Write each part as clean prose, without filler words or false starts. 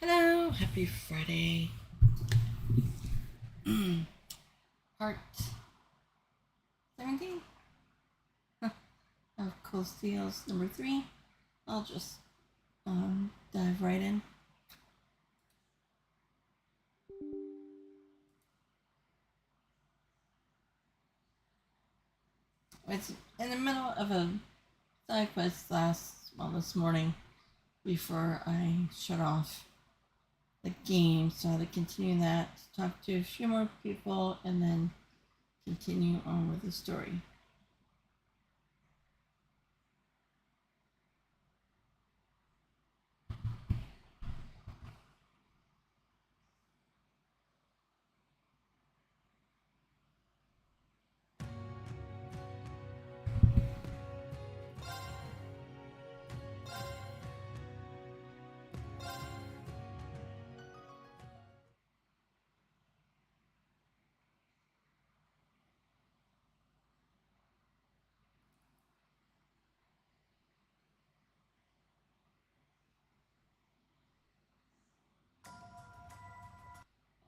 Hello, happy Friday. Part 17 of Cold Steel's number 3. I'll just dive right in. It's in the middle of a side quest this morning before I shut off the game, so I had to continue that, talk to a few more people, and then continue on with the story.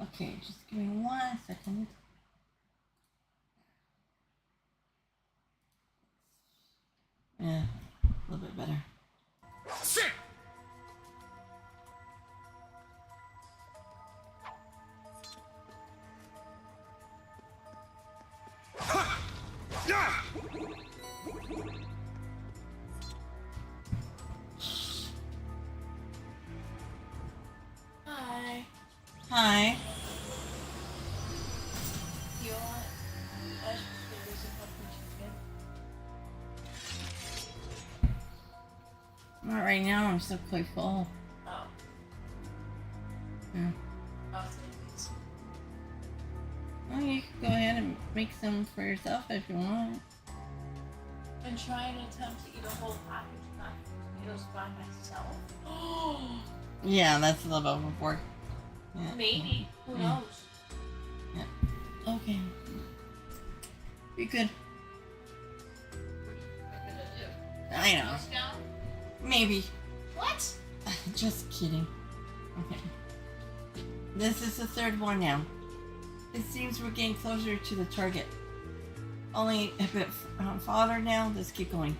Okay, just give me 1 second. Yeah, a little bit better. Sit! Hi. Hi. You want Ash Carbide and chicken? Not right now, I'm still quite full. Oh. Yeah. I'll take these. Well, you can go ahead and make some for yourself if you want. I've been trying to attempt to eat a whole package of mashed potatoes by myself. Oh. Yeah, that's a little overboard. Yeah. Maybe. Who Yeah. knows? Okay. Be good. What am I gonna do? I know. Nose down? Maybe. What? Just kidding. Okay. This is the third one now. It seems we're getting closer to the target. Only a bit farther now. Let's keep going.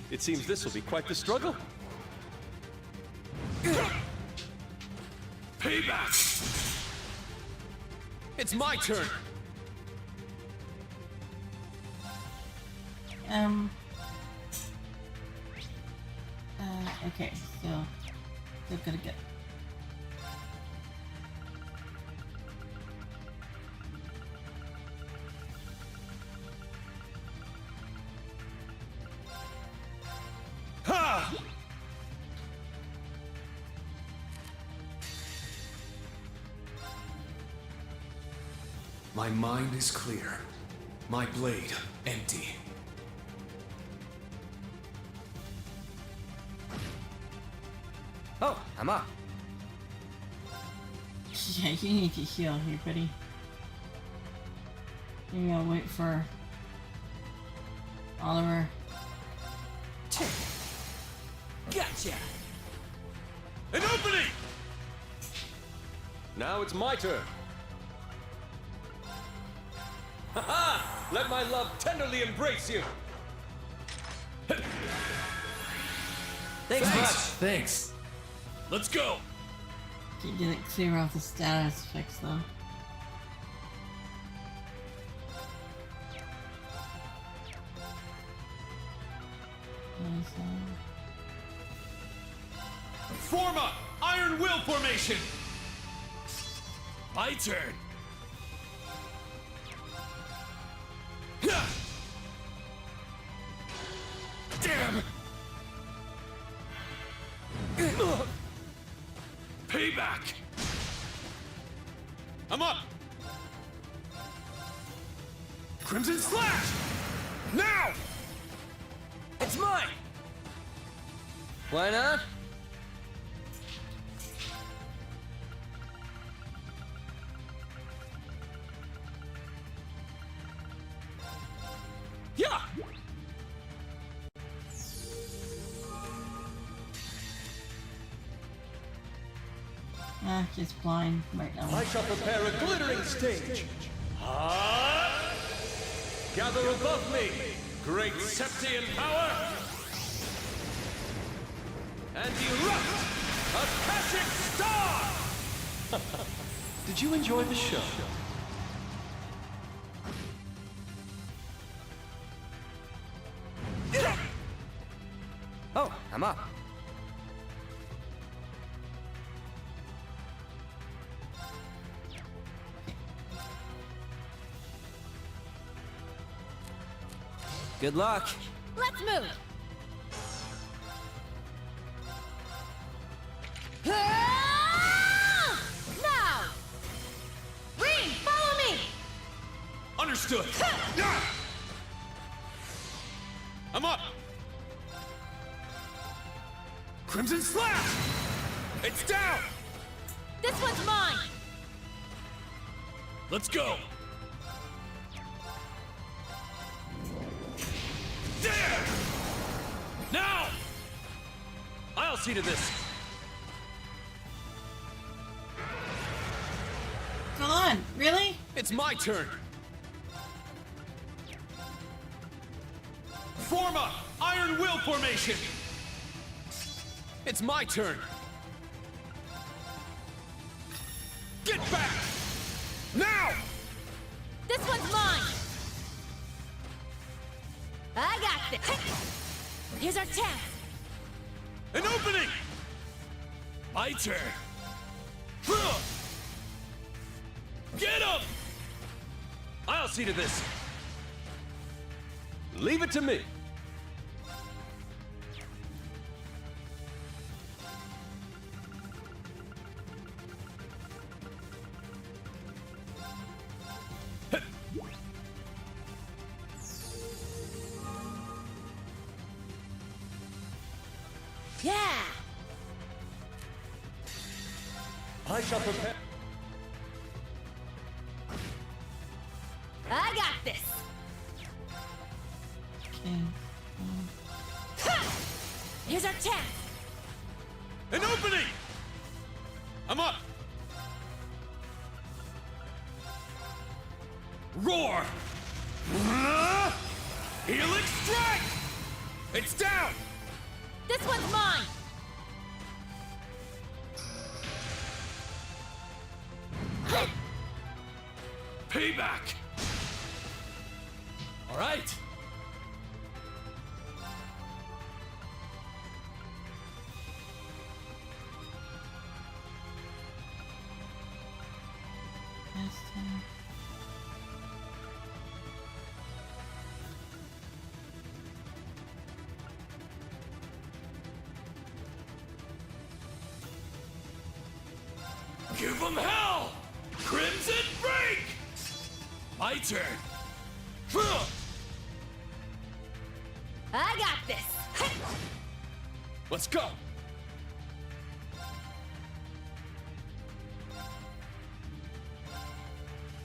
It seems this will be quite the struggle. Payback! It's my turn! Okay, so still gonna get. Ha! My mind is clear. My blade empty. Oh, I'm up. Yeah, you need to heal here, buddy. Maybe I'll wait for Oliver. Gotcha! An opening! Now it's my turn. Ha-ha! Let my love tenderly embrace you! Thanks much. Thanks. Let's go! He didn't clear off the status effects though. Form up! Iron Will formation! My turn! Damn! Payback! I'm up! Crimson Slash! Now! It's mine. Why not? Yeah! Ah, he's blind right now. I shall prepare a glittering stage. Gather above me, great Septian power, and erupt, Akashic Star! Did you enjoy the show? Oh, I'm up. Good luck. Let's move! Now! Rean, follow me! Understood! I'm up! Crimson Slash! It's down! This one's mine! Let's go! There! Now! I'll see to this. Come on, really? It's my turn. Form a Iron Will formation. It's my turn. Get back! Now! This one's mine! I got this! Here's our chance! An opening! My turn. Get him! I'll see to this. Leave it to me. Yeah! I shall prepare. I got this! Okay. Here's our chance! An opening! I'm up! Roar! Healing strike! It's down! This one's mine! Payback! All right. Last time. Give them hell! Crimson Break! My turn. I got this! Let's go!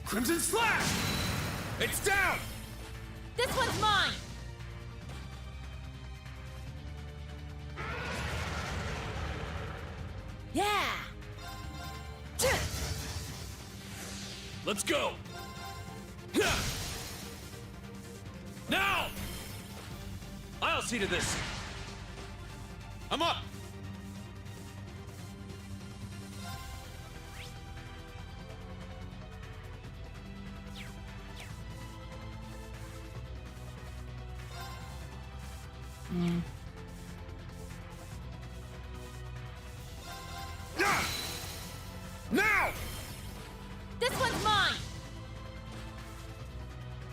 Crimson Slash! It's down! This one's mine! Yeah! Let's go! Now! I'll see to this. I'm up! Now! This one's mine!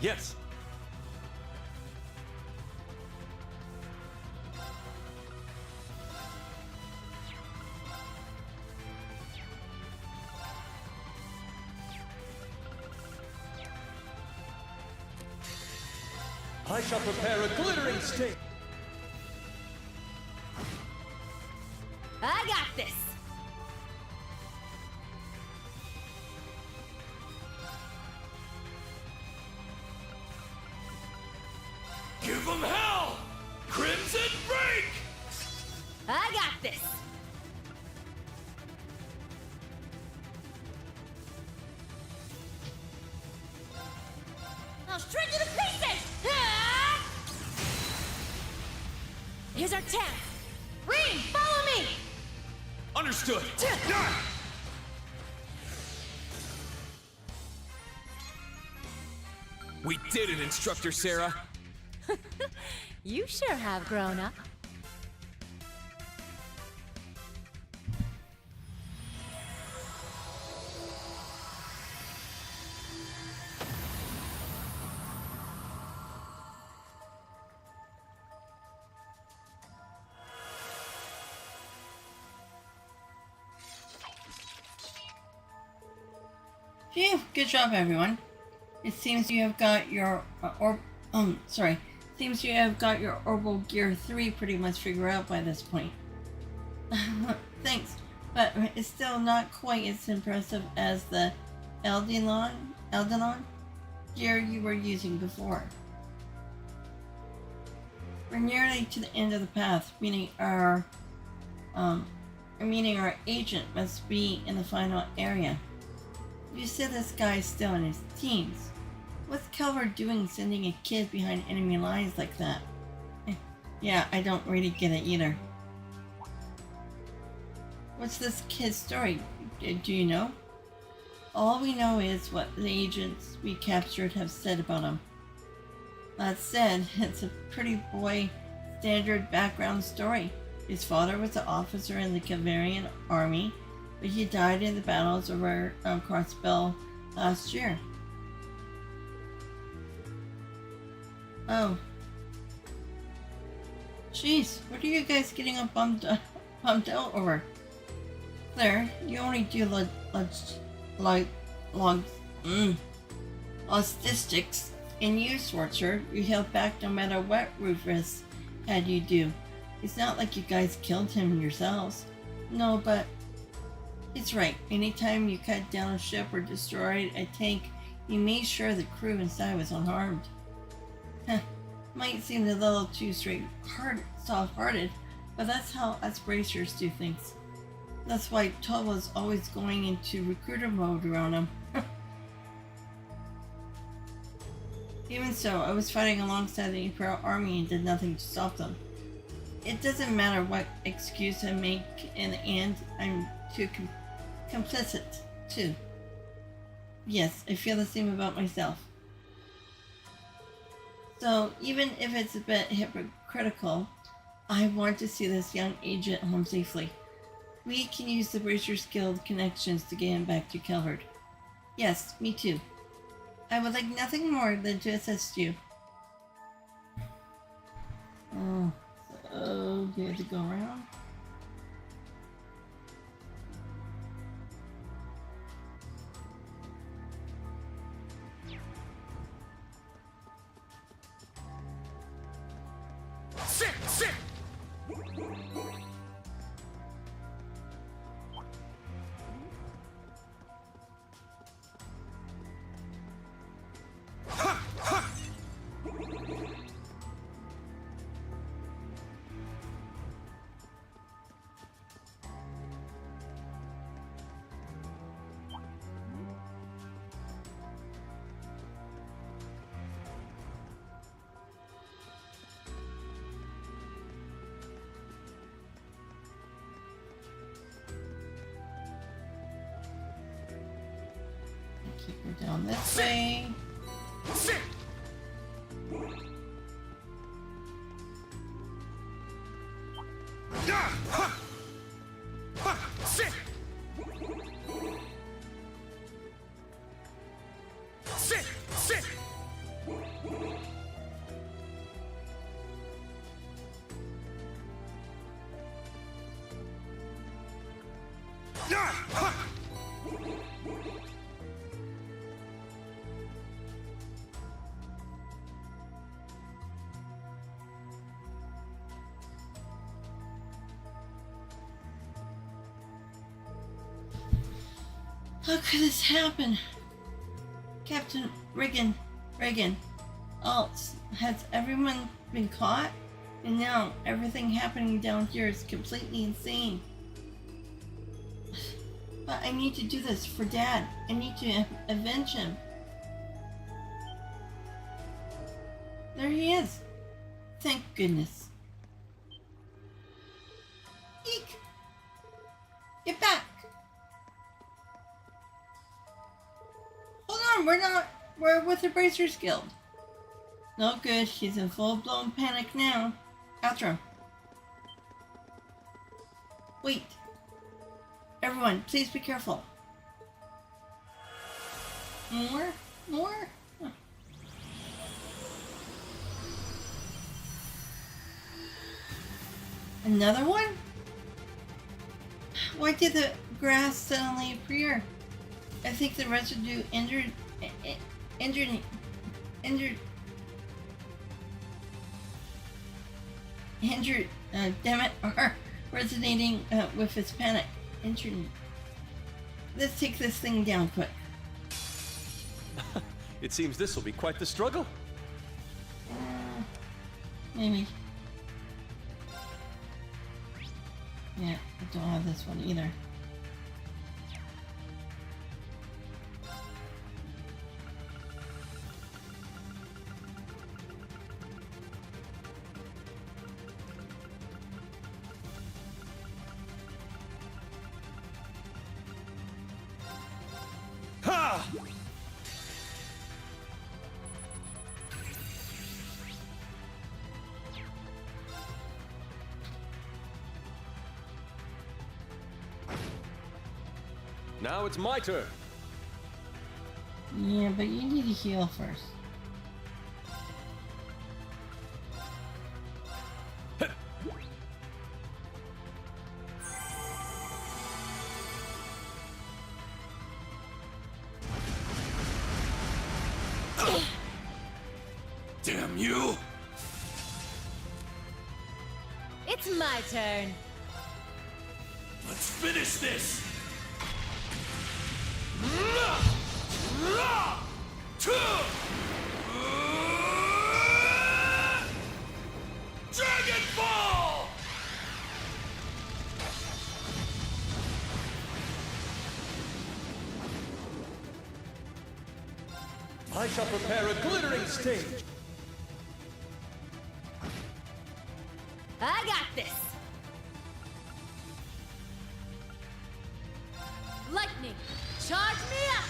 Yes. I shall prepare a glittering stage. I got this! Give them hell! Crimson Break! I got this! Here's our chance! Rean, follow me! Understood. We did it, Instructor Sarah. You sure have grown up. Phew, good job, everyone. It seems you have got your seems you have got your Orbital Gear 3 pretty much figured out by this point. Thanks, but it's still not quite as impressive as the Aldenon gear you were using before. We're nearly to the end of the path, meaning our agent must be in the final area. You said this guy is still in his teens. What's Calvert doing sending a kid behind enemy lines like that? Yeah, I don't really get it either. What's this kid's story? Do you know? All we know is what the agents we captured have said about him. That said, it's a pretty boy standard background story. His father was an officer in the Imperial Army, but he died in the battles over Crossbell last year. Oh. Jeez, what are you guys getting all bummed out over? Claire, you only do logistics. And you, Schwarzer, you held back no matter what Rufus had you do. It's not like you guys killed him yourselves. No, but it's right. Anytime you cut down a ship or destroyed a tank, you made sure the crew inside was unharmed. Might seem a little too soft-hearted, but that's how us bracers do things. That's why Tova's always going into recruiter mode around him. Even so, I was fighting alongside the Imperial Army and did nothing to stop them. It doesn't matter what excuse I make in the end, I'm too complicit, too. Yes, I feel the same about myself. So, even if it's a bit hypocritical, I want to see this young agent home safely. We can use the Bracers Guild connections to get him back to Calvert. Yes, me too. I would like nothing more than to assist you. Oh, so do you have to go around? Sit! Keep her down this way. Sit! Sit! Sit! How could this happen? Captain Regan, has everyone been caught? And now everything happening down here is completely insane. But I need to do this for Dad. I need to avenge him. There he is. Thank goodness. the Bracers Guild. No good, she's in full-blown panic now. Outro. Wait. Everyone, please be careful. More? More? Huh. Another one? Why did the grass suddenly appear? I think the residue injured damn it, are resonating with its panic. Injured. Let's take this thing down quick. It seems this will be quite the struggle. Maybe. Yeah, I don't have this one either. Ha! Now it's my turn. Yeah, but you need to heal first. Damn you! It's my turn. Let's finish this! Dragon Ball! I shall prepare a glittering stage. I got this. Lightning, charge me up.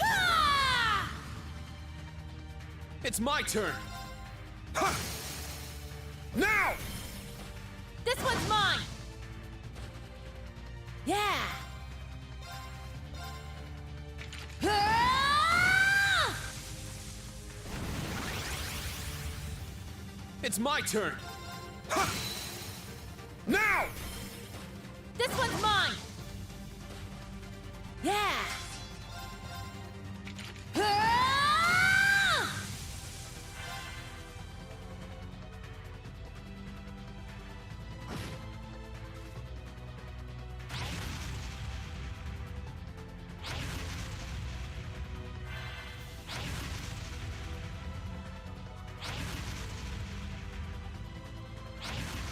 Ah! It's my turn. Ha! Now! This one's mine. Yeah. Ah! It's my turn. Ha! Now! This one's mine. Yeah. Ah!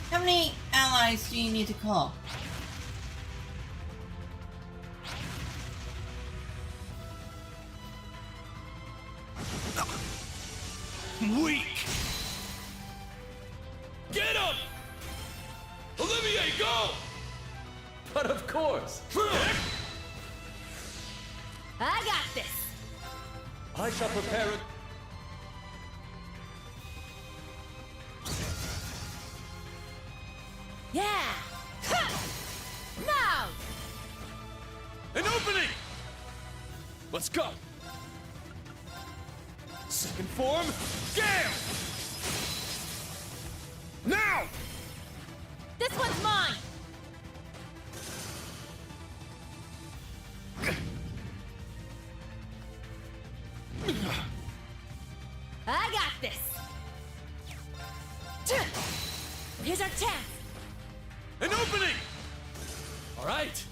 How many allies do you need to call? Weak! Get him! Olivier, go! But of course! I got this. I shall prepare a... Yeah. Ha! Now. An opening! Let's go! Second form, Gale! Now! This one's mine. I got this. Here's our chance. An opening! All right.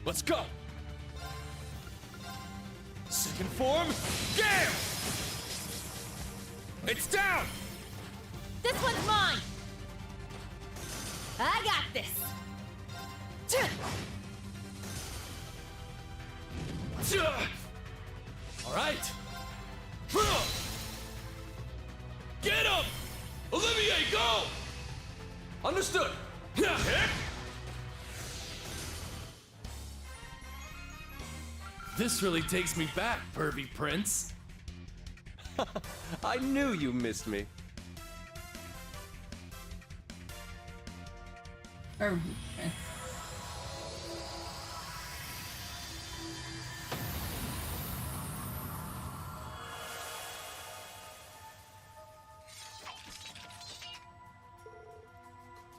Let's go! Second form, Gale! It's down! This one's mine. I got this. All right. Get him! Understood! This really takes me back, pervy prince. I knew you missed me. Or,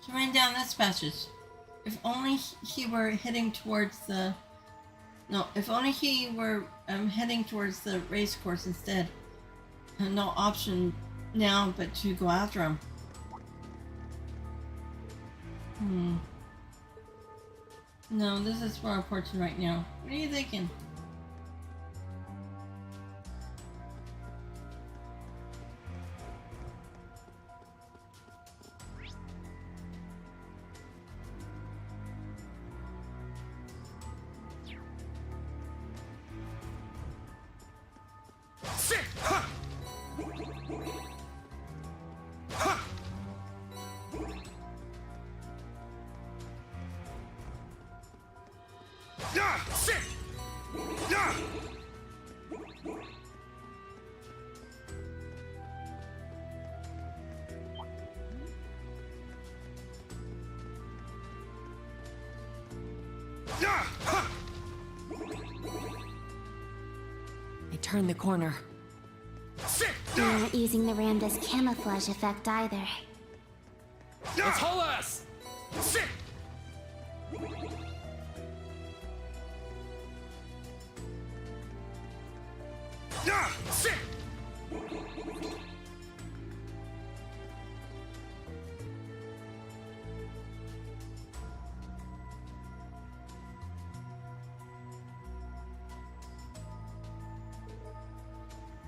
he ran down this passage. If only he were heading towards the... No, if only he were heading towards the race course instead. No option now but to go after him. No, this is more important right now. What are you thinking? I turned the corner. You're not using the Ramda's camouflage effect either. Let's haul ass!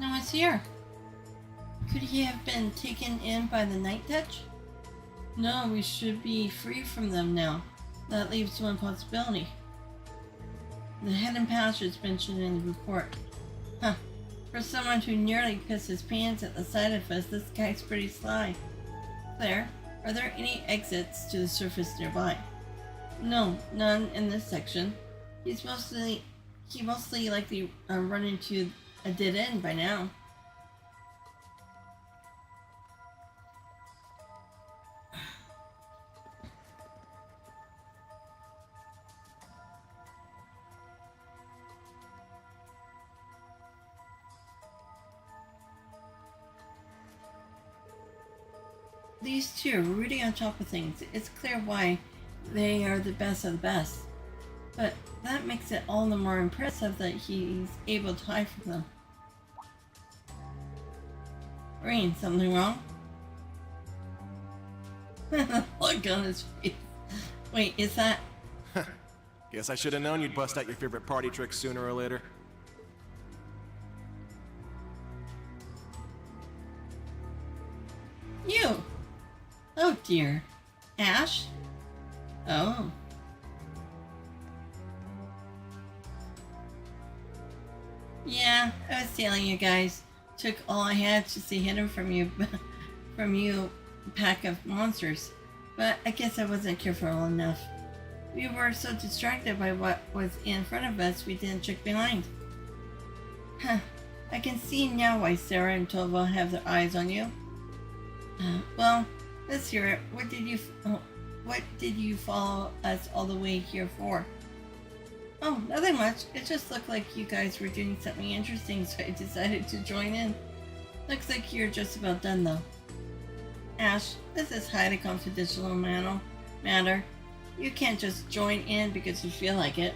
No, it's here. Could he have been taken in by the Night Touch? No, we should be free from them now. That leaves one possibility. The hidden passage mentioned in the report. Huh. For someone who nearly pissed his pants at the sight of us, this guy's pretty sly. Claire, are there any exits to the surface nearby? No, none in this section. He mostly likely run into a dead end by now. These two are really on top of things. It's clear why they are the best of the best. But that makes it all the more impressive that he's able to hide from them. Rean, something wrong? Look on his face. Wait, is that... Guess I should have known you'd bust out your favorite party trick sooner or later. You! Oh dear. Ash? Oh. Yeah, I was telling you guys. Took all I had to stay hidden from you, pack of monsters. But I guess I wasn't careful enough. We were so distracted by what was in front of us, we didn't check behind. Huh. I can see now why Sarah and Tova have their eyes on you. Well, let's hear it. What did you follow us all the way here for? Oh, nothing much. It just looked like you guys were doing something interesting, so I decided to join in. Looks like you're just about done, though. Ash, this is highly confidential matter. You can't just join in because you feel like it.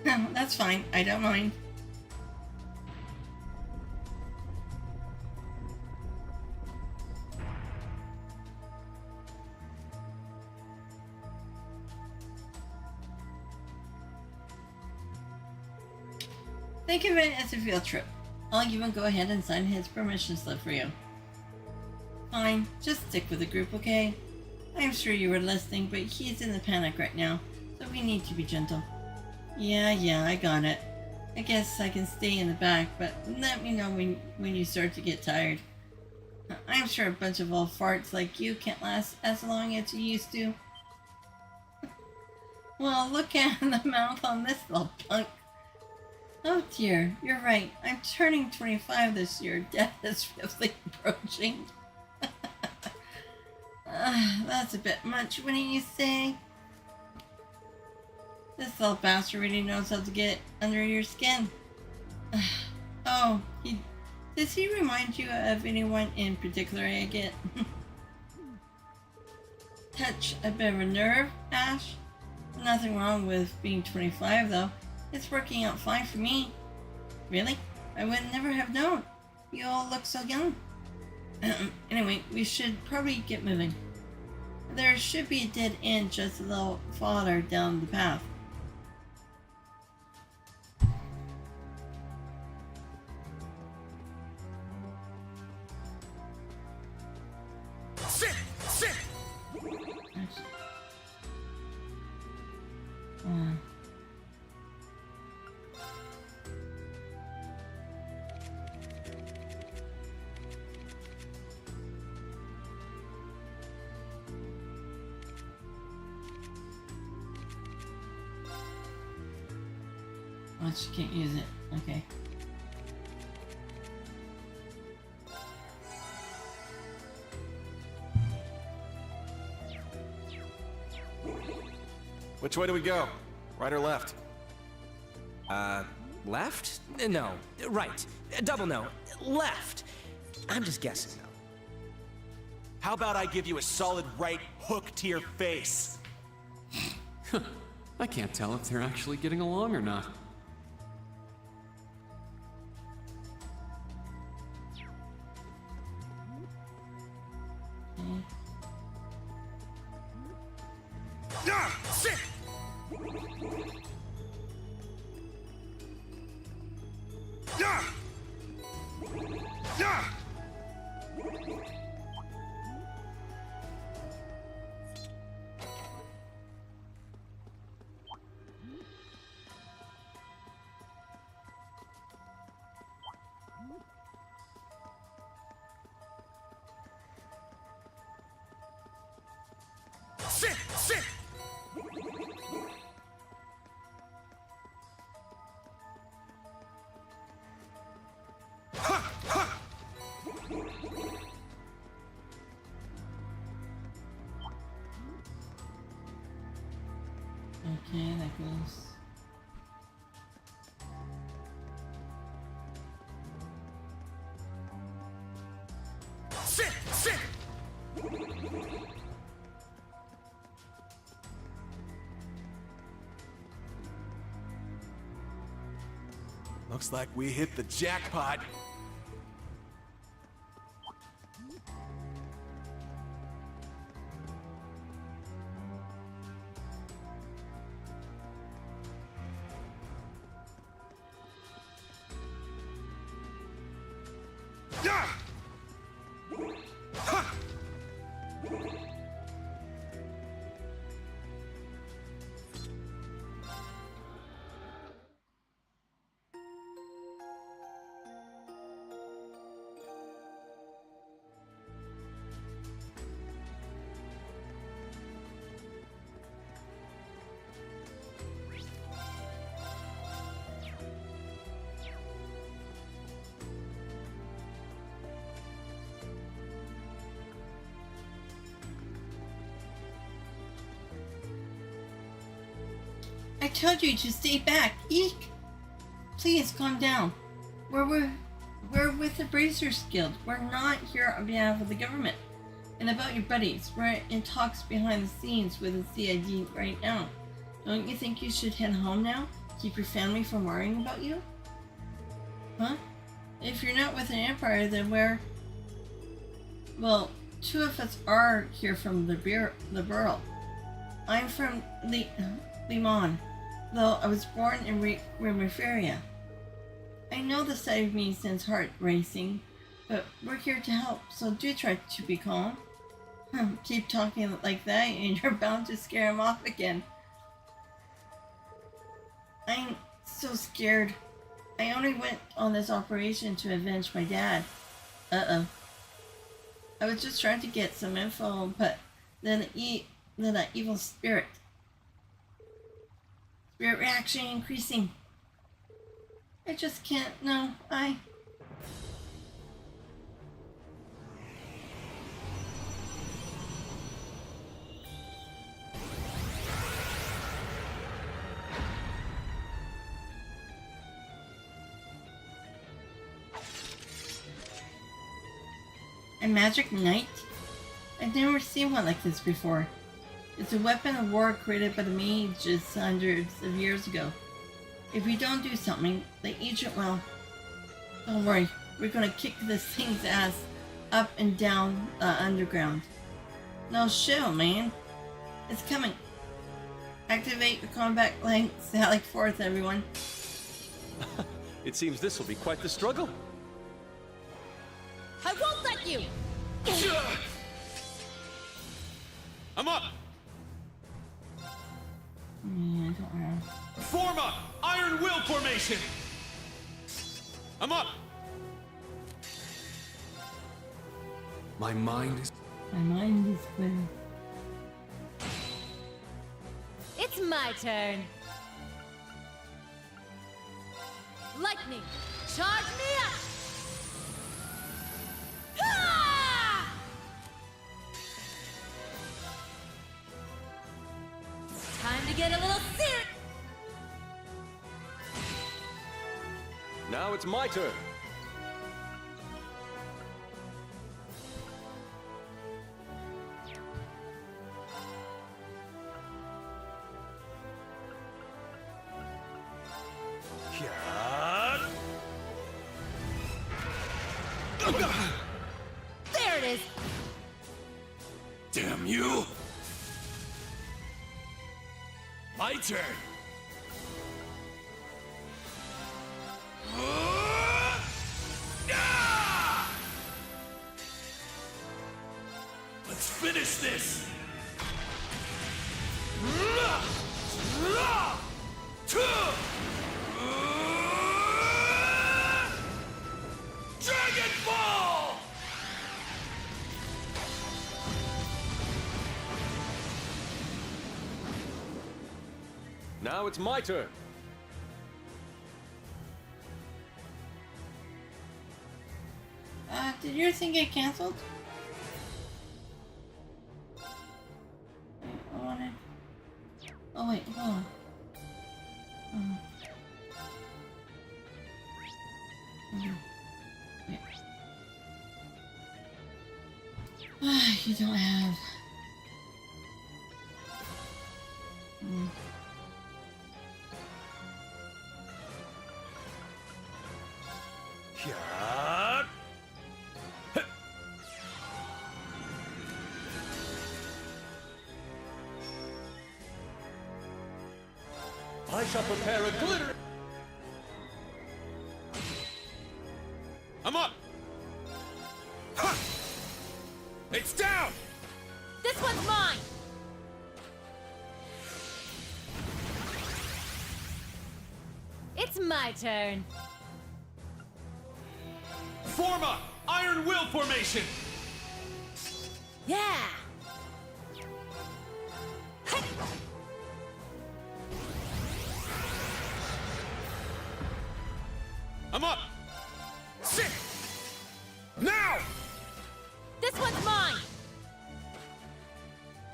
That's fine. I don't mind. Think of it as a field trip. I'll even go ahead and sign his permission slip for you. Fine, just stick with the group, okay? I'm sure you were listening, but he's in the panic right now, so we need to be gentle. Yeah, I got it. I guess I can stay in the back, but let me know when you start to get tired. I'm sure a bunch of old farts like you can't last as long as you used to. Well, look at the mouth on this little punk. Oh dear, you're right. I'm turning 25 this year. Death is really approaching. That's a bit much, wouldn't you say? This little bastard really knows how to get under your skin. Oh, does he remind you of anyone in particular, I get? Touch a bit of a nerve, Ash? Nothing wrong with being 25, though. It's working out fine for me. Really? I would never have known. You all look so young. Anyway, we should probably get moving. There should be a dead end just a little farther down the path. Sit! Sit! Oh, she can't use it. Okay. Which way do we go? Right or left? Left? No. Right. Double no. Left. I'm just guessing, though. How about I give you a solid right hook to your face? I can't tell if they're actually getting along or not. Sit! Sit! Sit! Okay, that goes. Sit! Sit! Looks like we hit the jackpot. I told you to stay back. Eek! Please calm down. We're with the Bracers Guild. We're not here on behalf of the government. And about your buddies, we're in talks behind the scenes with the CID right now. Don't you think you should head home now? Keep your family from worrying about you? Huh? If you're not with an empire, then we're... Well, two of us are here from the Burl. I'm from Limon, though I was born in Remeferia. I know the sight of me sends heart racing, but we're here to help, so do try to be calm. Keep talking like that and you're bound to scare him off again. I'm so scared. I only went on this operation to avenge my dad. Uh-oh. I was just trying to get some info, but then that evil spirit reaction increasing. I just can't. No, I. A magic knight? I've never seen one like this before. It's a weapon of war created by the mages hundreds of years ago. If we don't do something, the agent will. Don't worry, we're gonna kick this thing's ass up and down the underground. No chill, man. It's coming. Activate your combat link, sally forth, everyone. It seems this will be quite the struggle. I won't let you! I'm up! I don't know. Form up! Iron Will formation! I'm up! My mind is... My mind is clear. It's my turn. Lightning, charge me up! Ah! Time to get a little serious. Now it's my turn. There it is. Damn you! My turn. Let's finish this. Dragon Ball! Now it's my turn. Did your thing get cancelled? Wait, I wanted... Oh wait, hold on. Yeah. You don't have... I shall prepare a glitter. I'm up. Ha! It's down. This one's mine. It's my turn. Form up. Iron Will formation. Yeah. I'm up. Sit. Now. This one's mine.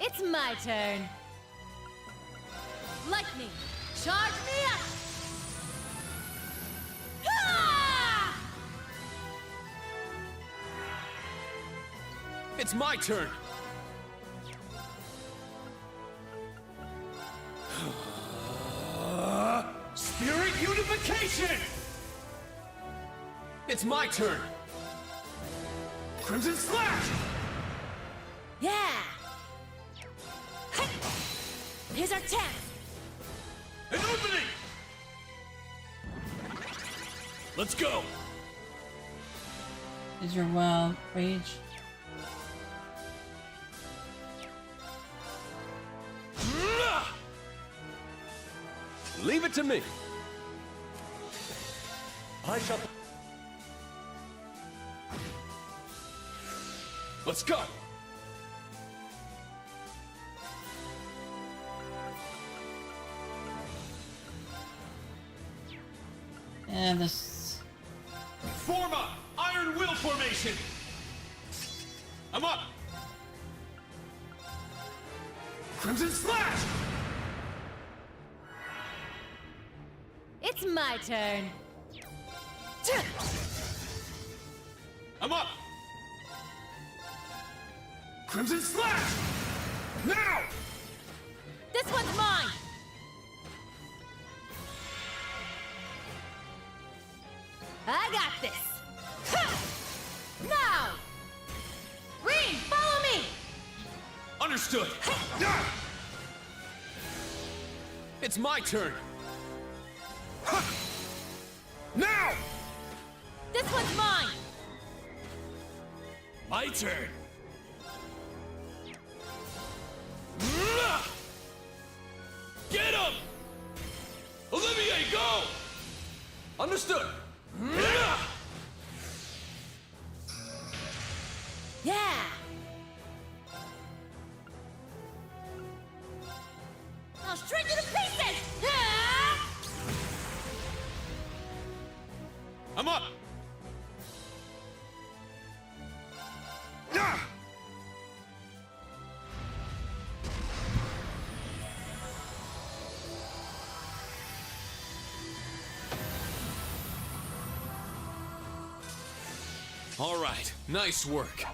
It's my turn. Lightning, charge me up. Ah! It's my turn. Spirit unification. It's my turn. Crimson Slash. Yeah. Here's our chance. An opening. Let's go. Is your wild rage? Leave it to me. I shall... Let's go! And this. Form up! Iron Will formation! I'm up! Crimson Slash! It's my turn. I'm up! Crimson Slash! Now! This one's mine. I got this. Ha! Now! Rean, follow me! Understood! Yeah! It's my turn. Now! This one's mine. My turn! Get him! Olivier, go! Understood. Yeah. I'll shred you to pieces. Ah! I'm up! All right, nice work.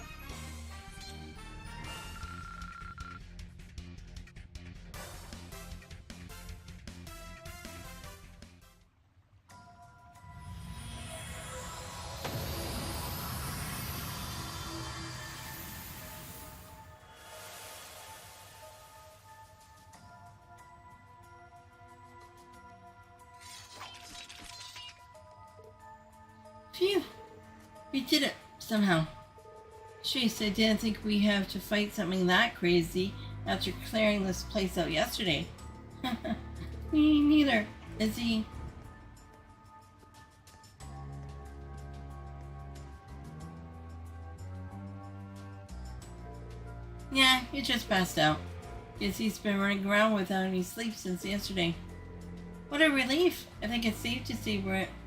Phew. We did it, somehow. Jeez, I didn't think we have to fight something that crazy after clearing this place out yesterday. Me neither. Is he? Yeah, he just passed out. Guess he's been running around without any sleep since yesterday. What a relief. I think it's safe to say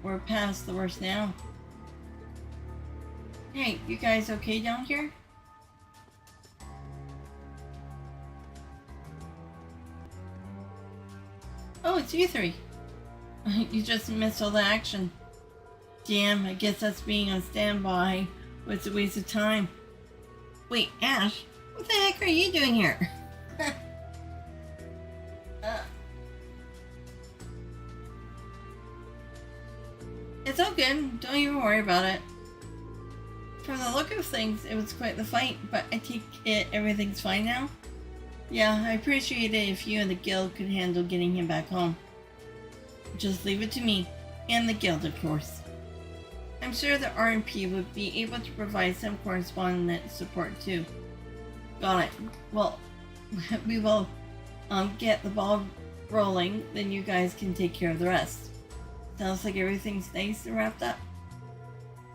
we're past the worst now. Hey, you guys okay down here? Oh, it's you three. You just missed all the action. Damn, I guess that's being on standby was a waste of time. Wait, Ash, what the heck are you doing here? It's all good. Don't even worry about it. From the look of things, it was quite the fight, but I take it everything's fine now? Yeah, I appreciate it if you and the guild could handle getting him back home. Just leave it to me, and the guild, of course. I'm sure the RMP would be able to provide some correspondent support too. Got it. Well, we will get the ball rolling, then you guys can take care of the rest. Sounds like everything's nice and wrapped up.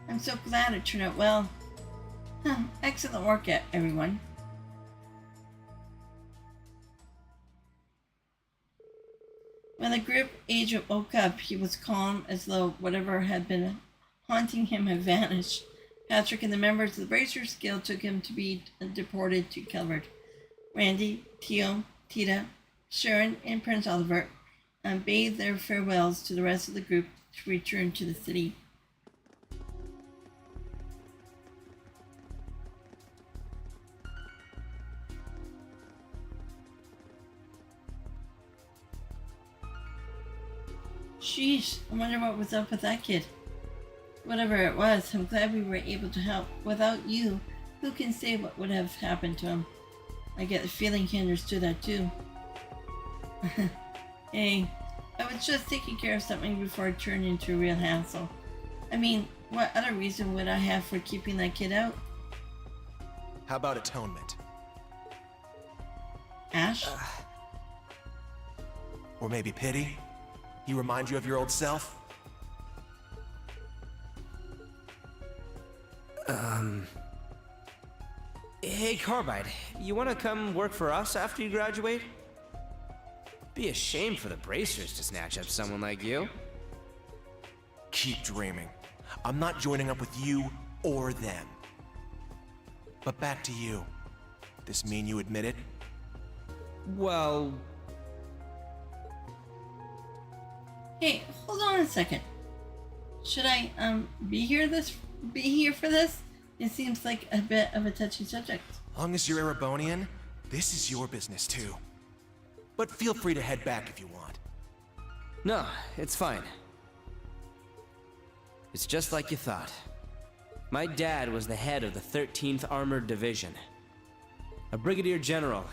I'm so glad it turned out well. Excellent work, everyone. When the group agent woke up, he was calm as though whatever had been haunting him had vanished. Patrick and the members of the Bracers Guild took him to be deported to Calvert. Randy, Teal, Tita, Sharon, and Prince Oliver bade their farewells to the rest of the group to return to the city. Sheesh, I wonder what was up with that kid. Whatever it was, I'm glad we were able to help. Without you, who can say what would have happened to him? I get the feeling he understood that too. Hey, I was just taking care of something before it turned into a real hassle. I mean, what other reason would I have for keeping that kid out? How about atonement? Ash? Or maybe pity? He reminds you of your old self? Hey, Carbide, you want to come work for us after you graduate? Be a shame for the bracers to snatch up someone like you. Keep dreaming. I'm not joining up with you or them. But back to you. This mean you admit it? Well, Hey, hold on a second. Should I be here for this? It seems like a bit of a touchy subject. Long as you're Erebonian, this is your business too. But feel free to head back if you want. no, it's fine. It's just like you thought. My dad was the head of the 13th Armored Division. A brigadier general,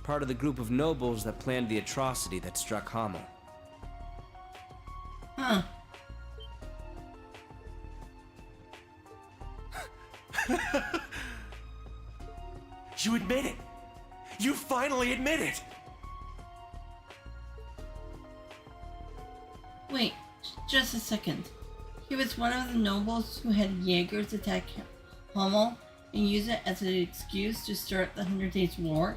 part of the group of nobles that planned the atrocity that struck Hamel. Huh. You admit it! You finally admit it! Wait, just a second. He was one of the nobles who had Jaegers attack Hamel and use it as an excuse to start the 100 Days War?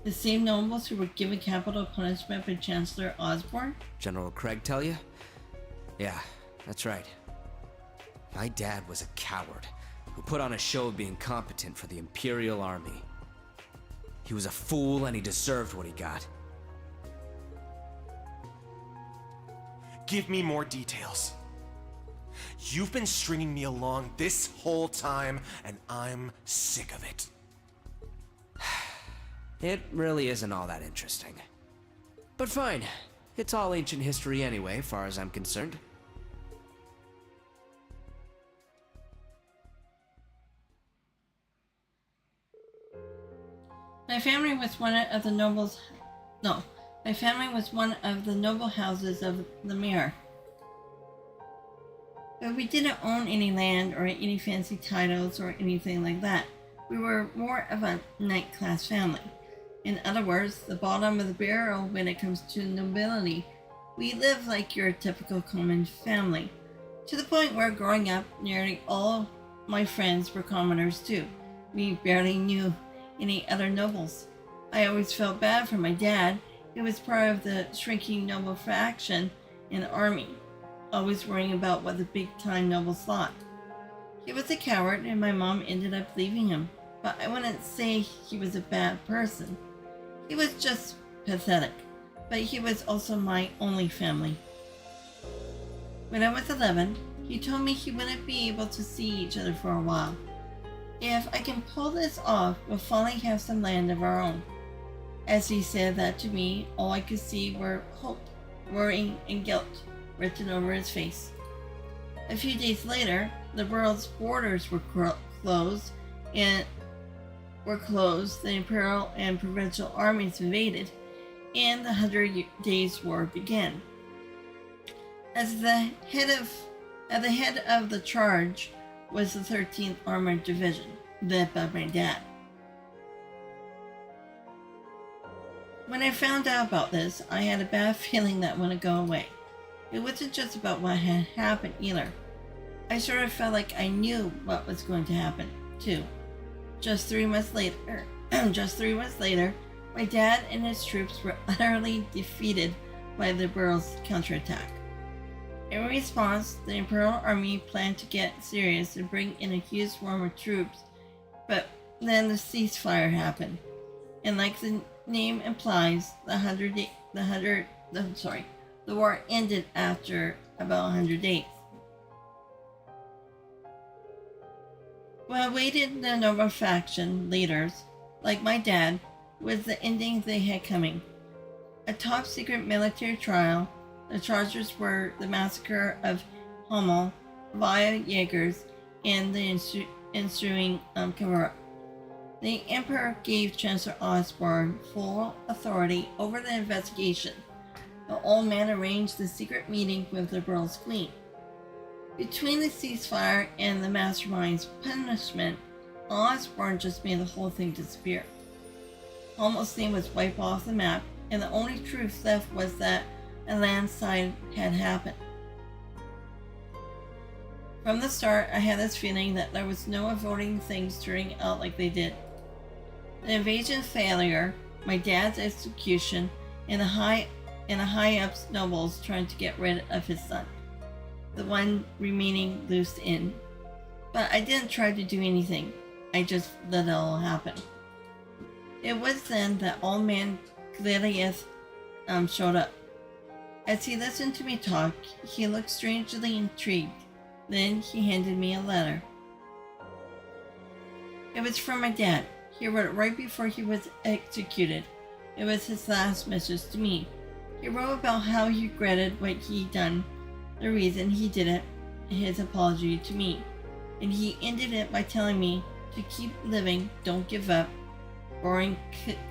The same nobles who were given capital punishment by Chancellor Osborne? General Craig tell you? Yeah, that's right. My dad was a coward who put on a show of being competent for the Imperial Army. He was a fool and he deserved what he got. Give me more details. You've been stringing me along this whole time, and I'm sick of it. It really isn't all that interesting. But fine. It's all ancient history anyway, far as I'm concerned. My family was one of the nobles. No, my family was one of the noble houses of the Mir. But we didn't own any land or any fancy titles or anything like that. We were more of a knight class family. In other words, the bottom of the barrel when it comes to nobility. We lived like your typical common family, to the point where growing up, nearly all my friends were commoners too. We barely knew any other nobles. I always felt bad for my dad. He was part of the shrinking noble faction in the army, always worrying about what the big-time nobles thought. He was a coward, and my mom ended up leaving him, but I wouldn't say he was a bad person. He was just pathetic, but he was also my only family. When I was 11, he told me he wouldn't be able to see each other for a while. If I can pull this off, we'll finally have some land of our own. As he said that to me, all I could see were hope, worry, and guilt written over his face. A few days later, the world's borders were closed, the Imperial and Provincial armies invaded, and the 100 Days War began. At the head of the charge was the 13th Armored Division, led by my dad. When I found out about this, I had a bad feeling that wouldn't go away. It wasn't just about what had happened either. I sort of felt like I knew what was going to happen, too. Just 3 months later, my dad and his troops were utterly defeated by the Burl's counterattack. In response, the Imperial Army planned to get serious and bring in a huge swarm of troops, but then the ceasefire happened. And like the name implies, the war ended after about 100 days. What awaited the noble faction leaders, like my dad, was the ending they had coming. A top-secret military trial. The charges were the massacre of Hamel via Jaegers and the ensuing cover-up. The Emperor gave Chancellor Osborne full authority over the investigation. The old man arranged the secret meeting with the Burl's queen. Between the ceasefire and the mastermind's punishment, Osborne just made the whole thing disappear. Hamel's name was wiped off the map, and the only truth left was that a landslide had happened. From the start, I had this feeling that there was no avoiding things turning out like they did. The invasion's failure, my dad's execution, and the high-ups nobles trying to get rid of his son, the one remaining loose in. But I didn't try to do anything. I just let it all happen. It was then that old man Gladius showed up. As he listened to me talk, he looked strangely intrigued. Then he handed me a letter. It was from my dad. He wrote it right before he was executed. It was his last message to me. He wrote about how he regretted what he'd done, the reason he did it, his apology to me. And he ended it by telling me to keep living, don't give up, boring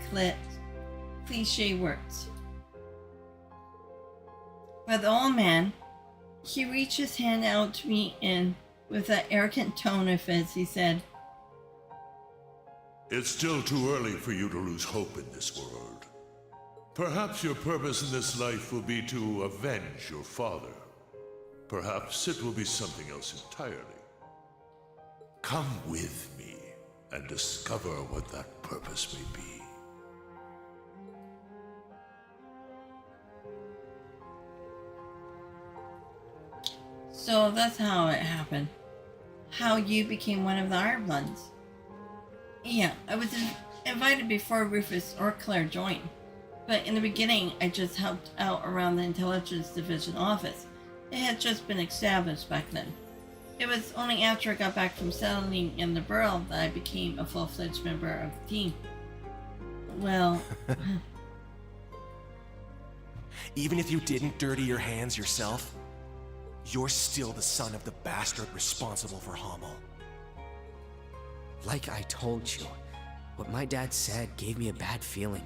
cliche words. But the old man, he reached his hand out to me and, with that arrogant tone of his, he said, It's still too early for you to lose hope in this world. Perhaps your purpose in this life will be to avenge your father. Perhaps it will be something else entirely. Come with me and discover what that purpose may be. So that's how it happened. How you became one of the Ironbloods. Yeah, I was invited before Rufus or Claire joined. But in the beginning, I just helped out around the Intelligence Division office. It had just been established back then. It was only after I got back from settling in the borough that I became a full-fledged member of the team. Well... Even if you didn't dirty your hands yourself, you're still the son of the bastard responsible for Hamel. Like I told you, what my dad said gave me a bad feeling,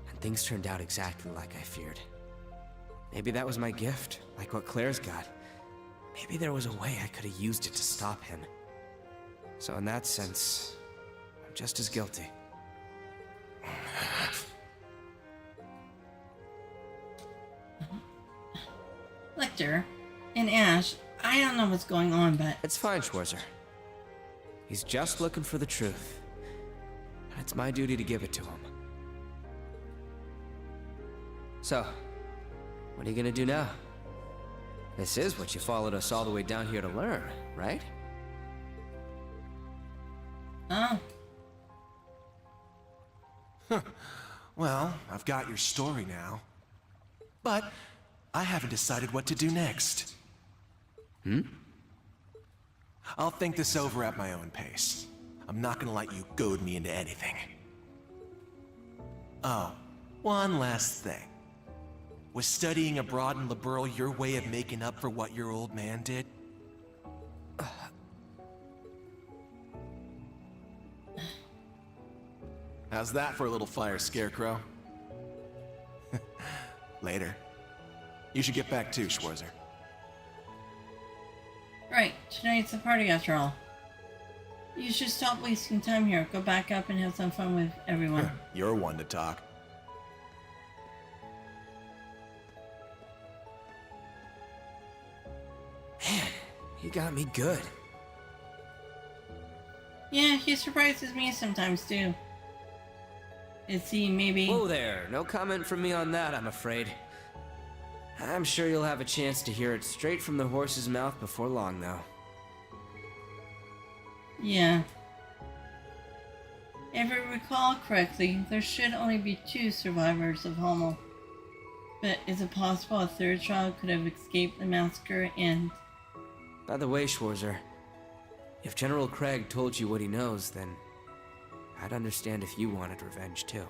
and things turned out exactly like I feared. Maybe that was my gift, like what Claire's got. Maybe there was a way I could have used it to stop him. So in that sense, I'm just as guilty. Lecter and Ash, I don't know what's going on, but... It's fine, Schwarzer. He's just looking for the truth. And it's my duty to give it to him. So, what are you gonna do now? This is what you followed us all the way down here to learn, right? Oh. Well, I've got your story now. But I haven't decided what to do next. I'll think this over at my own pace. I'm not gonna let you goad me into anything. Oh, one last thing. Was studying abroad in Liberal your way of making up for what your old man did? How's that for a little fire, Scarecrow? Later. You should get back too, Schwarzer. Right, tonight's the party after all. You should stop wasting time here. Go back up and have some fun with everyone. You're one to talk. Man, you got me good. Yeah, he surprises me sometimes too. Is he maybe... Whoa there, no comment from me on that, I'm afraid. I'm sure you'll have a chance to hear it straight from the horse's mouth before long, though. Yeah. If I recall correctly, there should only be 2 survivors of Hamel. But is it possible a third child could have escaped the massacre and... By the way, Schwarzer, if General Craig told you what he knows, then I'd understand if you wanted revenge too.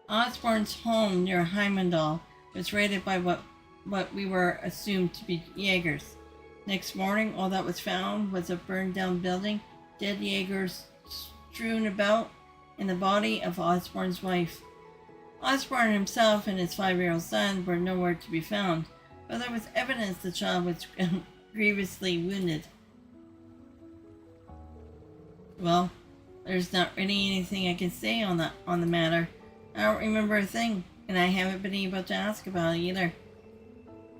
Osborn's home near Heimdall was raided by what we were assumed to be Jaegers. Next morning, all that was found was a burned down building, dead Jaegers strewn about, and the body of Osborn's wife. Osborn himself and his 5-year-old son were nowhere to be found, but there was evidence the child was grievously wounded. Well, there's not really anything I can say on the matter. I don't remember a thing, and I haven't been able to ask about it either.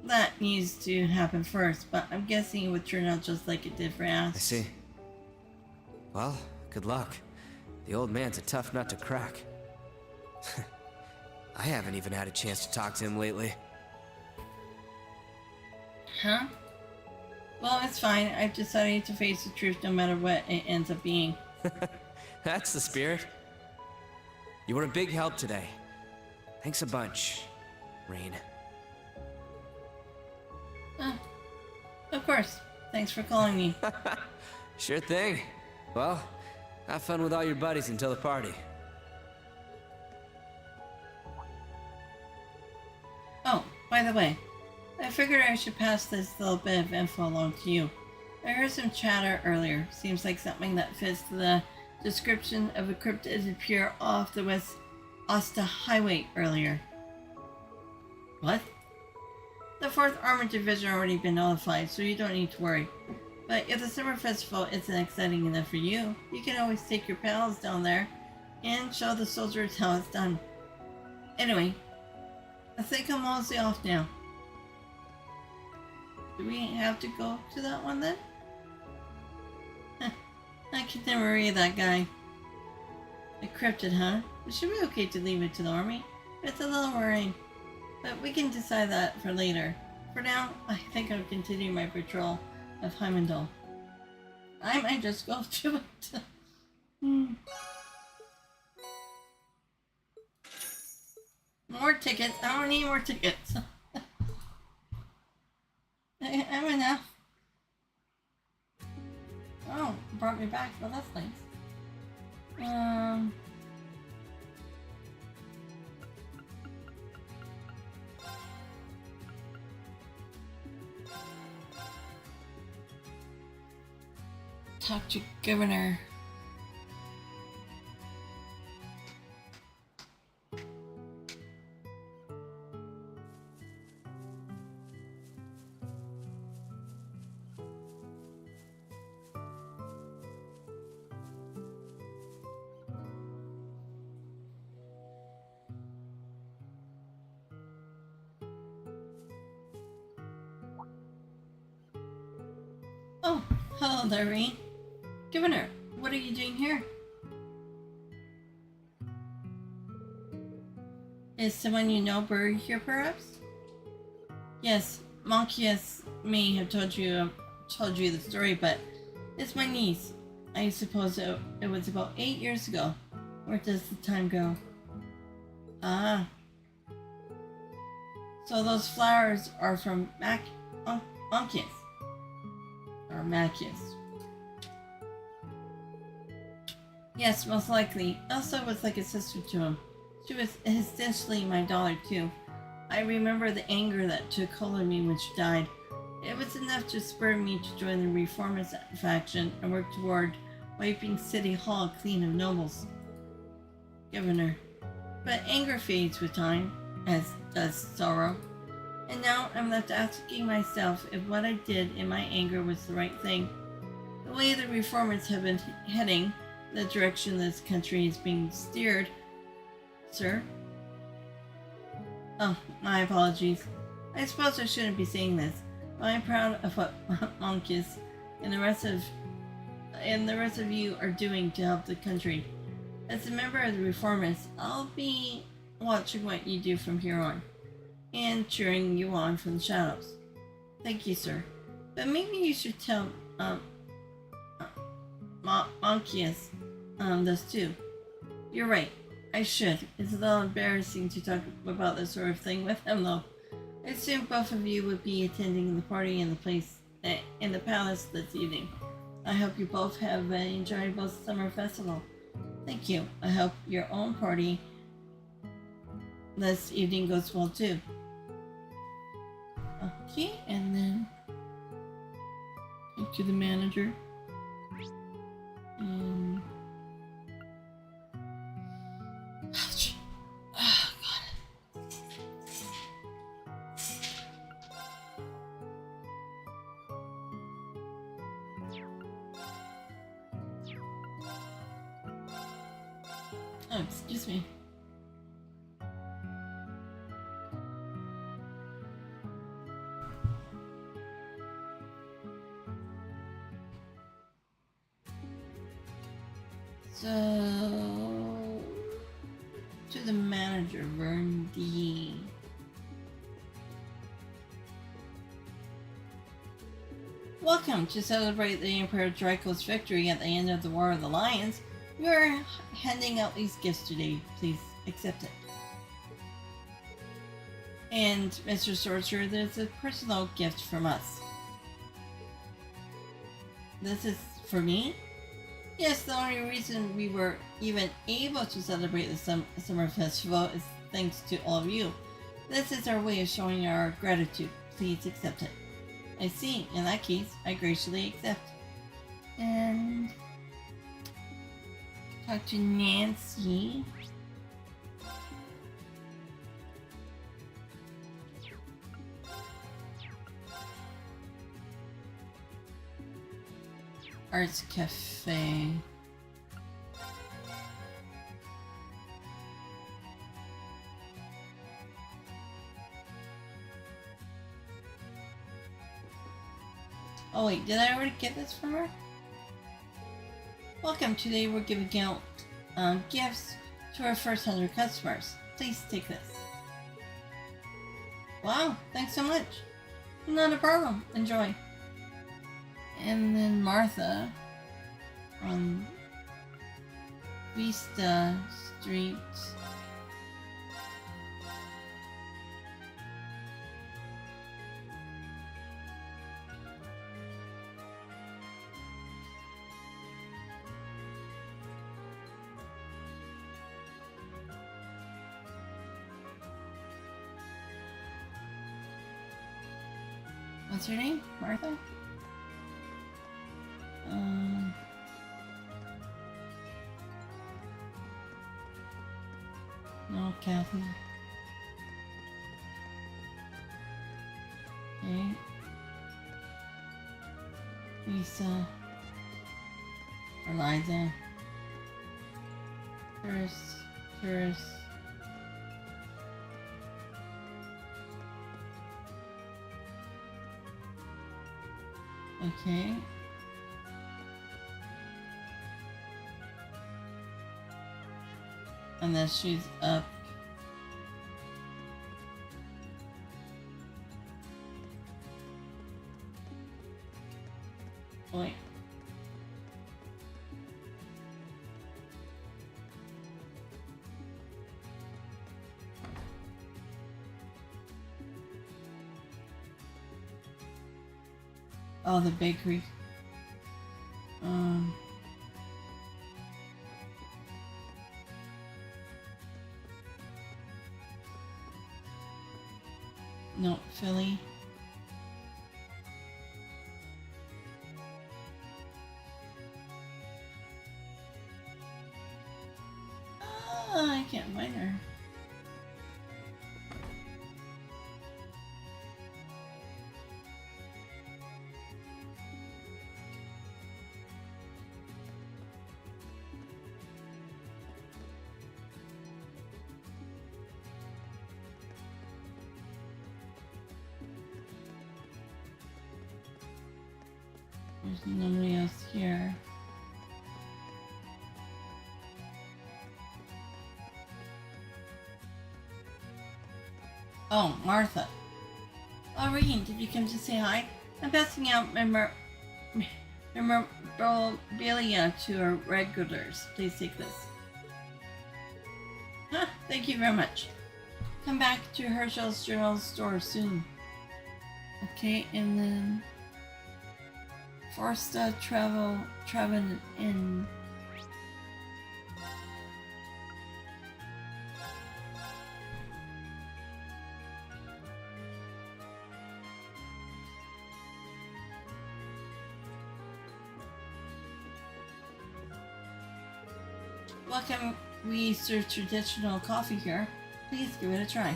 that needs to happen first, but I'm guessing it would turn out just like it did for Ash. I see. Well, good luck. The old man's a tough nut to crack. I haven't even had a chance to talk to him lately. Huh? Well, it's fine. I've decided to face the truth no matter what it ends up being. That's the spirit. You were a big help today. Thanks a bunch, Rean. Of course. Thanks for calling me. Sure thing. Well, have fun with all your buddies until the party. Oh, by the way, I figured I should pass this little bit of info along to you. I heard some chatter earlier. Seems like something that fits the description of a cryptid appear off the West Asta Highway earlier. What? The 4th Armored Division already been notified, so you don't need to worry. But if the summer festival isn't exciting enough for you, you can always take your pals down there and show the soldiers how it's done. Anyway, I think I'm mostly off now. Do we have to go to that one then? I can never read that guy. A cryptid, huh? It should be okay to leave it to the army. It's a little worrying. But we can decide that for later. For now, I think I'll continue my patrol of Heimdall. I might just go to it. More tickets. I don't need more tickets. I'm enough. Oh, brought me back. Well, that's nice. Talk to Governor. Oh, hello there, Rean. Governor, what are you doing here? Is someone you know buried here, perhaps? Yes, Monkius may have told you the story, but it's my niece. I suppose it was about 8 years ago. Where does the time go? Ah. So those flowers are from Monkius. Or Macius. Yes, most likely. Elsa was like a sister to him. She was essentially my daughter too. I remember the anger that took hold of me when she died. It was enough to spur me to join the Reformist faction and work toward wiping City Hall clean of nobles. Governor. But anger fades with time, as does sorrow. And now I'm left asking myself if what I did in my anger was the right thing. The way the Reformers have been heading, the direction this country is being steered. Sir? Oh, my apologies. I suppose I shouldn't be saying this, but I'm proud of what Monkius and the rest of you are doing to help the country. As a member of the Reformists, I'll be watching what you do from here on, and cheering you on from the shadows. Thank you, sir. But maybe you should tell Monkius this too. You're right. I should. It's a little embarrassing to talk about this sort of thing with him, though. I assume both of you would be attending the party in the palace this evening. I hope you both have an enjoyable summer festival. Thank you. I hope your own party this evening goes well too. Okay, and then talk to the manager. And ouch. Oh god. Oh, excuse me. Burgundy. Welcome to celebrate the Emperor Draco's victory at the end of the War of the Lions. We are handing out these gifts today. Please accept it. And Mr. Schwarzer, there's a personal gift from us. This is for me? Yes, the only reason we were even able to celebrate the summer festival is thanks to all of you. This is our way of showing our gratitude. Please accept it. I see. In that case, I graciously accept. And talk to Nancy. Arts Cafe. Oh wait, did I already get this from her? Welcome. Today we're giving out gifts to our first 100 customers. Please take this. Wow, thanks so much. Not a problem. Enjoy. And then Martha on Vista Street. What's her name? Martha? No, Kathy. Okay. Lisa. Eliza. Paris. Okay. And then she's up. Wait. Oh, the bakery. No, Philly. I can't find her. There's nobody else here. Oh, Martha. Oh, Rean, did you come to say hi? I'm passing out memorabilia to our regulars. Please take this. Huh, thank you very much. Come back to Herschel's General Store soon. Okay, and then Forsta Travel in. Welcome. We serve traditional coffee here. Please give it a try.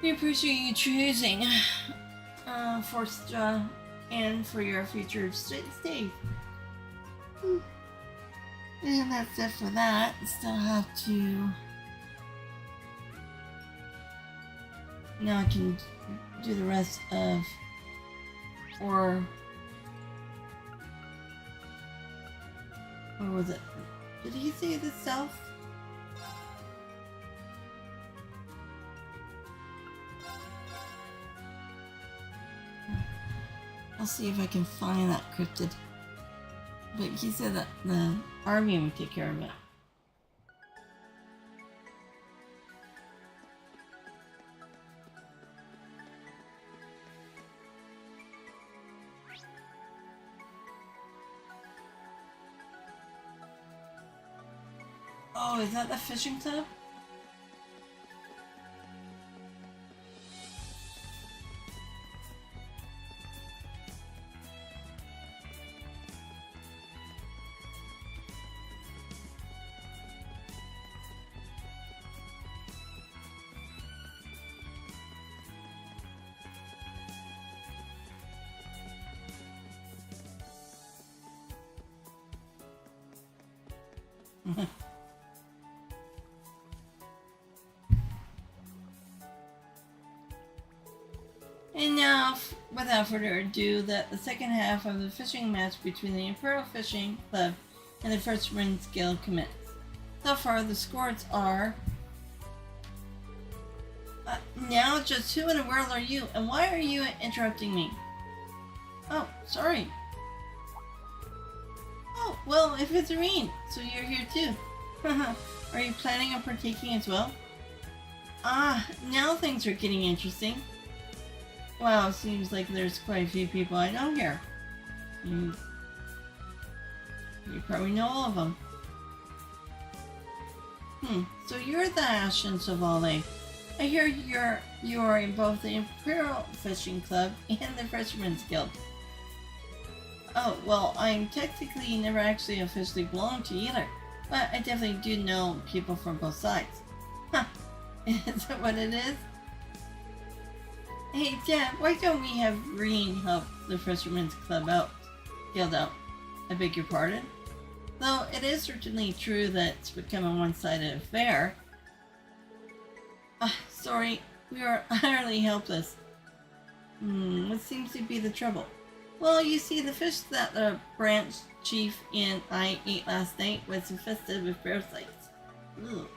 We appreciate you choosing Forsta and for your future stay. And that's it for that. Still have to. Now I can do the rest of. Or was it? Did he say the south? I'll see if I can find that cryptid. But he said that the army would take care of it. Oh, is that the fishing club? And now, without further ado, the second half of the fishing match between the Imperial Fishing Club and the Fisherman's Guild commences. So far, the scores are... now, just who in the world are you, and why are you interrupting me? Oh, sorry. Oh, well, if it's Rean, so you're here too. Are you planning on partaking as well? Ah, now things are getting interesting. Wow, seems like there's quite a few people I know here. You probably know all of them. So you're the Ash and Chevalier. I hear you are in both the Imperial Fishing Club and the Fisherman's Guild. Oh, well, I'm technically never actually officially belonged to either, but I definitely do know people from both sides. Huh, is that what it is? Hey, Dad, why don't we have Rean help the Fisherman's Guild out? I beg your pardon? Though it is certainly true that it's become a one-sided affair. Sorry, we are utterly helpless. What seems to be the trouble? Well, you see, the fish that the branch chief and I ate last night was infested with parasites. Ugh.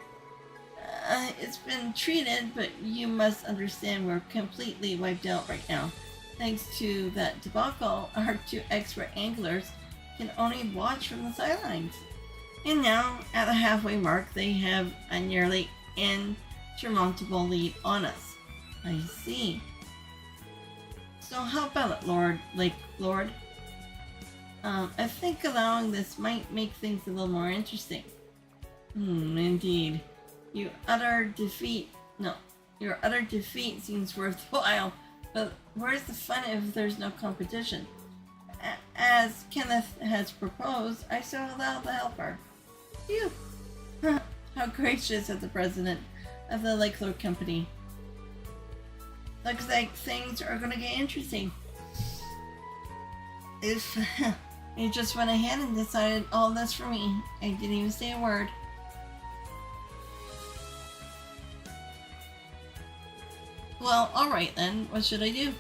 It's been treated, but you must understand we're completely wiped out right now. Thanks to that debacle, our two expert anglers can only watch from the sidelines. And now, at the halfway mark, they have a nearly insurmountable lead on us. I see. So how about it, Lake Lord? I think allowing this might make things a little more interesting. Indeed. Your utter defeat seems worthwhile, but where's the fun if there's no competition? As Kenneth has proposed, I shall allow the helper. Phew! How gracious of the president of the Lake Lord Company. Looks like things are gonna get interesting. If you just went ahead and decided all this for me, I didn't even say a word. Well, alright then, what should I do?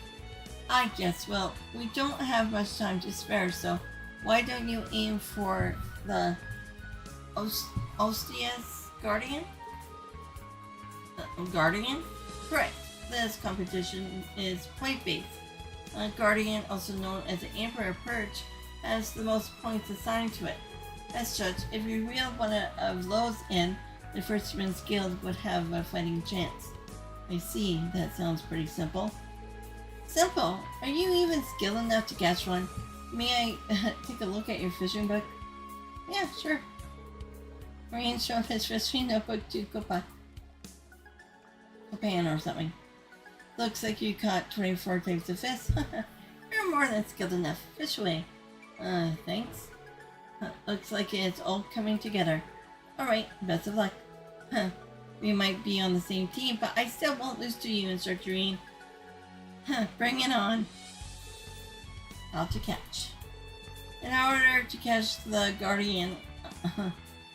I guess, well, we don't have much time to spare, so why don't you aim for the Ostia's Guardian? Guardian? Correct. This competition is point-based. Guardian, also known as the Emperor Perch, has the most points assigned to it. As such, if you reeled one of those in, the Fisherman's Guild would have a fighting chance. I see, that sounds pretty simple. Simple? Are you even skilled enough to catch one? May I take a look at your fishing book? Yeah, sure. Rean showed his fishing notebook to Copan or something. Looks like you caught 24 types of fish. You're more than skilled enough. Fish away. Thanks. Looks like it's all coming together. Alright, best of luck. We might be on the same team, but I still won't lose to you, Instructor Rean. Bring it on. How to catch. In order to catch the Guardian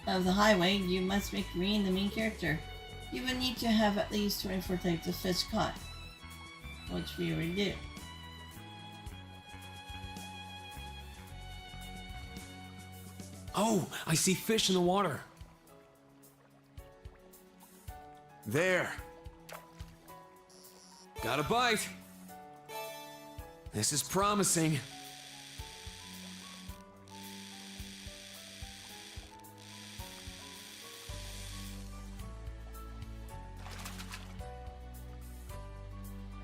of the Highway, you must make Rean the main character. You would need to have at least 24 types of fish caught, which we already do. Oh, I see fish in the water. There. Got a bite. This is promising.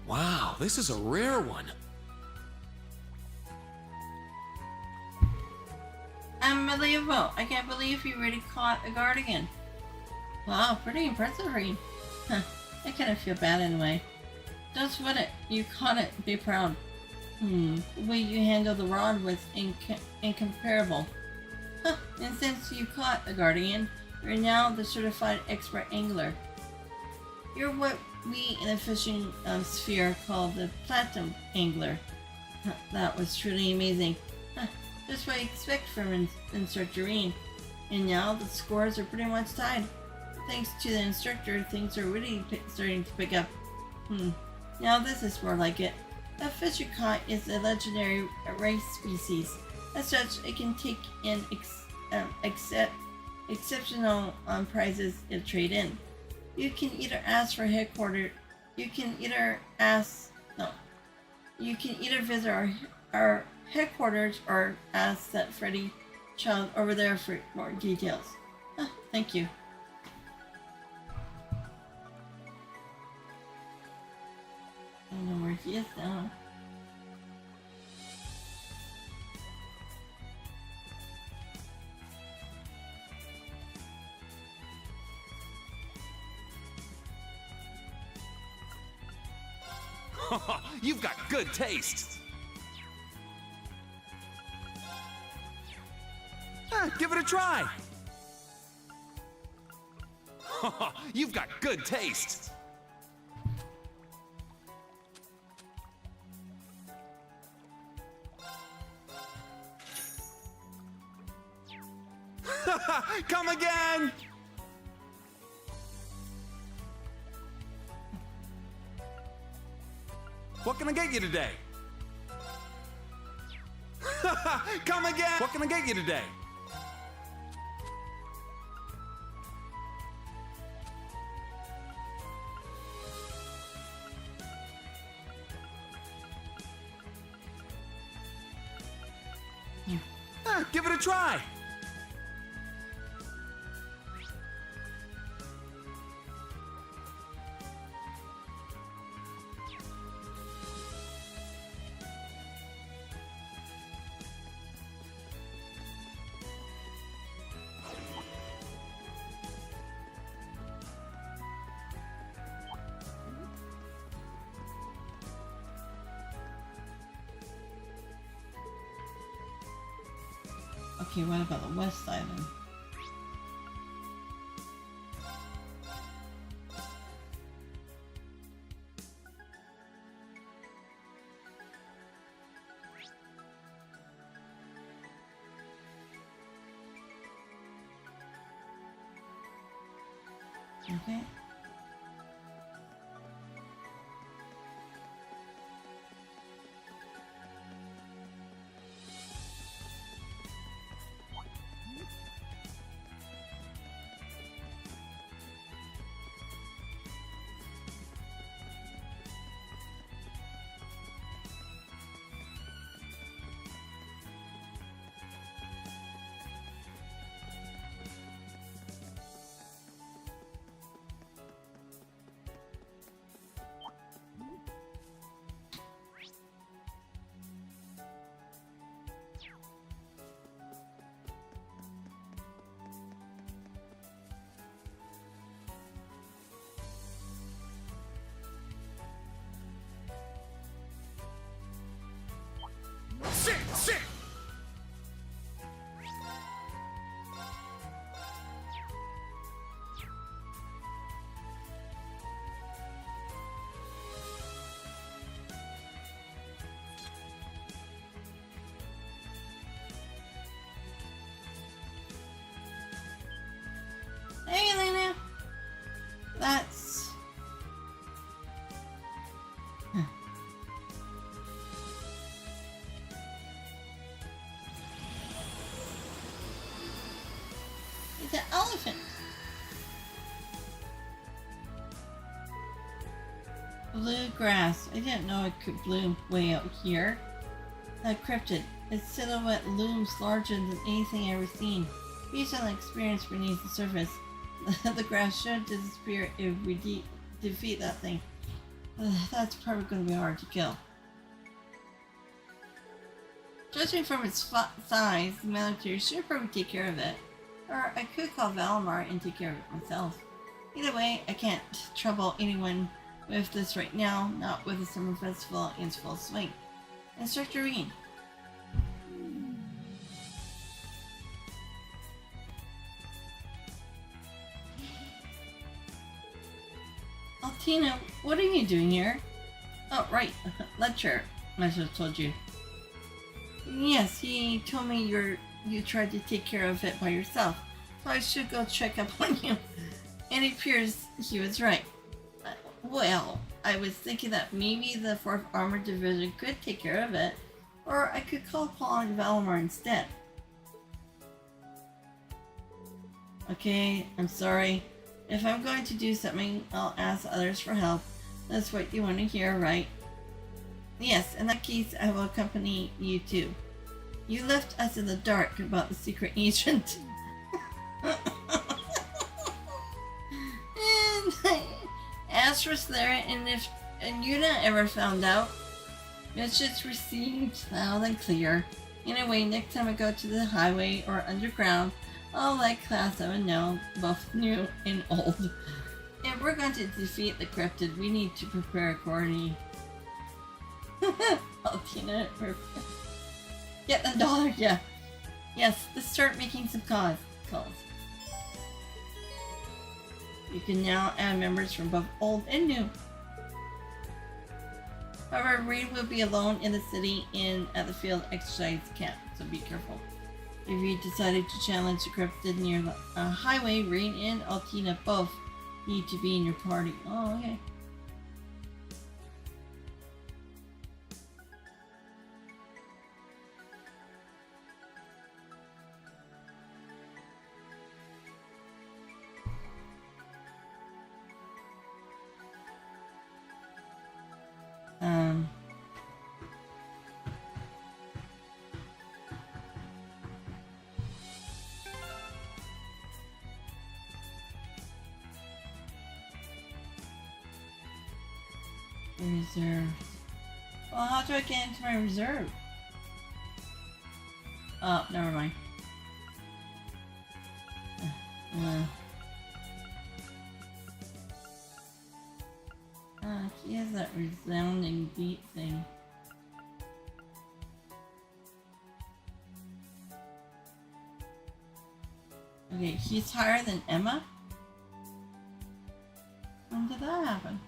Wow, this is a rare one. Unbelievable. I can't believe you really caught a guardian. Wow, pretty impressive, Rean. Huh, I kind of feel bad in a way. Don't sweat it. You caught it. Be proud. The way you handle the rod was incomparable. Huh, and since you caught a guardian, you're now the certified expert angler. You're what we in the fishing sphere call the platinum angler. Huh, that was truly amazing. Huh, just what you expect from Instructor Rean. And now the scores are pretty much tied. Thanks to the instructor, things are really starting to pick up. Now this is more like it. A fish you caught is a legendary race species. As such, it can take in exceptional prizes if trade in. You can either ask for headquarters. You can either visit our headquarters or ask that Freddy child over there for more details. Thank you. I don't know where he is now. You've got good taste. Give it a try. You've got good taste. Come again. What can I get you today? Come again! What can I get you today? Give it a try! Okay, what about the west side then? Okay. blue grass. I didn't know it could bloom way out here. That cryptid. Its silhouette looms larger than anything I've ever seen. Based on the experience beneath the surface, the grass should disappear if we defeat that thing. That's probably going to be hard to kill. Judging from its size, the military should probably take care of it. Or I could call Valimar and take care of it myself. Either way, I can't trouble anyone with this right now, not with the summer festival in full swing. Instructor Rean. Altina, what are you doing here? Oh, right. Lecture. I should have told you. Yes, he told me you tried to take care of it by yourself, so I should go check up on you. And it appears he was right. Well, I was thinking that maybe the 4th Armored Division could take care of it, or I could call upon Valimar instead. Okay, I'm sorry. If I'm going to do something, I'll ask others for help. That's what you want to hear, right? Yes, in that case, I will accompany you too. You left us in the dark about the secret agent. And Ash was there, and if Juna ever found out, message received loud and clear. Anyway, next time I go to the highway or underground, I'll let Class VII know, both new and old. If we're going to defeat the cryptid, we need to prepare accordingly. Altina, get the dollar, yeah. Yes, let's start making some calls. You can now add members from both old and new. However, Rean will be alone in the city and at the field exercise camp, so be careful. If you decided to challenge the cryptid near the highway, Rean and Altina both need to be in your party. Oh, okay. Reserve. Well, how do I get into my reserve? Oh, never mind. He has that resounding beat thing. Okay, he's higher than Emma? When did that happen?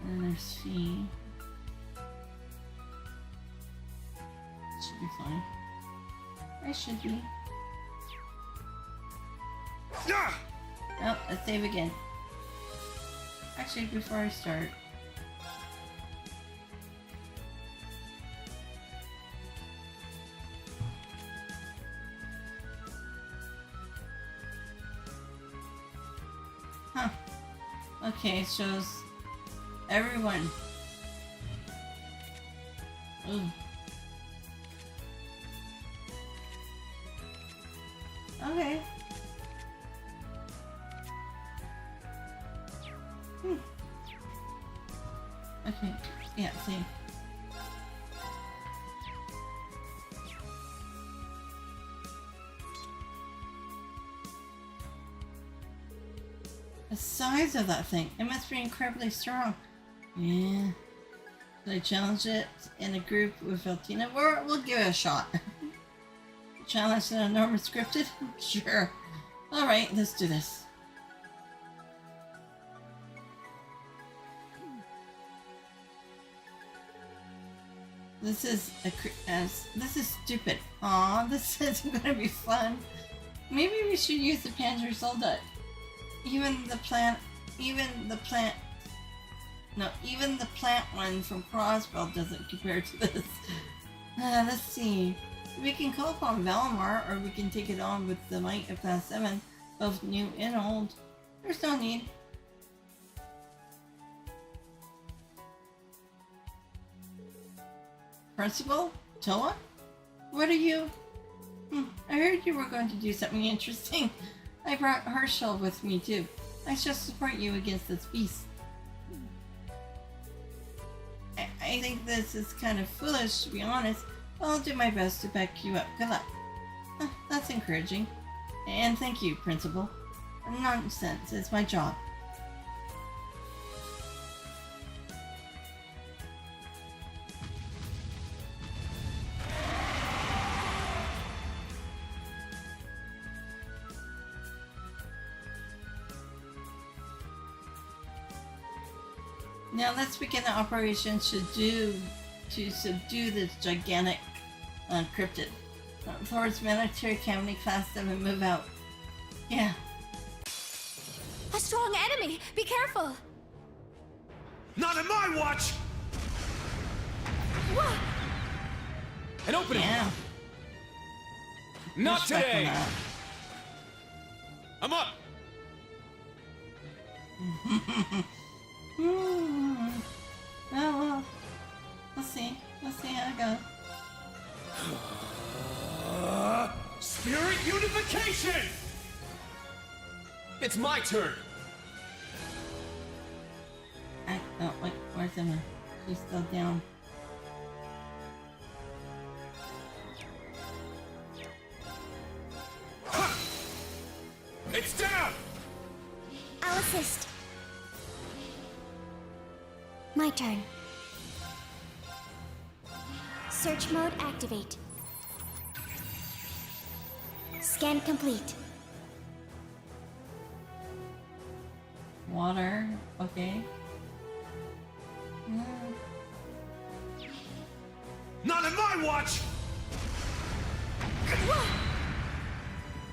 And there's Fee. Should be fine. I should be. Oh, let's save again. Actually, before I start. Huh. Okay, it shows everyone. Ooh. Okay. Okay, yeah, see. The size of that thing, it must be incredibly strong. Yeah. Should I challenge it in a group with Altina? We'll give it a shot. Challenge an enormous scripted? Sure. Alright, let's do this. This is stupid. Aw, this isn't gonna be fun. Maybe we should use the Panzer Soldat. Even the plant one from Crossbell doesn't compare to this. Let's see. We can call upon Valimar, or we can take it on with the might of Class VII. both new and old. There's no need. Principal? Toa? What are you? I heard you were going to do something interesting. I brought Herschel with me too. I shall support you against this beast. I think this is kind of foolish, to be honest, but I'll do my best to back you up. Good luck. That's encouraging. And thank you, Principal. Nonsense, it's my job. Now let's begin the operation to subdue this gigantic cryptid. Thors Military Academy Class 7, move out. Yeah. A strong enemy! Be careful! Not in my watch! What? An opening! Yeah. Not Respect today! on that. I'm up! Well, we'll see. We'll see how it goes. Spirit unification! It's my turn! Oh, wait, where's Emma? She's still down. It's down! I'll assist. My turn. Search mode activate. Scan complete. Water, okay. Not in my watch!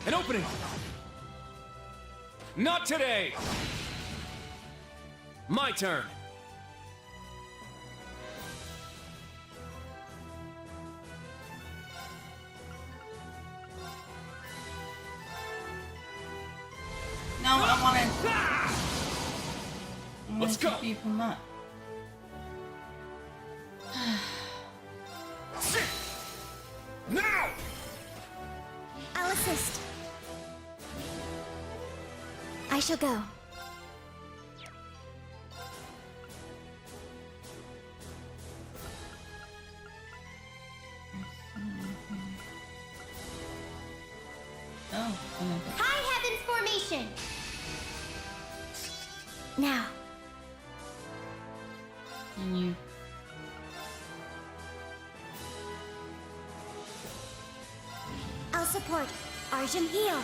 An opening! Not today! My turn! No, I want Let's go. Beep him up. Now! I'll assist. I shall go. Oh, okay. High Heavens formation! Now. Can you? I'll support. Arjun heal.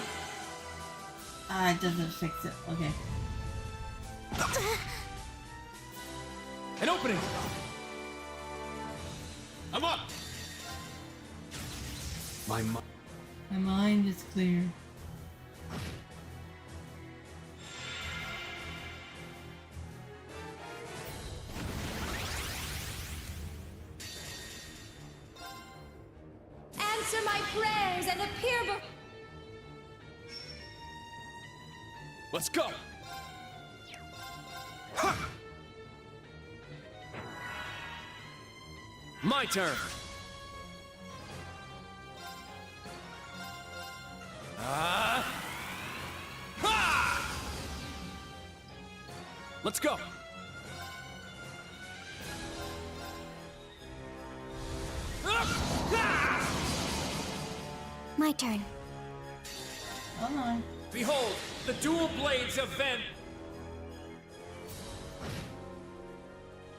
Ah, it doesn't fix it. Okay. An opening! I'm up! My mind is clear. Answer my prayers and appear before. Let's go! My turn! Let's go! My turn. Hold on. Behold, the dual blades of Vander.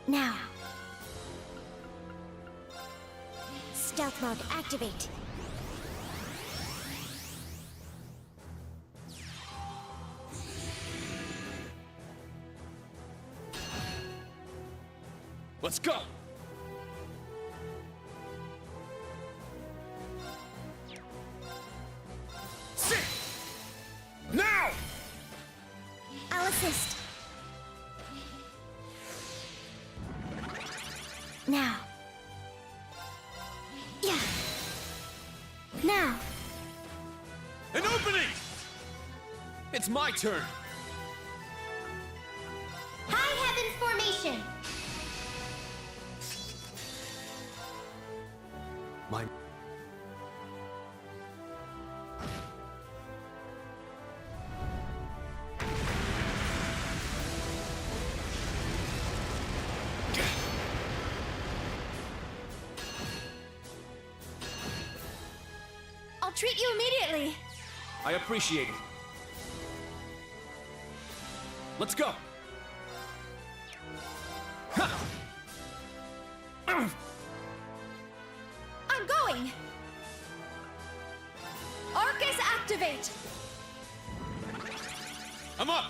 Now. Stealth mode activate. Let's go! Sit! Now! I'll assist. Now. Yeah. Now. An opening! It's my turn! High Heavens Formation! My... I'll treat you immediately. I appreciate it. Let's go! I'm going. Arcus activate. I'm up!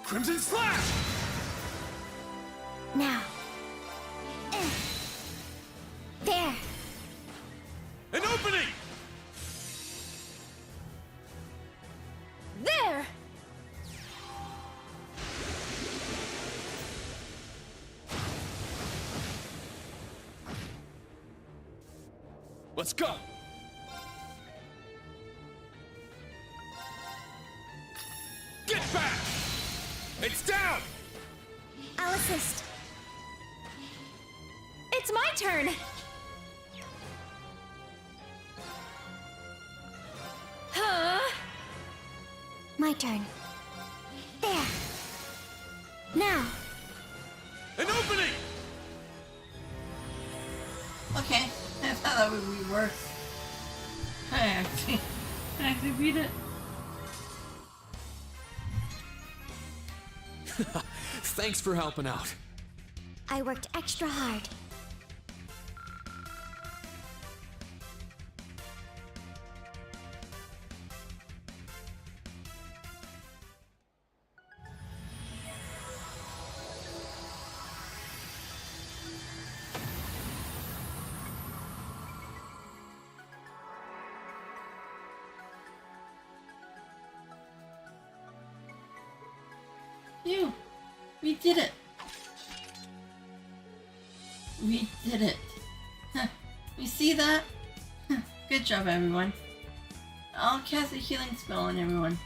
Crimson Slash! Now. There. An opening! There. Let's go! Get back! It's down! I'll assist. It's my turn. Huh? My turn. There. Now. An opening! Okay, I thought that would be worse. I actually beat it. Thanks for helping out. I worked extra hard. You! We did it! We did it! Huh. You see that? Huh. Good job, everyone. I'll cast a healing spell on everyone.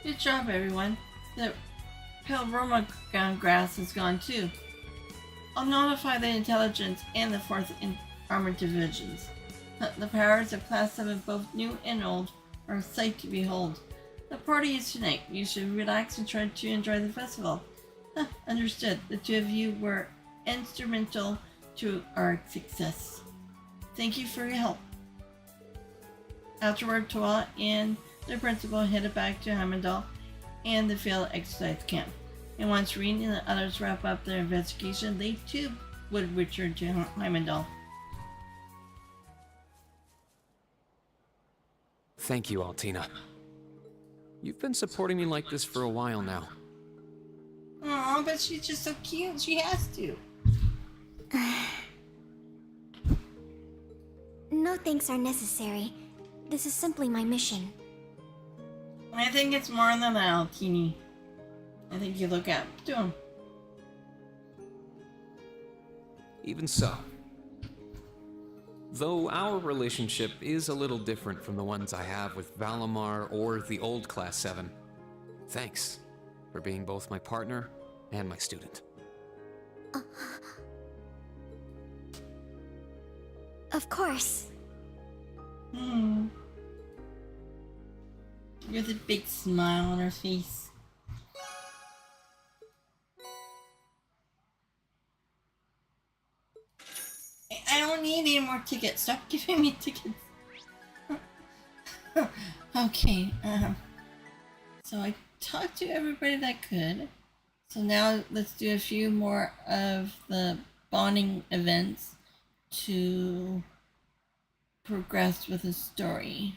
Good job, everyone. The Palroma grass is gone too. I'll notify the intelligence and the 4th Armored Divisions. The powers of Class 7, both new and old, are a sight to behold. The party is tonight. You should relax and try to enjoy the festival. Understood. The two of you were instrumental to our success. Thank you for your help. Afterward, Toa and the principal headed back to Hamel and the field exercise camp. And once Rean and the others wrap up their investigation, they too would return to Hamel. Thank you, Altina. You've been supporting me like this for a while now. Aw, but she's just so cute. She has to. No thanks are necessary. This is simply my mission. I think it's more than that, Altini. I think you look up to him. Even so. Though our relationship is a little different from the ones I have with Valimar or the old Class 7, thanks for being both my partner and my student. Of course. With a big smile on her face. I don't need any more tickets. Stop giving me tickets. Okay, so I talked to everybody that could. So now let's do a few more of the bonding events to progress with the story.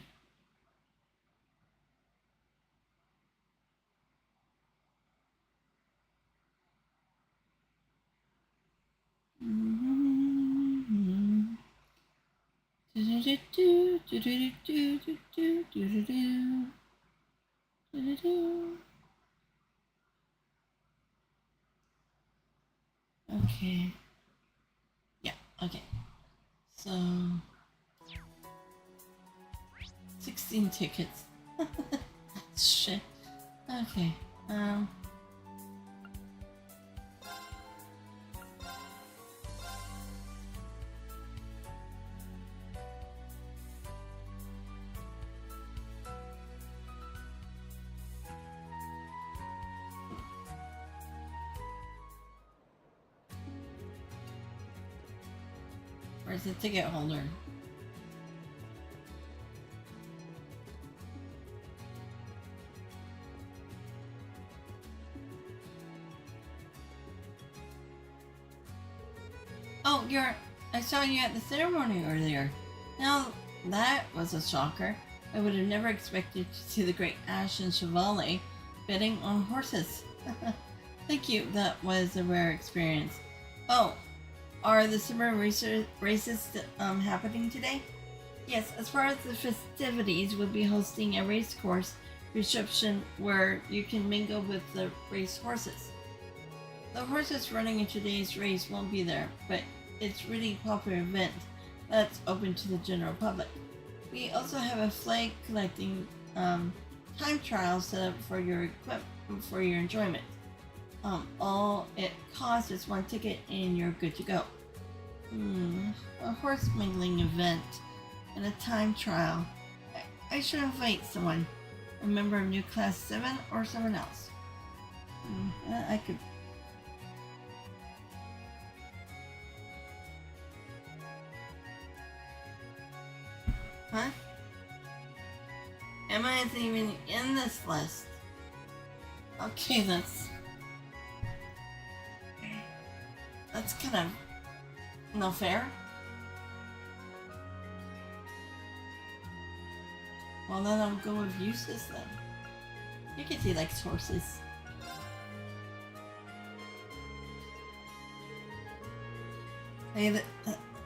Okay. Yeah, okay. So 16 tickets. Shit. Okay. Where's the ticket holder? Oh, I saw you at the ceremony earlier. Now, that was a shocker. I would have never expected to see the great Ash and Chevalier betting on horses. Thank you, that was a rare experience. Oh, are the summer races happening today? Yes, as far as the festivities, we'll be hosting a race course reception where you can mingle with the race horses. The horses running in today's race won't be there, but it's a really popular event that's open to the general public. We also have a flag collecting time trial set up for your enjoyment. All it costs is one ticket and you're good to go. A horse mingling event and a time trial. I should invite someone, a member of new Class 7 or someone else. I could. Huh? Emma isn't even in this list. Okay, that's kind of no fair. Well, then I'll go with Eustace then. You can see likes horses.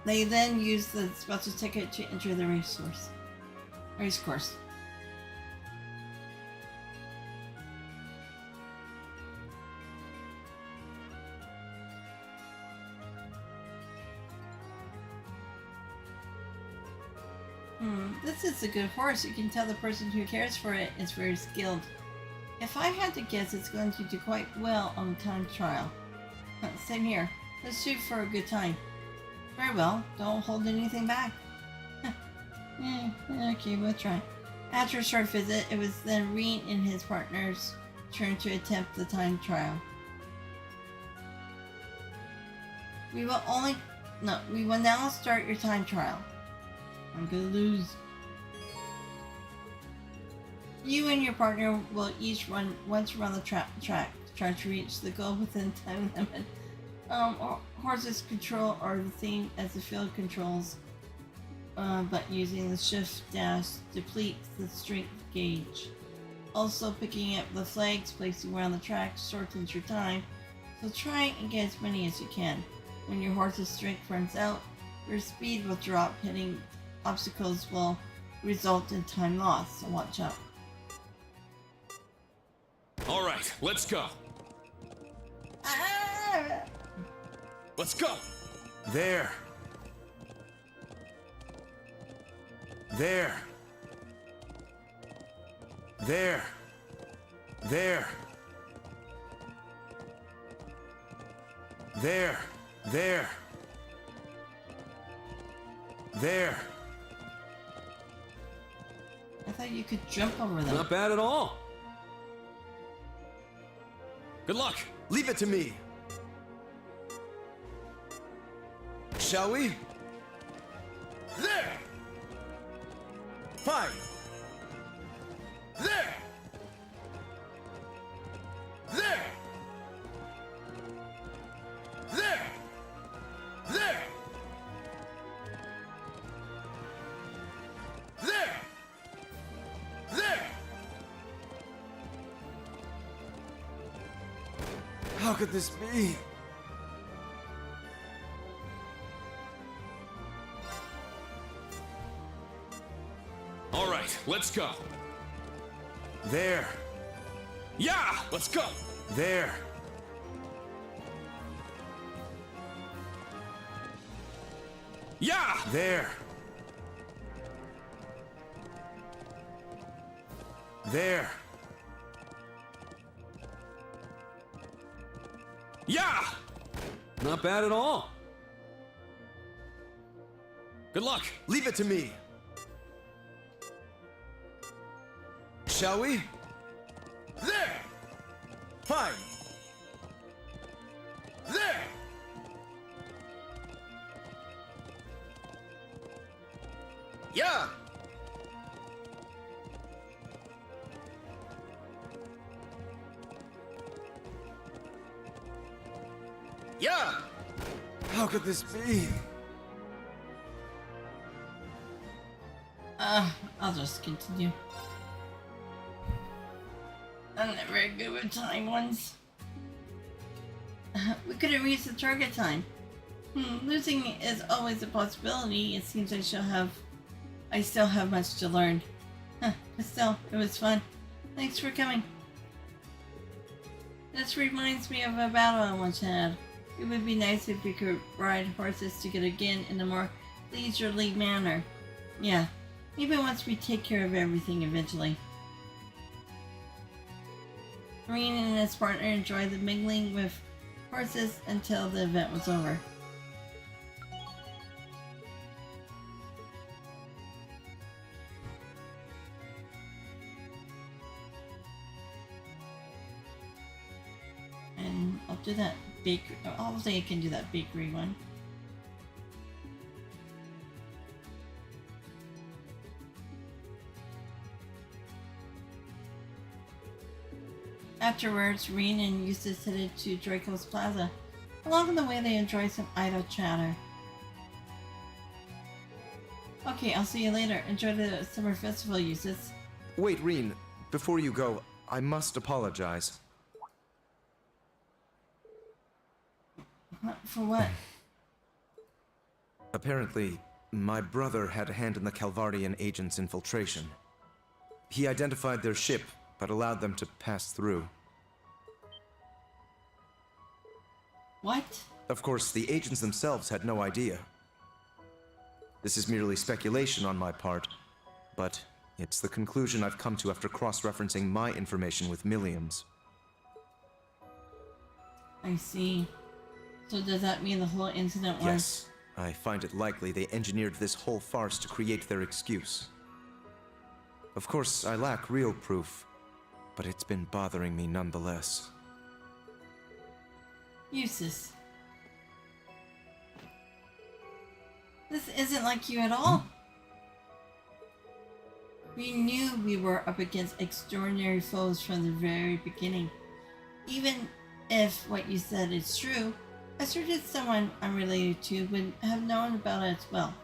They then use the special ticket to enter the race course. This is a good horse. You can tell the person who cares for it is very skilled. If I had to guess, it's going to do quite well on the time trial. Same here. Let's shoot for a good time. Very well. Don't hold anything back. Okay, we'll try. After a short visit, it was then Rean and his partner's turn to attempt the time trial. We will now start your time trial. I'm gonna lose. You and your partner will each run once around the track, try to reach the goal within time limit. Horses control are the same as the field controls, but using the shift dash depletes the strength gauge. Also, picking up the flags, placing around the track shortens your time, so try and get as many as you can. When your horse's strength runs out, your speed will drop. Hitting obstacles will result in time loss, so watch out. All right, let's go. Let's go. There. There. There. There. There. There. There. I thought you could jump over them. Not bad at all. Good luck. Leave it to me. Shall we? There. Fine. There. There. There. There. There. There. How could this be? All right, let's go. There. Yeah, let's go. There. Yeah. There. There. Yeah! Not bad at all. Good luck. Leave it to me. Shall we? There! Fine. There! Yeah. Yeah. How could this be? I'll just continue. I'm not very good with time ones. We couldn't reach the target time. Losing is always a possibility. It seems I still have much to learn. But still, it was fun. Thanks for coming. This reminds me of a battle I once had. It would be nice if we could ride horses together again in a more leisurely manner. Yeah, maybe once we take care of everything eventually. Rean and his partner enjoyed the mingling with horses until the event was over. And I'll do that bakery. I'll say I can do that bakery one. Afterwards, Rean and Eustace headed to Draco's Plaza. Along the way, they enjoyed some idle chatter. Okay, I'll see you later. Enjoy the summer festival, Eustace. Wait, Rean. Before you go, I must apologize. For what? Apparently, my brother had a hand in the Calvardian agents' infiltration. He identified their ship, but allowed them to pass through. What? Of course, the agents themselves had no idea. This is merely speculation on my part, but it's the conclusion I've come to after cross-referencing my information with Millium's. I see. So does that mean the whole incident was... Yes, I find it likely they engineered this whole farce to create their excuse. Of course, I lack real proof, but it's been bothering me nonetheless. Eustace. This isn't like you at all. We knew we were up against extraordinary foes from the very beginning. Even if what you said is true, I asserted someone I'm related to would have known about it as well.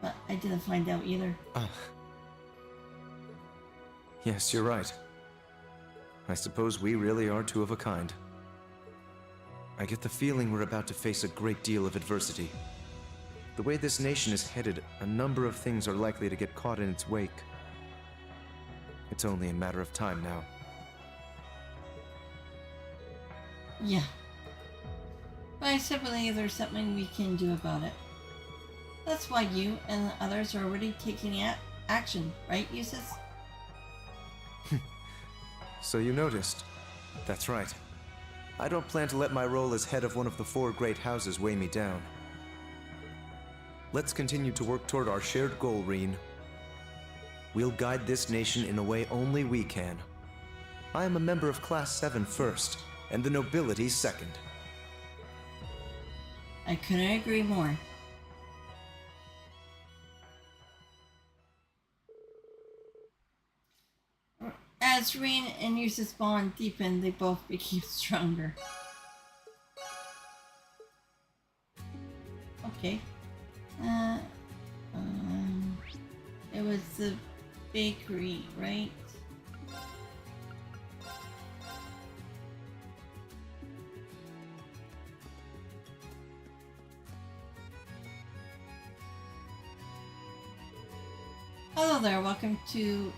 But I didn't find out either. Yes, you're right. I suppose we really are two of a kind. I get the feeling we're about to face a great deal of adversity. The way this nation is headed, a number of things are likely to get caught in its wake. It's only a matter of time now. Yeah. But I still believe there's something we can do about it. That's why you and the others are already taking action, right, Eustace? So you noticed. That's right. I don't plan to let my role as head of one of the four great houses weigh me down. Let's continue to work toward our shared goal, Rean. We'll guide this nation in a way only we can. I am a member of Class VII first, and the nobility second. I couldn't agree more. As Rean and Eustace's bond deepened, they both became stronger. Okay. It was the bakery, right? Hello there, welcome to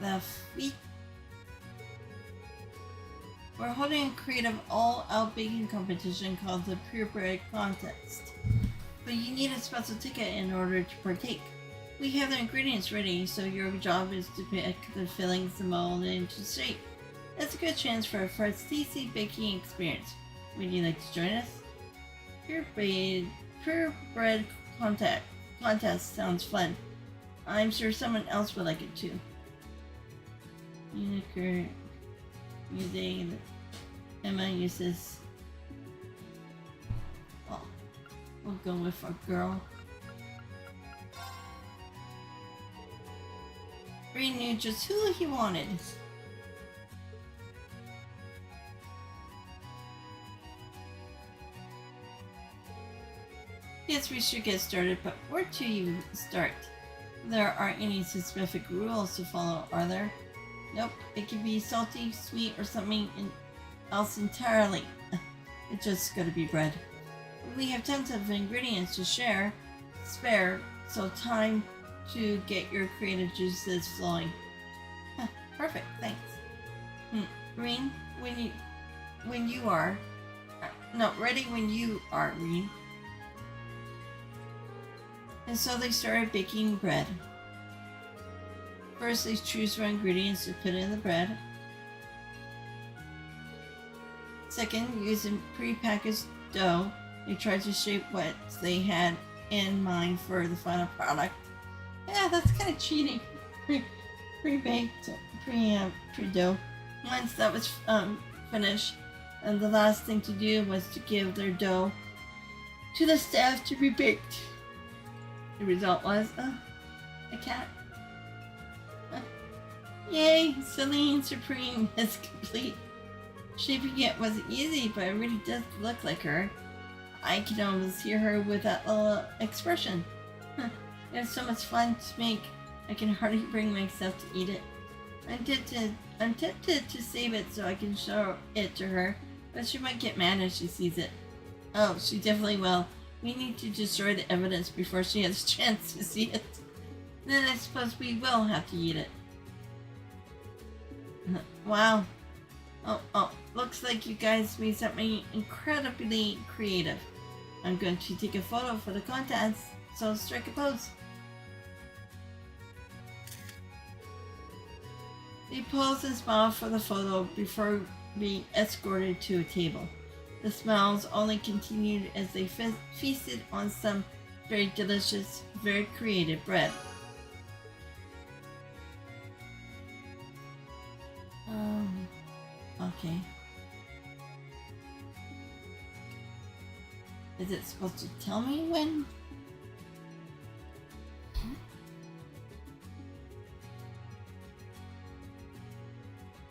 the week. We're holding a creative all-out baking competition called the Purebred Contest. But you need a special ticket in order to partake. We have the ingredients ready, so your job is to pick the fillings, the mold, and into shape. That's a good chance for a first CC baking experience. Would you like to join us? Purebred contest sounds fun. I'm sure someone else would like it too. Unicorn using Emma uses. Well, we'll go with our girl. Rean knew just who he wanted. Yes, we should get started, but where do you start? There aren't any specific rules to follow, are there? Nope, it can be salty, sweet, or something else entirely. It's just gotta be bread. We have tons of ingredients to spare, so time to get your creative juices flowing. Perfect, thanks. Rean, when you are. No, ready when you are, Rean. And so they started baking bread. First, they choose their ingredients to put in the bread. Second, using pre-packaged dough, they tried to shape what they had in mind for the final product. Yeah, that's kind of cheating. Pre-baked, pre-dough. Once that was finished, and the last thing to do was to give their dough to the staff to be baked. The result was a cat. Yay! Celine Supreme is complete. Shaping it wasn't easy, but it really does look like her. I can almost hear her with that little expression. It was so much fun to make, I can hardly bring myself to eat it. I'm tempted to save it so I can show it to her, but she might get mad as she sees it. Oh, she definitely will. We need to destroy the evidence before she has a chance to see it. Then I suppose we will have to eat it. Wow. Oh, looks like you guys made something incredibly creative. I'm going to take a photo for the contest, so strike a pose. They pose and smile for the photo before being escorted to a table. The smiles only continued as they feasted on some very delicious, very creative bread. Okay. Is it supposed to tell me when?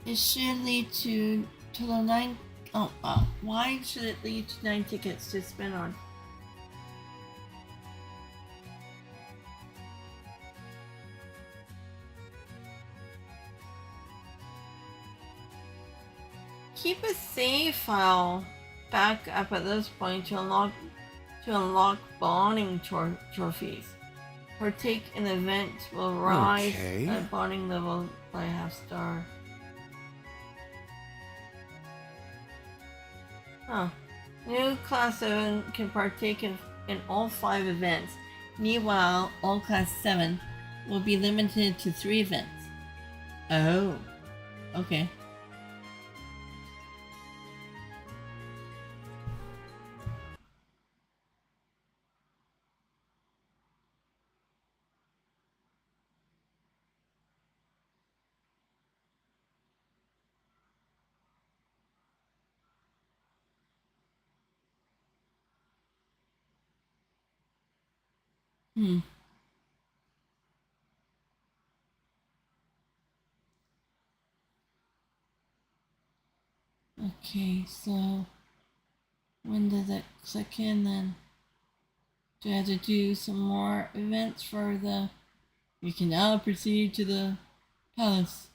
It should lead to the 9. Oh, why should it lead to 9 tickets to spin on? Keep a save file back up at this point to unlock bonding trophies. Partake in the event will rise at bonding level by half star. New Class 7 can partake in all 5 events. Meanwhile, all Class 7 will be limited to 3 events. Oh, okay. Okay, so when does it click in then? Do I have to do some more events for the... You can now proceed to the palace.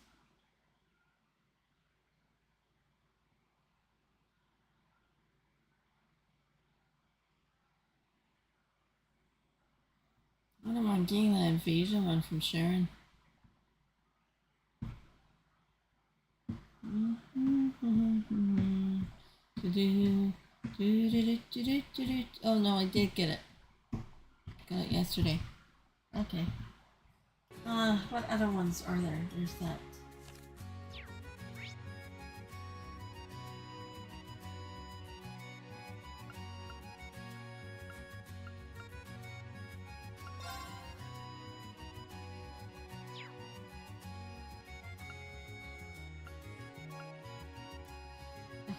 What am I getting that invasion one from Sharon? Oh no, I did get it. Got it yesterday. Okay. What other ones are there? There's that.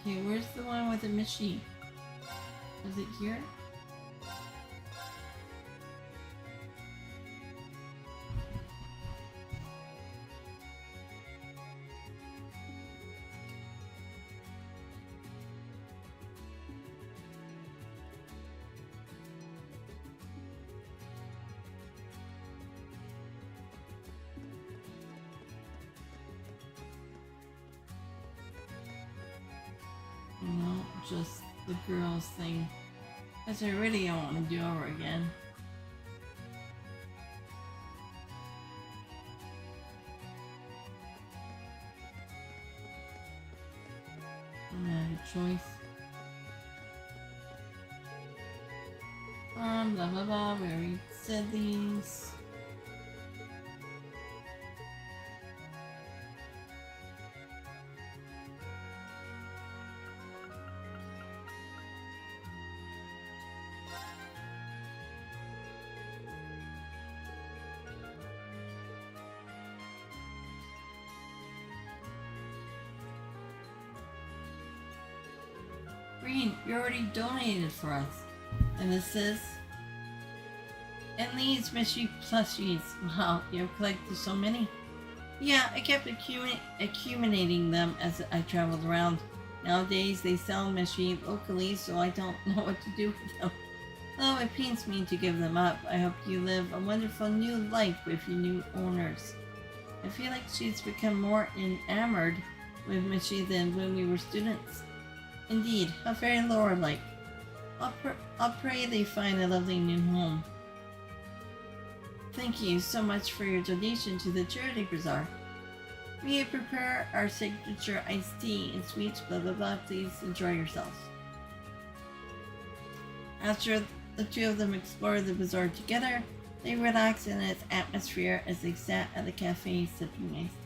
Okay, where's the one with the machine? Is it here? No, just the girls thing. Because I really don't want to do over again. I have a choice. Blah blah blah, we already said these. Rean, you already donated for us. And this is... And these mystery plushies. Wow, you've collected so many. Yeah, I kept accumulating them as I traveled around. Nowadays, they sell mystery locally, so I don't know what to do with them. Though it pains me to give them up, I hope you live a wonderful new life with your new owners. I feel like she's become more enamored with mystery than when we were students. Indeed, how very Laura-like. I'll pray they find a lovely new home. Thank you so much for your donation to the charity bazaar. We prepare our signature iced tea and sweets, blah blah blah. Please enjoy yourselves. After the two of them explored the bazaar together, they relaxed in its atmosphere as they sat at the cafe sipping iced tea.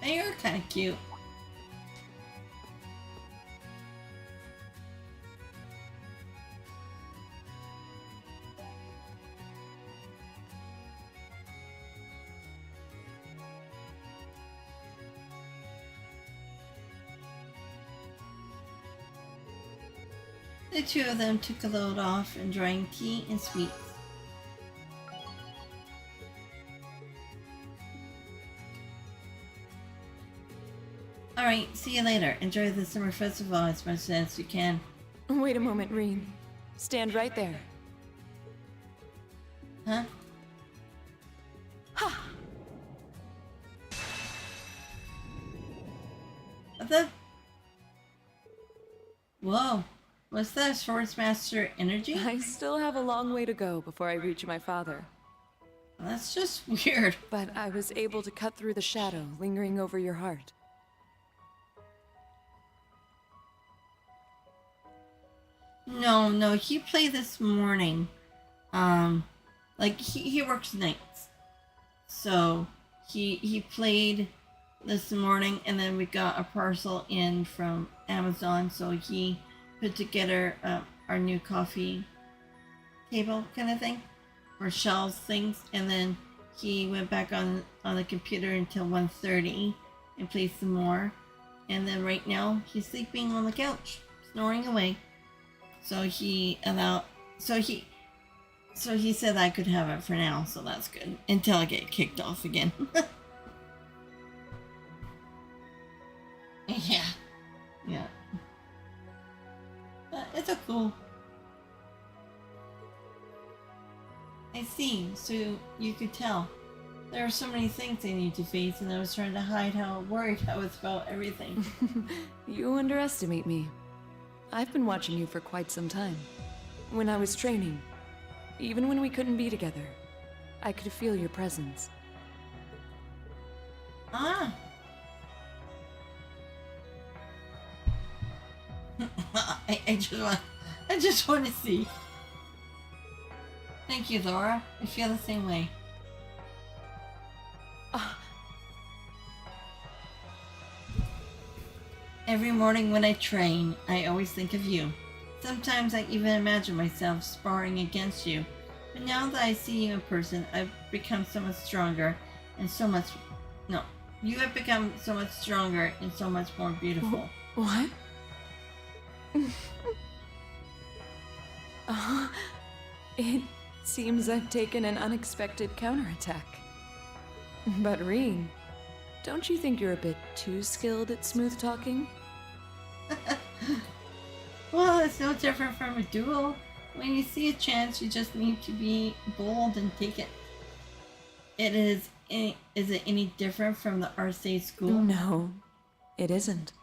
They are kind of cute. The two of them took a load off, enjoying tea and sweets. Alright, see you later. Enjoy the summer festival as much as you can. Wait a moment, Rean. Stand right there. Huh? Ha! What the? Whoa. What's that? Swordsmaster energy? I still have a long way to go before I reach my father. That's just weird. But I was able to cut through the shadow lingering over your heart. No, he played this morning. Like he works nights. So he played this morning, and then we got a parcel in from Amazon, so he put together our new coffee table kind of thing, or shelves things, and then he went back on the computer until 1:30 and played some more, and then right now he's sleeping on the couch, snoring away. So he said I could have it for now, so that's good until I get kicked off again. Yeah. But it's a cool. I see. So you could tell there are so many things I need to face, and I was trying to hide how worried I was about everything. You underestimate me. I've been watching you for quite some time. When I was training, even when we couldn't be together, I could feel your presence. Ah. I just want to see. Thank you, Laura. I feel the same way. Every morning when I train, I always think of you. Sometimes I even imagine myself sparring against you. But now that I see you in person, I've become so much stronger and so much... No, you have become so much stronger and so much more beautiful. What? It seems I've taken an unexpected counterattack. But Rean, don't you think you're a bit too skilled at smooth talking? Well, it's no different from a duel. When you see a chance, you just need to be bold and take it. Is it any different from the RSA school? No, it isn't.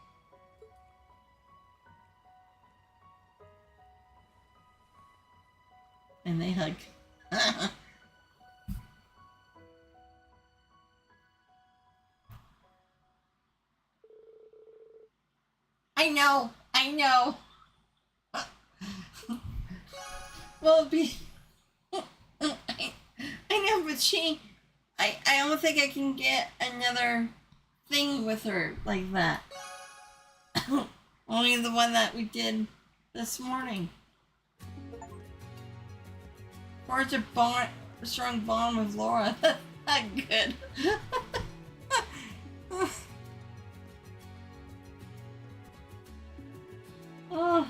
And they hug. I know. Well, I know, but I don't think I can get another thing with her like that. Only the one that we did this morning. Forge a strong bond with Laura. That's not good. Oh.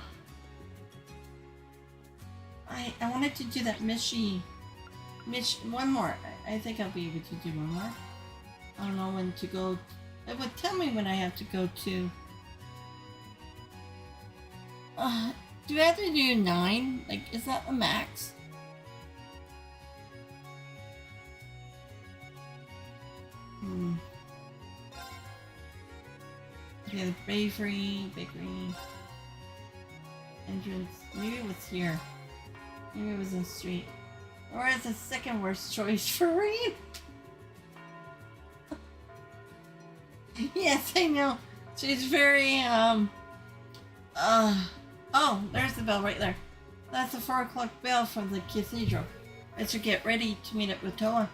I wanted to do that one more. I think I'll be able to do one more. I don't know when to go. It would tell me when I have to go to. Do I have to do 9? Like, is that the max? Okay, the bakery, entrance. Maybe it was here. Maybe it was in the street. Or it's the second worst choice for Rean. Yes, I know. She's very, oh, there's the bell right there. That's the 4 o'clock bell from the cathedral. I should get ready to meet up with Toa.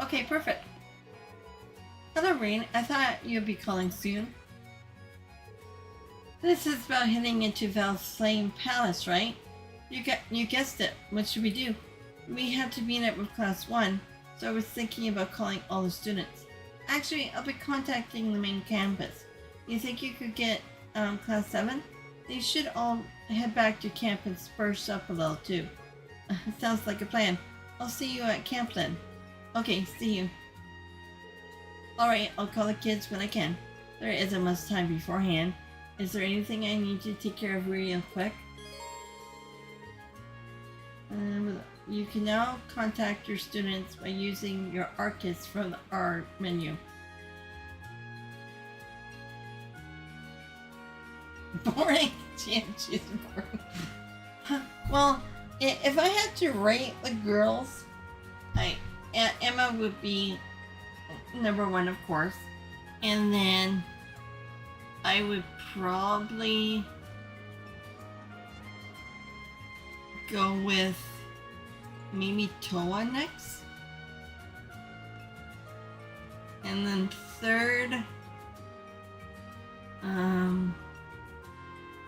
Okay, perfect. Hello, Rean. I thought you'd be calling soon. This is about heading into Val's Flame Palace, right? You guessed it. What should we do? We have to meet up with Class 1, so I was thinking about calling all the students. Actually, I'll be contacting the main campus. You think you could get Class 7? They should all head back to camp and spruce up a little too. Sounds like a plan. I'll see you at camp then. Okay, see you. Alright, I'll call the kids when I can. There isn't much time beforehand. Is there anything I need to take care of real quick? You can now contact your students by using your Arcus from the R menu. Boring? She's boring. Well, if I had to rate the girls, Emma would be number 1, of course. And then I would probably go with maybe Toa next. And then third,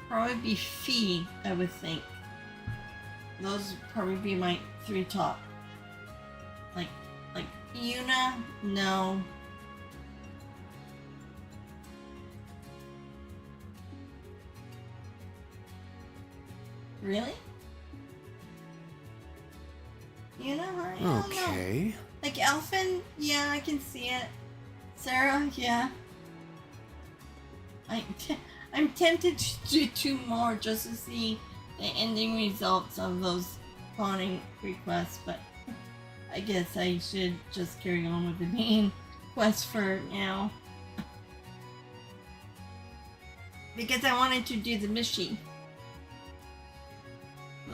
probably be Fee, I would think. Those would probably be my 3 top. Like Yuna, no. Really? You know, I don't know. Like Elfin, yeah, I can see it. Sarah, yeah. I'm tempted to do 2 more just to see the ending results of those spawning requests, but I guess I should just carry on with the main quest for now. Because I wanted to do the mission.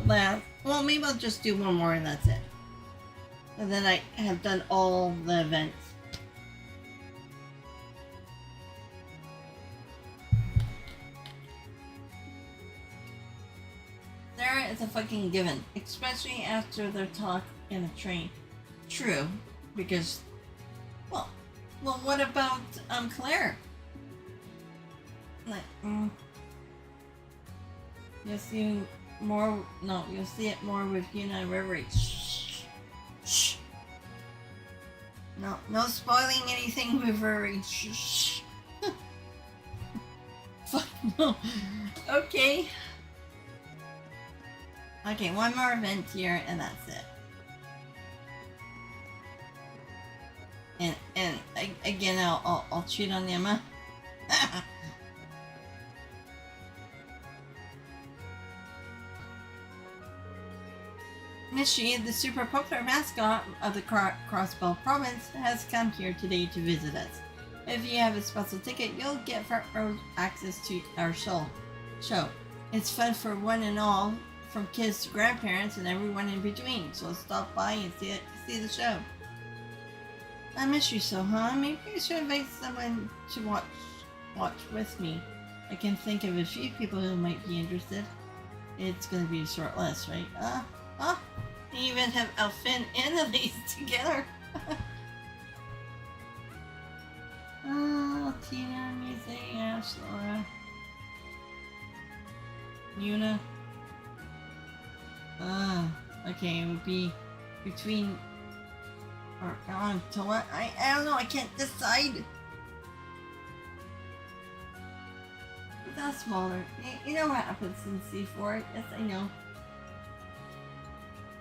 Well, maybe I'll just do 1 more and that's it. And then I have done all the events. It's a fucking given. Especially after their talk in the train. True. Because, well, what about, Claire? Like, you'll see more, no, you'll see it more with Juna Crawford. Shh. Shh. No spoiling anything with her. Shh. Fuck no. Okay. Okay, one more event here and that's it. And again, I'll cheat on Emma. Mishi, the super popular mascot of the Crossbell province, has come here today to visit us. If you have a special ticket, you'll get front row access to our show. It's fun for one and all, from kids to grandparents and everyone in between, so stop by and see the show. I miss you so, huh? Maybe I should invite someone to watch with me. I can think of a few people who might be interested. It's gonna be a short list, right? They even have Alfin and Elise together. Altina, Musse, Ash, Laura, Juna. Okay, it would be between or on to what? I don't know, I can't decide. That's smaller. You know what happens in C4? Yes, I know.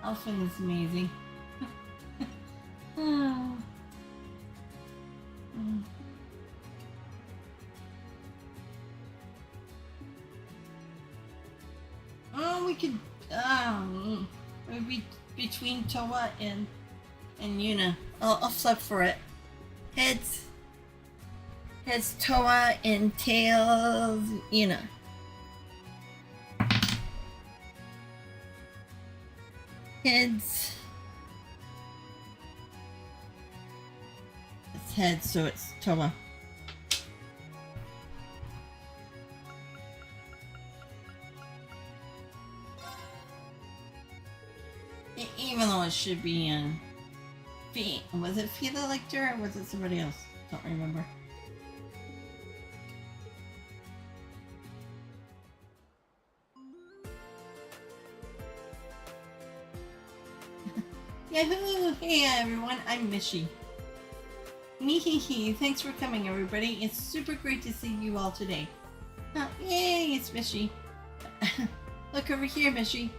Alphen is amazing. Oh, we could. Maybe between Toa and Juna. I'll flip for it. Heads Toa and tails Juna. Heads. It's heads, so it's Toa. Even though it should be in Fee. Was it Fee that liked her or was it somebody else? Don't remember. Yahoo! Hey everyone, I'm Mishi. Mehehe, thanks for coming everybody. It's super great to see you all today. Yay, it's Mishi. Look over here, Mishi.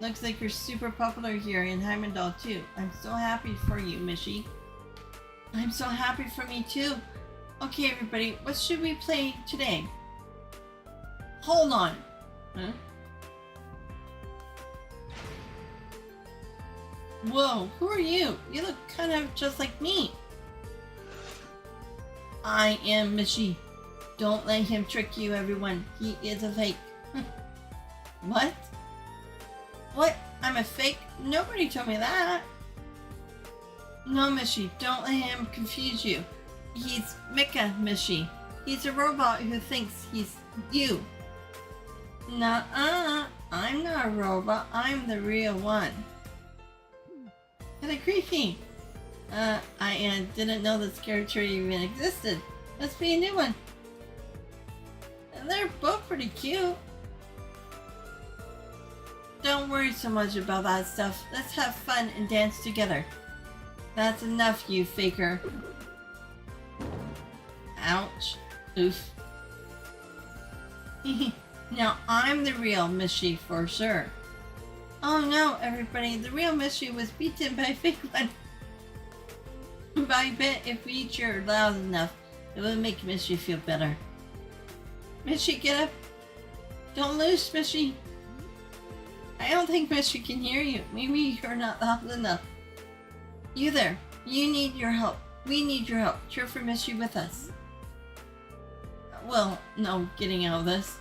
Looks like you're super popular here in Heimdall too. I'm so happy for you, Mishi. I'm so happy for me too. Okay everybody, what should we play today? Hold on. Huh? Whoa, who are you? You look kind of just like me. I am Mishi. Don't let him trick you, everyone. He is a fake. What? What? I'm a fake? Nobody told me that. No, Mishi, don't let him confuse you. He's Mika, Mishi. He's a robot who thinks he's you. Nuh-uh. I'm not a robot. I'm the real one. Kinda creepy. I didn't know this character even existed. Must be a new one. And they're both pretty cute. Don't worry so much about that stuff. Let's have fun and dance together. That's enough, you faker. Ouch. Oof. Now I'm the real Mishi for sure. Oh no, everybody, the real Mishi was beaten by a fake one. But I bet if we cheer loud enough, it will make Mishi feel better. Mishi, get up. Don't lose, Mishi. I don't think Mishi can hear you. Maybe you're not loud enough. You there. You need your help. We need your help. Cheer for Mishi with us. Well, no getting out of this.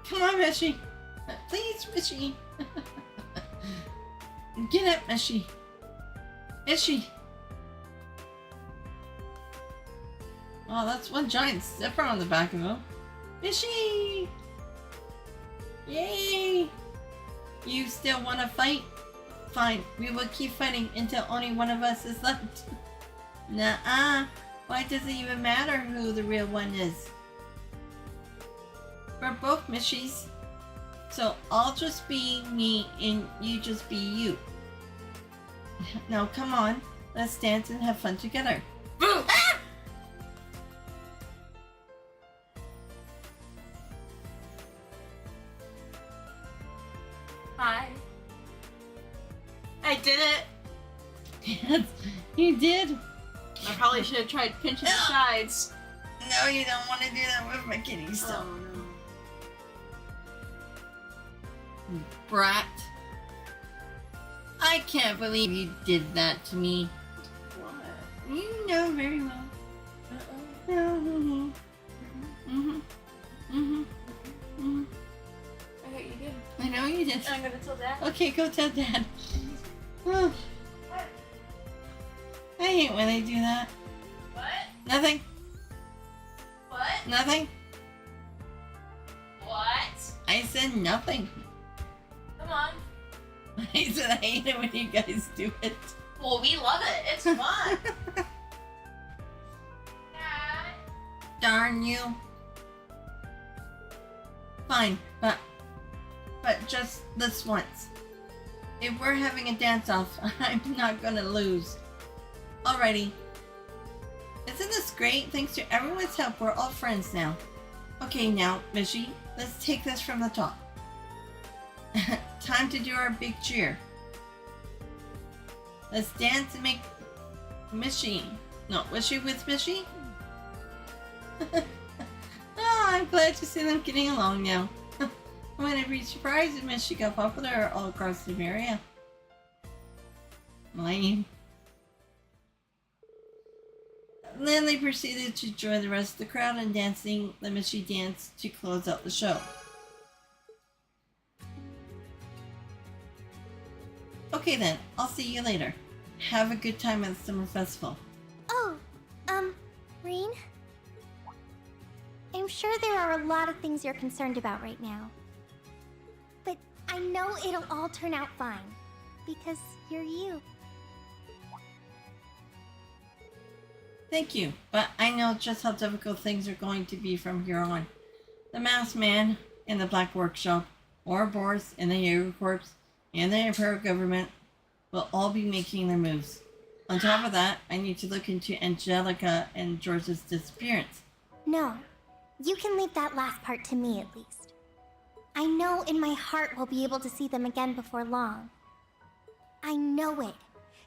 Come on, Mishi. Please, Mishi. Get up, Mishi. Mishi. Oh, that's one giant zipper on the back of him. Mishi! Yay! You still want to fight? Fine, we will keep fighting until only one of us is left. Nuh-uh. Why does it even matter who the real one is? We're both Mishies. So I'll just be me and you just be you. Now come on, let's dance and have fun together. Ah! Hi. I did it. Yes, you did. I probably should have tried pinching the sides. No, you don't want to do that with my kitty stuff. Oh no. Brat. I can't believe you did that to me. What? You know very well. Mm-hmm. Mm-hmm. Mm-hmm. Mm-hmm. I hate you did. I know you did. I'm gonna tell Dad. Okay, go tell Dad. Oh. I hate when they do that. What? Nothing. What? Nothing. What? I said nothing. Come on. I said I hate it when you guys do it. Well, we love it. It's fun. Dad. Darn you. Fine, but just this once. If we're having a dance-off, I'm not gonna lose. Alrighty. Isn't this great? Thanks to everyone's help, we're all friends now. Okay, now, Mishi, let's take this from the top. Time to do our big cheer. Let's dance and make Mishi. No, Wishy with Mishi? Oh, I'm glad to see them getting along now. I wouldn't be surprised if Mishi got popular all across the area. Lame. Then they proceeded to join the rest of the crowd in dancing the Mishi dance to close out the show. Okay then, I'll see you later. Have a good time at the summer festival. Oh, Rean? I'm sure there are a lot of things you're concerned about right now. But I know it'll all turn out fine. Because you're you. Thank you, but I know just how difficult things are going to be from here on. The Masked Man in the Black Workshop, Ouroboros in the Jaeger Corps, and the Imperial government will all be making their moves. On top of that, I need to look into Angelica and George's disappearance. No, you can leave that last part to me at least. I know in my heart we'll be able to see them again before long. I know it.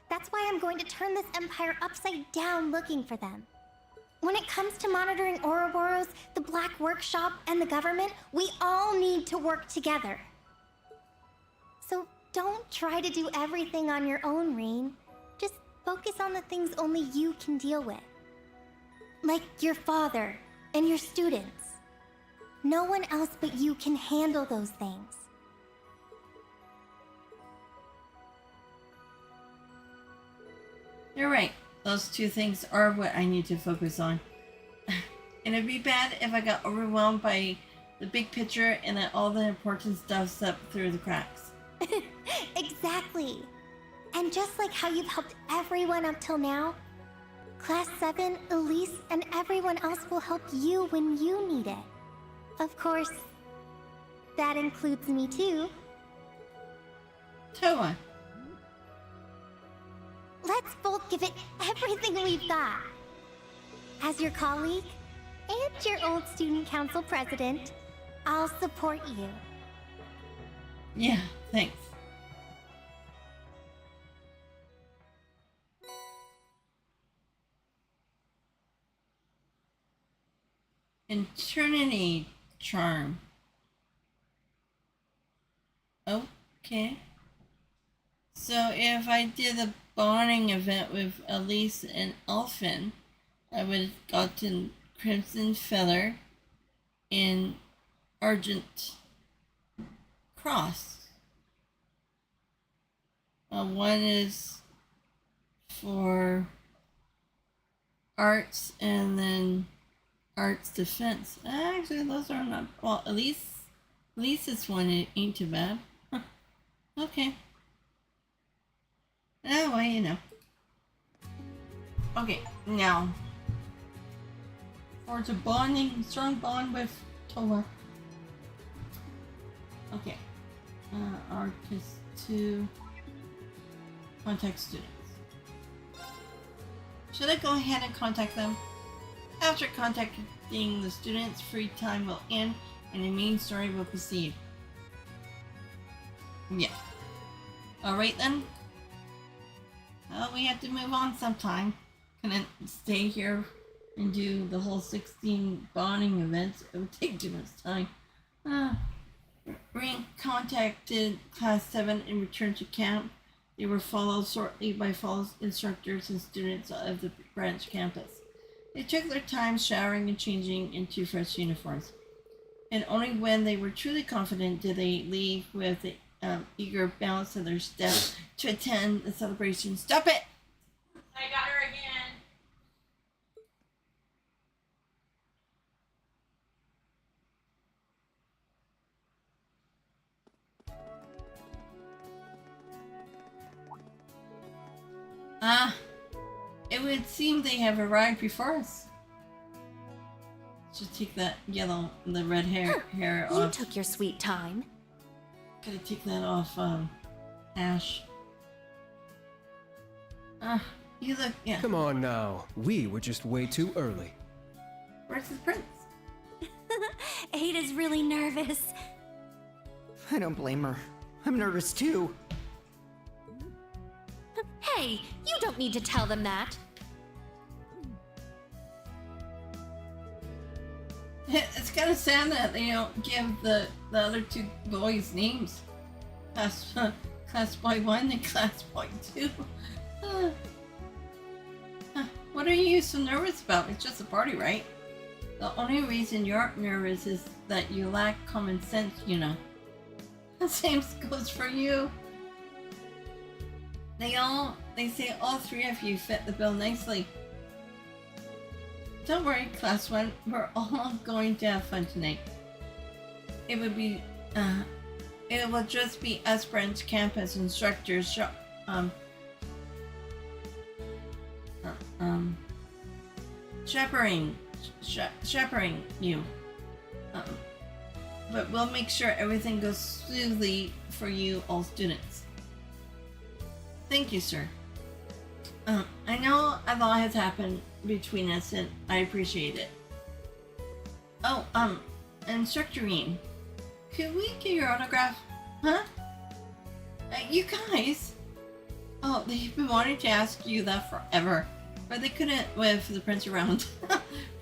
That's why I'm going to turn this empire upside down looking for them. When it comes to monitoring Ouroboros, the Black Workshop, and the government, we all need to work together. So don't try to do everything on your own, Rean. Just focus on the things only you can deal with. Like your father and your students. No one else but you can handle those things. You're right. Those two things are what I need to focus on. And it'd be bad if I got overwhelmed by the big picture and that all the important stuff slipped through the cracks. Exactly. And just like how you've helped everyone up till now, Class 7, Elise, and everyone else will help you when you need it. Of course, that includes me too. Toa. Let's both give it everything we've got. As your colleague, and your old student council president, I'll support you. Yeah, thanks. Eternity charm. Okay. So if I did a bonding event with Elise and Elfin, I would have gotten Crimson Feather and Argent Cross. One is for arts and then arts defense. Actually, those are not. Well, Elise's one ain't too bad. Okay. Oh, well, you know. Okay, now. Forge a strong bond with Toa. Okay. Artist 2. Contact students. Should I go ahead and contact them? After contacting the students, free time will end and the main story will proceed. Yeah. Alright then. Well, we have to move on sometime. Couldn't stay here and do the whole 16 bonding events. It would take too much time. Rean contacted Class 7 and returned to camp. They were followed shortly by false instructors and students of the branch campus. They took their time showering and changing into fresh uniforms. And only when they were truly confident did they leave with the eager bounce of their steps to attend the celebration. Stop it! I got her again. It would seem they have arrived before us. Should take that the red hair You off. took your sweet time. Gotta take that off, Ash. You look, yeah. Come on now. We were just way too early. Where's the prince? Ada's really nervous. I don't blame her. I'm nervous too. Hey, you don't need to tell them that. It's kind of sad that they don't give the other two boys names. Class Boy 1 and Class Boy 2. What are you so nervous about? It's just a party, right? The only reason you're nervous is that you lack common sense, you know. The same goes for you. They say all three of you fit the bill nicely. Don't worry, Class 1, we're all going to have fun tonight. It will just be us branch campus instructors chaperoning you. But we'll make sure everything goes smoothly for you all students. Thank you, sir. I know a lot has happened between us and I appreciate it. Oh, Instructor Rean, could we get your autograph? Huh? You guys? Oh, they've been wanting to ask you that forever, but they couldn't with the prince around.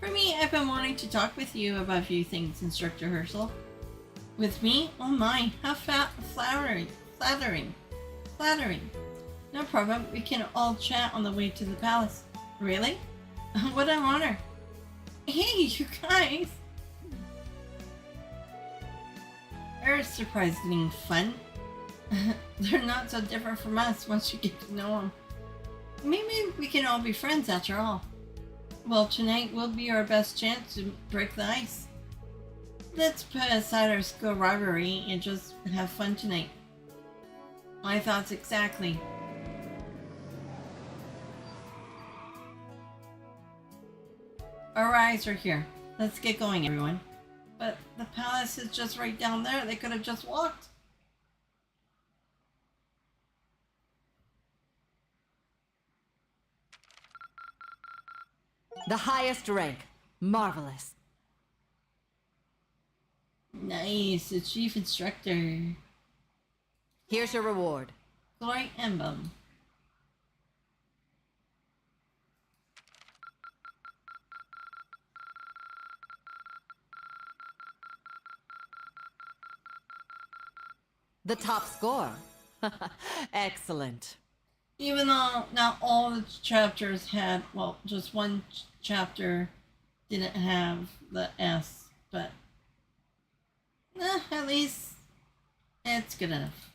For me, I've been wanting to talk with you about a few things, Instructor Herschel. With me? Oh my, how flattering. No problem, we can all chat on the way to the palace. Really? What an honor. Hey, you guys! They're surprisingly fun. They're not so different from us once you get to know them. Maybe we can all be friends after all. Well, tonight will be our best chance to break the ice. Let's put aside our school rivalry and just have fun tonight. My thoughts exactly. Our eyes are here. Let's get going, everyone. But the palace is just right down there. They could have just walked. The highest rank. Marvelous. Nice, the chief instructor. Here's your reward. Glory emblem. The top score. Excellent. Even though not all the chapters had, well, just one chapter didn't have the S, but at least it's good enough.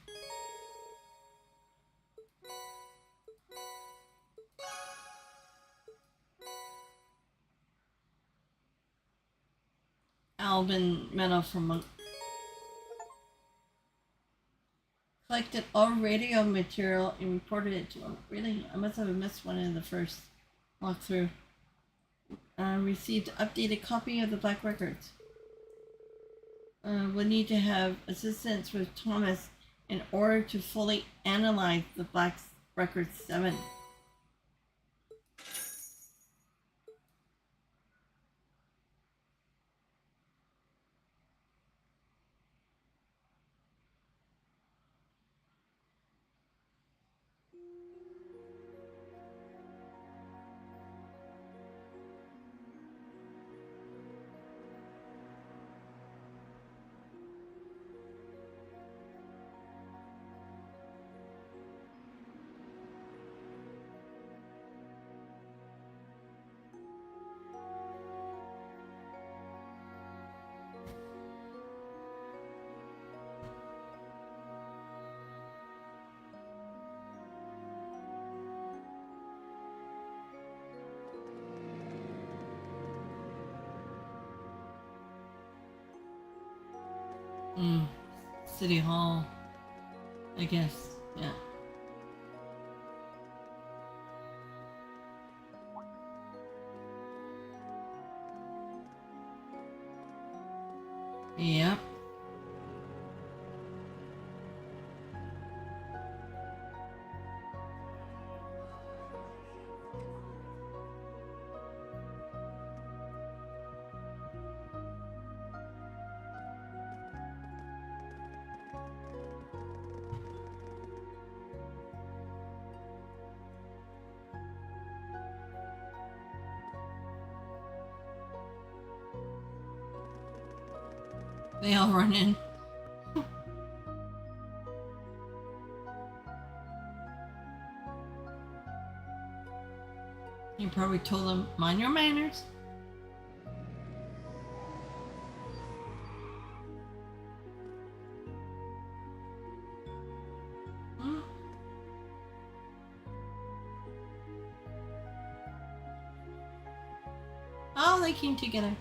Albin medal for monk. collected all radio material and reported it to him. Really? I must have missed one in the first walkthrough. Received updated copy of the Black Records. We'll need to have assistance with Thomas in order to fully analyze the Black Records 7. City Hall, I guess, yeah. Yep. They all run in. You probably told them, mind your manners. Oh, they came together.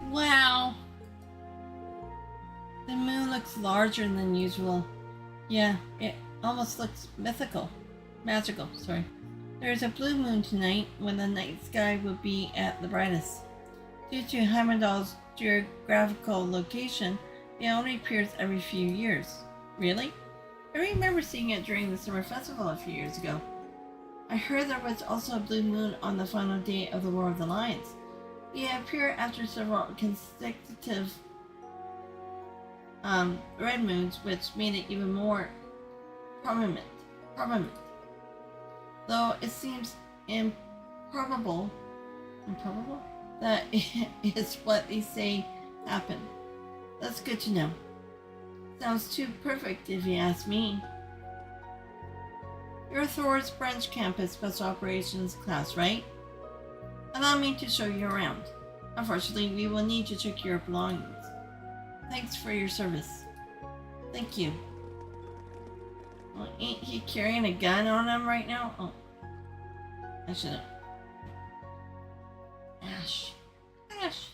Wow. The moon looks larger than usual. Yeah, it almost looks magical, sorry. There is a blue moon tonight when the night sky will be at the brightest. Due to Heimdall's geographical location, it only appears every few years. Really? I remember seeing it during the summer festival a few years ago. I heard there was also a blue moon on the final day of the War of the Lions. It appeared after several consecutive red moons, which made it even more prominent. Though it seems improbable that it is what they say happened. That's good to know. Sounds too perfect if you ask me. You're Thors Branch Campus Special Operations class, right? Allow me to show you around. Unfortunately, we will need to check your belongings. Thanks for your service. Thank you. Well, ain't he carrying a gun on him right now? Oh. I shouldn't. Ash. Ash.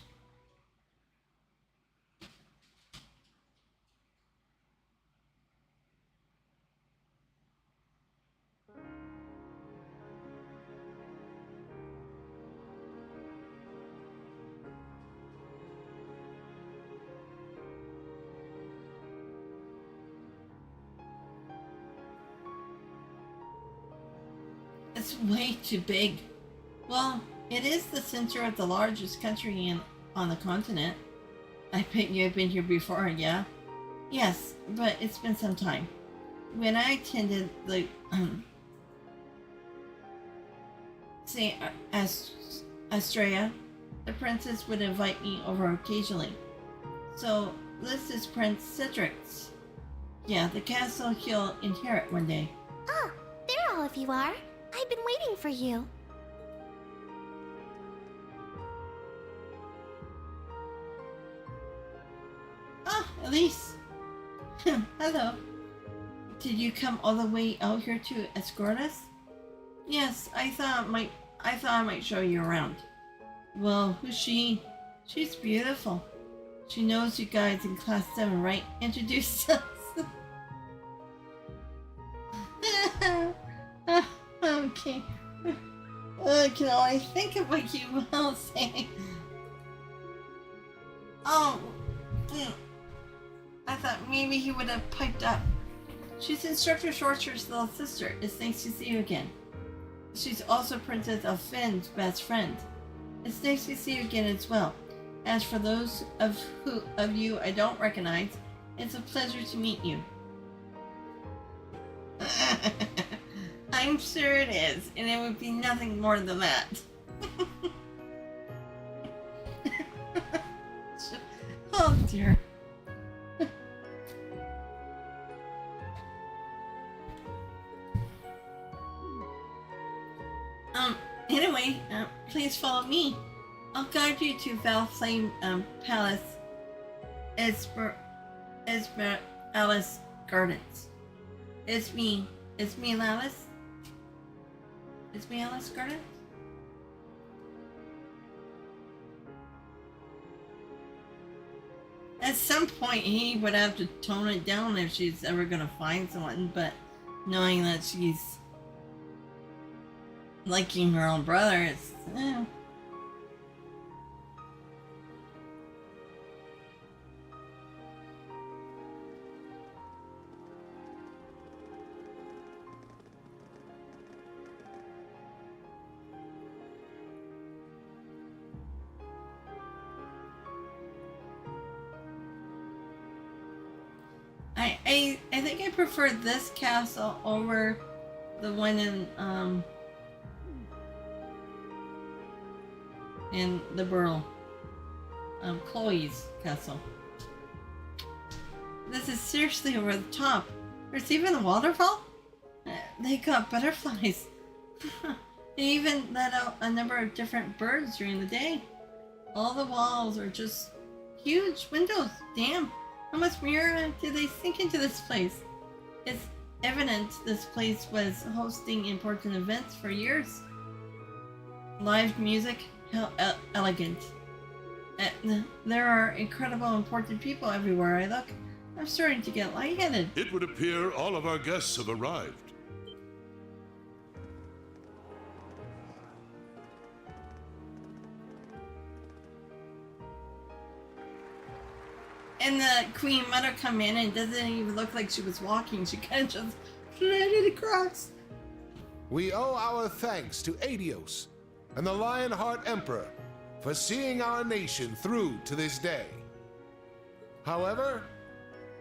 It's way too big. Well, it is the center of the largest country on the continent. I bet you have been here before, yeah? Yes, but it's been some time. When I attended the, say, Astrea, the princess would invite me over occasionally. So, this is Prince Cedric's. Yeah, the castle he'll inherit one day. Oh, there all of you are. I've been waiting for you. Elise. Hello. Did you come all the way out here to escort us? Yes, I thought I might show you around. Well, who's she? She's beautiful. She knows you guys in Class 7, right? Introduce us. Okay. I can only think of what you will say. Oh. I thought maybe he would have piped up. She's Instructor Schwarzer's little sister. It's nice to see you again. She's also Princess Elfin's best friend. It's nice to see you again as well. As for those of you I don't recognize, it's a pleasure to meet you. I'm sure it is, and it would be nothing more than that. Oh dear. Anyway, please follow me. I'll guide you to Valflame Palace Alice Gardens. It's me, Alice. It's me, Alice Gardens. At some point, he would have to tone it down if she's ever gonna find someone, but knowing that she's liking her own brother, it's, I think I prefer this castle over the one in the Burl. Chloe's castle. This is seriously over the top. There's even a waterfall? They got butterflies. They even let out a number of different birds during the day. All the walls are just huge windows. Damn. How much mirror did they sink into this place? It's evident this place was hosting important events for years. Live music, how elegant. There are incredible important people everywhere I look. I'm starting to get lightheaded. It would appear all of our guests have arrived. And the Queen might have come in and it doesn't even look like she was walking. She kind of just flitted across. We owe our thanks to Adios and the Lionheart Emperor for seeing our nation through to this day. However,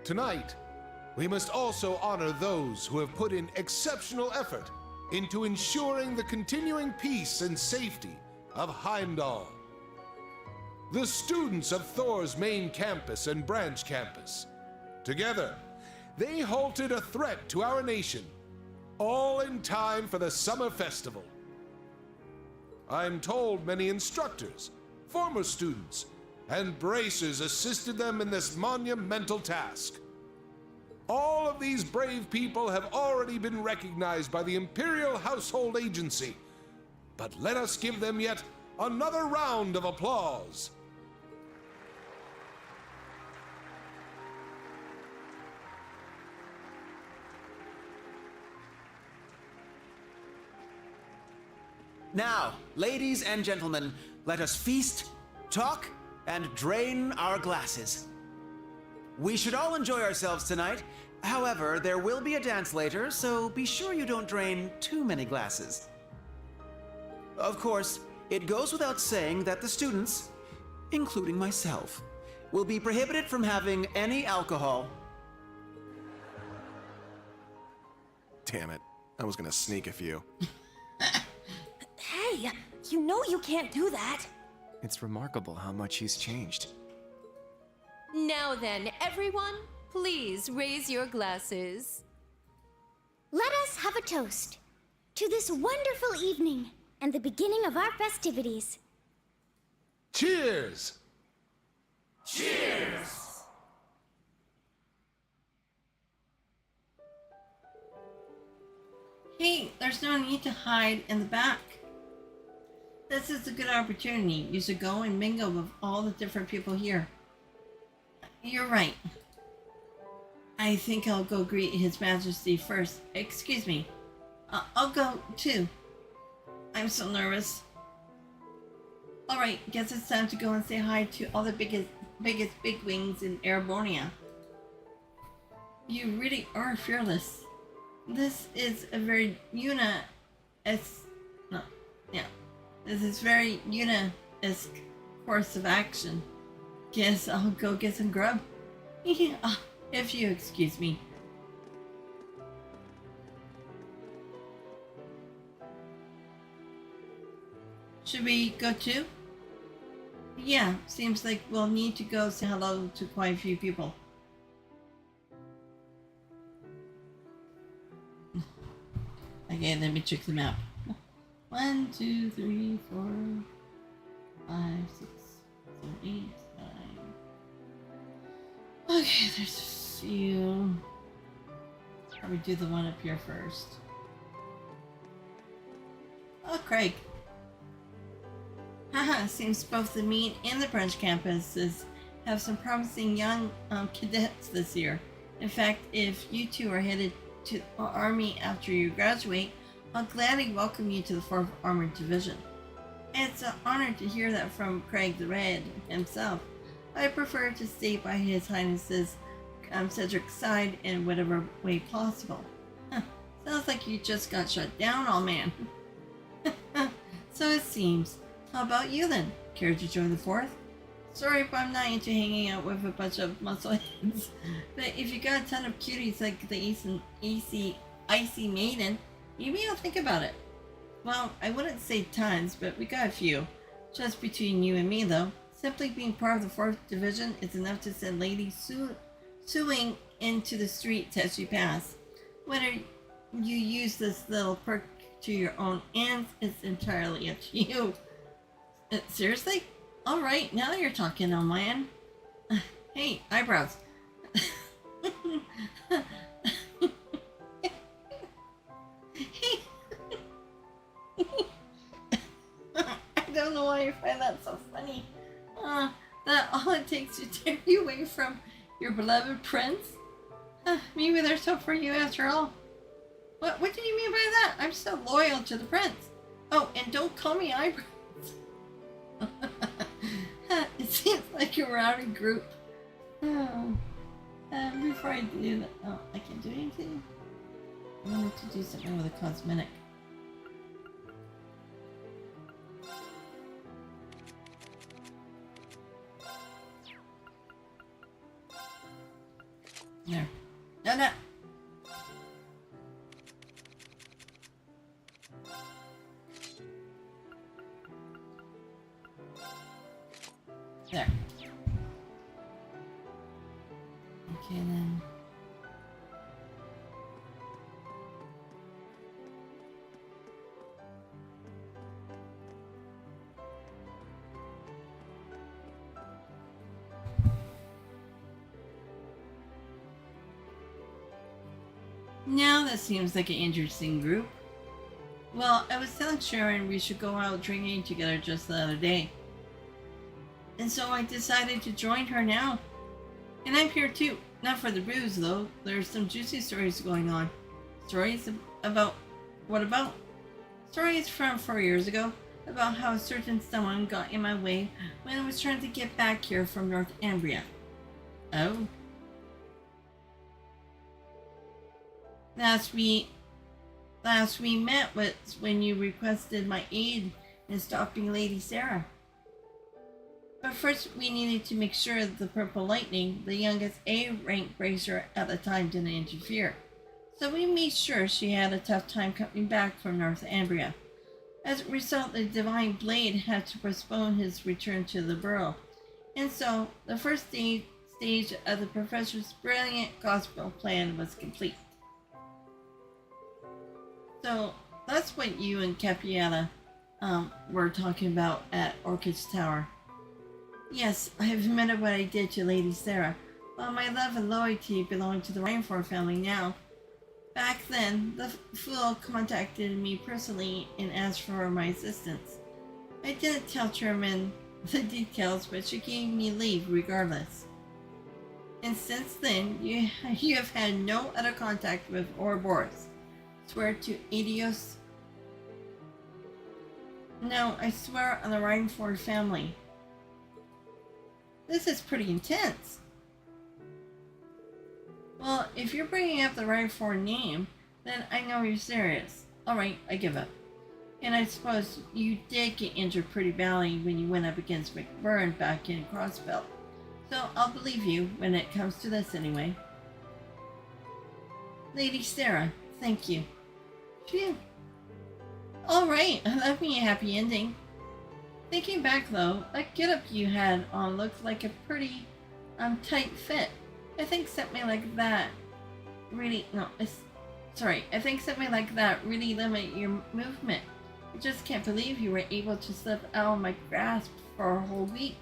tonight, we must also honor those who have put in exceptional effort into ensuring the continuing peace and safety of Heimdall. The students of Thors main campus and branch campus. Together, they halted a threat to our nation, all in time for the summer festival. I'm told many instructors, former students, and bracers assisted them in this monumental task. All of these brave people have already been recognized by the Imperial Household Agency, but let us give them yet another round of applause. Now, ladies and gentlemen, let us feast, talk, and drain our glasses. We should all enjoy ourselves tonight. However, there will be a dance later, so be sure you don't drain too many glasses. Of course, it goes without saying that the students, including myself, will be prohibited from having any alcohol. Damn it. I was gonna sneak a few. Hey, you know you can't do that. It's remarkable how much he's changed. Now then, everyone, please raise your glasses. Let us have a toast to this wonderful evening and the beginning of our festivities. Cheers! Cheers! there's no need to hide in the back. This is a good opportunity. You should go and mingle with all the different people here. You're right. I think I'll go greet His Majesty first. Excuse me. I'll go too. I'm so nervous. Alright, guess it's time to go and say hi to all the biggest bigwigs in Erebonia. You really are fearless. This is a very This is very Yuna-esque course of action. Guess I'll go get some grub. If you excuse me. Should we go too? Yeah, seems like we'll need to go say hello to quite a few people. Okay, let me check the map. 1, 2, 3, 4, 5, 6, 7, 8, 9. Okay, there's a few. Probably do the one up here first. Oh, Craig. Haha, seems both the main and the branch campuses have some promising young cadets this year. In fact, if you two are headed to the Army after you graduate, I'll gladly welcome you to the 4th Armored Division. It's an honor to hear that from Craig the Red himself. I prefer to stay by His Highness's Cedric's side in whatever way possible. Sounds like you just got shut down, all man. So it seems. How about you then? Care to join the 4th? Sorry if I'm not into hanging out with a bunch of muscleheads, but if you got a ton of cuties like the Icy Maiden, maybe I'll think about it. Well, I wouldn't say tons, but we got a few. Just between you and me, though. Simply being part of the 4th Division is enough to send ladies suing into the streets as you pass. Whether you use this little perk to your own ends is entirely up to you. Seriously? Alright, now you're talking on my end. Hey, eyebrows. I don't know why I find that so funny. That all it takes to tear you away from your beloved prince? Maybe there's hope for you after all. What do you mean by that? I'm so loyal to the prince. Oh, and don't call me eyebrows. It seems like a rowdy group. Oh. Before I do that, oh, I can't do anything? I wanted to do something with a cosmetic. There. No. There. Okay then. Now that seems like an interesting group. Well, I was telling Sharon we should go out drinking together just the other day. And so I decided to join her now. And I'm here too. Not for the booze though. There's some juicy stories going on. Stories about... What about? Stories from 4 years ago. About how a certain someone got in my way when I was trying to get back here from North Ambria. Oh. Last we met was when you requested my aid in stopping Lady Sarah. But first we needed to make sure that the Purple Lightning, the youngest A-rank bracer at the time, didn't interfere. So we made sure she had a tough time coming back from North Ambria. As a result, the Divine Blade had to postpone his return to the Burrow. And so, the first stage of the Professor's brilliant Crossbell plan was complete. So, that's what you and Capiata were talking about at Orchid's Tower. Yes, I have admitted what I did to Lady Sarah, while my love and loyalty belong to the Rainford family now. Back then, the fool contacted me personally and asked for my assistance. I didn't tell Chairman the details, but she gave me leave regardless. And since then, you have had no other contact with Ouroboros. Swear to Adios. No, I swear on the Rhineford family. This is pretty intense. Well, if you're bringing up the Rhineford name, then I know you're serious. Alright, I give up. And I suppose you did get injured pretty badly when you went up against McBurn back in Crossbell. So I'll believe you when it comes to this anyway. Lady Sarah, thank you. Phew. Alright, I love me a happy ending. Thinking back though, that getup you had on looked like a pretty tight fit. I think something like that really limit your movement. I just can't believe you were able to slip out of my grasp for a whole week.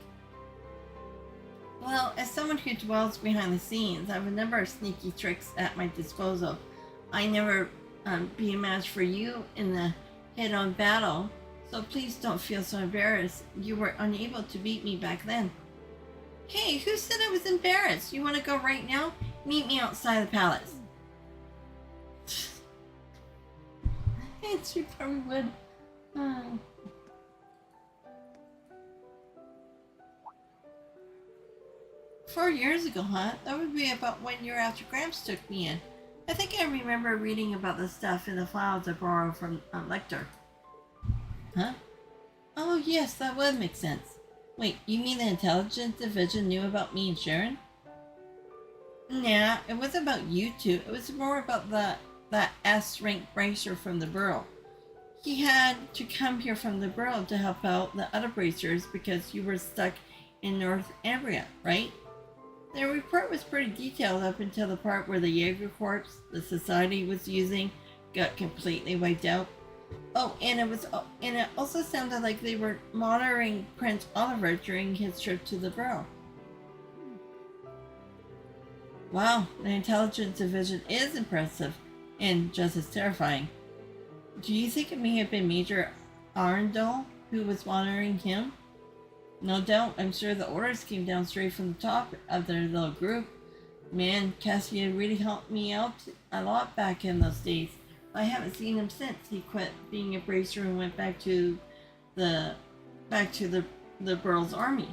Well, as someone who dwells behind the scenes, I have a number of sneaky tricks at my disposal. I never be a match for you in the head-on battle, so please don't feel so embarrassed. You were unable to beat me back then. Hey, who said I was embarrassed? You want to go right now? Meet me outside the palace. And she probably would. 4 years ago, huh? That would be about 1 year after Gramps took me in. I think I remember reading about the stuff in the files I borrowed from Lecter. Huh? Oh yes, that would make sense. Wait, you mean the intelligence division knew about me and Sharon? Nah, it wasn't about you two. It was more about that S-rank bracer from the Burrow. He had to come here from the Burrow to help out the other bracers because you were stuck in North Ambria, right? The report was pretty detailed up until the part where the Jaeger corps the society was using got completely wiped out. Oh, and it also sounded like they were monitoring Prince Oliver during his trip to the Burrow. Wow, the intelligence division is impressive and just as terrifying. Do you think it may have been Major Arundel who was monitoring him? No doubt, I'm sure the orders came down straight from the top of their little group. Man, Cassian really helped me out a lot back in those days. I haven't seen him since he quit being a bracer and went back to the Burl's army.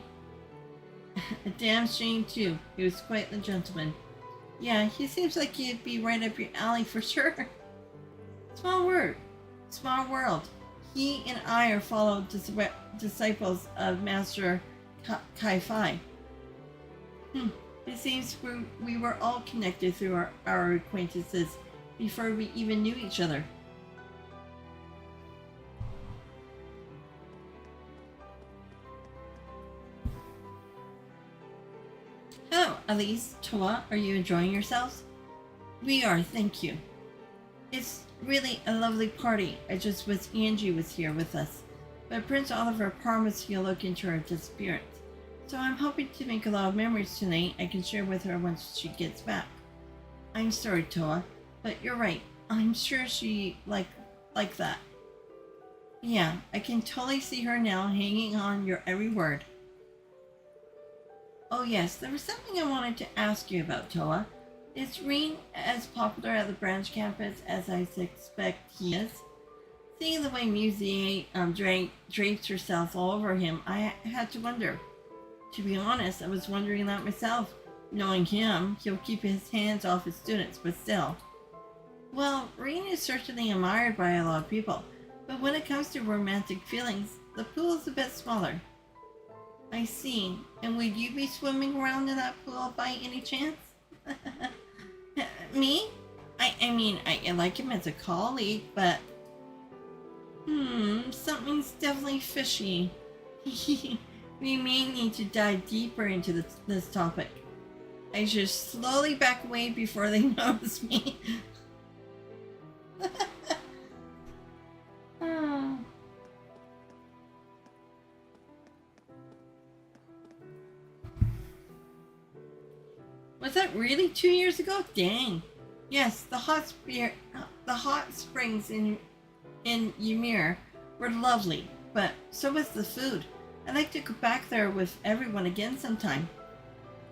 A damn shame too. He was quite the gentleman. Yeah, he seems like he'd be right up your alley for sure. Small world. He and I are followed disciples of Master Kai-Fi. It seems we were all connected through our acquaintances before we even knew each other. Hello, Elise, Toa, are you enjoying yourselves? We are, thank you. It's really a lovely party. I just wish Angie was here with us. But Prince Oliver promised he'll look into her disappearance. So I'm hoping to make a lot of memories tonight I can share with her once she gets back. I'm sorry, Toa, but you're right. I'm sure she like that. Yeah, I can totally see her now hanging on your every word. Oh yes, there was something I wanted to ask you about, Toa. Is Rean as popular at the branch campus as I suspect he is? Seeing the way Musse drapes herself all over him, I had to wonder. To be honest, I was wondering that myself. Knowing him, he'll keep his hands off his students, but still. Well, Rean is certainly admired by a lot of people, but when it comes to romantic feelings, the pool is a bit smaller. I see. And would you be swimming around in that pool by any chance? Me? I mean, I like him as a colleague, but... something's definitely fishy. We may need to dive deeper into this topic. I should slowly back away before they notice me. Oh. Was that really 2 years ago? Dang. Yes, the hot springs in Ymir were lovely, but so was the food. I'd like to go back there with everyone again sometime.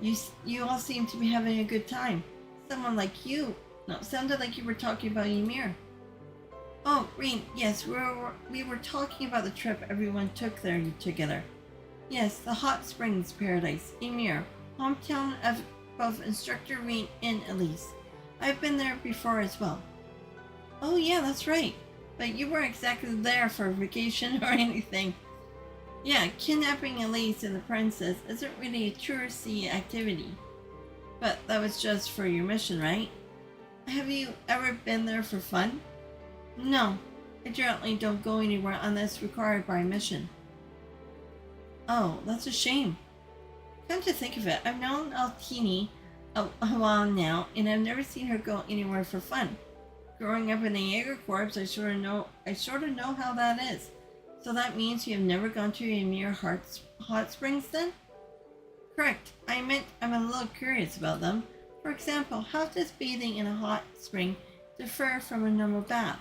You all seem to be having a good time. Someone like you. No, sounded like you were talking about Ymir. Oh, Rean, yes, we were talking about the trip everyone took there together. Yes, the hot springs paradise, Ymir, hometown of both instructor Rean and Elise. I've been there before as well. Oh yeah, that's right. But you weren't exactly there for a vacation or anything. Yeah, kidnapping Elise and the princess isn't really a touristy activity. But that was just for your mission, right? Have you ever been there for fun? No, I generally don't go anywhere unless required by a mission. Oh, that's a shame. Come to think of it, I've known Altina a while now, and I've never seen her go anywhere for fun. Growing up in the Jaeger Corps, I sort of know how that is. So that means you have never gone to Ymir hot springs then? Correct. I meant I'm a little curious about them. For example, how does bathing in a hot spring differ from a normal bath?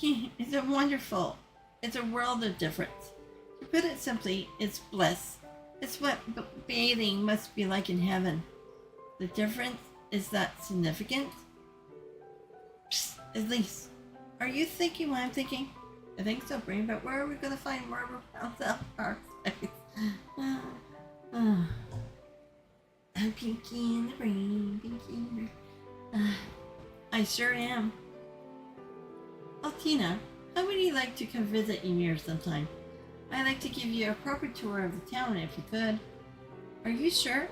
It's wonderful. It's a world of difference. To put it simply, it's bliss. It's what bathing must be like in heaven. The difference, is that significant? Psst, at least. Are you thinking what I'm thinking? I think so, Brain, but where are we going to find marble pounds of our space? Pinky in the brain, Pinky in the brain. I sure am. Altina, how would you like to come visit Ymir sometime? I'd like to give you a proper tour of the town if you could. Are you sure?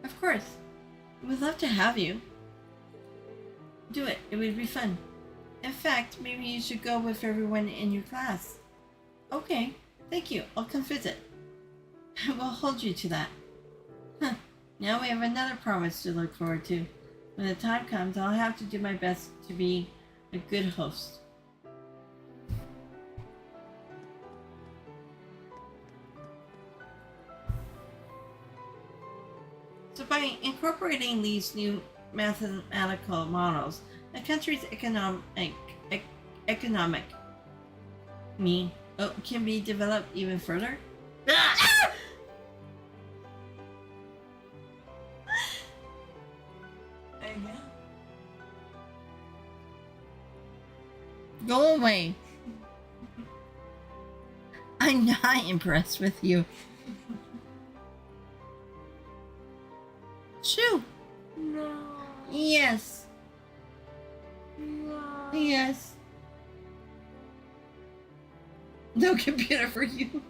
Of course. We'd love to have you. Do it. It would be fun. In fact, maybe you should go with everyone in your class. Okay. Thank you. I'll come visit. We'll hold you to that. Huh. Now we have another promise to look forward to. When the time comes, I'll have to do my best to be a good host. So by incorporating these new mathematical models, the country's economic can be developed even further. Go away. I'm not impressed with you. Shoo. No. Yes. No. Yes. No computer for you.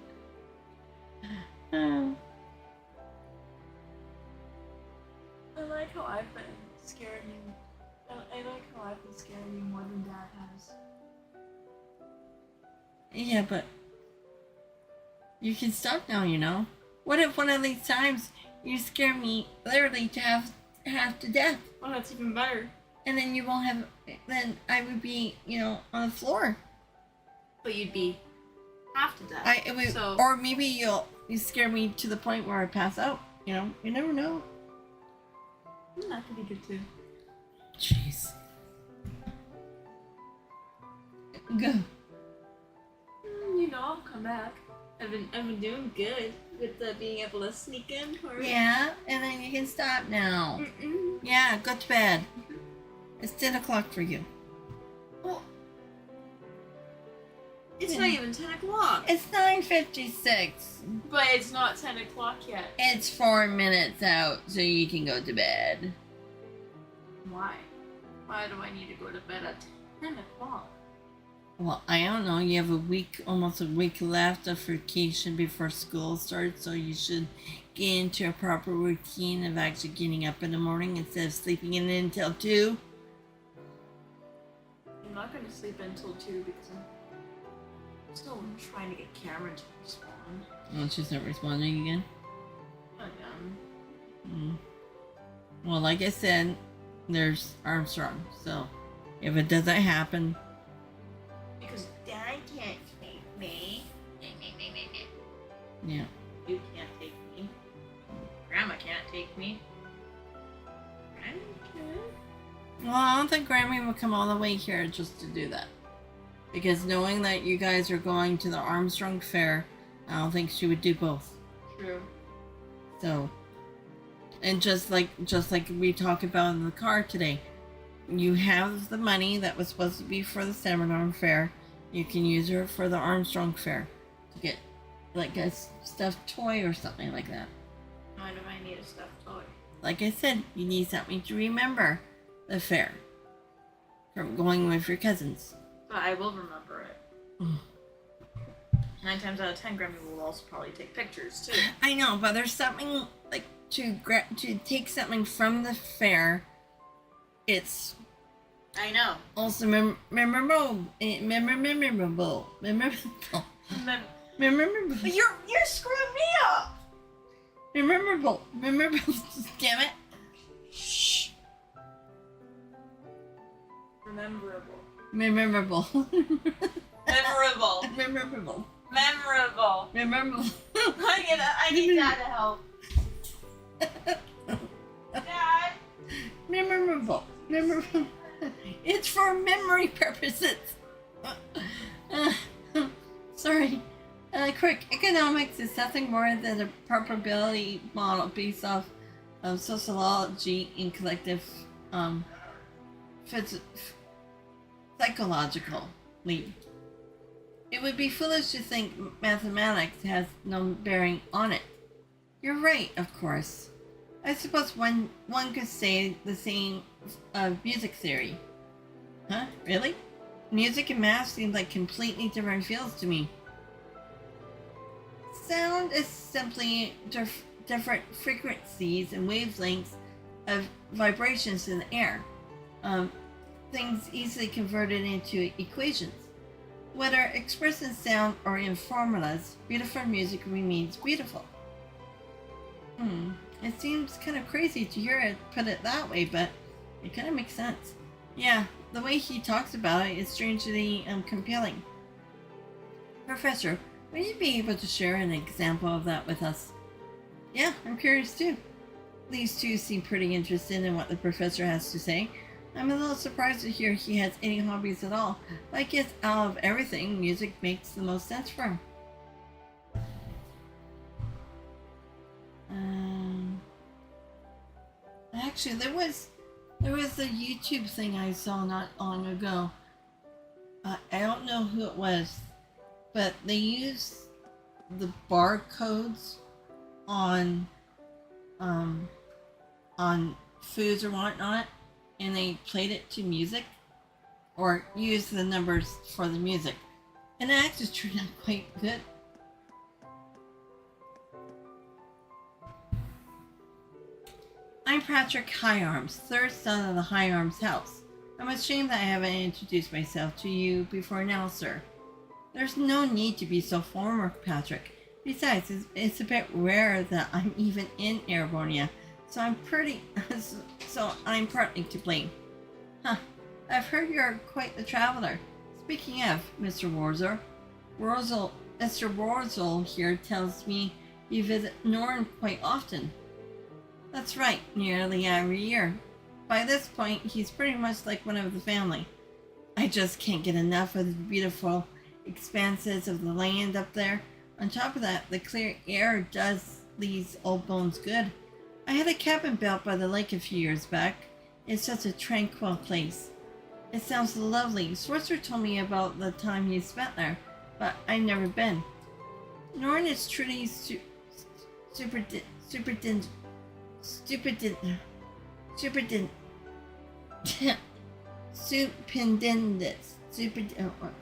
I like how I've been scaring you. I like how I've been scaring you more than Dad has. Yeah, but you can stop now, you know? What if one of these times you scare me literally to half to death? Well, that's even better. And then you won't have, then I would be, on the floor. But you'd be half to death. So... Or maybe you scare me to the point where I pass out, you never know. That could be good too. Jeez. Go. I'll come back. I've been doing good with being able to sneak in. Yeah, and then you can stop now. Yeah, go to bed. It's 10 o'clock for you. Well, it's not even 10 o'clock. It's 9:56. But it's not 10 o'clock yet. It's 4 minutes out, so you can go to bed. Why? Why do I need to go to bed at 10 o'clock? Well, I don't know. You have almost a week left of vacation before school starts, so you should get into a proper routine of actually getting up in the morning instead of sleeping in until 2. I'm not going to sleep until 2 because I'm still trying to get Cameron to respond. Oh, she's not responding again? Again. Well, like I said, there's Armstrong, so if it doesn't happen... Because Dad can't take me. Yeah. You can't take me. Grandma can't take me. Grandma can. Well, I don't think Grammy would come all the way here just to do that. Because knowing that you guys are going to the Armstrong Fair, I don't think she would do both. True. So, and just like we talked about in the car today, you have the money that was supposed to be for the seminar fair. You can use her for the Armstrong Fair to get like a stuffed toy or something like that. Why do I need a stuffed toy? Like I said, you need something to remember the fair from going with your cousins. But I will remember it. 9 times out of 10, Grammy will also probably take pictures too. I know, but there's something like to take something from the fair. It's I know. also memorable. Memorable. But you're screwing me up. Memorable. Damn it. Shh. Memorable. Memorable. Memorable. Memorable. Memorable. Memorable. I need Dad to help. Dad. Memorable. It's for memory purposes. Sorry. Quick, economics is nothing more than a probability model based off of sociology and collective psychologically. It would be foolish to think mathematics has no bearing on it. You're right, of course. I suppose one could say the same of music theory. Huh? Really? Music and math seem like completely different fields to me. Sound is simply different frequencies and wavelengths of vibrations in the air. Things easily converted into equations. Whether expressed in sound or in formulas, beautiful music remains beautiful. It seems kind of crazy to hear it put it that way, but it kind of makes sense. Yeah, the way he talks about it is strangely compelling. Professor, would you be able to share an example of that with us? Yeah, I'm curious too. These two seem pretty interested in what the professor has to say. I'm a little surprised to hear he has any hobbies at all, but I guess out of everything, music makes the most sense for him. Actually, there was a YouTube thing I saw not long ago. I don't know who it was, but they used the barcodes on foods or whatnot, and they played it to music, or used the numbers for the music, and it actually turned out quite good. I'm Patrick Higharms, third son of the Higharms house. I'm ashamed that I haven't introduced myself to you before now, sir. There's no need to be so formal, Patrick. Besides, it's a bit rare that I'm even in Erebonia, so I'm partly to blame. Huh, I've heard you're quite the traveler. Speaking of, Mr. Schwarzer, Mr. Schwarzer here tells me you visit Norn quite often. That's right, nearly every year. By this point, he's pretty much like one of the family. I just can't get enough of the beautiful expanses of the land up there. On top of that, the clear air does these old bones good. I had a cabin built by the lake a few years back. It's such a tranquil place. It sounds lovely. Schwarzer told me about the time he spent there, but I've never been. Norn is truly stupendous.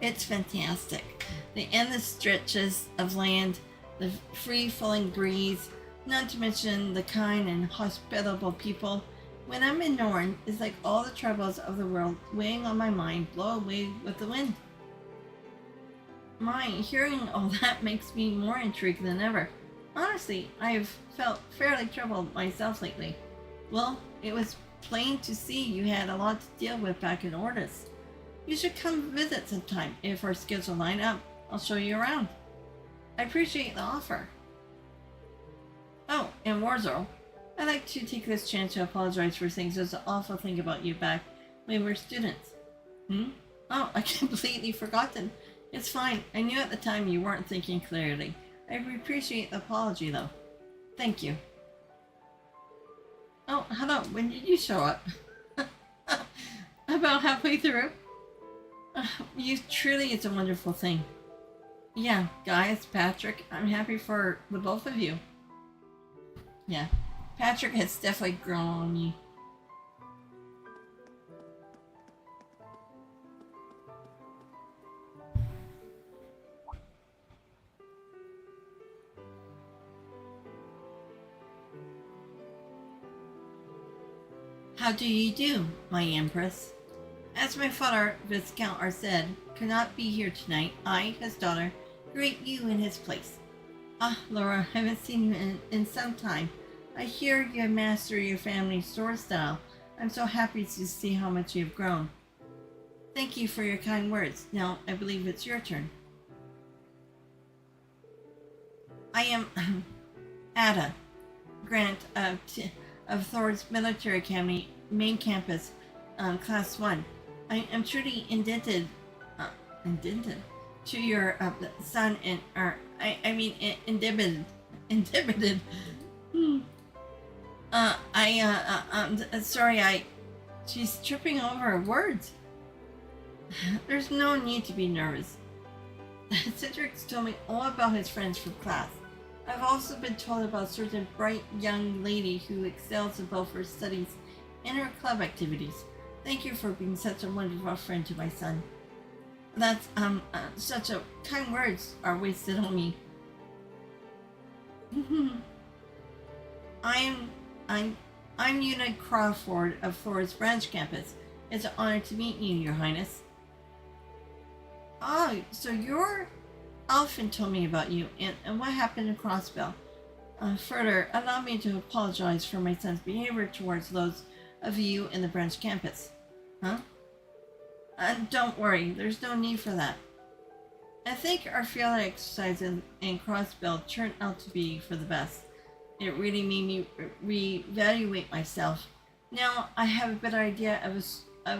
It's fantastic. The endless stretches of land, the free-flowing breeze, not to mention the kind and hospitable people. When I'm in Norn, it's like all the troubles of the world weighing on my mind blow away with the wind. Hearing all that makes me more intrigued than ever. Honestly, I've felt fairly troubled myself lately. Well, it was plain to see you had a lot to deal with back in Ordis. You should come visit sometime. If our schedule line up, I'll show you around. I appreciate the offer. Oh, and Warzor, I'd like to take this chance to apologize for saying such an awful thing about you back when We were students. Hmm? Oh, I completely forgotten. It's fine. I knew at the time you weren't thinking clearly. I appreciate the apology, though. Thank you. Oh, hello. When did you show up? About halfway through. You truly is a wonderful thing. Yeah, guys, Patrick, I'm happy for the both of you. Yeah, Patrick has definitely grown on me. How do you do, my Empress? As my father, Viscount Arced, could not be here tonight, I, his daughter, greet you in his place. Ah, Laura, I haven't seen you in some time. I hear you have mastered your family's sword style. I'm so happy to see how much you have grown. Thank you for your kind words. Now, I believe it's your turn. I am Ada Grant of Thors Military Academy, main campus, Class 1. I am truly indebted to your son and, indebted. Sorry, she's tripping over her words. There's no need to be nervous. Cedric's told me all about his friends from class. I've also been told about a certain bright young lady who excels in both her studies and her club activities. Thank you for being such a wonderful friend to my son. That's, such a kind words are wasted on me. I'm Juna Crawford of Thors Branch Campus. It's an honor to meet you, Your Highness. Oh, so your orphan told me about you and what happened in Crossbell. Further, allow me to apologize for my son's behavior towards those of you in the branch campus. Huh? Don't worry, there's no need for that. I think our field exercise in Crossbell turned out to be for the best. It really made me reevaluate myself. Now I have a better idea of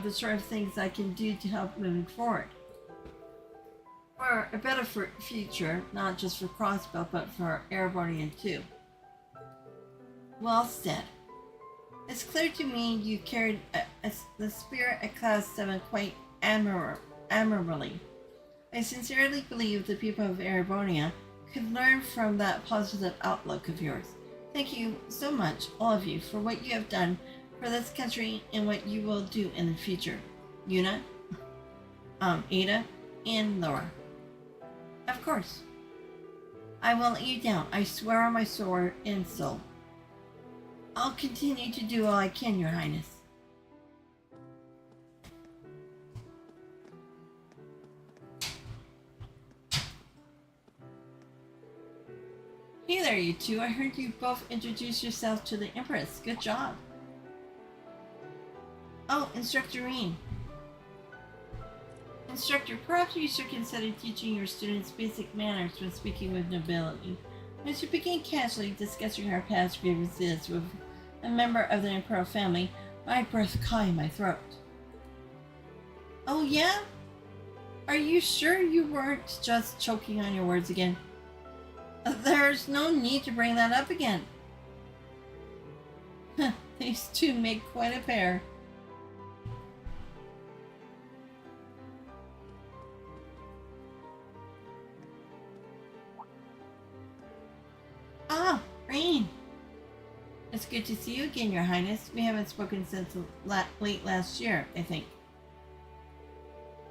the sort of things I can do to help moving forward. For a better future, not just for Crossbell, but for Erebonia too. Well said. It's clear to me you carried the spirit at Class 7 quite admirably. I sincerely believe the people of Erebonia could learn from that positive outlook of yours. Thank you so much, all of you, for what you have done for this country and what you will do in the future. Juna, Ada, and Laura. Of course. I won't let you down. I swear on my sword and soul. I'll continue to do all I can, Your Highness. Hey there, you two. I heard you both introduce yourself to the Empress. Good job. Oh, Instructor Rean. Instructor, perhaps you should consider teaching your students basic manners when speaking with nobility. As you begin casually discussing our past grievances with a member of the Imperial family, my breath caught in my throat. Oh yeah? Are you sure you weren't just choking on your words again? There's no need to bring that up again. These two make quite a pair. Ah, Rain. It's good to see you again, Your Highness. We haven't spoken since late last year, I think.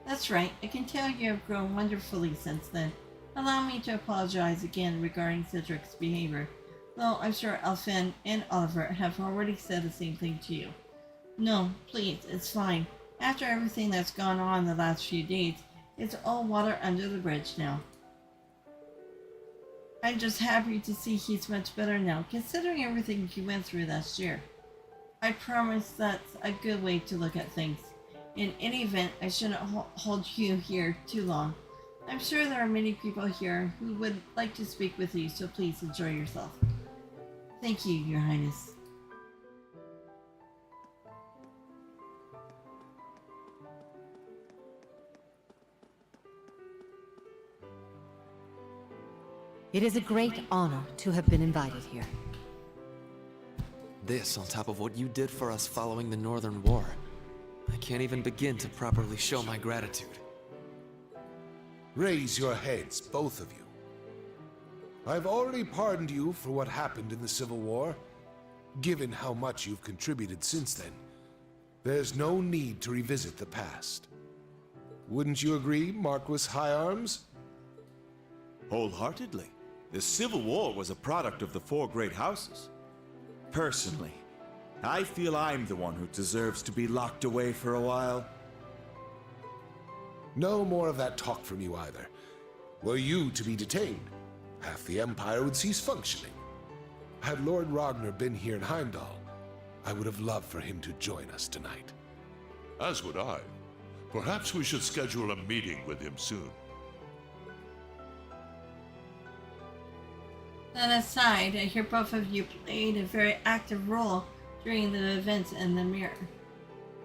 That's right. I can tell you have grown wonderfully since then. Allow me to apologize again regarding Cedric's behavior, though I'm sure Alphen and Oliver have already said the same thing to you. No, please, it's fine. After everything that's gone on the last few days, it's all water under the bridge now. I'm just happy to see he's much better now, considering everything he went through last year. I promise that's a good way to look at things. In any event, I shouldn't hold you here too long. I'm sure there are many people here who would like to speak with you, so please enjoy yourself. Thank you, Your Highness. It is a great honor to have been invited here. This on top of what you did for us following the Northern War. I can't even begin to properly show my gratitude. Raise your heads, both of you. I've already pardoned you for what happened in the Civil War. Given how much you've contributed since then, there's no need to revisit the past. Wouldn't you agree, Marquis High Arms? Wholeheartedly. The Civil War was a product of the four great houses. Personally, I feel I'm the one who deserves to be locked away for a while. No more of that talk from you either. Were you to be detained, half the Empire would cease functioning. Had Lord Ragnar been here in Heimdall, I would have loved for him to join us tonight. As would I. Perhaps we should schedule a meeting with him soon. That aside, I hear both of you played a very active role during the events in the mirror.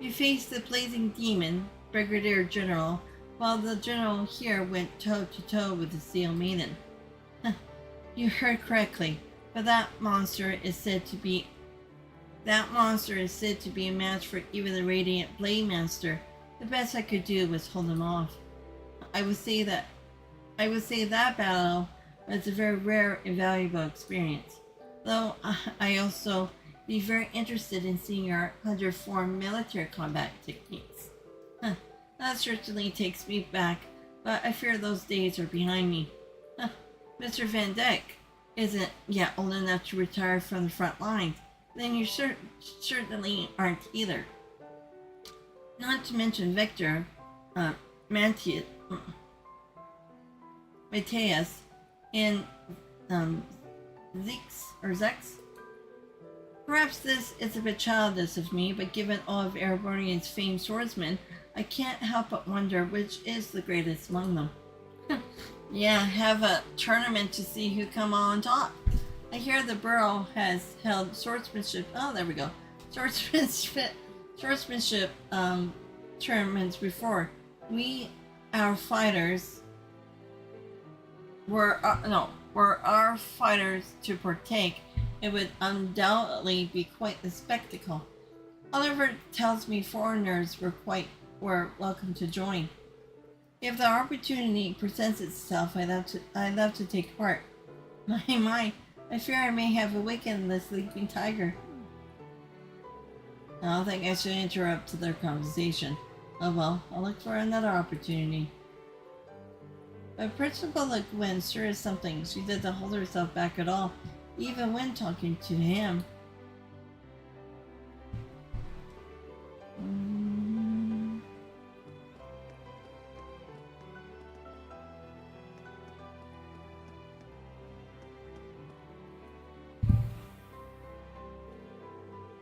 You faced the blazing demon, Brigadier General, while the general here went toe-to-toe with the Steel Maiden. You heard correctly, but that monster is said to be a match for even the Radiant Blade Master. The best I could do was hold him off. I would say that battle was a very rare and valuable experience. Though I also be very interested in seeing your 100-form military combat techniques. That certainly takes me back, but I fear those days are behind me. Mr. Van Dyck isn't yet old enough to retire from the front lines. Then you certainly aren't either. Not to mention Victor, Matthias, and Zex. Perhaps this is a bit childish of me, but given all of Erebonian's famed swordsmen, I can't help but wonder which is the greatest among them. Yeah, have a tournament to see who come on top. I hear the borough has held swordsmanship. Oh, there we go. Swordsmanship tournaments before. Were our fighters to partake, it would undoubtedly be quite the spectacle. Oliver tells me foreigners were welcome to join. If the opportunity presents itself, I'd love to take part. My, I fear I may have awakened the sleeping tiger. I don't think I should interrupt their conversation. Oh well, I'll look for another opportunity. But Principal Le Guin sure is something. She doesn't hold herself back at all, even when talking to him.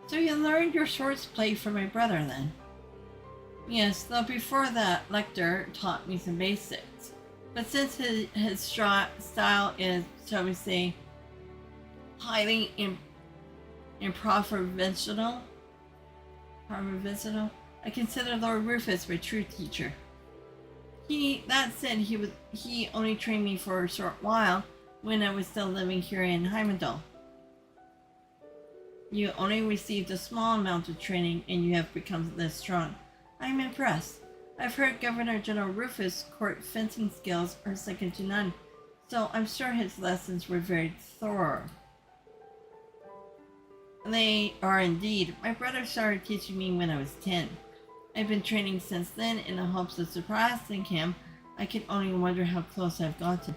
So you learned your swordplay from my brother then? Yes, though before that, Lecter taught me some basics. But since his style is, shall we say, highly improvisational, I consider Lord Rufus my true teacher. That said, he only trained me for a short while when I was still living here in Heimdall. You only received a small amount of training and you have become this strong. I'm impressed. I've heard Governor General Rufus' court fencing skills are second to none, so I'm sure his lessons were very thorough. They are indeed. My brother started teaching me when I was 10. I've been training since then in the hopes of surpassing him. I can only wonder how close I've gotten.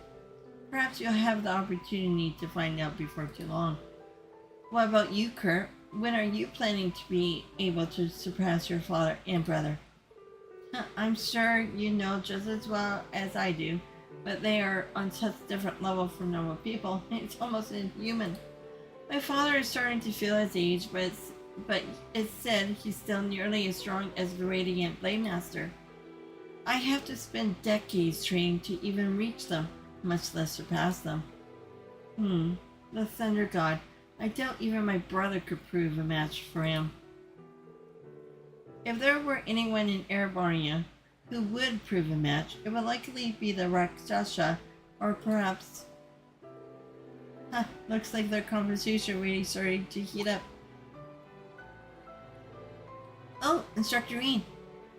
Perhaps you'll have the opportunity to find out before too long. What about you, Kurt? When are you planning to be able to surpass your father and brother? I'm sure you know just as well as I do, but they are on such different level from normal people. It's almost inhuman. My father is starting to feel his age, but it's said he's still nearly as strong as the Radiant Blade Master. I have to spend decades training to even reach them, much less surpass them. The Thunder God. I doubt even my brother could prove a match for him. If there were anyone in Erebonia who would prove a match, it would likely be the Rakshasa, or perhaps Huh, looks like their conversation really started to heat up. Oh, Instructor Rean,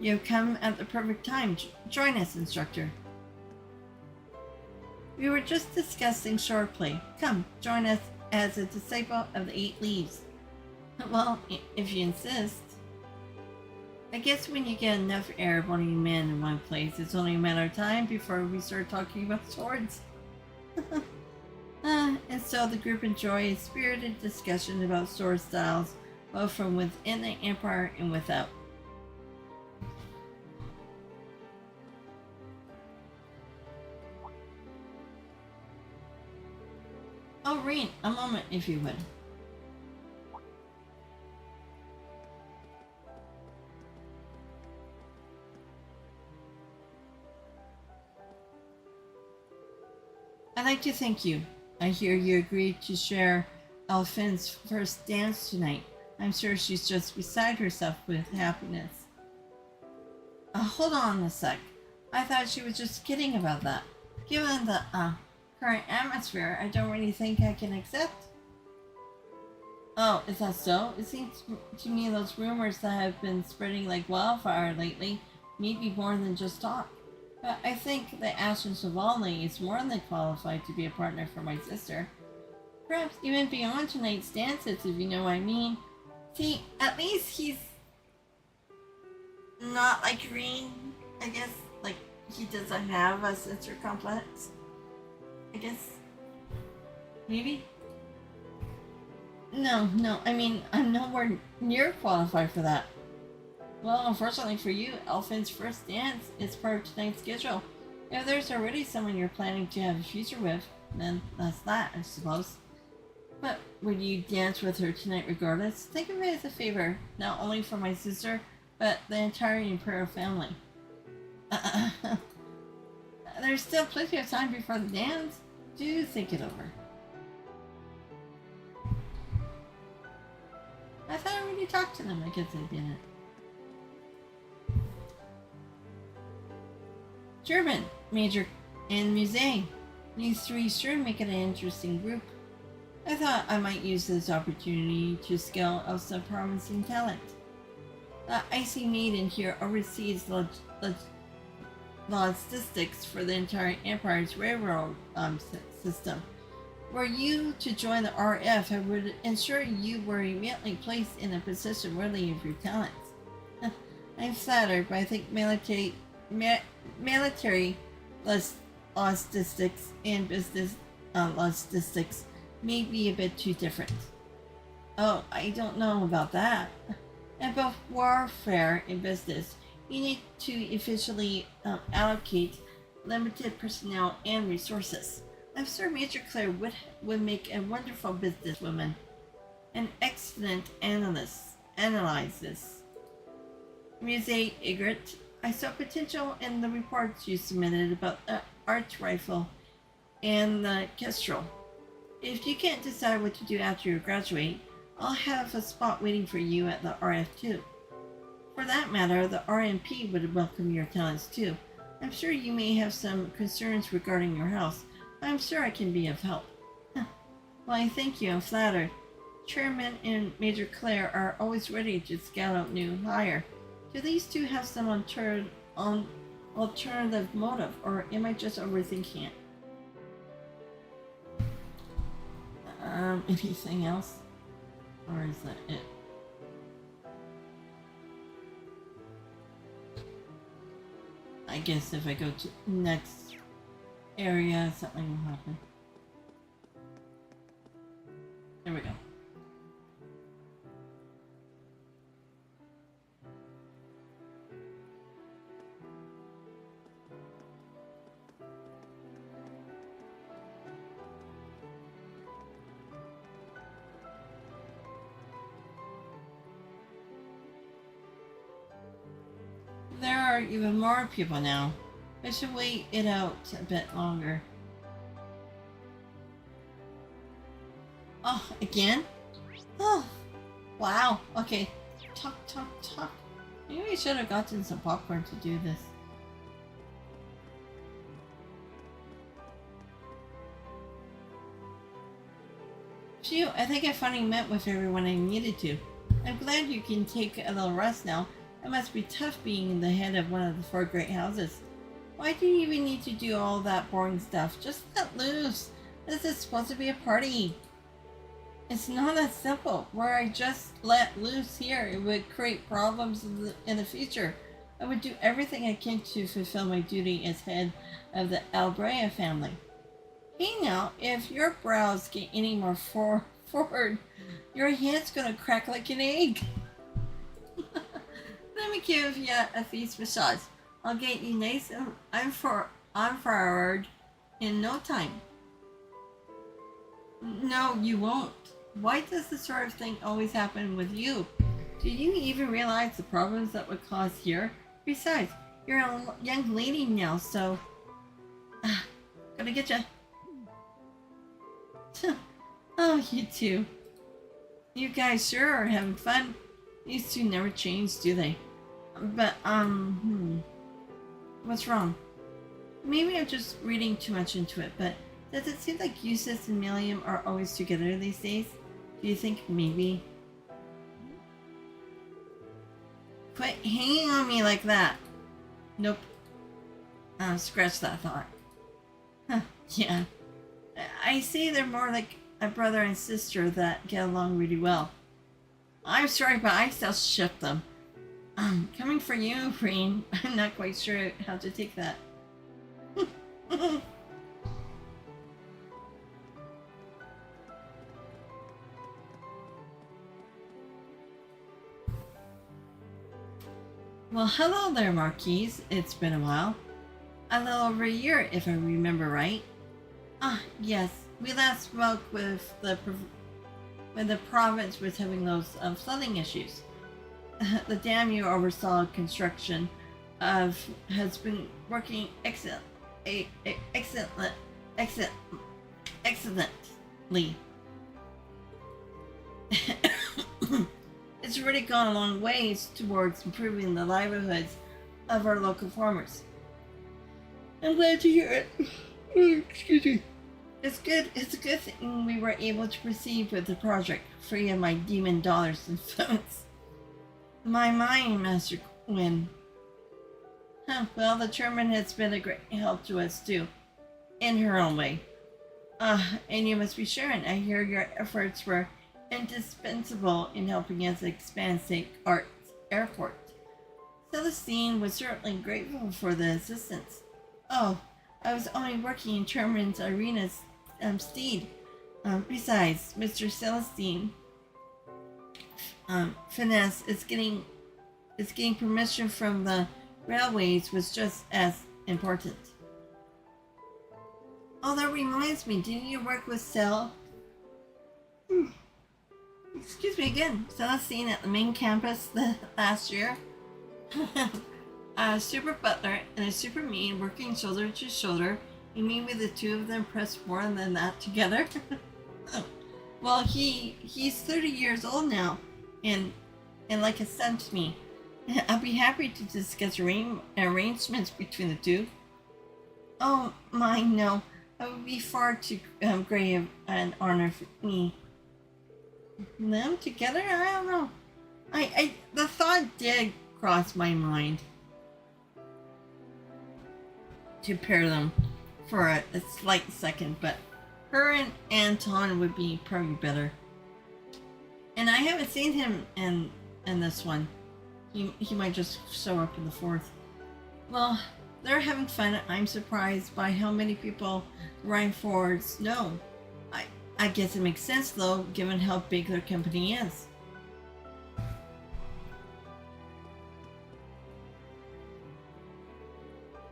you have come at the perfect time. Join us, Instructor. We were just discussing swordplay. Come, join us as a disciple of the 8 Leaves. Well, if you insist. I guess when you get enough Erebonian men in one place, it's only a matter of time before we start talking about swords. And so the group enjoy a spirited discussion about sword styles, both from within the Empire and without. Oh, Rean, a moment, if you would. I'd like to thank you. I hear you agreed to share Elfin's first dance tonight. I'm sure she's just beside herself with happiness. Hold on a sec. I thought she was just kidding about that. Given the current atmosphere, I don't really think I can accept. Oh, is that so? It seems to me those rumors that have been spreading like wildfire lately may be more than just talk. But I think the Ashen Chevalier is more than qualified to be a partner for my sister. Perhaps even beyond tonight's dances, if you know what I mean. See, at least he's not like Rean, I guess. Like, he doesn't have a sister complex. I guess. Maybe? No, I mean, I'm nowhere near qualified for that. Well, unfortunately for you, Elfin's first dance is part of tonight's schedule. If there's already someone you're planning to have a future with, then that's that, I suppose. But would you dance with her tonight regardless? Think of it as a favor, not only for my sister, but the entire Imperial family. There's still plenty of time before the dance. Do think it over. I thought I already talked to them. I guess I didn't. German, Major, and Musse. These 3 sure make it an interesting group. I thought I might use this opportunity to scale out some promising talent. The Icy Maiden here oversees logistics for the entire Empire's railroad system. Were you to join the RF, I would ensure you were immediately placed in a position worthy of your talents. I'm flattered, but I think military logistics and business logistics may be a bit too different. Oh, I don't know about that. In both warfare and business, you need to efficiently allocate limited personnel and resources. I'm sure Major Claire would make a wonderful businesswoman. An excellent analysis. Musse Egret, I saw potential in the reports you submitted about the arch rifle and the kestrel. If you can't decide what to do after you graduate, I'll have a spot waiting for you at the RF2. For that matter, the RMP would welcome your talents too. I'm sure you may have some concerns regarding your house. I'm sure I can be of help. Well, I thank you. I'm flattered. Chairman and Major Claire are always ready to scout out new hire. Do these 2 have some alternative motive, or am I just overthinking it? Anything else? Or is that it? I guess if I go to next area, something will happen. There we go. There are even more people now. I should wait it out a bit longer. Oh, again? Oh, wow. Okay. Talk. Maybe I should have gotten some popcorn to do this. Phew, I think I finally met with everyone I needed to. I'm glad you can take a little rest now. It must be tough being the head of one of the 4 great houses. Why do you even need to do all that boring stuff? Just let loose. This is supposed to be a party. It's not that simple. Where I just let loose here, it would create problems in the future. I would do everything I can to fulfill my duty as head of the Ambria family. Hey now, if your brows get any more forward, your head's gonna crack like an egg. Let me give you a feast massage. I'll get you nice and forward in no time. No, you won't. Why does this sort of thing always happen with you? Do you even realize the problems that would cause here? Besides, you're a young lady now, so... gonna get ya. Oh, you two. You guys sure are having fun. These two never change, do they? But, what's wrong? Maybe I'm just reading too much into it, but does it seem like Eustace and Millium are always together these days? Do you think maybe? Quit hanging on me like that. Nope. Scratch that thought. Huh, yeah. I see they're more like a brother and sister that get along really well. I'm sorry, but I still ship them. Coming for you, Rean, I'm not quite sure how to take that. Well, hello there, Marquise. It's been a while. A little over a year, if I remember right. Ah, yes. We last spoke with when the province was having those flooding issues. The dam you oversaw construction of has been working excellently. It's really gone a long ways towards improving the livelihoods of our local farmers. I'm glad to hear it. Excuse me. It's a good thing we were able to proceed with the project, free of my demon dollars and phones. My mind, Master Quinn. Well, the German has been a great help to us too, in her own way. And you must be sure, and I hear your efforts were indispensable in helping us expand St. Art's airport. Celestine was certainly grateful for the assistance. Oh, I was only working in Termin's Arena's steed. Besides, Mr. Celestine Finesse is getting permission from the railways was just as important. Oh, that reminds me, didn't you work with excuse me again, Celestine at the main campus last year? A super butler and a super me working shoulder to shoulder. You mean with the two of them press more than that together? Well, he's 30 years old now, and like a son to me. I'll be happy to discuss arrangements between the two. Oh my, no. That would be far too great an honor for me. Them together? I don't know. The thought did cross my mind to pair them for a slight second, but her and Anton would be probably better. And I haven't seen him in this one. He might just show up in the fourth. Well, they're having fun. I'm surprised by how many people Rhine Fords know. I guess it makes sense though, given how big their company is.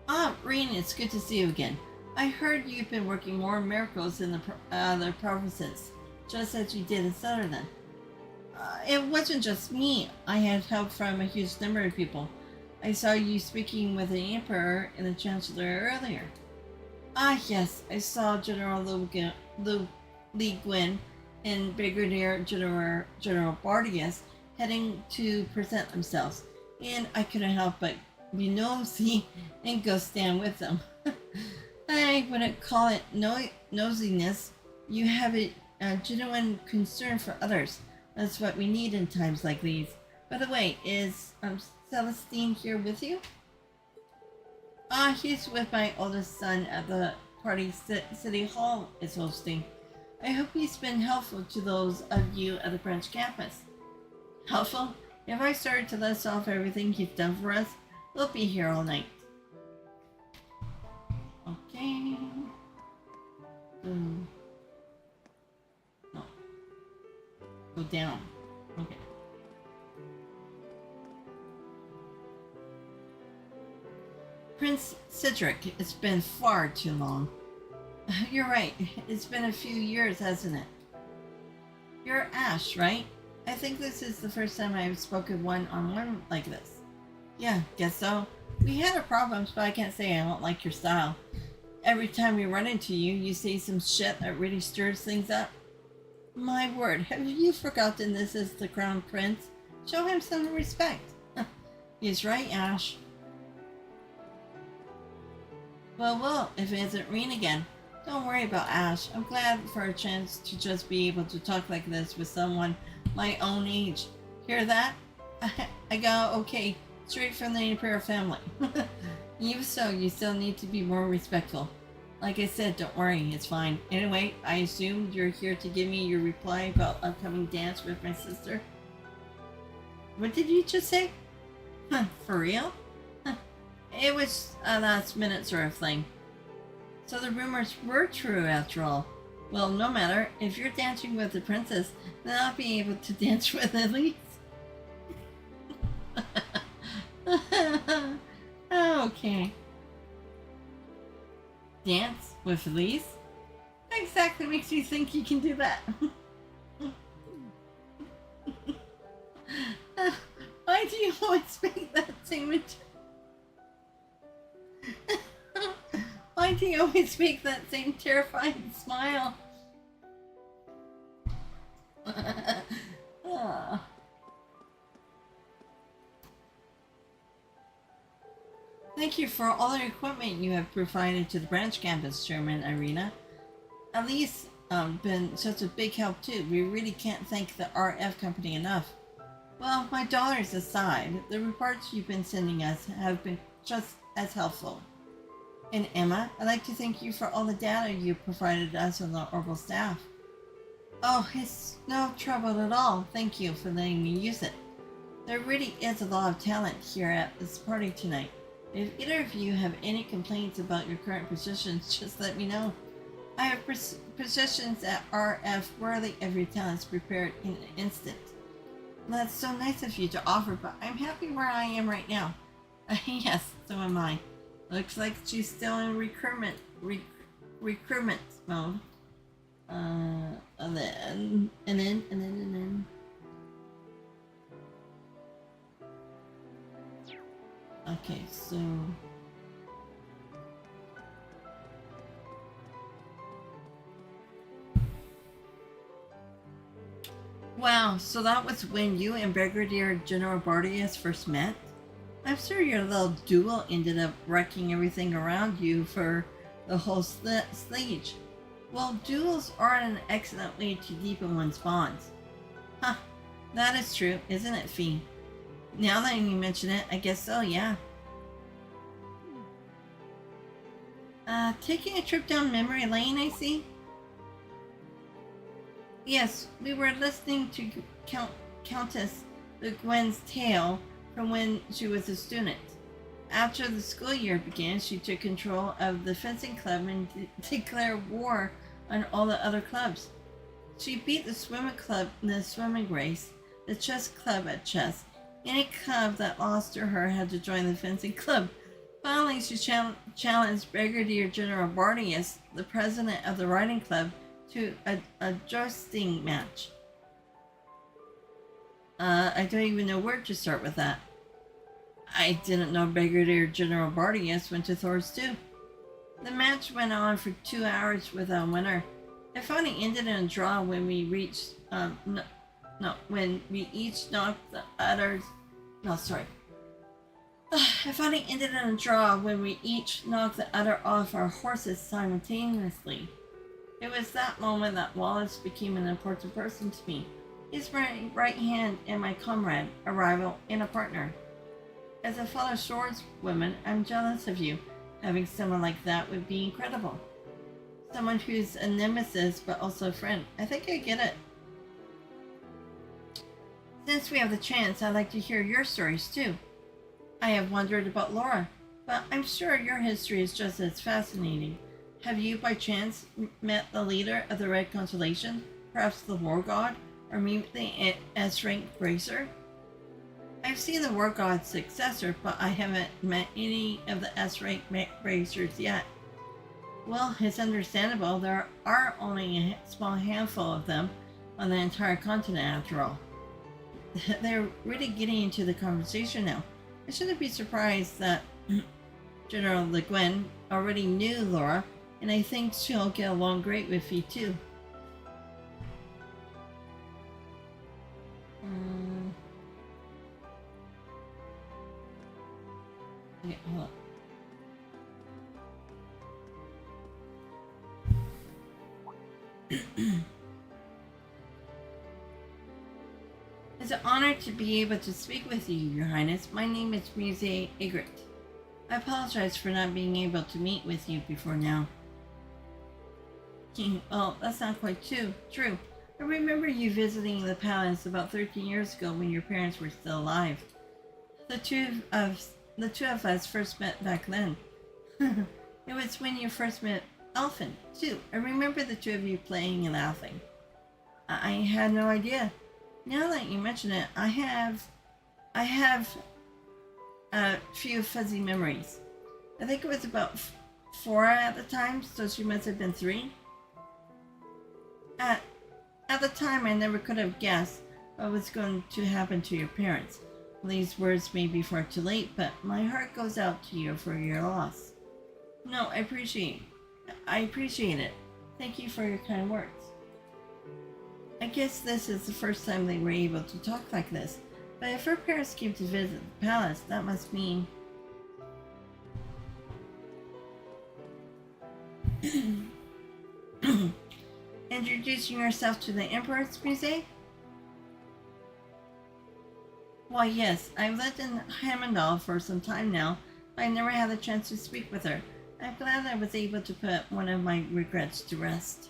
Ah, Rean, it's good to see you again. I heard you've been working more miracles in the other provinces, just as you did in Sutherland. It wasn't just me. I had help from a huge number of people. I saw you speaking with the Emperor and the Chancellor earlier. Ah, yes, I saw General Lee Gwyn and Brigadier General Bardius heading to present themselves, and I couldn't help but be nosy and go stand with them. I wouldn't call it nosiness. You have it genuine concern for others. That's what we need in times like these. By the way, is Celestine here with you? He's with my oldest son at the party City Hall is hosting. I hope he's been helpful to those of you at the branch campus. Helpful? If I started to list off everything he's done for us, we'll be here all night. Okay. No. Go down. Okay. Prince Cedric, it's been far too long. You're right. It's been a few years, hasn't it? You're Ash, right? I think this is the first time I've spoken one-on-one like this. Yeah, guess so. We had our problems, but I can't say I don't like your style. Every time we run into you, you say some shit that really stirs things up. My word, have you forgotten this is the Crown Prince? Show him some respect. He's right, Ash. Well, if it isn't Rean again. Don't worry about Ash. I'm glad for a chance to just be able to talk like this with someone my own age. Hear that? I got okay, straight from the Imperial family. Even so, you still need to be more respectful. Like I said, don't worry, it's fine. Anyway, I assume you're here to give me your reply about upcoming dance with my sister. What did you just say? For real? It was a last minute sort of thing. So the rumors were true after all. Well, no matter. If you're dancing with the princess, then I'll be able to dance with Elise. Okay. Dance with Elise? What exactly makes you think you can do that? Why do you always make that same Why do you always make that same terrifying smile? Thank you for all the equipment you have provided to the branch campus, Chairman Irina. Elise been such a big help too. We really can't thank the RF company enough. Well, my dollars aside, the reports you've been sending us have been just as helpful. And Emma, I'd like to thank you for all the data you provided us on the Orbital staff. Oh, it's no trouble at all. Thank you for letting me use it. There really is a lot of talent here at this party tonight. If either of you have any complaints about your current positions, just let me know. I have positions at RF worthy of your talents prepared in an instant. That's so nice of you to offer, but I'm happy where I am right now. Yes, so am I. Looks like she's still in recruitment mode. And then. Okay, so. Wow, so that was when you and Brigadier General Bardius first met? I'm sure your little duel ended up wrecking everything around you for the whole stage. Well, duels are an excellent way to deepen one's bonds. Huh, that is true, isn't it, Fee? Now that you mention it, I guess so, yeah. Taking a trip down memory lane, I see? Yes, we were listening to Countess Le Guin's tale from when she was a student. After the school year began, she took control of the fencing club and declared war on all the other clubs. She beat the swimming club in the swimming race, the chess club at chess. Any club that lost to her had to join the fencing club. Finally, she challenged Brigadier General Bardius, the president of the riding club, to a jousting match. I don't even know where to start with that. I didn't know Brigadier General Bardius went to Thors too. The match went on for 2 hours without a winner. It finally ended in a draw when we reached, when we each knocked the others, It finally ended in a draw when we each knocked the other off our horses simultaneously. It was that moment that Wallace became an important person to me. He's my right hand and my comrade, a rival, and a partner. As a fellow swordswoman, I'm jealous of you. Having someone like that would be incredible. Someone who's a nemesis but also a friend. I think I get it. Since we have the chance, I'd like to hear your stories too. I have wondered about Laura, but I'm sure your history is just as fascinating. Have you, by chance, met the leader of the Red Constellation? Perhaps the War God? Or maybe the S-rank Bracer? I've seen the War God's successor, but I haven't met any of the S-rank Bracers yet. Well, it's understandable. There are only a small handful of them on the entire continent, after all. They're really getting into the conversation now. I shouldn't be surprised that General Le Guin already knew Laura, and I think she'll get along great with you too. Okay, hold on. It's an honor to be able to speak with you, Your Highness. My name is Musse Egret. I apologize for not being able to meet with you before now. Well, that's not quite true. I remember you visiting the palace about 13 years ago when your parents were still alive. The two of us first met back then. It was when you first met Elfin, too. I remember the two of you playing and laughing. I had no idea. Now that you mention it, I have a few fuzzy memories. I think it was about 4 at the time, so she must have been 3. At the time, I never could have guessed what was going to happen to your parents. These words may be far too late, but my heart goes out to you for your loss. No, I appreciate it. Thank you for your kind words. I guess this is the first time they were able to talk like this, but if her parents came to visit the palace, that must mean... Introducing yourself to the Emperor's Musse? Why, yes, I've lived in Hamel for some time now, but I never had a chance to speak with her. I'm glad I was able to put one of my regrets to rest.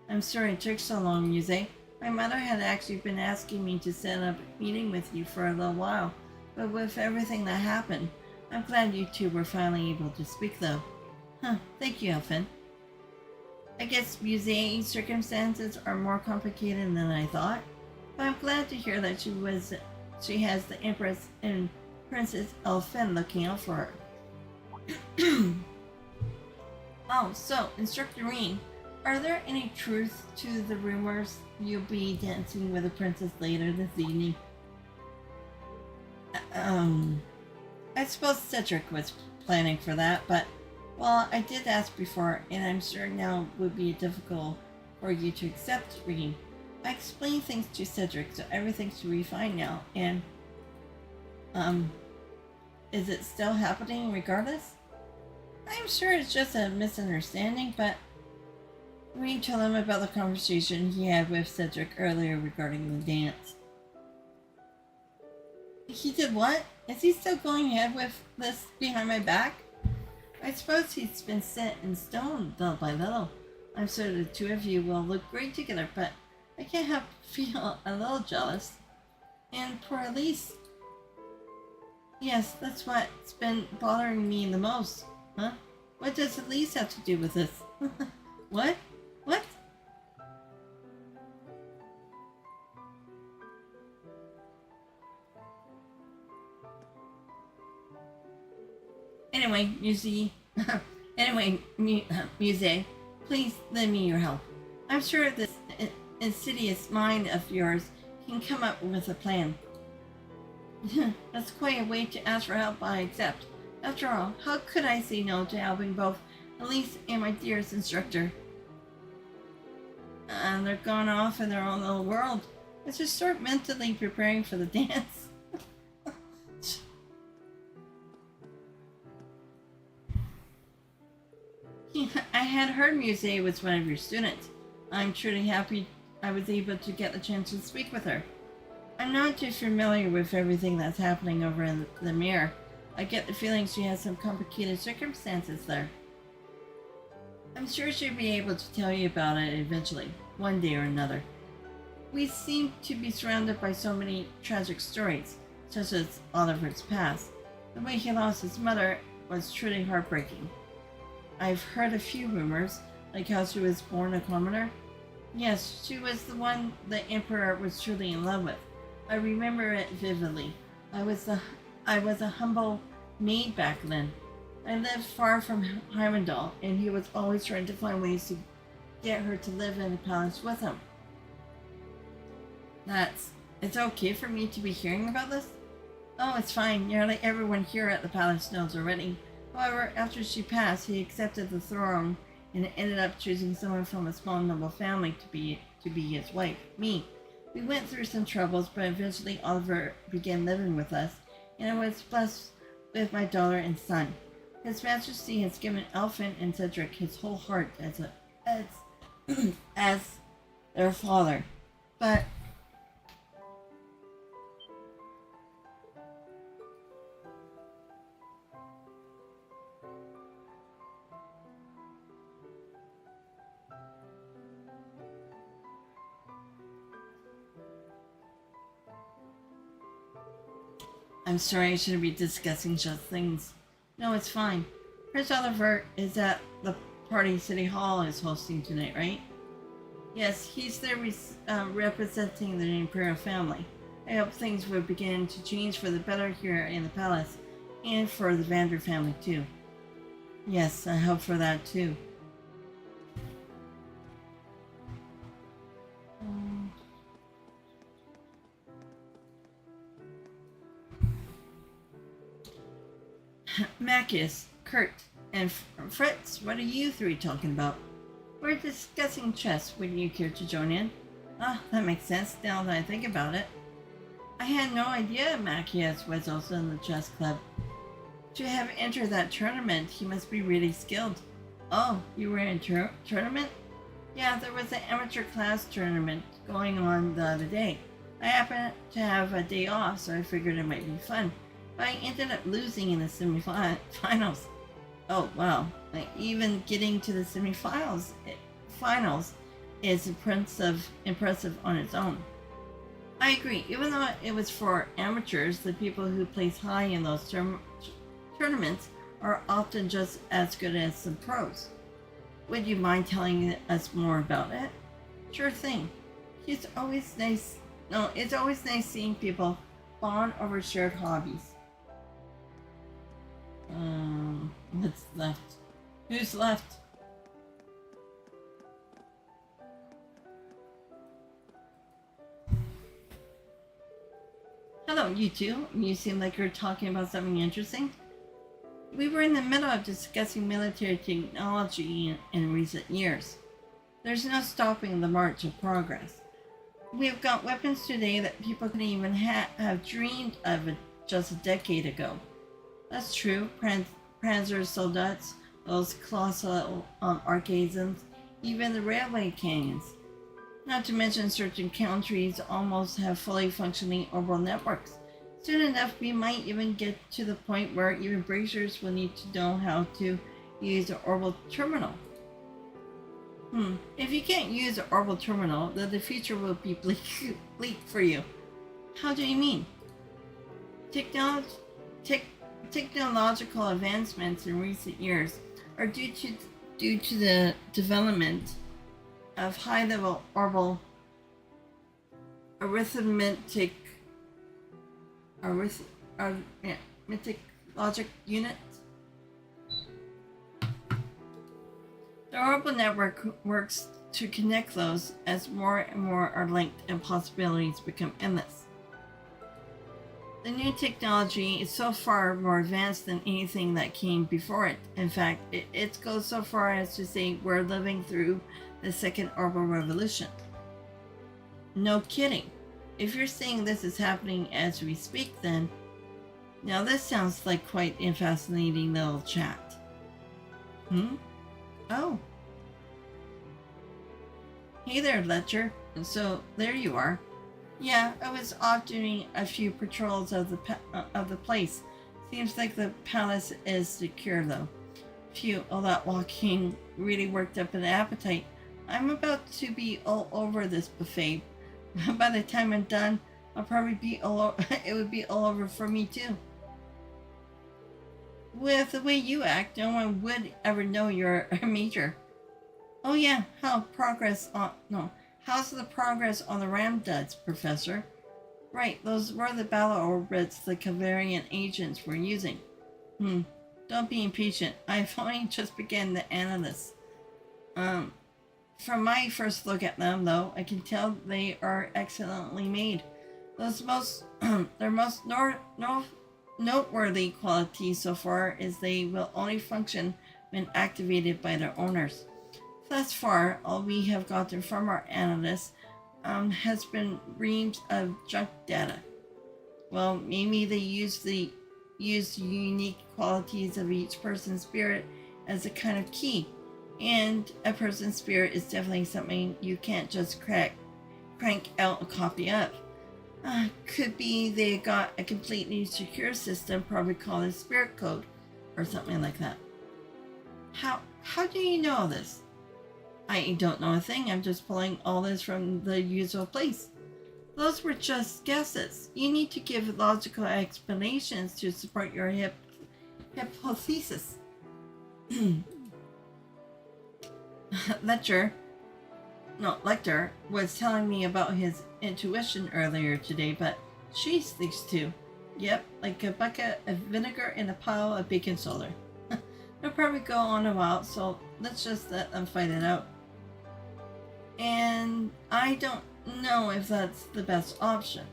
I'm sorry it took so long, Musse. My mother had actually been asking me to set up a meeting with you for a little while, but with everything that happened, I'm glad you two were finally able to speak though. Thank you, Elfin. I guess Musse's circumstances are more complicated than I thought, but I'm glad to hear that she has the Empress and Princess Elfin looking out for her. Oh, so, Instructor Rean, are there any truth to the rumors you'll be dancing with a princess later this evening? I suppose Cedric was planning for that, but, well, I did ask before, and I'm sure now would be difficult for you to accept, Rean. I explained things to Cedric, so everything should be fine now, and, is it still happening regardless? I'm sure it's just a misunderstanding, but Rean told him about the conversation he had with Cedric earlier regarding the dance. He did what? Is he still going ahead with this behind my back? I suppose he's been set in stone little by little. I'm sure the two of you will look great together, but I can't help but feel a little jealous. And poor Elise. Yes, that's what's been bothering me the most. Huh? What does Elise have to do with this? What? What? Anyway, Musse, Musse, please lend me your help. I'm sure this insidious mind of yours can come up with a plan. That's quite a way to ask for help, I accept. After all, how could I say no to helping both Elise and my dearest instructor? They're gone off in their own little world. Let's just start mentally preparing for the dance. I had heard Musse was one of your students. I'm truly happy I was able to get the chance to speak with her. I'm not too familiar with everything that's happening over in the mirror. I get the feeling she has some complicated circumstances there. I'm sure she'll be able to tell you about it eventually, one day or another. We seem to be surrounded by so many tragic stories, such as Oliver's past. The way he lost his mother was truly heartbreaking. I've heard a few rumors, like how she was born a commoner. Yes, she was the one the Emperor was truly in love with. I remember it vividly. I was a humble maid back then. I lived far from Heimdall, and he was always trying to find ways to get her to live in the palace with him. It's okay for me to be hearing about this? Oh, it's fine. Nearly everyone here at the palace knows already. However, after she passed, he accepted the throne and ended up choosing someone from a small noble family to be his wife, me. We went through some troubles, but eventually Oliver began living with us, and I was blessed with my daughter and son. His Majesty has given Elfin and Cedric his whole heart as their father. But I'm sorry, I shouldn't be discussing such things. No, it's fine. Prince Oliver is at the party City Hall is hosting tonight, right? Yes, he's there representing the Imperial family. I hope things will begin to change for the better here in the palace, and for the Vander family too. Yes, I hope for that too. Macius, Kurt, and Fritz, what are you three talking about? We're discussing chess. Would you care to join in? Ah, that makes sense now that I think about it. I had no idea Macius was also in the chess club. To have entered that tournament, he must be really skilled. Oh, you were in a tournament? Yeah, there was an amateur class tournament going on the other day. I happened to have a day off, so I figured it might be fun. But I ended up losing in the semifinals. Oh wow! Even getting to the semifinals is impressive on its own. I agree. Even though it was for amateurs, the people who place high in those tournaments are often just as good as the pros. Would you mind telling us more about it? Sure thing. It's always nice seeing people bond over shared hobbies. What's left? Who's left? Hello, you two. You seem like you're talking about something interesting. We were in the middle of discussing military technology in recent years. There's no stopping the march of progress. We have got weapons today that people couldn't even have dreamed of just a decade ago. That's true. Panzer Soldats, those colossal arcades, even the railway cannons. Not to mention certain countries almost have fully functioning orbital networks. Soon enough, we might even get to the point where even bracers will need to know how to use an orbital terminal. If you can't use an orbital terminal, then the future will be bleak for you. How do you mean? Technological advancements in recent years are due to the development of high-level orbital arithmetic logic units. The orbital network works to connect those as more and more are linked and possibilities become endless. The new technology is so far more advanced than anything that came before it. In fact, it goes so far as to say we're living through the second orbital revolution. No kidding. If you're saying this is happening as we speak, then now this sounds like quite a fascinating little chat. Oh, Hey there, Letcher. So there you are. Yeah, I was off doing a few patrols of the place. Seems like the palace is secure though. Phew, all that walking really worked up an appetite. I'm about to be all over this buffet. By the time I'm done, I'll probably be all over. It would be all over for me too. With the way you act, no one would ever know you're a major. Oh yeah, how's the progress on the ram duds, Professor? Right, those were the battle orbits the Cavarian agents were using. Don't be impatient. I've only just begun the analysis. From my first look at them, though, I can tell they are excellently made. Their most noteworthy quality so far is they will only function when activated by their owners. Thus far, all we have gotten from our analysts has been reams of junk data. Well, maybe they use the unique qualities of each person's spirit as a kind of key, and a person's spirit is definitely something you can't just crank out a copy of. Could be they got a completely secure system, probably called a spirit code or something like that. How do you know this? I don't know a thing. I'm just pulling all this from the usual place. Those were just guesses. You need to give logical explanations to support your hypothesis. Lecter was telling me about his intuition earlier today, but she sticks to. Yep, like a bucket of vinegar in a pile of baking soda. They'll probably go on a while, so let's just let them fight it out. And I don't know if that's the best option.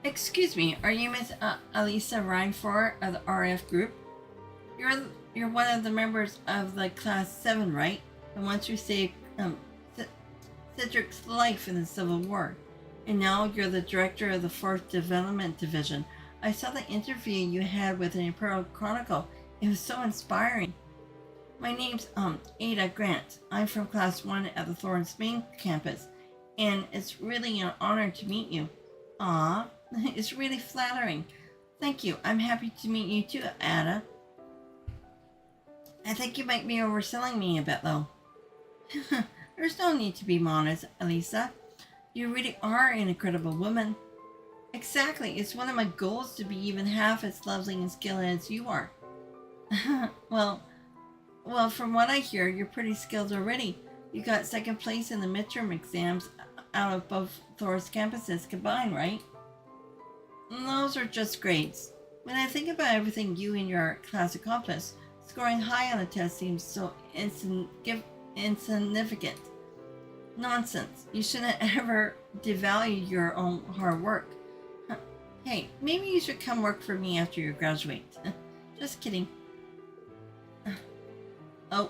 Excuse me, are you Miss Alisa Reinfort of the RF group? You're one of the members of the Class VII, right? The ones who saved Cedric's life in the Civil War. And now you're the director of the 4th Development Division. I saw the interview you had with the Imperial Chronicle. It was so inspiring. My name's Ada Grant. I'm from Class 1 at the Thors main campus, and it's really an honor to meet you. Aw, it's really flattering. Thank you. I'm happy to meet you too, Ada. I think you might be overselling me a bit, though. There's no need to be modest, Elisa. You really are an incredible woman. Exactly. It's one of my goals to be even half as lovely and skilled as you are. Well, from what I hear, you're pretty skilled already. You got 2nd place in the midterm exams out of both Thors campuses combined, right? And those are just grades. When I think about everything you and your class accomplished, scoring high on a test seems so insignificant. Nonsense. You shouldn't ever devalue your own hard work. Hey, maybe you should come work for me after you graduate. Just kidding. I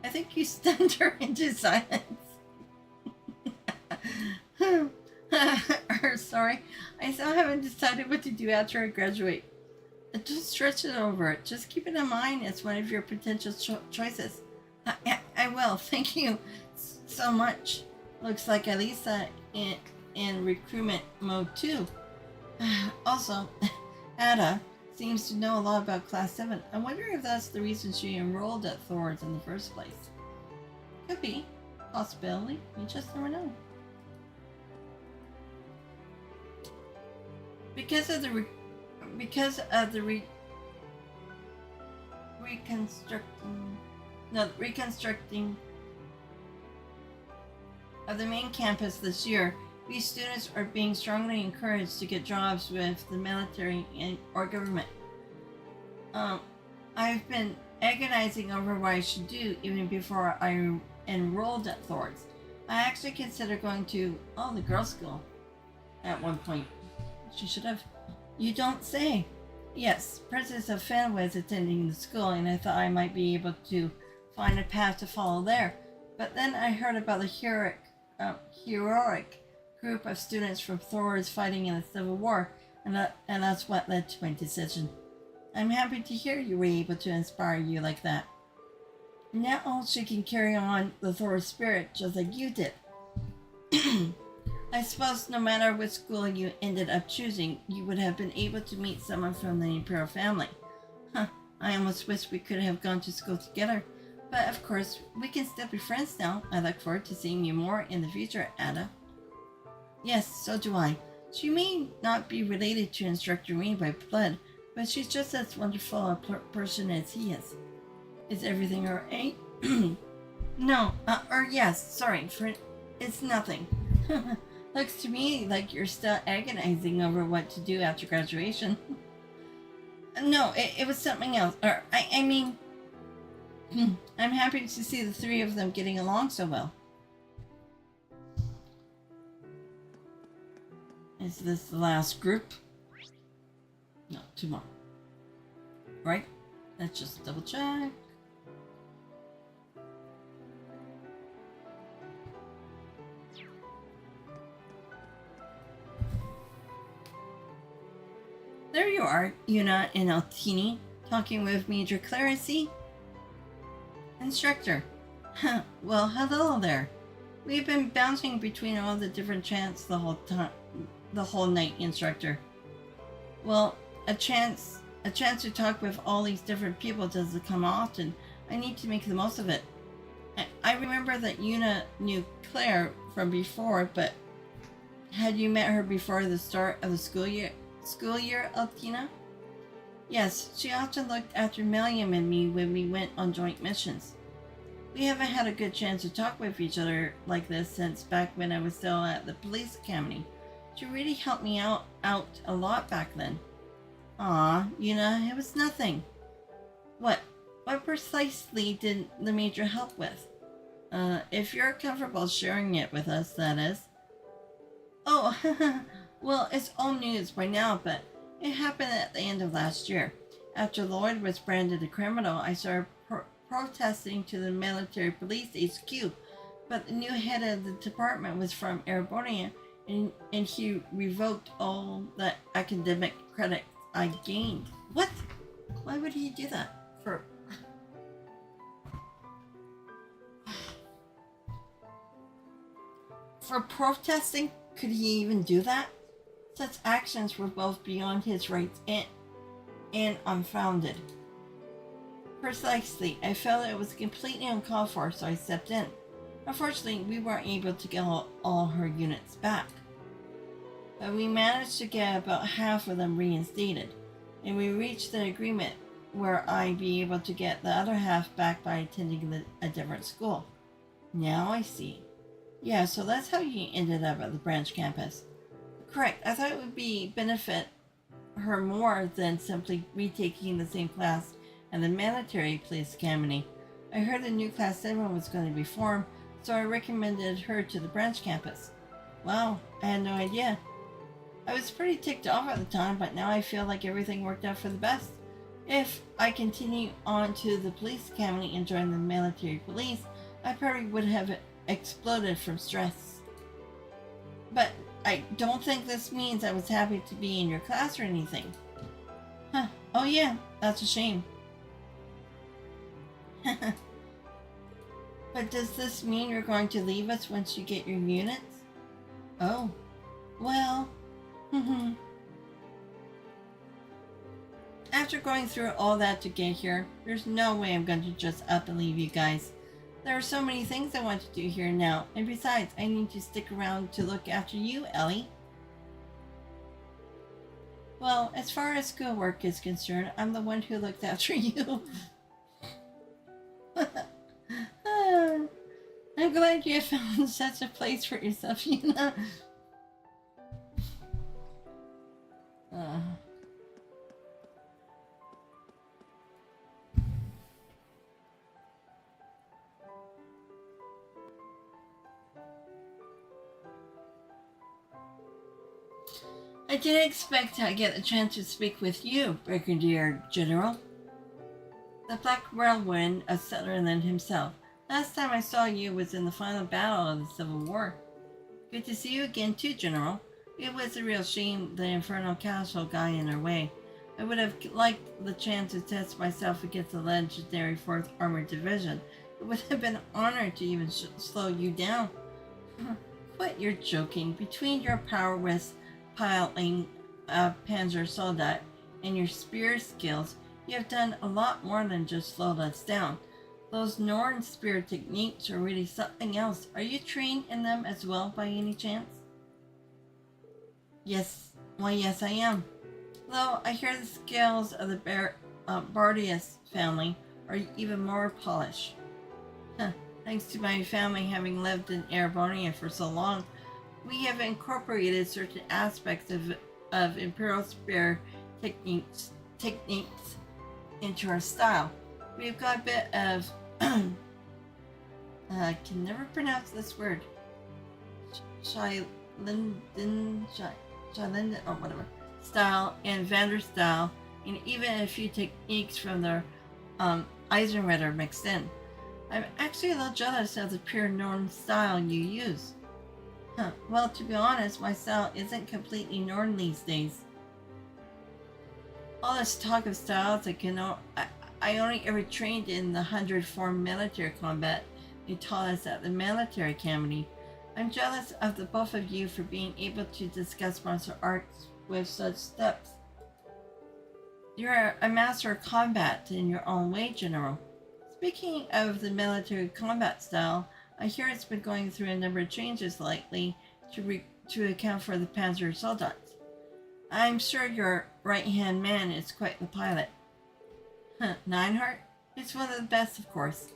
think you stunned her into silence. Sorry, I still haven't decided what to do after I graduate. Just stretch it over it. Just keep it in mind as one of your potential choices. I will. Thank you so much. Looks like Elisa in recruitment mode too. Also, Ada seems to know a lot about Class 7. I wonder if that's the reason she enrolled at Thors in the first place. Could be. Possibility. You just never know. Because of the reconstructing of the main campus this year, these students are being strongly encouraged to get jobs with the military or government. I've been agonizing over what I should do even before I enrolled at Thors. I actually considered going to the girls' school at one point. She should have. You don't say. Yes, Princess of Fenway is attending the school, and I thought I might be able to find a path to follow there. But then I heard about the heroic group of students from Thors fighting in the Civil War, and that's what led to my decision. I'm happy to hear you were able to inspire you like that. Now she can carry on the Thors spirit just like you did. I suppose no matter which school you ended up choosing, you would have been able to meet someone from the Imperial family. Huh, I almost wish we could have gone to school together, but of course, we can still be friends now. I look forward to seeing you more in the future, Ada. Yes, so do I. She may not be related to Instructor Rean by blood, but she's just as wonderful a person as he is. Is everything alright? No, yes, sorry, it's nothing. Looks to me like you're still agonizing over what to do after graduation. No, it was something else. I mean, I'm happy to see the three of them getting along so well. Is this the last group? No, two more. Right? Let's just double check. There you are, Juna and Altina, talking with Major Clarency. Instructor. Well, hello there. We've been bouncing between all the different chants the whole night, Instructor. Well, a chance to talk with all these different people doesn't come often. I need to make the most of it. I remember that Juna knew Claire from before, but had you met her before the start of the school year, Altina? Yes, she often looked after Millium and me when we went on joint missions. We haven't had a good chance to talk with each other like this since back when I was still at the police academy. She really helped me out a lot back then. Aw, Juna, it was nothing. What precisely did the Major help with? If you're comfortable sharing it with us, that is. Oh, well, it's old news by now, but it happened at the end of last year. After Lloyd was branded a criminal, I started protesting to the military police HQ, but the new head of the department was from Erebonia, and he revoked all the academic credit I gained. What? Why would he do that? For protesting? Could he even do that? Such actions were both beyond his rights and unfounded. Precisely, I felt it was completely uncalled for, so I stepped in. Unfortunately, we weren't able to get all her units back. But we managed to get about half of them reinstated, and we reached an agreement where I'd be able to get the other half back by attending a different school. Now I see. Yeah, so that's how you ended up at the branch campus. Correct. I thought it would benefit her more than simply retaking the same class at the military police academy. I heard the new Class VII was going to be formed, so I recommended her to the branch campus. Wow, I had no idea. I was pretty ticked off at the time, but now I feel like everything worked out for the best. If I continue on to the police academy and join the military police, I probably would have exploded from stress. But I don't think this means I was happy to be in your class or anything. Huh. Oh yeah, that's a shame. But does this mean you're going to leave us once you get your units? Oh. Well. After going through all that to get here, there's no way I'm going to just up and leave you guys. There are so many things I want to do here now, and besides, I need to stick around to look after you, Ellie. Well, as far as schoolwork is concerned, I'm the one who looked after you. I'm glad you found such a place for yourself, you know. I didn't expect to get a chance to speak with you, Brigadier General. The Black Whirlwind, a Sutherland himself. Last time I saw you was in the final battle of the Civil War. Good to see you again too, General. It was a real shame the Infernal Castle got in our way. I would have liked the chance to test myself against the legendary 4th Armored Division. It would have been an honor to even slow you down. Quit your joking. Between your powerless piling Panzer Soldat and your spear skills, you have done a lot more than just slowed us down. Those Norn spear techniques are really something else. Are you trained in them as well by any chance? Yes. Why, yes, I am. Though I hear the skills of the Bardius family are even more polished. Thanks to my family having lived in Erebonia for so long, we have incorporated certain aspects of Imperial spear techniques into our style. We've got a bit of I can never pronounce this word. Shailinden or whatever style and Vander style, and even a few techniques from the Eisenritter mixed in. I'm actually a little jealous of the pure Norn style you use. Well, to be honest, my style isn't completely Norn these days. All this talk of styles, I only ever trained in the 100 form military combat they taught us at the military academy. I'm jealous of the both of you for being able to discuss martial arts with such steps. You're a master of combat in your own way, General. Speaking of the military combat style, I hear it's been going through a number of changes lately to account for the Panzer Soldats. I'm sure your right-hand man is quite the pilot. Neinhardt? He's one of the best, of course.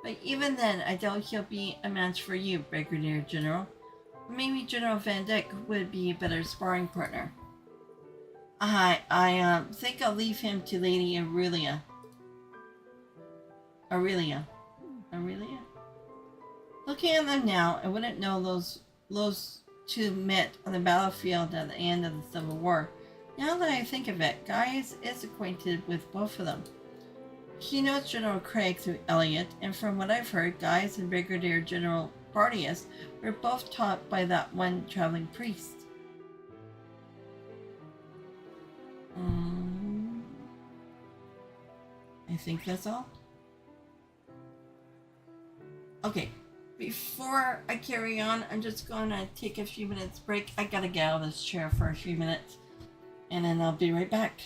But even then, I doubt he'll be a match for you, Brigadier General. Maybe General Van Dyck would be a better sparring partner. I think I'll leave him to Lady Aurelia. Looking at them now, I wouldn't know those two met on the battlefield at the end of the Civil War. Now that I think of it, Gaius is acquainted with both of them. He knows General Craig through Elliot, and from what I've heard, Gaius and Brigadier General Bardius were both taught by that one traveling priest. I think that's all. Okay, before I carry on, I'm just gonna take a few minutes break. I gotta get out of this chair for a few minutes, and then I'll be right back.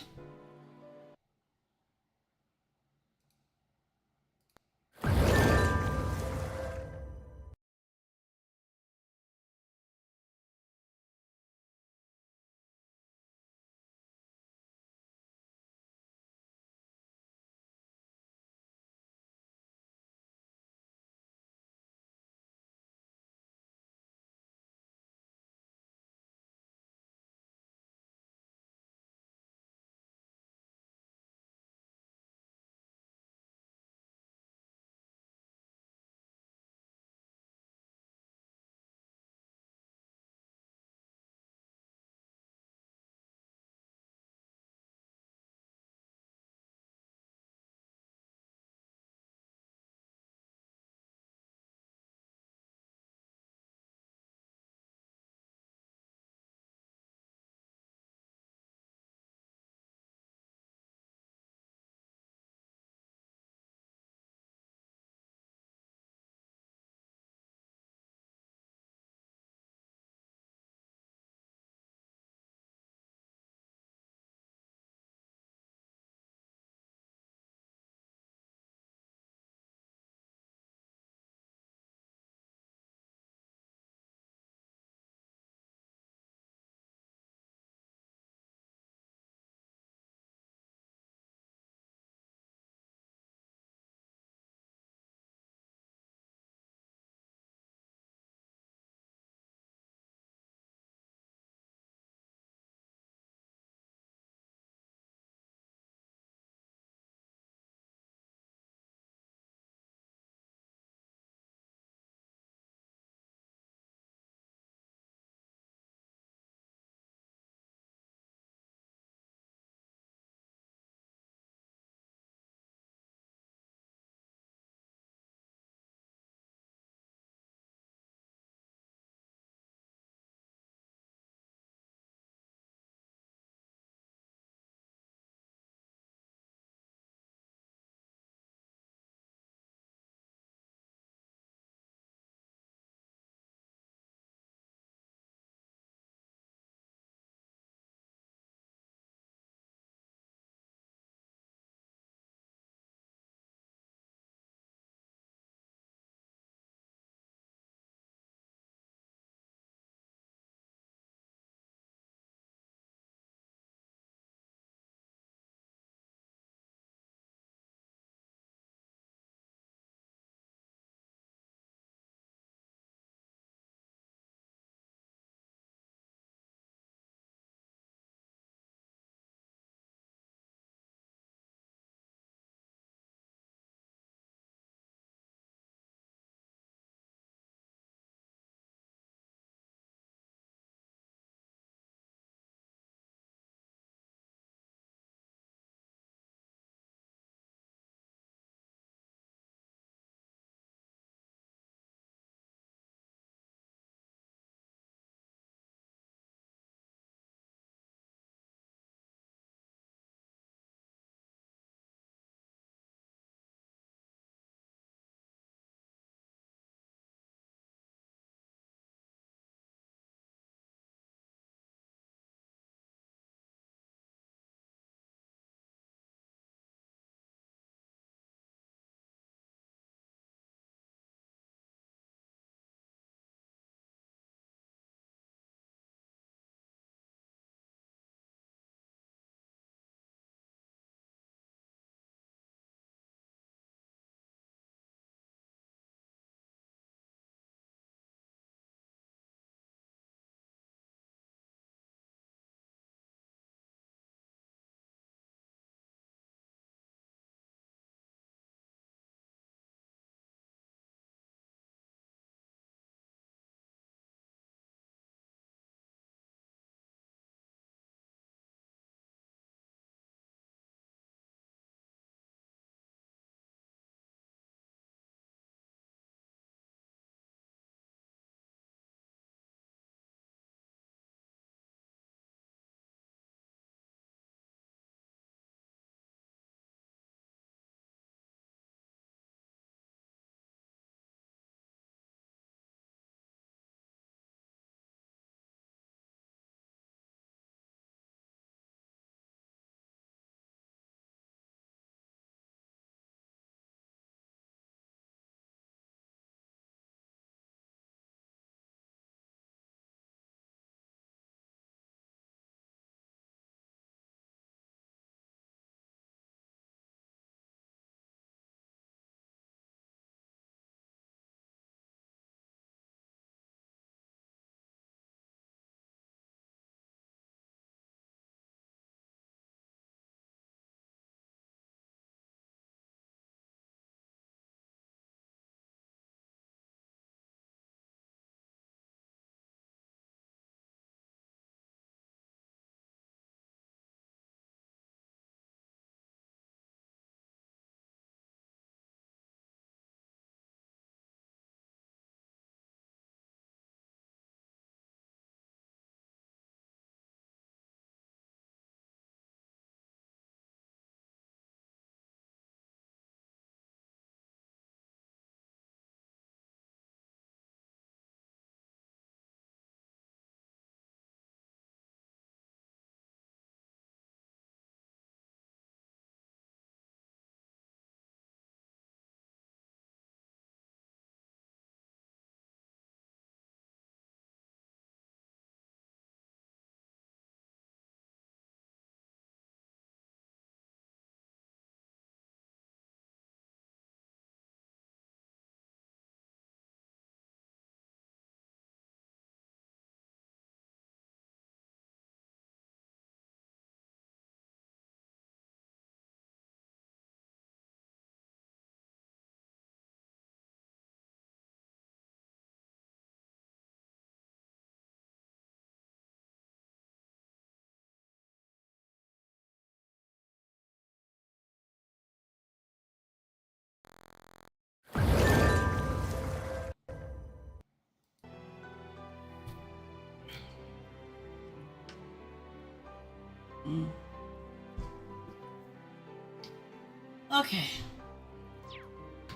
Okay.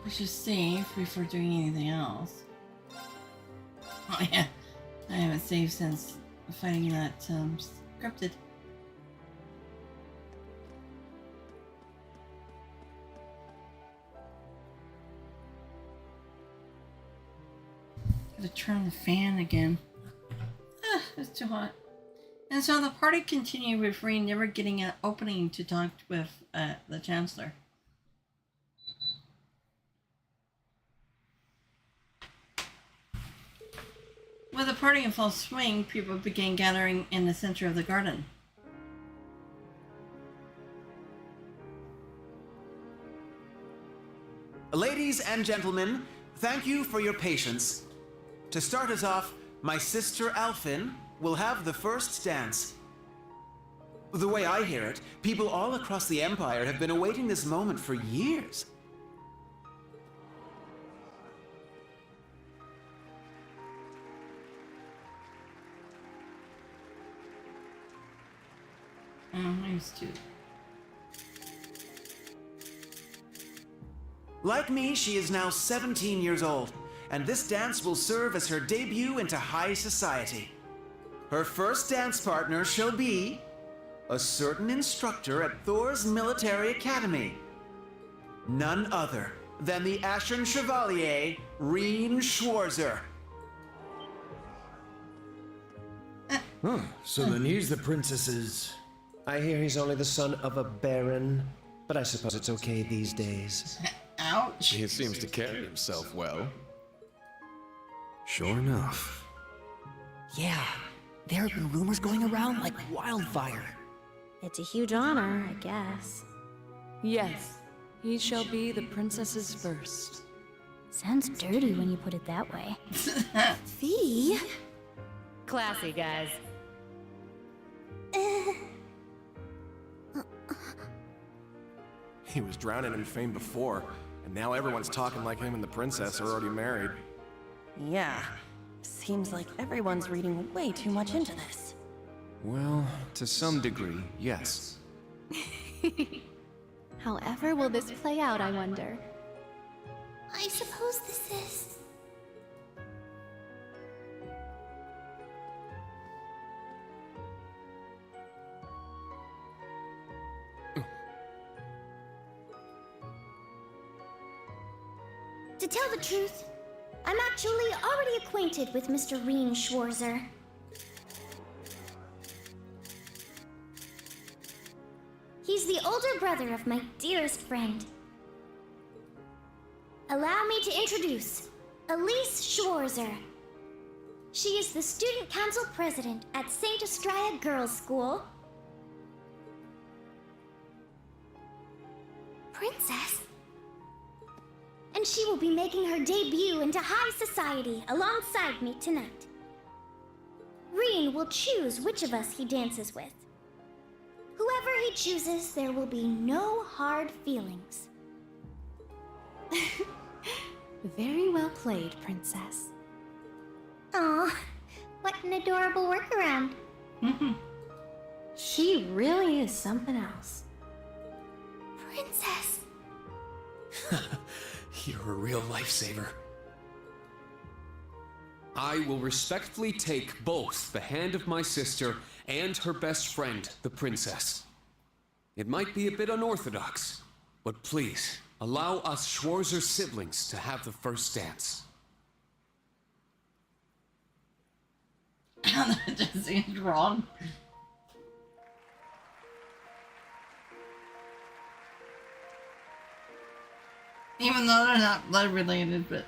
Let's just save before doing anything else. Oh yeah, I haven't saved since fighting that scripted. Gotta turn the fan again. Ah, it's too hot. And so the party continued with Rean never getting an opening to talk with the Chancellor. With the party in full swing, people began gathering in the center of the garden. Ladies and gentlemen, thank you for your patience. To start us off, my sister Alphin will have the first dance. The way I hear it, people all across the Empire have been awaiting this moment for years. I used to. Like me, she is now 17 years old, and this dance will serve as her debut into high society. Her first dance partner shall be a certain instructor at Thors Military Academy. None other than the Ashen Chevalier, Rean Schwarzer. So then he's the princess's... I hear he's only the son of a baron, but I suppose it's okay these days. Ouch. He seems to carry himself well. Sure enough. Yeah, there have been rumors going around like wildfire. It's a huge honor, I guess. Yes, he shall be the princess's first. Sounds dirty when you put it that way. Fee? Classy, guys. He was drowning in fame before, and now everyone's talking like him and the princess are already married. Yeah, seems like everyone's reading way too much into this. Well, to some degree, yes. However will this play out, I wonder? I suppose this is... To tell the truth, I'm actually already acquainted with Mr. Rean Schwarzer. He's the older brother of my dearest friend. Allow me to introduce Elise Schwarzer. She is the student council president at St. Estrella Girls' School. Princess? And she will be making her debut into high society alongside me tonight. Rean will choose which of us he dances with. Whoever he chooses, there will be no hard feelings. Very well played, Princess. Aw, what an adorable workaround. She really is something else. Princess. You're a real lifesaver. I will respectfully take both the hand of my sister and her best friend, the princess. It might be a bit unorthodox, but please, allow us Schwarzer siblings to have the first dance. That just seems wrong. Even though they're not blood related, but...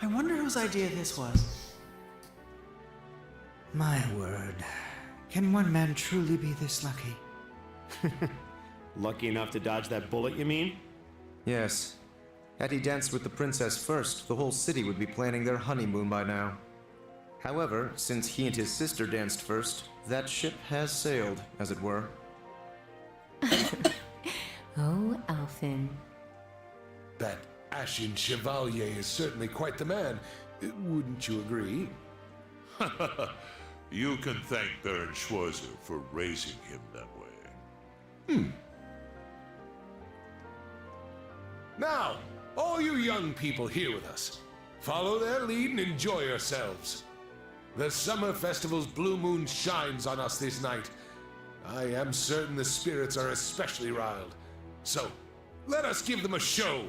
I wonder whose idea this was. My word. Can one man truly be this lucky? Lucky enough to dodge that bullet, you mean? Yes. Had he danced with the princess first, the whole city would be planning their honeymoon by now. However, since he and his sister danced first, that ship has sailed, as it were. Oh, Elfin. That Ashen Chevalier is certainly quite the man. Wouldn't you agree? You can thank Baron Schwarzer for raising him that way. Now, all you young people here with us, follow their lead and enjoy yourselves. The summer festival's blue moon shines on us this night. I am certain the spirits are especially riled. So, let us give them a show.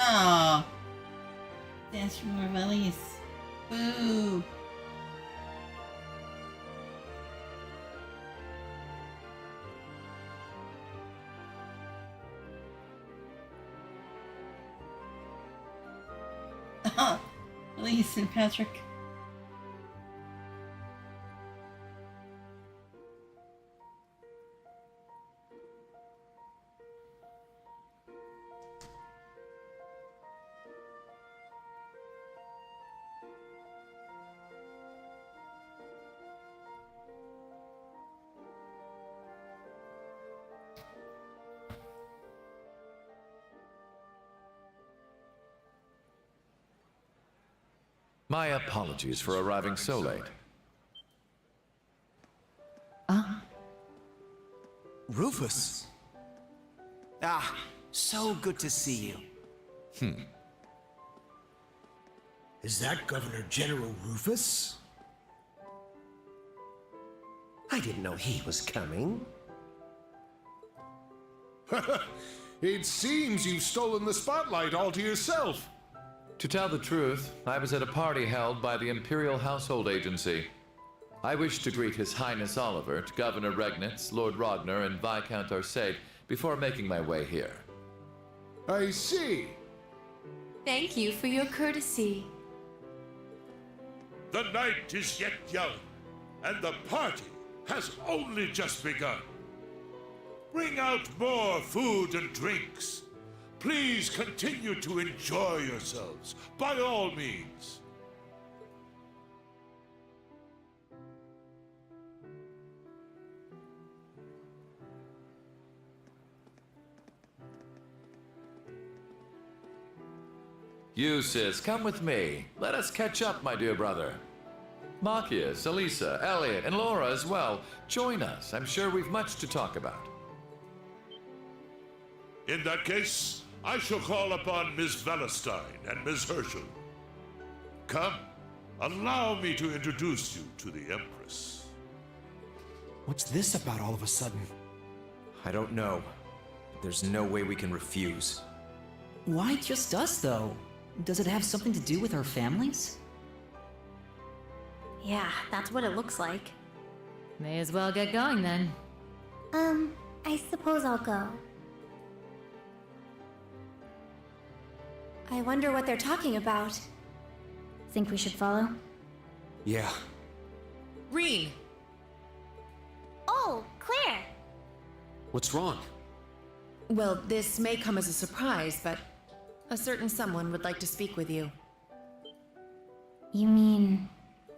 Oh, dance for more bellies. Boo. Elise and Patrick. My apologies for arriving so late. Rufus. Ah, so good to see you. Is that Governor General Rufus? I didn't know he was coming. It seems you've stolen the spotlight all to yourself. To tell the truth, I was at a party held by the Imperial Household Agency. I wish to greet His Highness Olivert, Governor Regnitz, Lord Rodner, and Viscount Arcade before making my way here. I see. Thank you for your courtesy. The night is yet young, and the party has only just begun. Bring out more food and drinks. Please continue to enjoy yourselves, by all means. You, sis, come with me. Let us catch up, my dear brother. Marcius, Elisa, Elliot, and Laura as well. Join us. I'm sure we've much to talk about. In that case, I shall call upon Ms. Valestein and Ms. Herschel. Come, allow me to introduce you to the Empress. What's this about all of a sudden? I don't know, but there's no way we can refuse. Why just us, though? Does it have something to do with our families? Yeah, that's what it looks like. May as well get going then. I suppose I'll go. I wonder what they're talking about. Think we should follow? Yeah. Rean! Oh, Claire! What's wrong? Well, this may come as a surprise, but a certain someone would like to speak with you. You mean...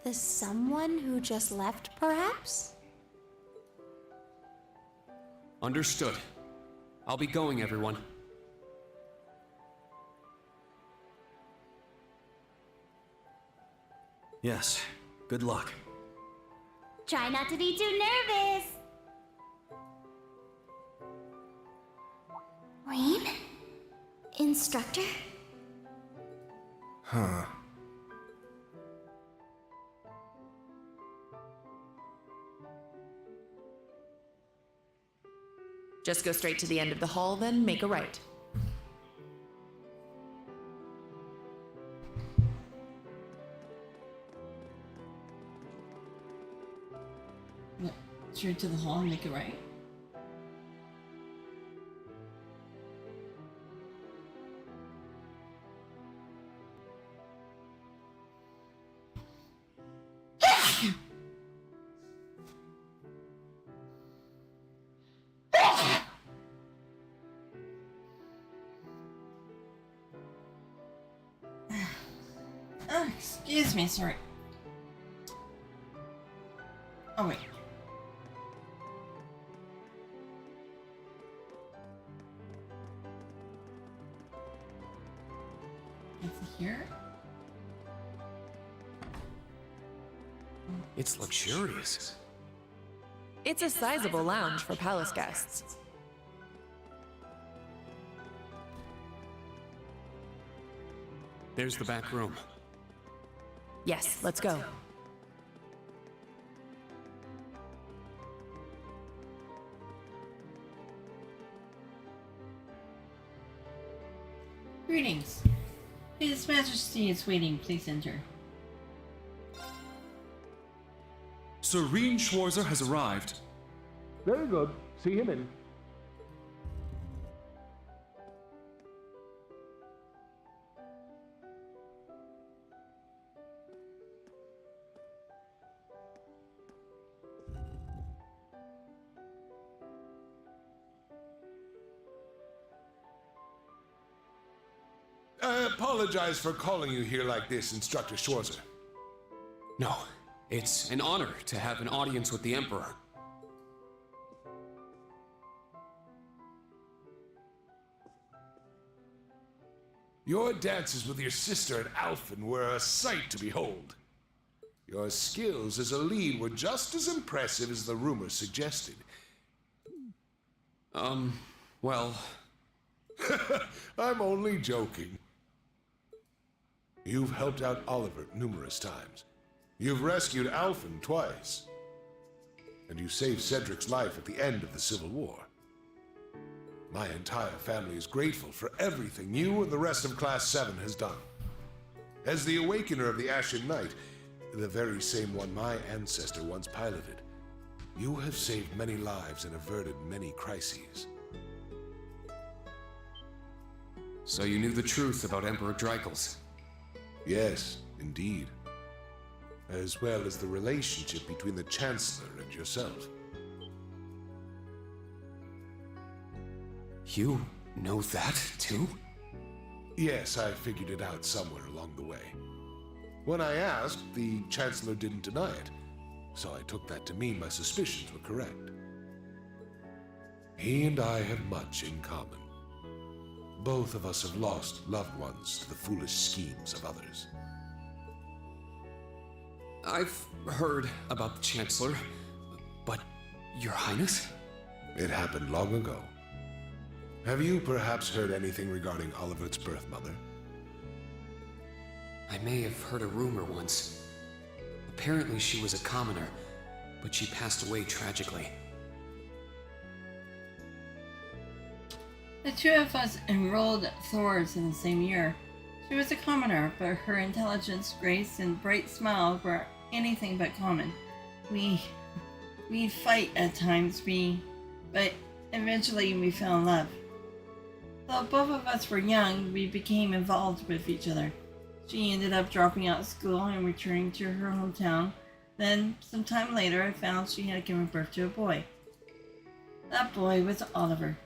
The someone who just left, perhaps? Understood. I'll be going, everyone. Yes. Good luck. Try not to be too nervous. Rean? Instructor? Huh. Just go straight to the end of the hall, then make a right. Straight to the hall and make it right. Excuse me, sorry. Oh, wait. Is it here? It's luxurious. It's a sizable lounge for palace guests. There's the back room. Yes, let's go. Greetings. His Majesty is waiting. Please enter. Sir Rean Schwarzer has arrived. Very good. See him in. I apologize for calling you here like this, Instructor Schwarzer. No, it's an honor to have an audience with the Emperor. Your dances with your sister and Alphen were a sight to behold. Your skills as a lead were just as impressive as the rumor suggested. Well... I'm only joking. You've helped out Oliver numerous times. You've rescued Alphen twice. And you saved Cedric's life at the end of the Civil War. My entire family is grateful for everything you and the rest of Class VII has done. As the Awakener of the Ashen Knight, the very same one my ancestor once piloted, you have saved many lives and averted many crises. So you knew the truth about Emperor Dreigels? Yes, indeed. As well as the relationship between the Chancellor and yourself. You know that, too? Yes, I figured it out somewhere along the way. When I asked, the Chancellor didn't deny it, so I took that to mean my suspicions were correct. He and I have much in common. Both of us have lost loved ones to the foolish schemes of others. I've heard about the Chancellor, but Your Highness? It happened long ago. Have you perhaps heard anything regarding Oliver's birth mother? I may have heard a rumor once. Apparently she was a commoner, but she passed away tragically. The two of us enrolled at Thors in the same year. She was a commoner, but her intelligence, grace, and bright smile were anything but common. We'd fight at times, but eventually we fell in love. Though both of us were young, we became involved with each other. She ended up dropping out of school and returning to her hometown. Then, some time later, I found she had given birth to a boy. That boy was Oliver.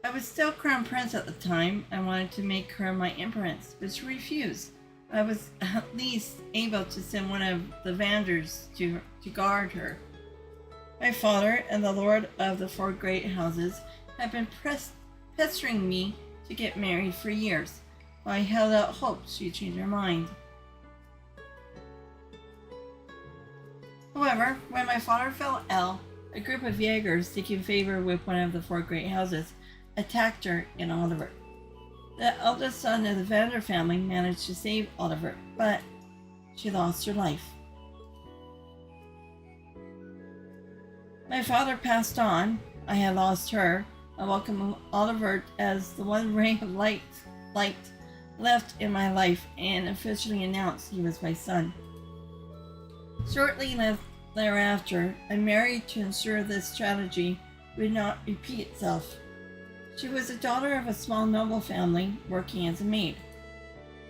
I was still crown prince at the time. I wanted to make her my empress, but she refused. I was at least able to send one of the Vanders to guard her. My father and the Lord of the Four Great Houses had been pestering me to get married for years, but I held out hope she'd change her mind. However, when my father fell ill, a group of Jaegers seeking favor with one of the Four Great Houses attacked her and Oliver. The eldest son of the Vander family managed to save Oliver, but she lost her life. My father passed on. I had lost her. I welcomed Oliver as the one ray of light left in my life and officially announced he was my son. Shortly thereafter, I married to ensure this tragedy would not repeat itself. She was the daughter of a small noble family working as a maid.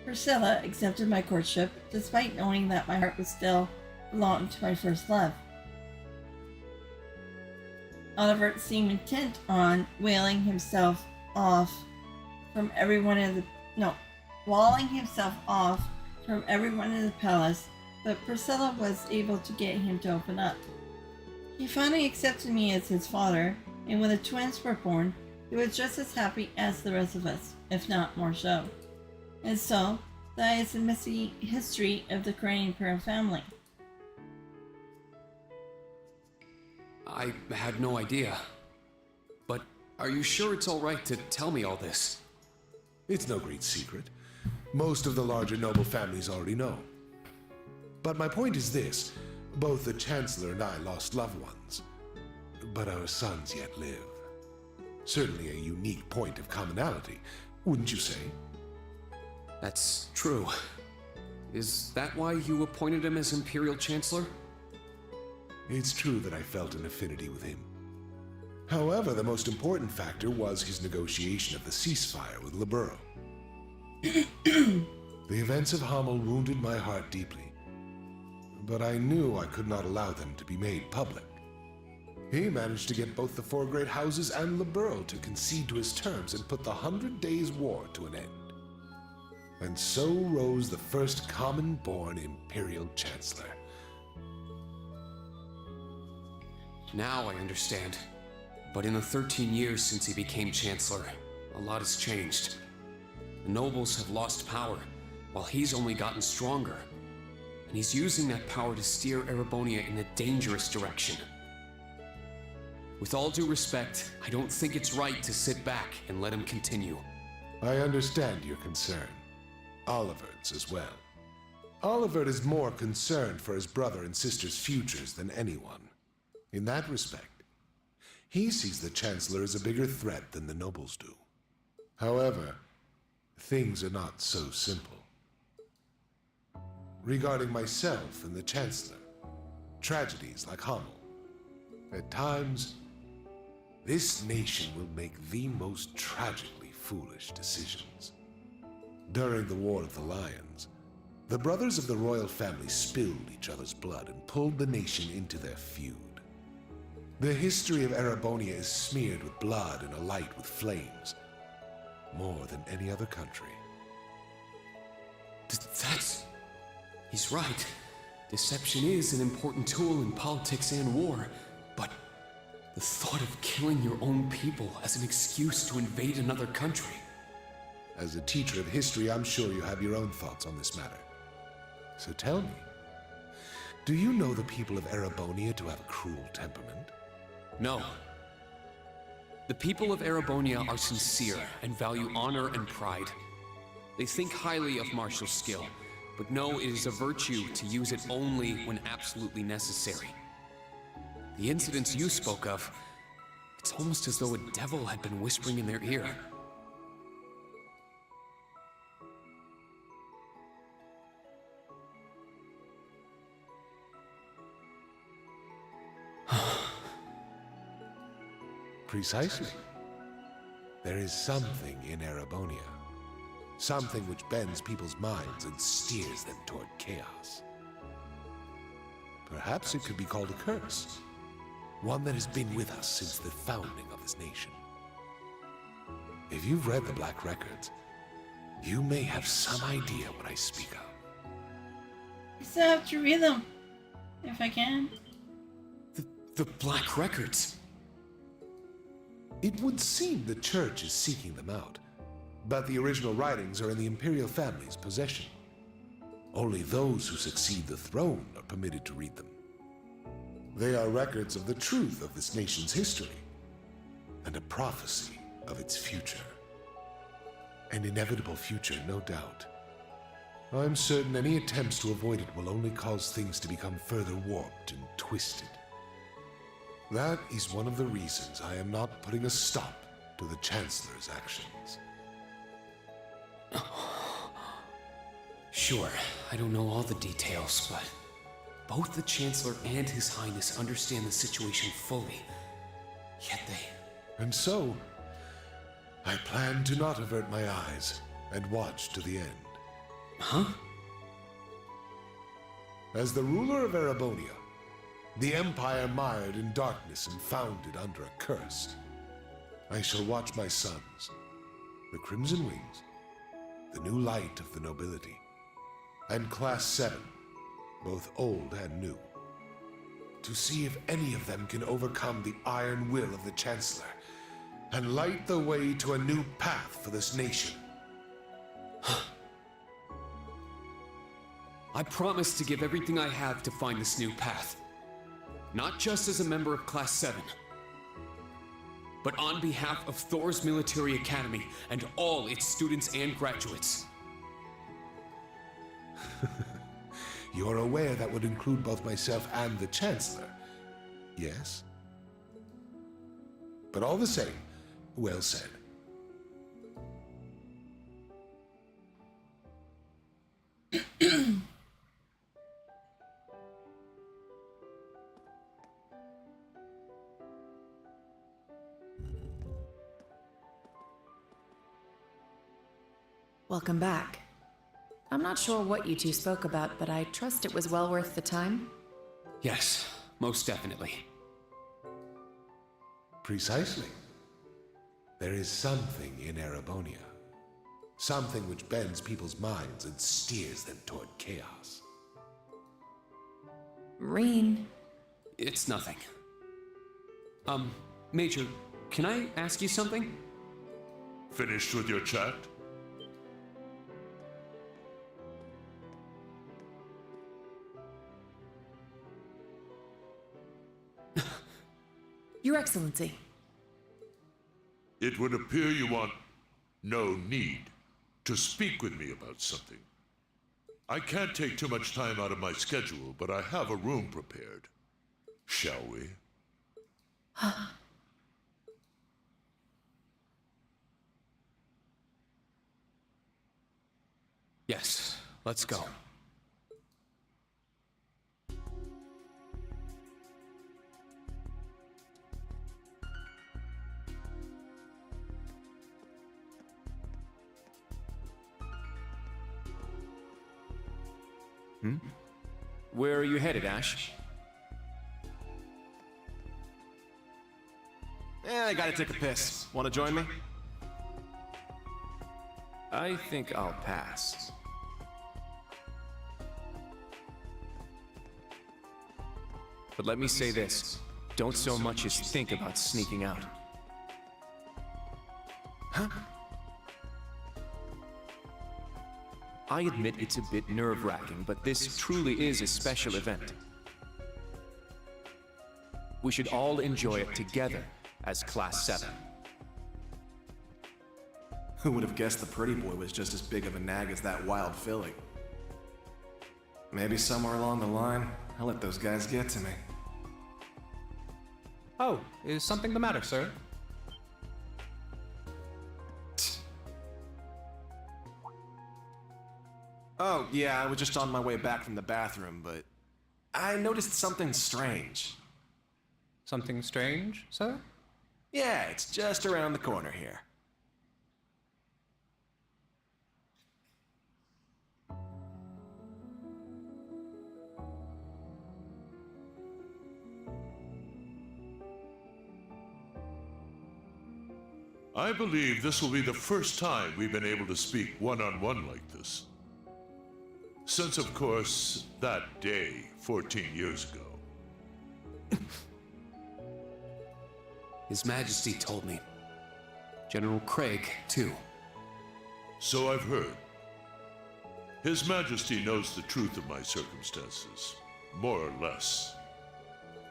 Priscilla accepted my courtship despite knowing that my heart was still belonged to my first love. Oliver seemed intent on whaling himself off from every one of walling himself off from everyone in the palace, but Priscilla was able to get him to open up. He finally accepted me as his father, and when the twins were born, he was just as happy as the rest of us, if not more so. And so, that is the messy history of the Korean Imperial family. I had no idea. But are you sure it's all right to tell me all this? It's no great secret. Most of the larger noble families already know. But my point is this. Both the Chancellor and I lost loved ones. But our sons yet live. Certainly a unique point of commonality, wouldn't you say? That's true. Is that why you appointed him as Imperial Chancellor? It's true that I felt an affinity with him. However, the most important factor was his negotiation of the ceasefire with Libero. The events of Hamel wounded my heart deeply, but I knew I could not allow them to be made public. He managed to get both the four great houses and Libero to concede to his terms and put the 100 Days' War to an end. And so rose the first common-born Imperial Chancellor. Now I understand. But in the 13 years since he became Chancellor, a lot has changed. The nobles have lost power, while he's only gotten stronger. And he's using that power to steer Erebonia in a dangerous direction. With all due respect, I don't think it's right to sit back and let him continue. I understand your concern. Oliver's as well. Oliver is more concerned for his brother and sister's futures than anyone. In that respect, he sees the Chancellor as a bigger threat than the nobles do. However, things are not so simple. Regarding myself and the Chancellor, tragedies like Hamel. At times, this nation will make the most tragically foolish decisions. During the War of the Lions, the brothers of the royal family spilled each other's blood and pulled the nation into their feud. The history of Erebonia is smeared with blood and alight with flames, more than any other country. He's right. Deception is an important tool in politics and war, but the thought of killing your own people as an excuse to invade another country. As a teacher of history, I'm sure you have your own thoughts on this matter. So tell me, do you know the people of Erebonia to have a cruel temperament? No. The people of Erebonia are sincere and value honor and pride. They think highly of martial skill, but know it is a virtue to use it only when absolutely necessary. The incidents you spoke of, it's almost as though a devil had been whispering in their ear. Precisely. There is something in Erebonia. Something which bends people's minds and steers them toward chaos. Perhaps it could be called a curse. One that has been with us since the founding of this nation. If you've read the Black Records, you may have some idea what I speak of. I still have to read them, if I can. The Black Records? It would seem the Church is seeking them out, but the original writings are in the Imperial family's possession. Only those who succeed the throne are permitted to read them. They are records of the truth of this nation's history, and a prophecy of its future. An inevitable future, no doubt. I'm certain any attempts to avoid it will only cause things to become further warped and twisted. That is one of the reasons I am not putting a stop to the Chancellor's actions. Sure, I don't know all the details, but both the Chancellor and His Highness understand the situation fully. Yet they... And so, I plan to not avert my eyes and watch to the end. Huh? As the ruler of Erebonia, the Empire mired in darkness and founded under a curse, I shall watch my sons, the Crimson Wings, the new light of the nobility, and Class VII, both old and new, to see if any of them can overcome the iron will of the Chancellor and light the way to a new path for this nation. I promise to give everything I have to find this new path. Not just as a member of Class 7, but on behalf of Thors Military Academy and all its students and graduates. You're aware that would include both myself and the Chancellor, yes? But all the same, well said. Welcome back. I'm not sure what you two spoke about, but I trust it was well worth the time. Yes, most definitely. Precisely. There is something in Erebonia. Something which bends people's minds and steers them toward chaos. Rean. It's nothing. Major, can I ask you something? Finished with your chat? Your Excellency. It would appear you want no need to speak with me about something. I can't take too much time out of my schedule, but I have a room prepared. Shall we? Yes, let's go. Where are you headed, Ash? I gotta take a piss. Wanna join me? I think I'll pass. But let me say this. Don't so much as think about sneaking out. Huh? I admit it's a bit nerve-wracking, but this truly is a special event. We should all enjoy it together as Class 7. Who would have guessed the pretty boy was just as big of a nag as that wild filly? Maybe somewhere along the line, I'll let those guys get to me. Oh, is something the matter, sir? Oh, yeah, I was just on my way back from the bathroom, but I noticed something strange. Something strange, sir? Yeah, it's just around the corner here. I believe this will be the first time we've been able to speak one-on-one like this. Since, of course, that day 14 years ago. His Majesty told me. General Craig, too. So I've heard. His Majesty knows the truth of my circumstances, more or less.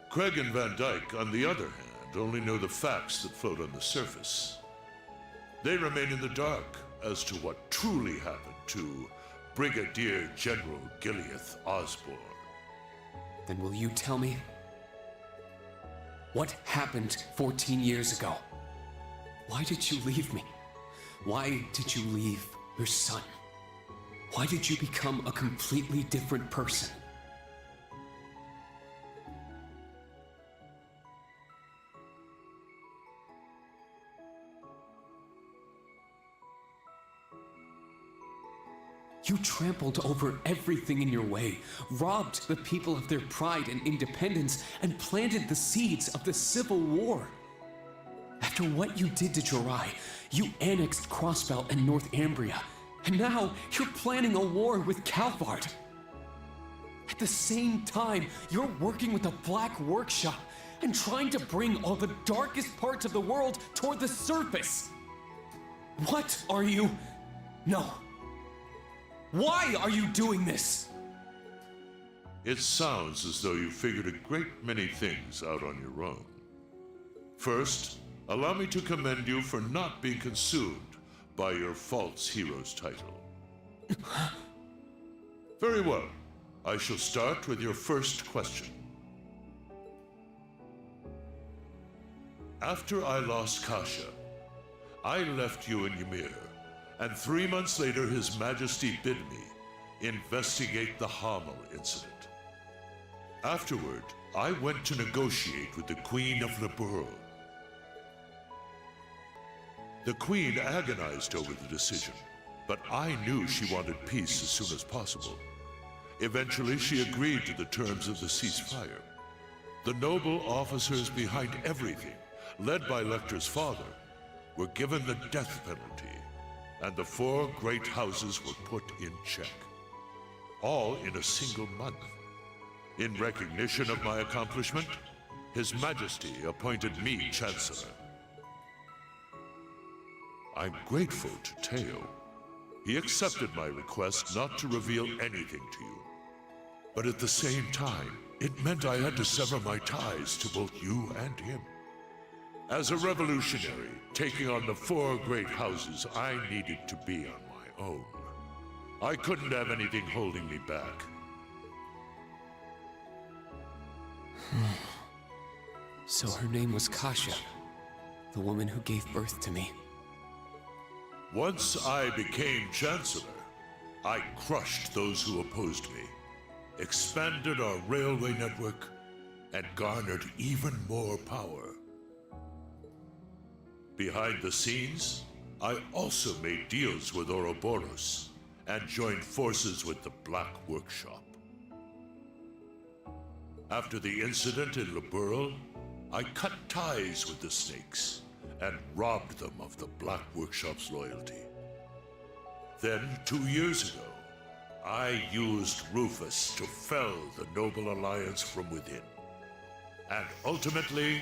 Craig and Van Dyke, on the other hand, only know the facts that float on the surface. They remain in the dark as to what truly happened to Brigadier General Gileath Osborne. Then will you tell me? What happened 14 years ago? Why did you leave me? Why did you leave your son? Why did you become a completely different person? You trampled over everything in your way, robbed the people of their pride and independence, and planted the seeds of the Civil War. After what you did to Jirai, you annexed Crossbell and North Ambria, And now you're planning a war with Calvard. At the same time, you're working with the Black Workshop and trying to bring all the darkest parts of the world toward the surface. What are you... No. Why are you doing this? It sounds as though you figured a great many things out on your own. First, allow me to commend you for not being consumed by your false hero's title. Very well. I shall start with your first question. After I lost Kasha, I left you in Ymir, and 3 months later His Majesty bid me investigate the Hamel incident. Afterward, I went to negotiate with the Queen of Liberl. The Queen agonized over the decision, but I knew she wanted peace as soon as possible. Eventually, she agreed to the terms of the ceasefire. The noble officers behind everything, led by Lecter's father, were given the death penalty, and the 4 great houses were put in check. All in a single month. In recognition of my accomplishment, His Majesty appointed me Chancellor. I'm grateful to Teo. He accepted my request not to reveal anything to you. But at the same time, it meant I had to sever my ties to both you and him. As a revolutionary, taking on the 4 great houses, I needed to be on my own. I couldn't have anything holding me back. So her name was Kasha, the woman who gave birth to me. Once I became Chancellor, I crushed those who opposed me, expanded our railway network, and garnered even more power. Behind the scenes, I also made deals with Ouroboros and joined forces with the Black Workshop. After the incident in Liberl, I cut ties with the Snakes and robbed them of the Black Workshop's loyalty. Then, 2 years ago, I used Rufus to fell the Noble Alliance from within. And ultimately,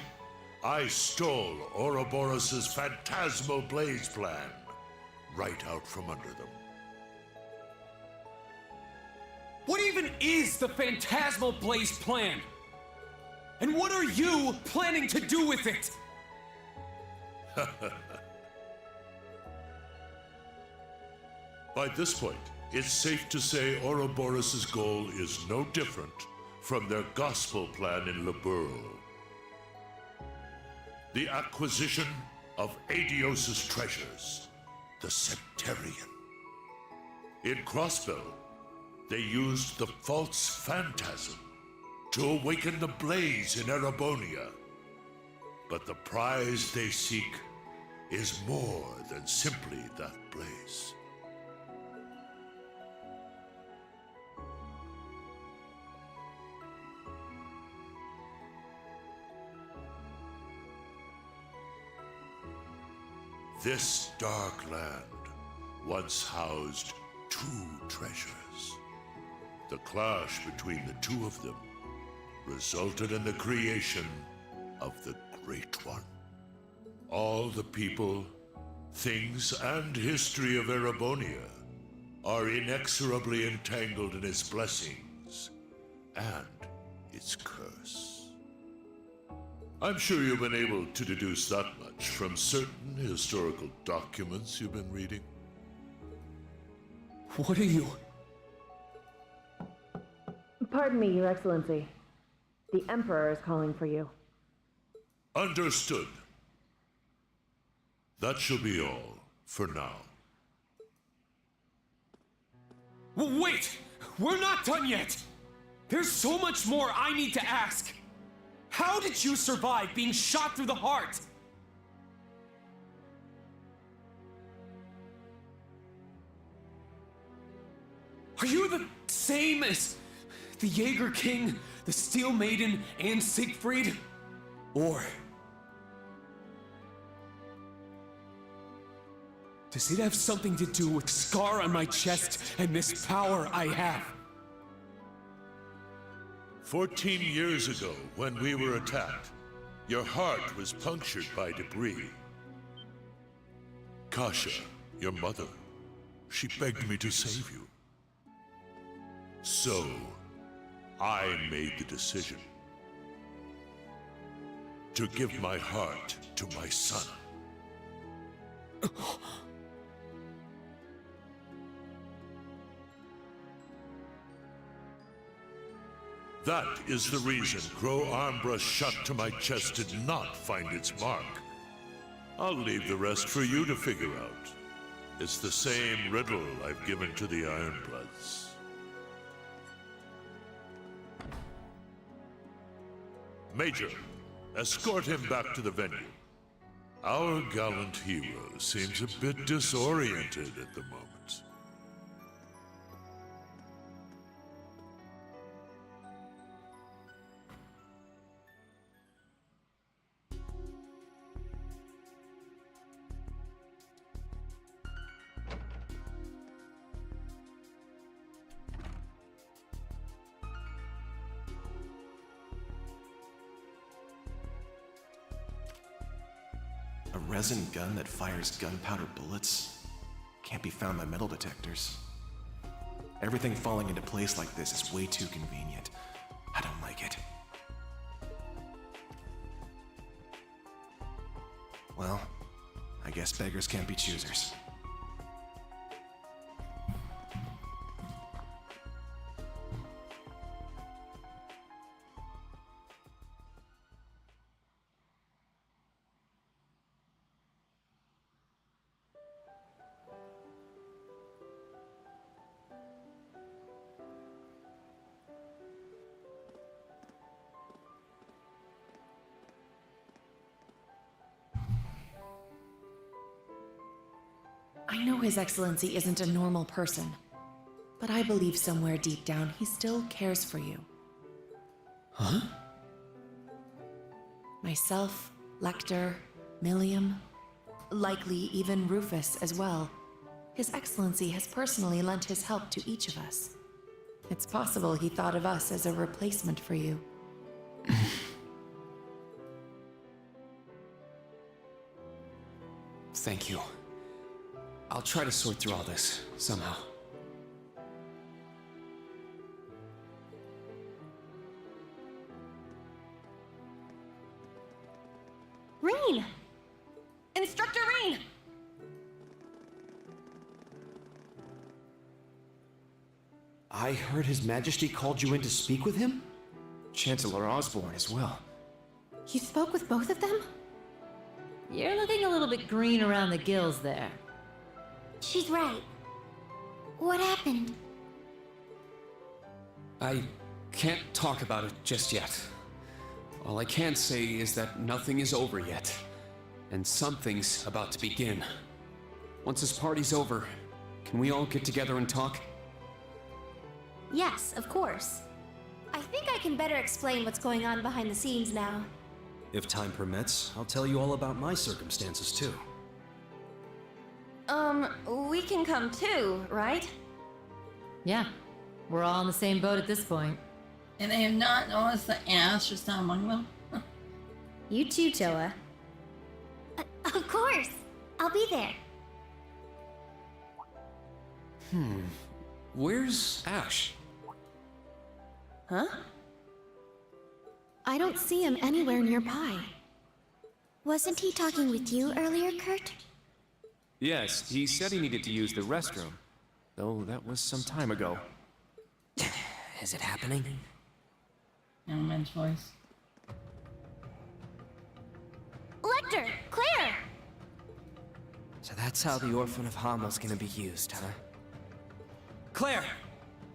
I stole Ouroboros' phantasmal blaze plan right out from under them. What even is the Phantasmal Blaze plan? And what are you planning to do with it? By this point, it's safe to say Ouroboros' goal is no different from their gospel plan in Liberl. The acquisition of Adios' treasures, the Sectarian. In Crossbell, they used the false phantasm to awaken the blaze in Erebonia. But the prize they seek is more than simply that blaze. This dark land once housed 2 treasures. The clash between the 2 of them resulted in the creation of the Great One. All the people, things, and history of Erebonia are inexorably entangled in its blessings and its curse. I'm sure you've been able to deduce that much from certain historical documents you've been reading. What are you... Pardon me, Your Excellency. The Emperor is calling for you. Understood. That shall be all for now. Wait! We're not done yet! There's so much more I need to ask! How did you survive being shot through the heart? Are you the same as the Jaeger King, the Steel Maiden, and Siegfried? Or... Does it have something to do with the scar on my chest and this power I have? 14 years ago, when we were attacked, your heart was punctured by debris. Kasha, your mother, she begged me to save you. So, I made the decision to give my heart to my son. That is the reason Gros Armbrush shot to my chest did not find its mark. I'll leave the rest for you to figure out. It's the same riddle I've given to the Ironbloods. Major, escort him back to the venue. Our gallant hero seems a bit disoriented at the moment. A resin gun that fires gunpowder bullets? Can't be found by metal detectors. Everything falling into place like this is way too convenient. I don't like it. Well, I guess beggars can't be choosers. I know His Excellency isn't a normal person, but I believe somewhere deep down he still cares for you. Huh? Myself, Lecter, Millium, likely even Rufus as well. His Excellency has personally lent his help to each of us. It's possible he thought of us as a replacement for you. Thank you. I'll try to sort through all this, somehow. Rean! Instructor Rean! I heard His Majesty called you in to speak with him? Chancellor Osborne as well. You spoke with both of them? You're looking a little bit green around the gills there. She's right. What happened? I can't talk about it just yet. All I can say is that nothing is over yet, and something's about to begin. Once this party's over, can we all get together and talk? Yes, of course. I think I can better explain what's going on behind the scenes now. If time permits, I'll tell you all about my circumstances too. We can come too, right? Yeah, we're all in the same boat at this point. And they have not noticed the Ash is not among them? You too, Toa. Of course. I'll be there. Where's Ash? Huh? I don't see him anywhere nearby. Wasn't he talking with you earlier, Kurt? Yes, he said he needed to use the restroom, though that was some time ago. Is it happening? Young man's voice. Lecter! Claire! So that's how the orphan of Hamel's gonna be used, huh? Claire!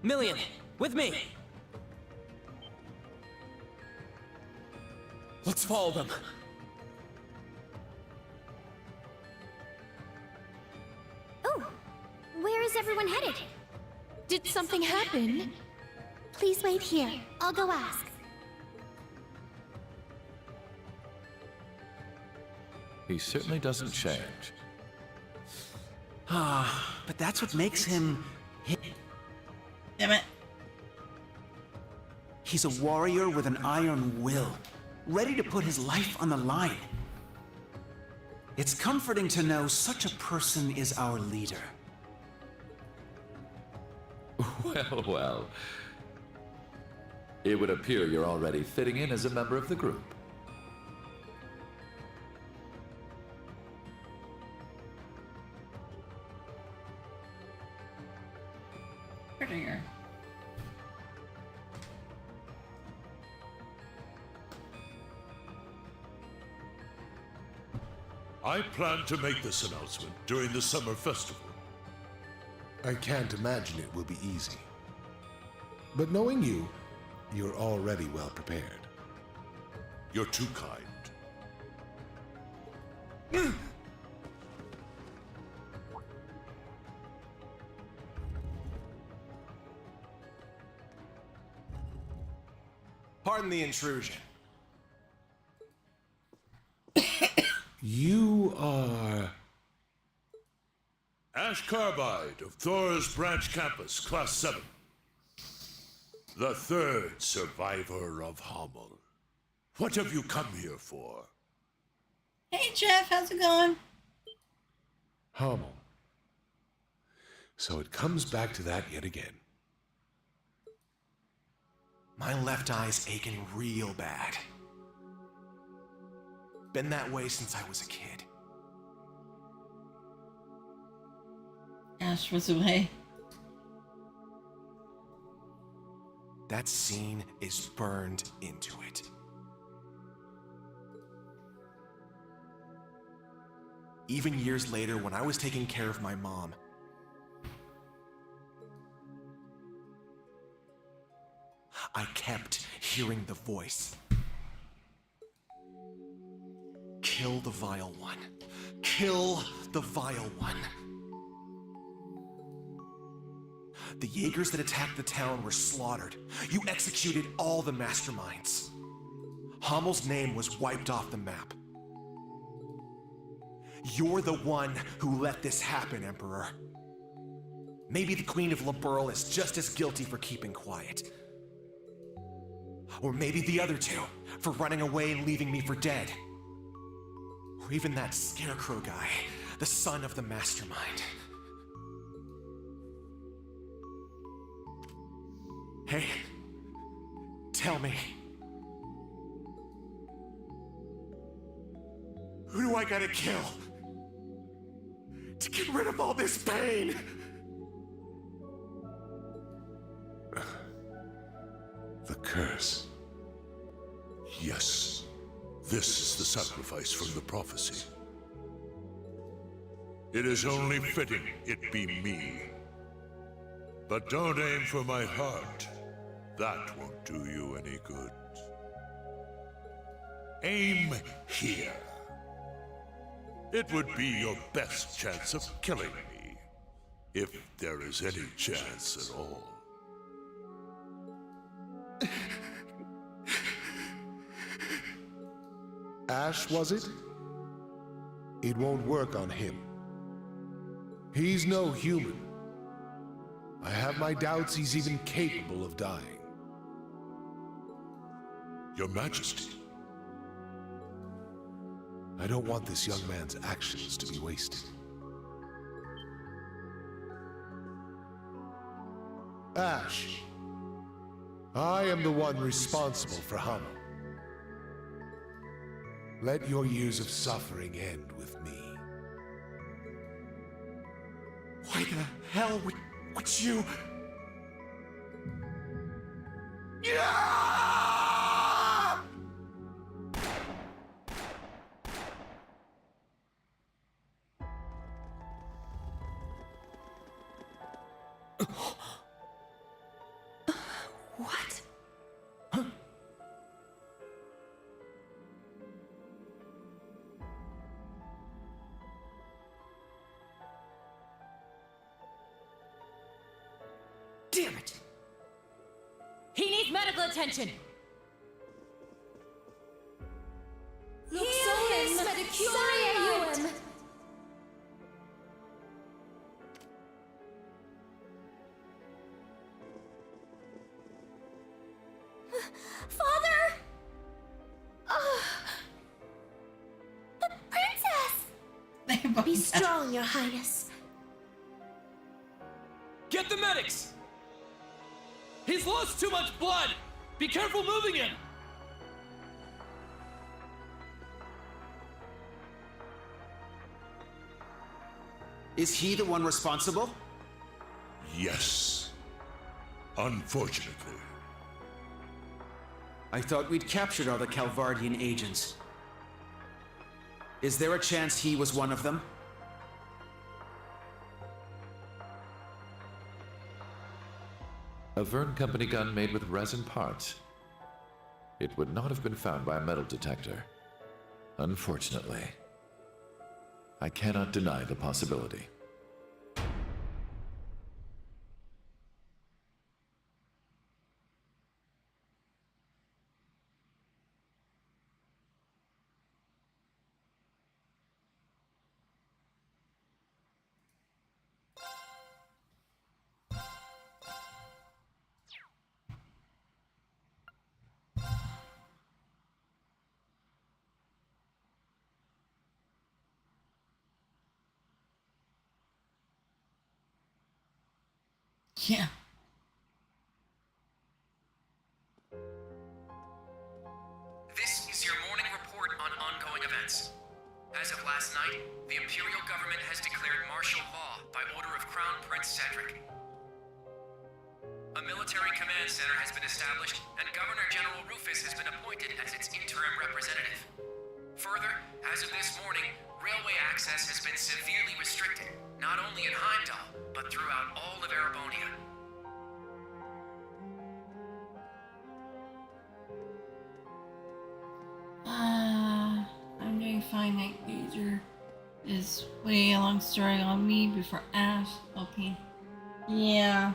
Million! With me! Let's follow them. Oh! Where is everyone headed? Did something happen? Please wait here. I'll go ask. He certainly doesn't change. But that's what makes him... Damn it. He's a warrior with an iron will, ready to put his life on the line. It's comforting to know such a person is our leader. Well, well. It would appear you're already fitting in as a member of the group. Prettier. I plan to make this announcement during the summer festival. I can't imagine it will be easy. But knowing you, you're already well prepared. You're too kind. Pardon the intrusion. You are... Ash Carbide of Thors Branch Campus, Class VII. The third survivor of Hamel. What have you come here for? Hey Jeff, how's it going? Hamel. So it comes back to that yet again. My left eye's aching real bad. Been that way since I was a kid. Ash was away. That scene is burned into it. Even years later, when I was taking care of my mom, I kept hearing the voice. Kill the vile one. Kill the vile one. The Jaegers that attacked the town were slaughtered. You executed all the masterminds. Hamel's name was wiped off the map. You're the one who let this happen, Emperor. Maybe the Queen of Liberl is just as guilty for keeping quiet. Or maybe the other two, for running away and leaving me for dead. Or even that scarecrow guy, the son of the mastermind. Hey, tell me. Who do I gotta kill? To get rid of all this pain? The curse. Yes, this is the sacrifice from the prophecy. It is only fitting it be me. But don't aim for my heart. That won't do you any good. Aim here. It would be your best chance of killing me, if there is any chance at all. Ash, was it? It won't work on him. He's no human. I have my doubts he's even capable of dying. Your Majesty. I don't want this young man's actions to be wasted. Ash, I am the one responsible for Hamel. Let your years of suffering end with me. Why the hell would you... What? Damn it! He needs medical attention! Be strong, Your Highness. Get the medics! He's lost too much blood! Be careful moving him! Is he the one responsible? Yes. Unfortunately. I thought we'd captured all the Calvardian agents. Is there a chance he was one of them? A Verne Company gun made with resin parts. It would not have been found by a metal detector. Unfortunately. I cannot deny the possibility. Yeah. This is your morning report on ongoing events. As of last night, the Imperial government has declared martial law by order of Crown Prince Cedric. A military command center has been established, and Governor General Rufus has been appointed as its interim representative. Further, as of this morning, railway access has been severely restricted, not only in Heimdall, but throughout all of Erebonia. I'm doing fine. Night Gazer is way a long story on me before Ash. Okay. Yeah.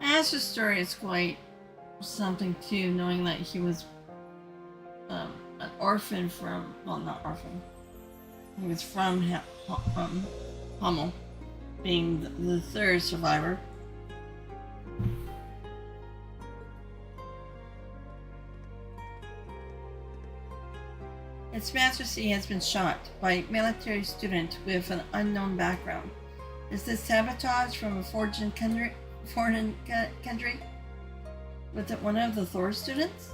Ash's story is quite something too, knowing that he was an orphan from, well, not orphan. He was from Hamel, being the third survivor. Its Majesty has been shot by a military student with an unknown background. Is this sabotage from a foreign country? Was it one of the Thors students?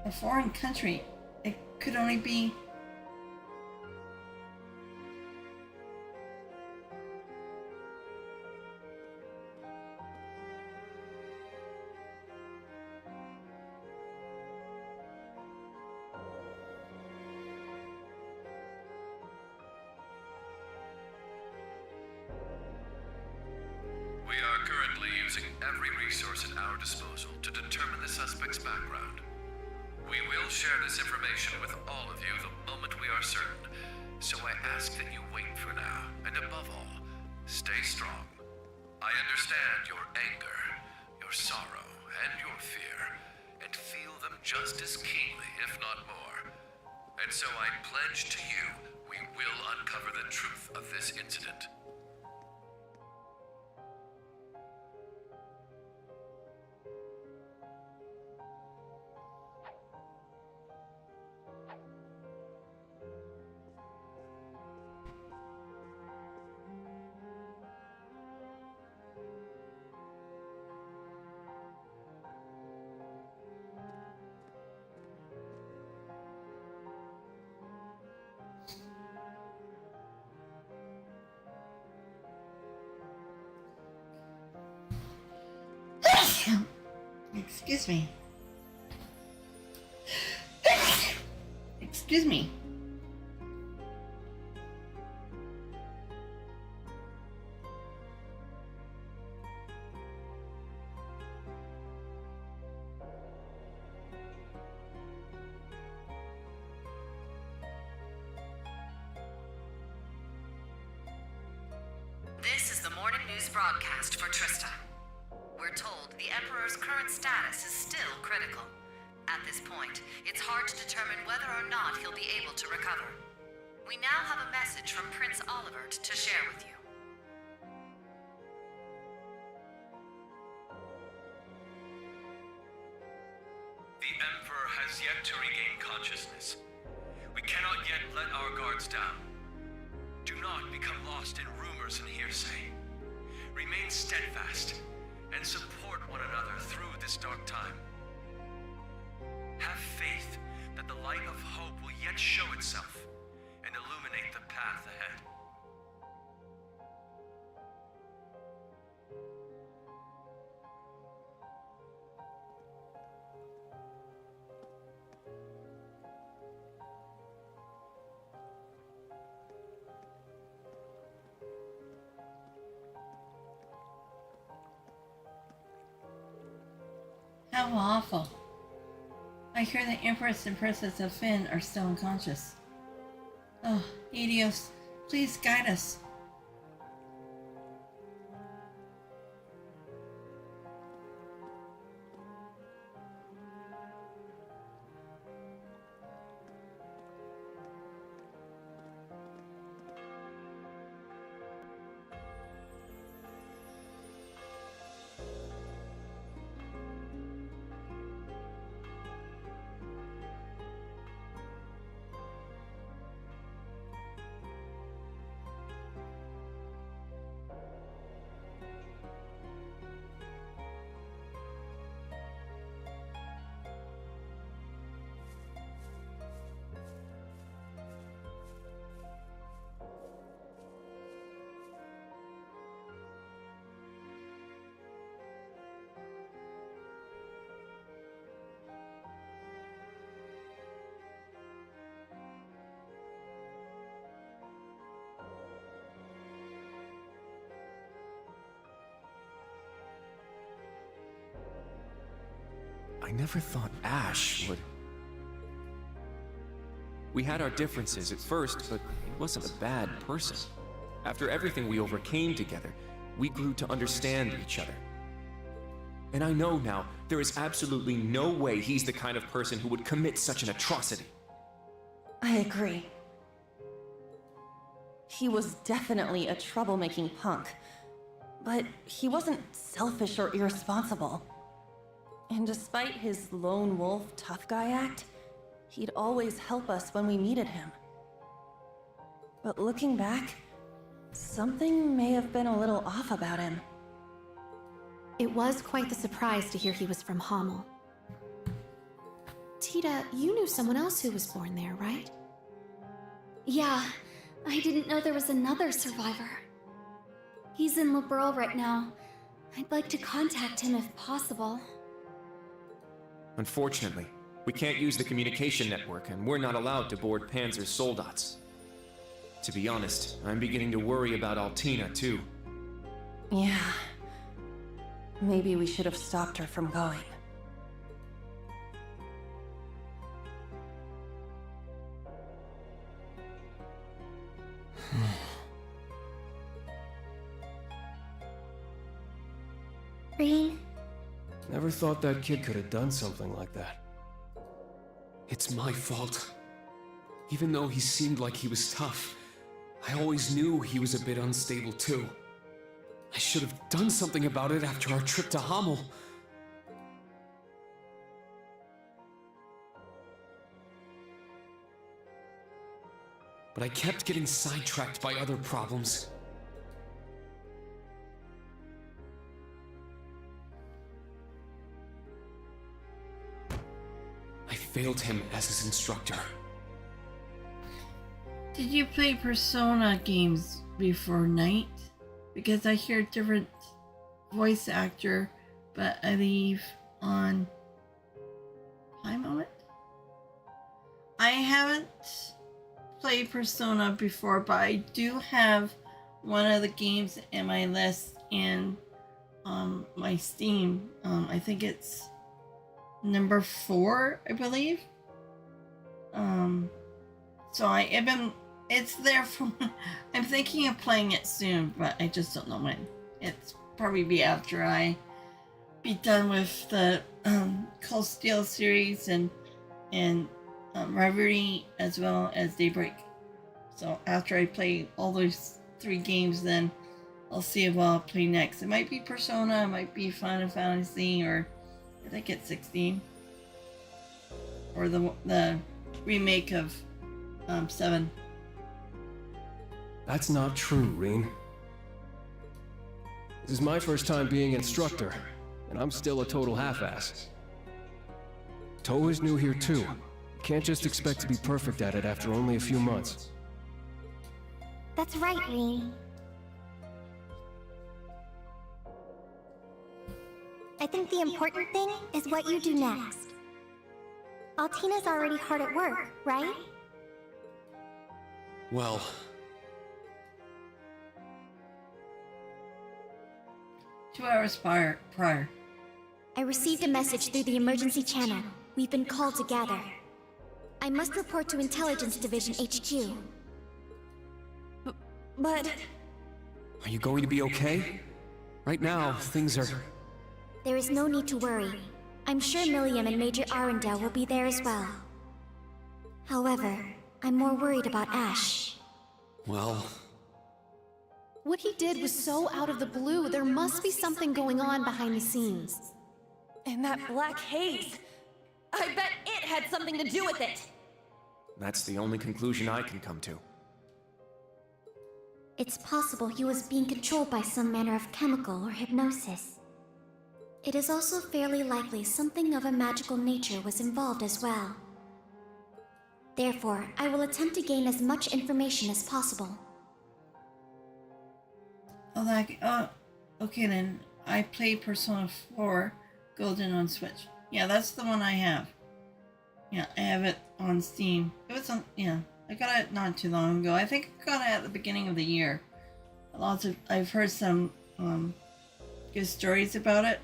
A foreign country. It could only be... We are currently using every resource at our disposal to determine the suspect's background. We will share this information with all of you the moment we are certain, so I ask that you wait for now, and above all, stay strong. I understand your anger, your sorrow, and your fear, and feel them just as keenly, if not more. And so I pledge to you, we will uncover the truth of this incident. Excuse me. Excuse me. This is the morning news broadcast for Trista. We're told the Emperor's current status is still critical. At this point, it's hard to determine whether or not he'll be able to recover. We now have a message from Prince Olivert to share with you. The Emperor has yet to regain consciousness. We cannot yet let our guards down. Do not become lost in rumors and hearsay. Remain steadfast and support one another through this dark time. Have faith that the light of hope will yet show itself and illuminate the path ahead. How awful. I hear the Empress and Princess of Finn are still unconscious. Oh, Eidios, please guide us. I never thought Ash would... We had our differences at first, but he wasn't a bad person. After everything we overcame together, we grew to understand each other. And I know now, there is absolutely no way he's the kind of person who would commit such an atrocity. I agree. He was definitely a troublemaking punk, but he wasn't selfish or irresponsible. And despite his lone wolf tough guy act, he'd always help us when we needed him. But looking back, something may have been a little off about him. It was quite the surprise to hear he was from Hamel. Tita, you knew someone else who was born there, right? Yeah, I didn't know there was another survivor. He's in Liberl right now. I'd like to contact him if possible. Unfortunately, we can't use the communication network, and we're not allowed to board Panzer's soldats. To be honest, I'm beginning to worry about Altina, too. Yeah. Maybe we should have stopped her from going. Rean? Never thought that kid could have done something like that. It's my fault. Even though he seemed like he was tough, I always knew he was a bit unstable too. I should have done something about it after our trip to Hamel. But I kept getting sidetracked by other problems. I failed him as his instructor. Did you play Persona games before night? Because I hear different voice actor, but I leave on High Moment. I haven't played Persona before, but I do have one of the games in my list in my Steam. I think it's number 4, I believe. So it's there for, I'm thinking of playing it soon, but I just don't know when. It's probably be after I be done with the Cold Steel series and Reverie as well as Daybreak. So after I play all those 3 games, then I'll see what I'll play next. It might be Persona, it might be Final Fantasy, or I think it's 16. Or the remake of 7. That's not true, Rean. This is my first time being instructor, and I'm still a total half-ass. Toa is new here too. You can't just expect to be perfect at it after only a few months. That's right, Rean. I think the important thing is what you do next. Altina's already hard at work, right? Well, 2 hours prior. I received a message through the emergency channel. We've been called to gather. I must report to Intelligence Division HQ. But... are you going to be okay? Right now, things are... There is no need to worry. I'm sure Millium and Major Arundel will be there as well. However, I'm more worried about Ash. well... What he did was so out of the blue. There must be something going on behind the scenes. And that black haze... I bet it had something to do with it! That's the only conclusion I can come to. It's possible he was being controlled by some manner of chemical or hypnosis. It is also fairly likely something of a magical nature was involved as well. Therefore, I will attempt to gain as much information as possible. Okay then. I played Persona 4 Golden on Switch. Yeah, that's the one I have. Yeah, I have it on Steam. It was on, yeah, I got it not too long ago. I think I got it at the beginning of the year. I've heard some good stories about it.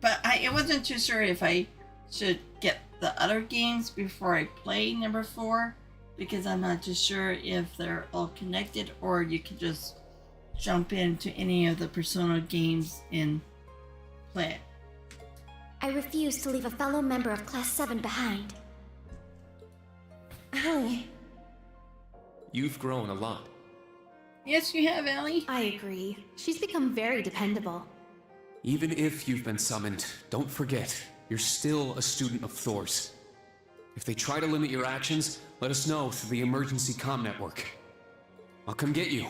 But I wasn't too sure if I should get the other games before I play number 4, because I'm not too sure if they're all connected or you can just jump into any of the Persona games and play it. I refuse to leave a fellow member of Class 7 behind. Allie. You've grown a lot. Yes, you have, Allie. I agree. She's become very dependable. Even if you've been summoned, don't forget, you're still a student of Thors. If they try to limit your actions, let us know through the emergency comm network. I'll come get you,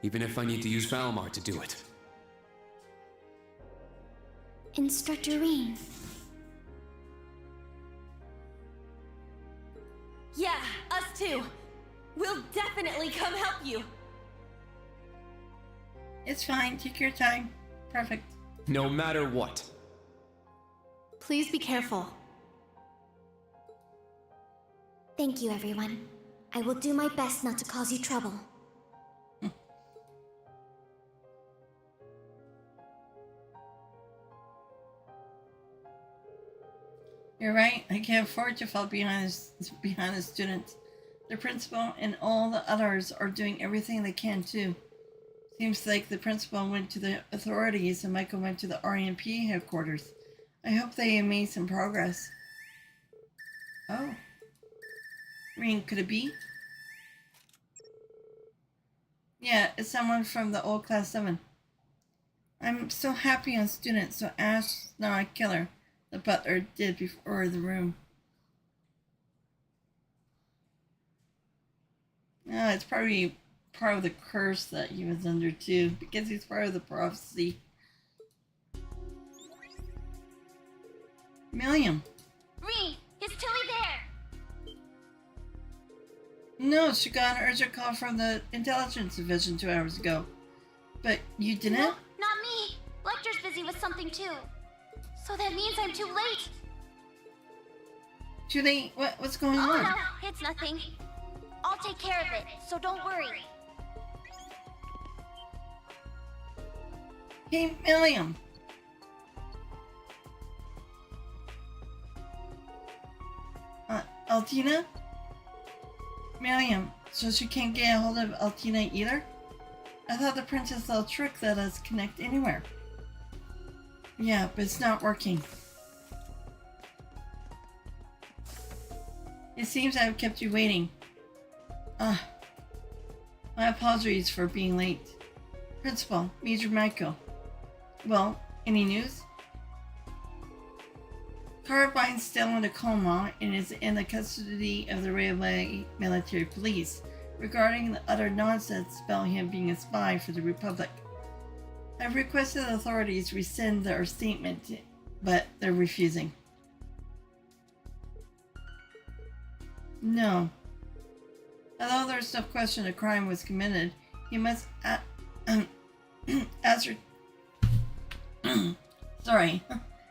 even if I need to use Valimar to do it. Instructor Rean. Yeah, us too. We'll definitely come help you. It's fine. Take your time. Perfect. No matter what. Please be careful. Thank you, everyone. I will do my best not to cause you trouble. You're right. I can't afford to fall behind the students. The principal and all the others are doing everything they can too. Seems like the principal went to the authorities and Michael went to the RMP headquarters. I hope they have made some progress. Oh. Rean, could it be? Yeah, it's someone from the old Class 7. I'm so happy on students, so Ash not a killer. The butler did before the room. No, it's probably part of the curse that he was under too, because he's part of the prophecy. Millium. Rean, is Tilly there? No, she got an urgent call from the Intelligence Division 2 hours ago. But you didn't? No, not me. Lecter's busy with something too. So that means I'm too late. Too late? What's going on? Oh no, it's nothing. I'll take care of it, so don't worry. Hey, Millium. Altina? Millium, so she can't get a hold of Altina either? I thought the princess little trick let us connect anywhere. Yeah, but it's not working. It seems I've kept you waiting. My apologies for being late. Principal, Major Michael. Well, any news? Carbine's still in a coma and is in the custody of the railway military police. regarding the utter nonsense about him being a spy for the Republic. I've requested the authorities rescind their statement, but they're refusing. No. Although there's no question a crime was committed, he must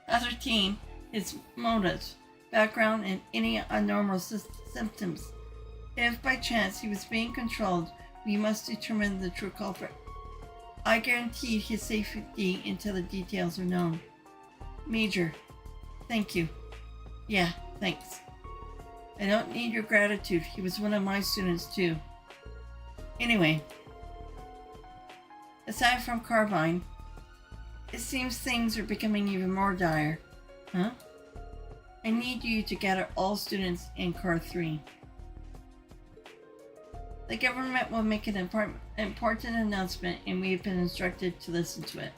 ascertain his motives, background, and any abnormal symptoms. If by chance he was being controlled, we must determine the true culprit. I guarantee his safety until the details are known. Major, thank you. Yeah, thanks. I don't need your gratitude. He was one of my students too. Anyway, aside from Carbine, it seems things are becoming even more dire. Huh? I need you to gather all students in Car 3. The government will make an important announcement, and we have been instructed to listen to it.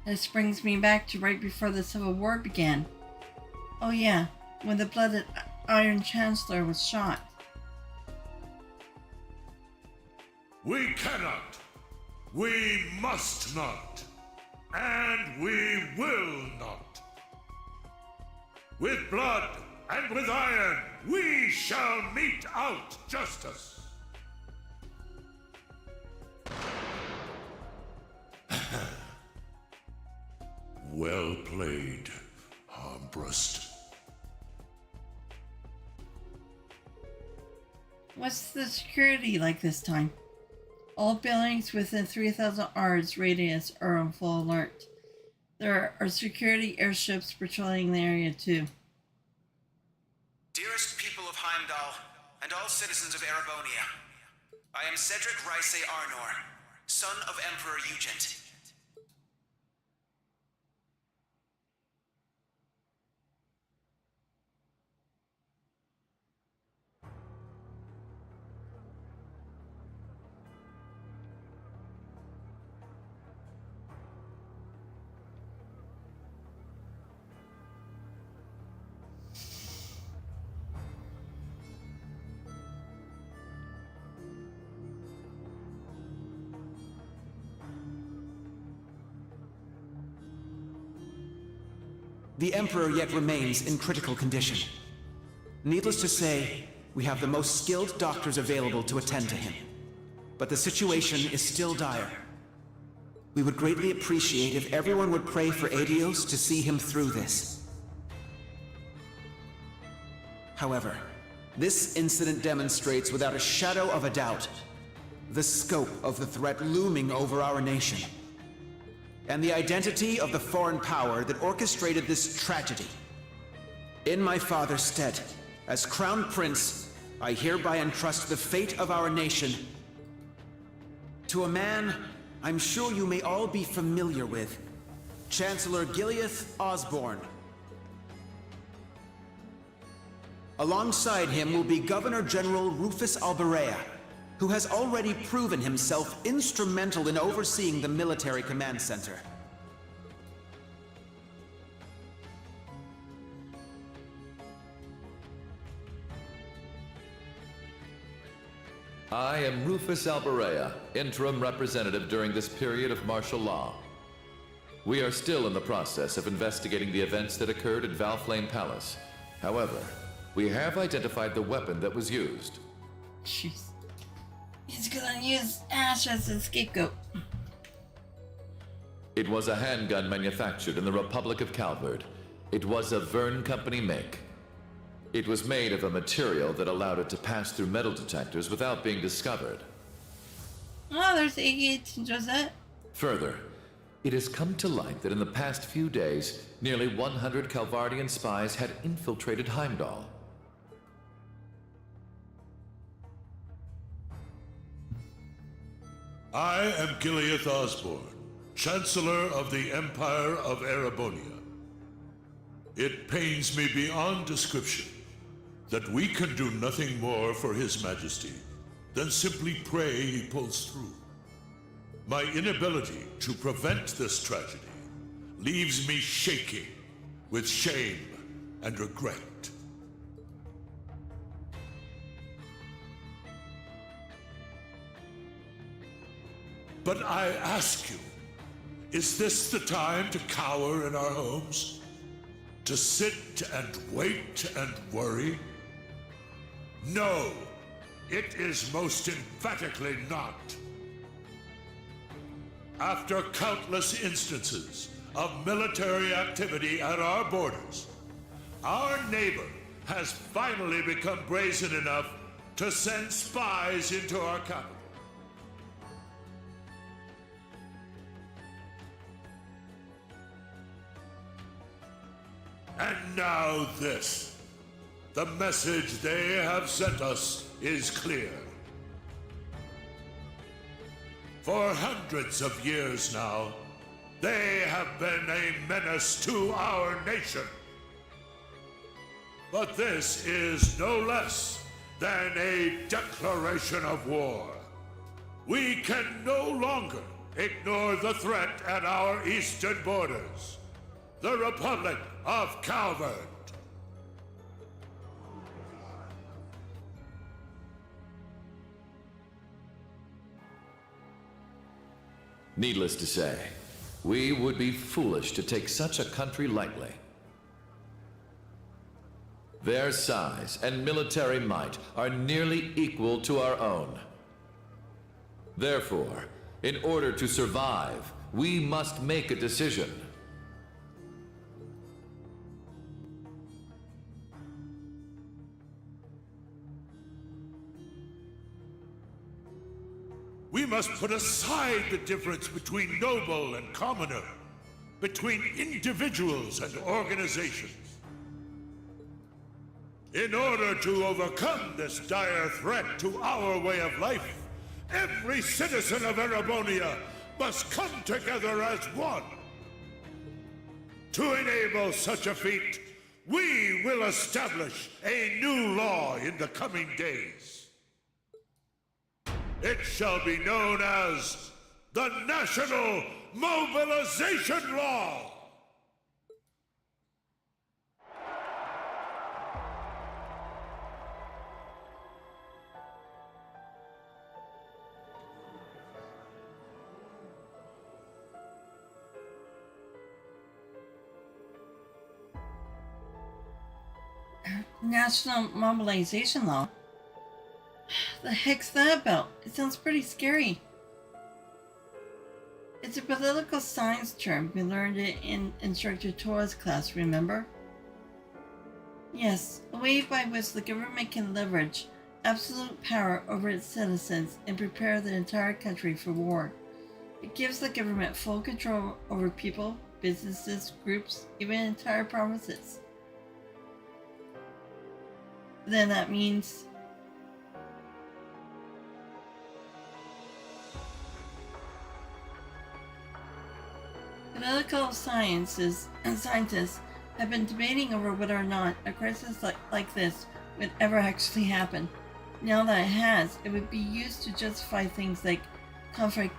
This brings me back to right before the Civil War began. Oh yeah, when the blooded Iron Chancellor was shot. We cannot. We must not. And we will not. With blood and with iron, we shall mete out justice. Well played, Armbrust. What's the security like this time? All buildings within 3,000 yards radius are on full alert. There are security airships patrolling the area too. Dearest people of Heimdall, and all citizens of Erebonia, I am Cedric Ryce Arnor, son of Emperor Ugent. The Emperor yet remains in critical condition. Needless to say, we have the most skilled doctors available to attend to him. But the situation is still dire. We would greatly appreciate if everyone would pray for Adios to see him through this. However, this incident demonstrates without a shadow of a doubt the scope of the threat looming over our nation, and the identity of the foreign power that orchestrated this tragedy. In my father's stead, as Crown Prince, I hereby entrust the fate of our nation to a man I'm sure you may all be familiar with, Chancellor Gileath Osborne. Alongside him will be Governor General Rufus Alberea, who has already proven himself instrumental in overseeing the military command center. I am Rufus Alberea, interim representative during this period of martial law. We are still in the process of investigating the events that occurred at Valflame Palace. However, we have identified the weapon that was used. Jeez. He's gonna use Ash as a scapegoat. It was a handgun manufactured in the Republic of Calvard. It was a Verne Company make. It was made of a material that allowed it to pass through metal detectors without being discovered. Oh, there's Iggy and Josette. Further, It has come to light that in the past few days, nearly 100 Calvardian spies had infiltrated Heimdall. I am Gileath Osborne, Chancellor of the Empire of Erebonia. It pains me beyond description that we can do nothing more for His Majesty than simply pray he pulls through. My inability to prevent this tragedy leaves me shaking with shame and regret. But I ask you, is this the time to cower in our homes? To sit and wait and worry? No, it is most emphatically not. After countless instances of military activity at our borders, our neighbor has finally become brazen enough to send spies into our capital. And now this. The message they have sent us is clear. For hundreds of years now, they have been a menace to our nation. But this is no less than a declaration of war. We can no longer ignore the threat at our eastern borders. The Republic of Calvert. Needless to say, we would be foolish to take such a country lightly. Their size and military might are nearly equal to our own. Therefore, in order to survive, we must make a decision. We must put aside the difference between noble and commoner, between individuals and organizations. In order to overcome this dire threat to our way of life, every citizen of Erebonia must come together as one. To enable such a feat, we will establish a new law in the coming days. It shall be known as the National Mobilization Law! National Mobilization Law? The heck's that about? It sounds pretty scary. It's a political science term. We learned it in Instructor Thors class, remember? Yes, a way by which the government can leverage absolute power over its citizens and prepare the entire country for war. It gives the government full control over people, businesses, groups, even entire provinces. Then that means political scientists have been debating over whether or not a crisis like this would ever actually happen. Now that it has, it would be used to justify things like confiscation,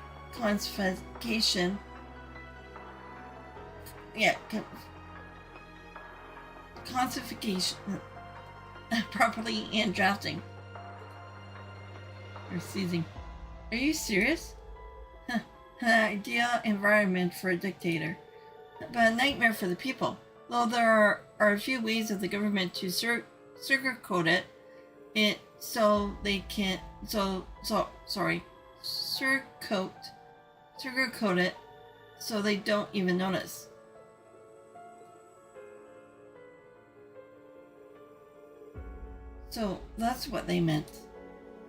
property and drafting. Or seizing. Are you serious? An ideal environment for a dictator, but a nightmare for the people. Though there are a few ways of the government to sugarcoat it so they can sugarcoat it so they don't even notice. So that's what they meant.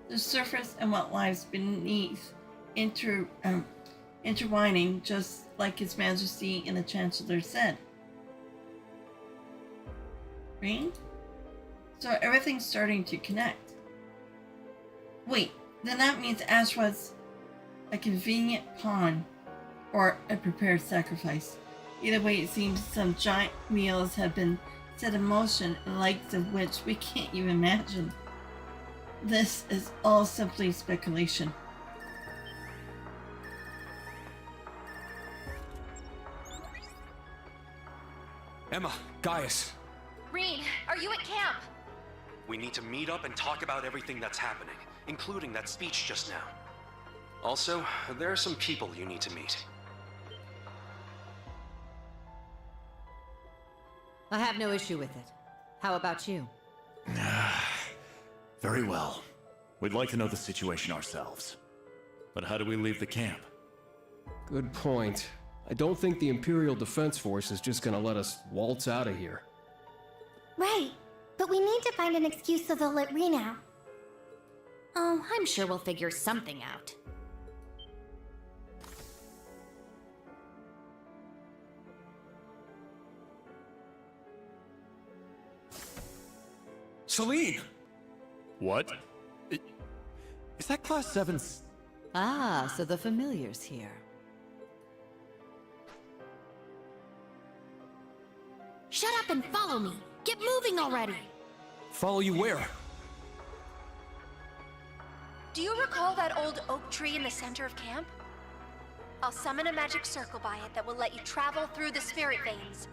The surface and what lies beneath intertwining just like His Majesty and the Chancellor said. Rean? So everything's starting to connect. Wait, then that means Ash was a convenient pawn or a prepared sacrifice. Either way, it seems some giant wheels have been set in motion, the likes of which we can't even imagine. This is all simply speculation. Emma, Gaius. Rean, are you at camp? We need to meet up and talk about everything that's happening, including that speech just now. Also, there are some people you need to meet. I have no issue with it. How about you? Very well. We'd like to know the situation ourselves. But how do we leave the camp? Good point. I don't think the Imperial Defense Force is just gonna let us waltz out of here. Right, but we need to find an excuse so they'll let Rean out. Oh, I'm sure we'll figure something out. Celine! What? Is that Class 7's... Ah, so the familiar's here. Shut up and follow me! Get moving already! Follow you where? Do you recall that old oak tree in the center of camp? I'll summon a magic circle by it that will let you travel through the spirit veins.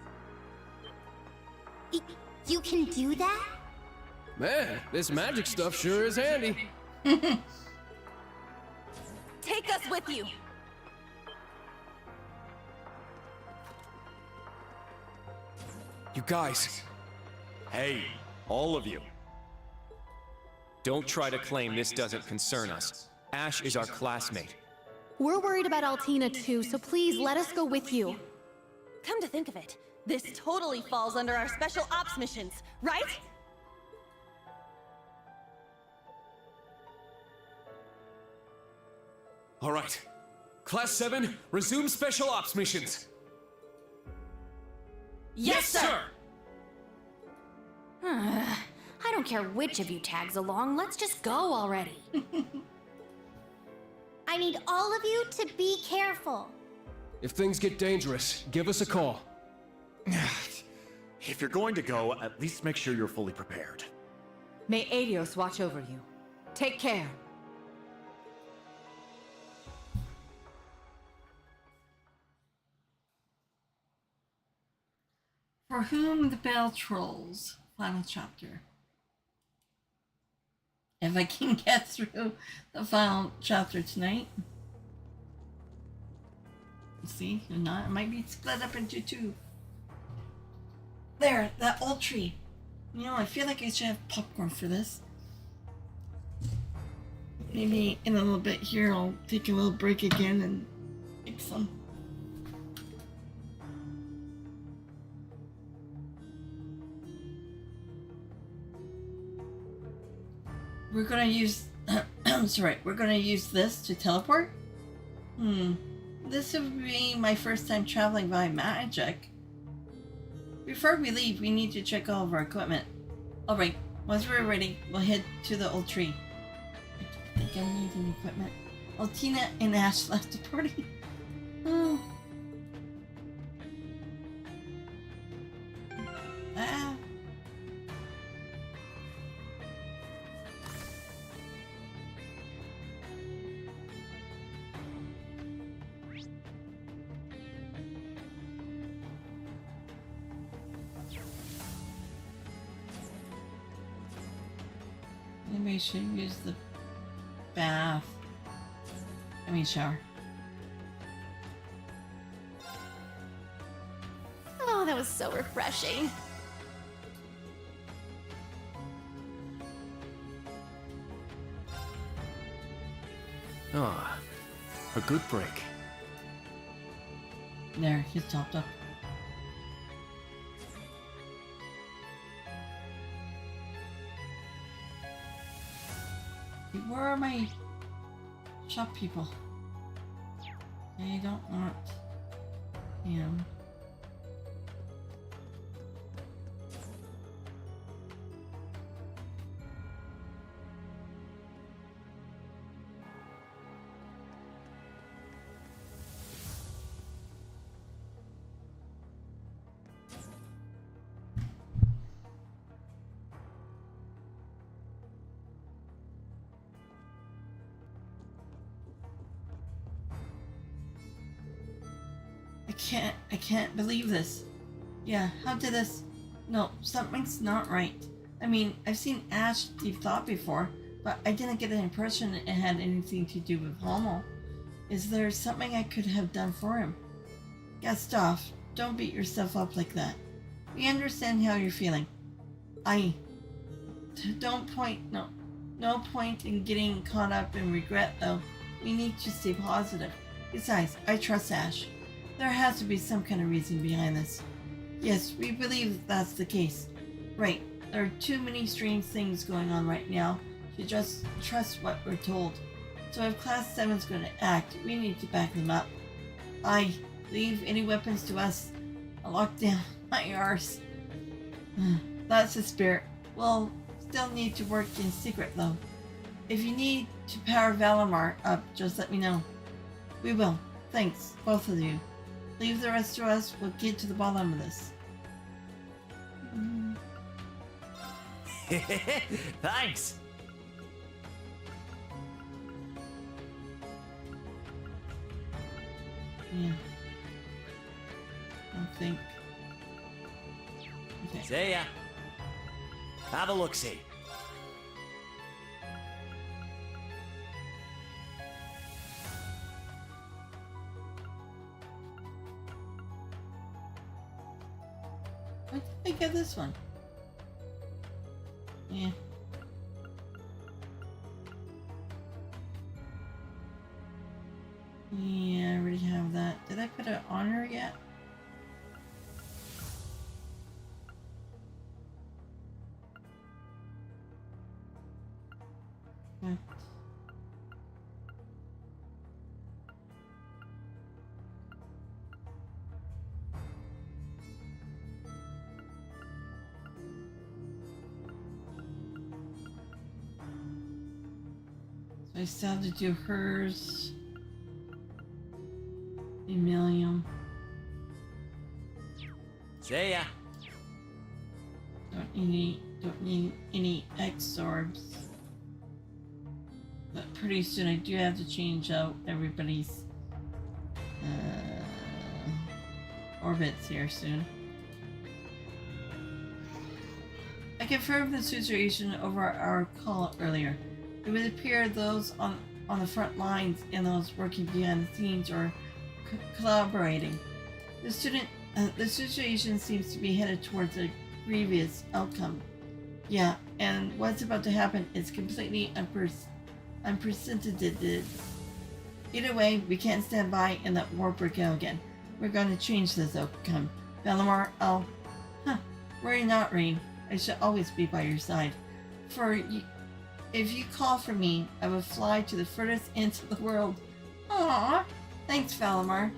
You can do that? Man, this magic stuff sure is handy. Take us with you! You guys. Hey, all of you. Don't try to claim this doesn't concern us. Ash is our classmate. We're worried about Altina too, so please let us go with you. Come to think of it, this totally falls under our special ops missions, right? All right. Class 7, resume special ops missions. Yes, sir! I don't care which of you tags along, let's just go already. I need all of you to be careful. If things get dangerous, give us a call. If you're going to go, at least make sure you're fully prepared. May Adios watch over you. Take care. For Whom the Bell Trolls, final chapter. If I can get through the final chapter tonight. See, if not, it might be split up into two. There, that old tree. You know, I feel like I should have popcorn for this. Maybe in a little bit here, I'll take a little break again and make some. We're gonna use, sorry, we're gonna use this to teleport? This would be my first time traveling by magic. Before we leave, we need to check all of our equipment. Alright, once we're ready, we'll head to the old tree. I don't think I need any equipment. Altina and Ash left the party. Oh. Ah. Maybe I should use the bath. I mean shower. Oh, that was so refreshing. Ah, a good break. There, he's topped up. Where are my shop people? I don't want Yeah. I can't believe this. Yeah, how did this? No, something's not right. I mean, I've seen Ash deep thought before, but I didn't get the impression it had anything to do with Hamel. Is there something I could have done for him? Gustav, don't beat yourself up like that. We understand how you're feeling. No point in getting caught up in regret, though. We need to stay positive. Besides, I trust Ash. There has to be some kind of reason behind this. Yes, we believe that's the case. Right, there are too many strange things going on right now to just trust what we're told. So if Class 7's going to act, we need to back them up. Leave any weapons to us. I'll lock down my arse. That's the spirit. We'll still need to work in secret, though. If you need to power Valimar up, just let me know. We will. Thanks, both of you. Leave the rest to us. We'll get to the bottom of this. Thanks! Yeah. I think. Okay. See ya. Have a look-see. Why did I get this one? Yeah. Yeah, I already have that. Did I put it on her yet? What? So I still have to do hers. Millium. See ya. Don't need any X orbs. But pretty soon I do have to change out everybody's orbits here soon. I confirmed the situation over our call earlier. It would appear those on the front lines and those working behind the scenes are collaborating. The situation seems to be headed towards a grievous outcome. Yeah, and what's about to happen is completely unprecedented. Either way, we can't stand by and let war break out again. We're going to change this outcome. Valimar, worry not, Rean. I shall always be by your side. If you call for me, I will fly to the furthest ends of the world. Aww. Thanks, Valimar.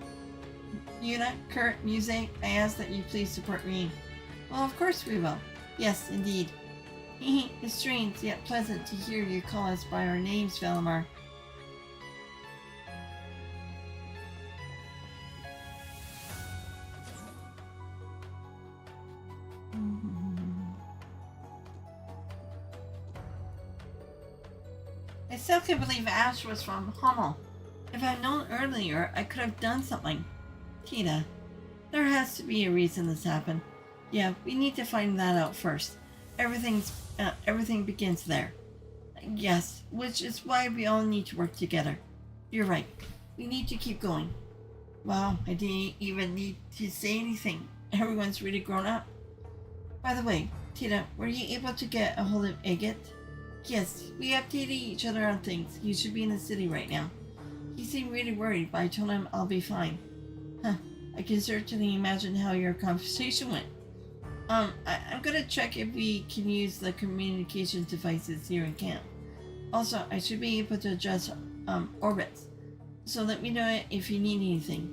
Juna, Kurt, Musse, I ask that you please support Rean. Well, of course we will. Yes, indeed. It's strange yet pleasant to hear you call us by our names, Valimar. I still can't believe Ash was from Hamel. If I'd known earlier, I could have done something. Tita, there has to be a reason this happened. Yeah, we need to find that out first. Everything begins there. Yes, which is why we all need to work together. You're right. We need to keep going. Wow, I didn't even need to say anything. Everyone's really grown up. By the way, Tita, were you able to get a hold of Egret? Yes, we updated each other on things. He should be in the city right now. He seemed really worried, but I told him I'll be fine. I can certainly imagine how your conversation went. I'm gonna check if we can use the communication devices here in camp. Also, I should be able to adjust orbits. So let me know if you need anything.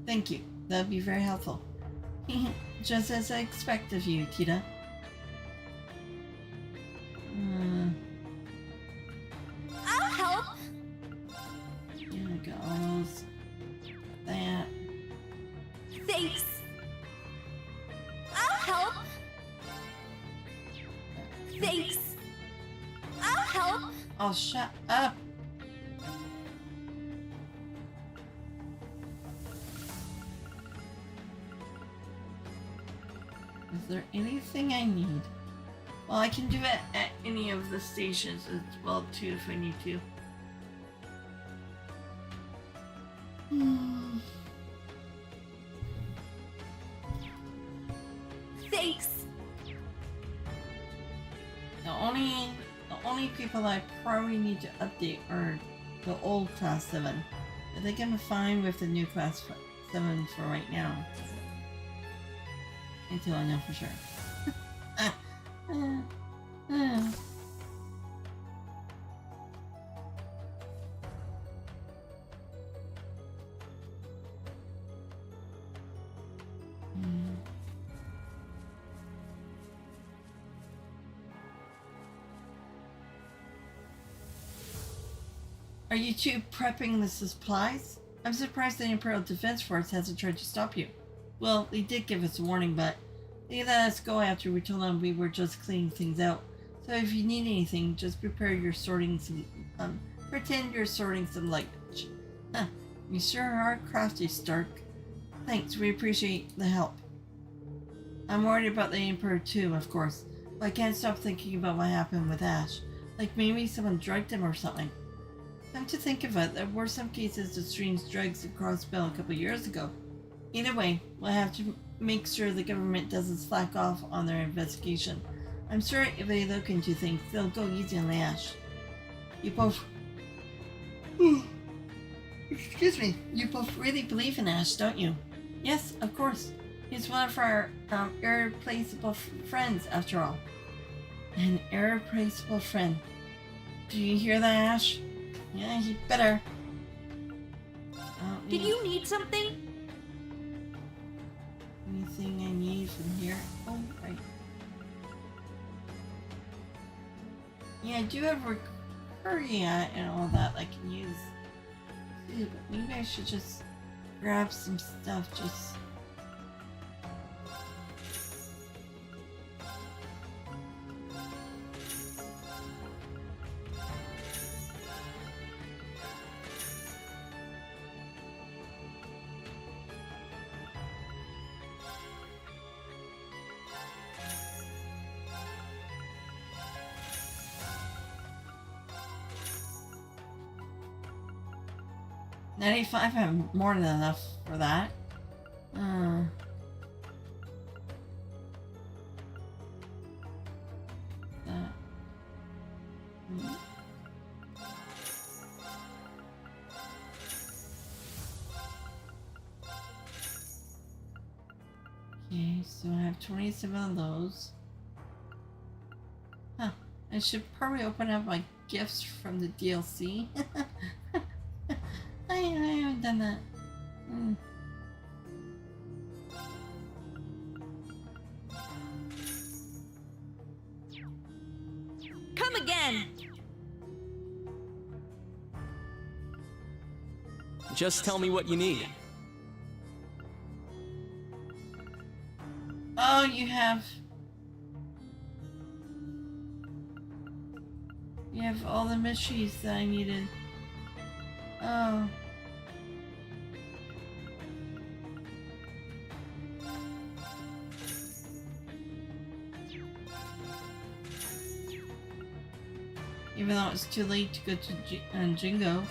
Thank you. That'd be very helpful. Just as I expect of you, Tita. I'll help. Here goes. That. Thanks. I'll help. Thanks. I'll help. Oh, shut up. Is there anything I need? Well, I can do it at any of the stations as well too if I need to. Thanks. The only people I probably need to update are the old Class 7. I think I'm fine with the new Class 7 for right now. Until I know for sure. Are you two prepping the supplies? I'm surprised the Imperial Defense Force hasn't tried to stop you. Well, they did give us a warning, but they let us go after we told them we were just cleaning things out. So if you need anything, just pretend you're sorting some luggage. You sure are crafty, Stark. Thanks, we appreciate the help. I'm worried about the Emperor too, of course, but I can't stop thinking about what happened with Ash. Like maybe someone drugged him or something. Come to think of it, there were some cases of strange drugs at Crossbell a couple years ago. Either way, we'll have to make sure the government doesn't slack off on their investigation. I'm sure if they look into things, they'll go easy on the Ash. You both... Excuse me. You both really believe in Ash, don't you? Yes, of course. He's one of our irreplaceable friends, after all. An irreplaceable friend. Do you hear that, Ash? Yeah, he better. Did you need something? Anything I need from here? Oh, right. Yeah, I do have Recurria and all that I can use. Dude, but maybe I should just grab some stuff just... $95, I have more than enough for that. Okay, so I have 27 of those. Huh, I should probably open up my gifts from the DLC. I haven't done that. Come again! Just tell me what you need. Oh, you have all the mysteries that I needed. Oh. Even though it's too late to go to Jingo.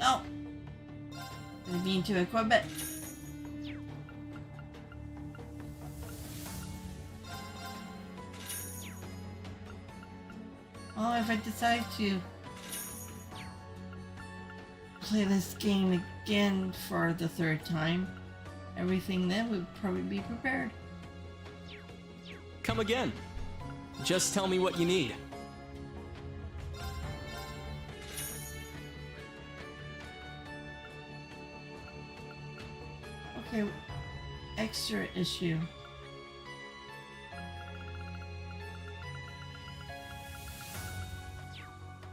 Oh! Didn't mean to equip it. Well, if I decide to play this game again for the third time, everything then would probably be prepared. Come again. Just tell me what you need. Okay, extra issue.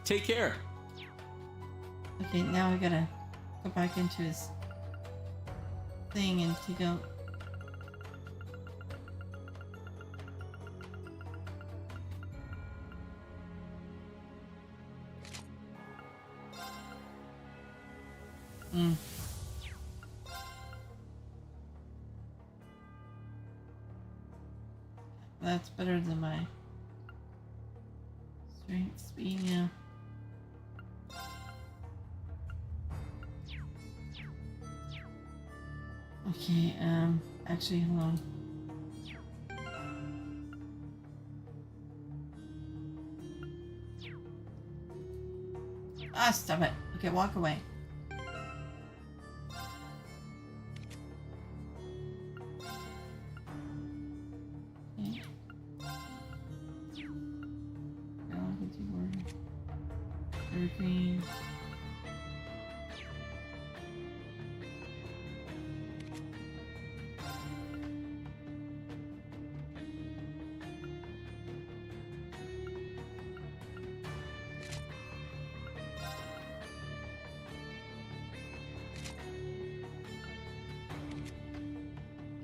Take care. Okay, now I gotta go back into his thing and take out. That's better than my strength speed, yeah. Okay, actually, hold on. Ah, stop it. Okay, walk away. Okay. Evergreen.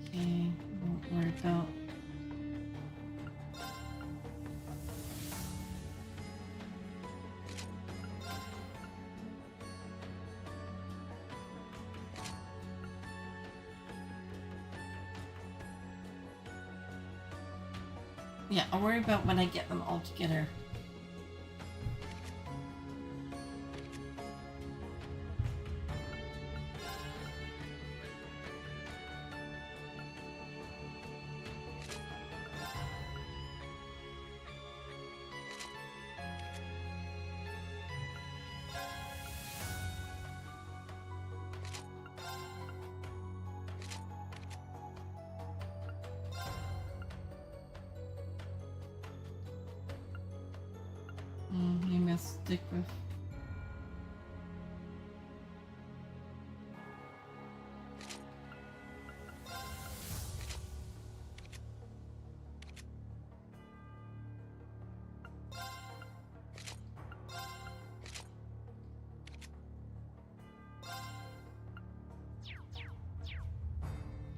Okay, won't worry about. Yeah, I'll worry about when I get them all together. You must stick with.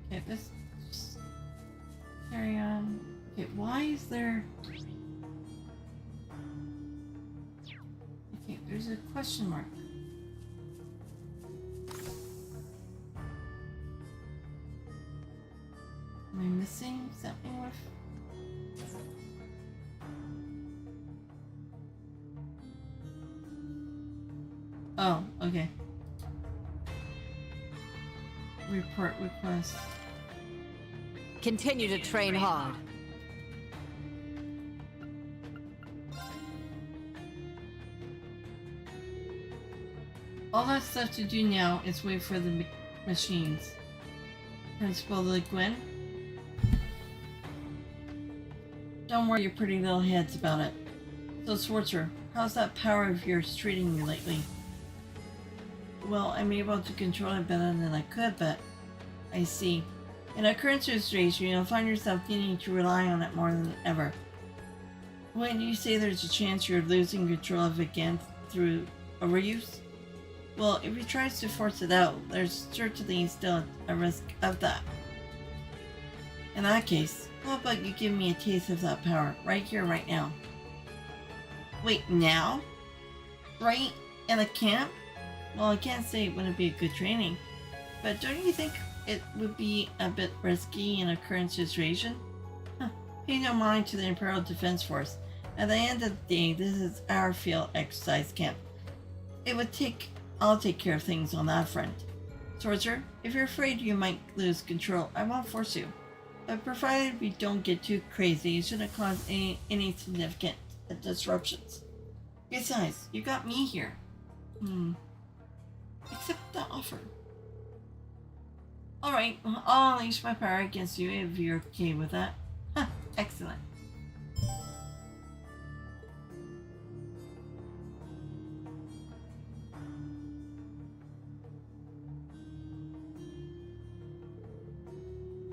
Okay, this. Just carry on. Okay, why is there. Okay, there's a question mark. Am I missing something with? Oh, okay. Report request. Continue to train hard. All that's left to do now is wait for the machines. Principal Le Guin? Don't worry your pretty little heads about it. So Schwarzer, how's that power of yours treating you lately? Well, I'm able to control it better than I could, but I see. In our current situation, you'll find yourself needing to rely on it more than ever. When you say there's a chance you're losing control of it again through overuse? Well, if he tries to force it out, there's certainly still a risk of that. In that case, how about you give me a taste of that power, right here, right now? Wait, now? Right in a camp? Well, I can't say it wouldn't be a good training, but don't you think it would be a bit risky in a current situation? Pay no mind to the Imperial Defense Force. At the end of the day, this is our field exercise camp. I'll take care of things on that front. Schwarzer, if you're afraid you might lose control, I won't force you. But provided we don't get too crazy, it shouldn't cause any significant disruptions. Besides, you got me here. Accept the offer. Alright, I'll unleash my power against you if you're okay with that. Excellent.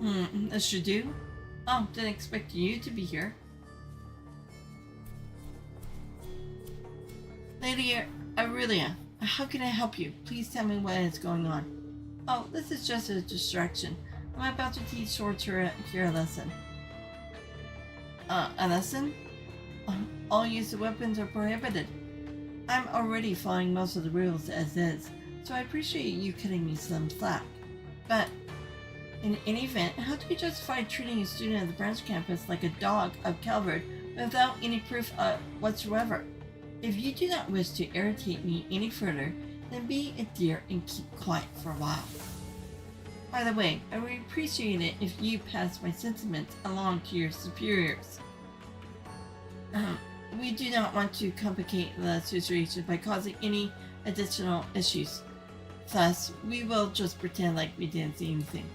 This should do. Oh, didn't expect you to be here. Lady Aurelia, how can I help you? Please tell me what is going on. Oh, this is just a distraction. I'm about to teach Schwarzer here a lesson. A lesson? All use of weapons are prohibited. I'm already following most of the rules as is, so I appreciate you cutting me some slack. But, in any event, how do you justify treating a student at the branch campus like a dog of Calvert without any proof whatsoever? If you do not wish to irritate me any further, then be a dear and keep quiet for a while. By the way, I would appreciate it if you pass my sentiments along to your superiors. We do not want to complicate the situation by causing any additional issues. Thus, we will just pretend like we didn't see anything.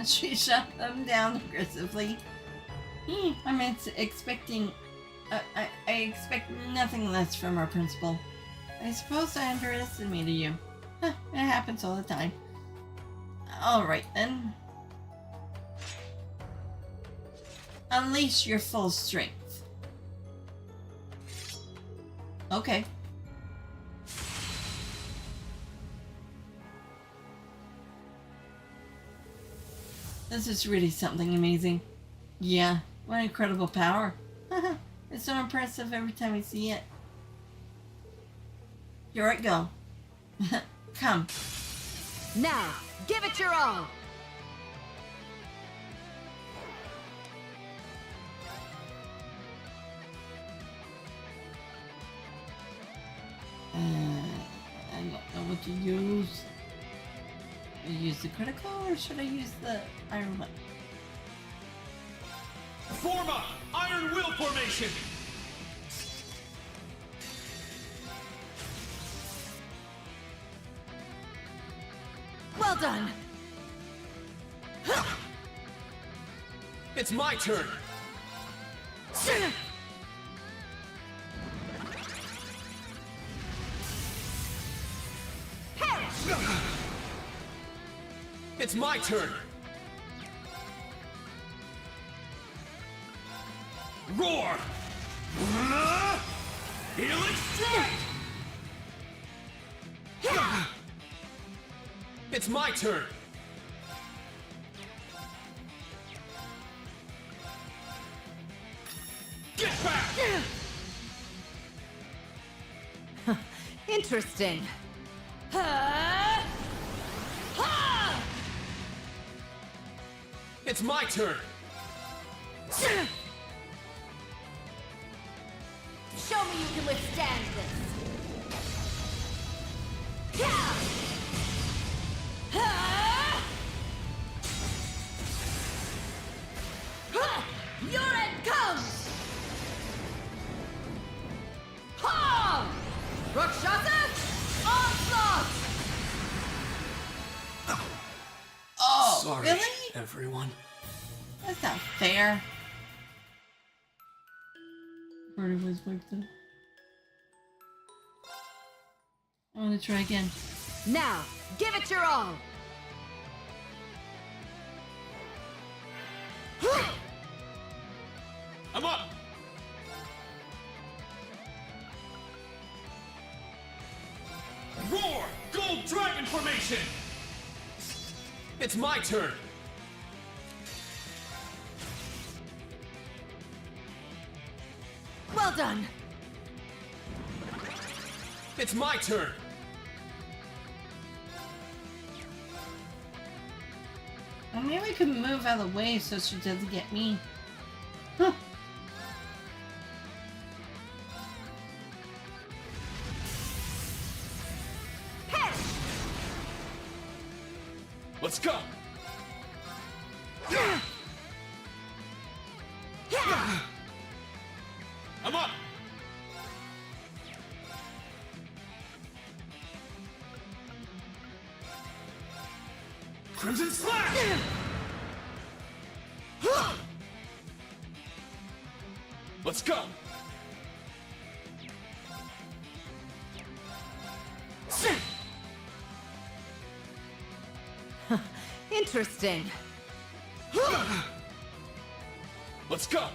She shut them down aggressively. I'm expecting... I expect nothing less from our principal. I suppose I underestimated you. It happens all the time. Alright then. Unleash your full strength. Okay. This is really something amazing. Yeah, what incredible power. It's so impressive every time I see it. Here I go. Come. Now, give it your all! I don't know what to use. Should I use the critical or should I use the iron one? Form up! Iron Will formation! Well done! It's my turn! It's my turn! Roar! Healing strike! It's my turn! Get back! Interesting. It's my turn! Show me you can withstand this. Your end comes! Ha! Rakshasa! Onslaught! Oh, Sorry, really? everyone. That's not fair. Party was wiped up. I want to try again. Now, give it your all! I'm up! Roar! Gold Dragon formation! It's my turn! Well done! It's my turn! Well, maybe I could move out of the way so she doesn't get me. Huh. Let's go! I'm up! Crimson Slash! Let's go! Interesting. Let's go!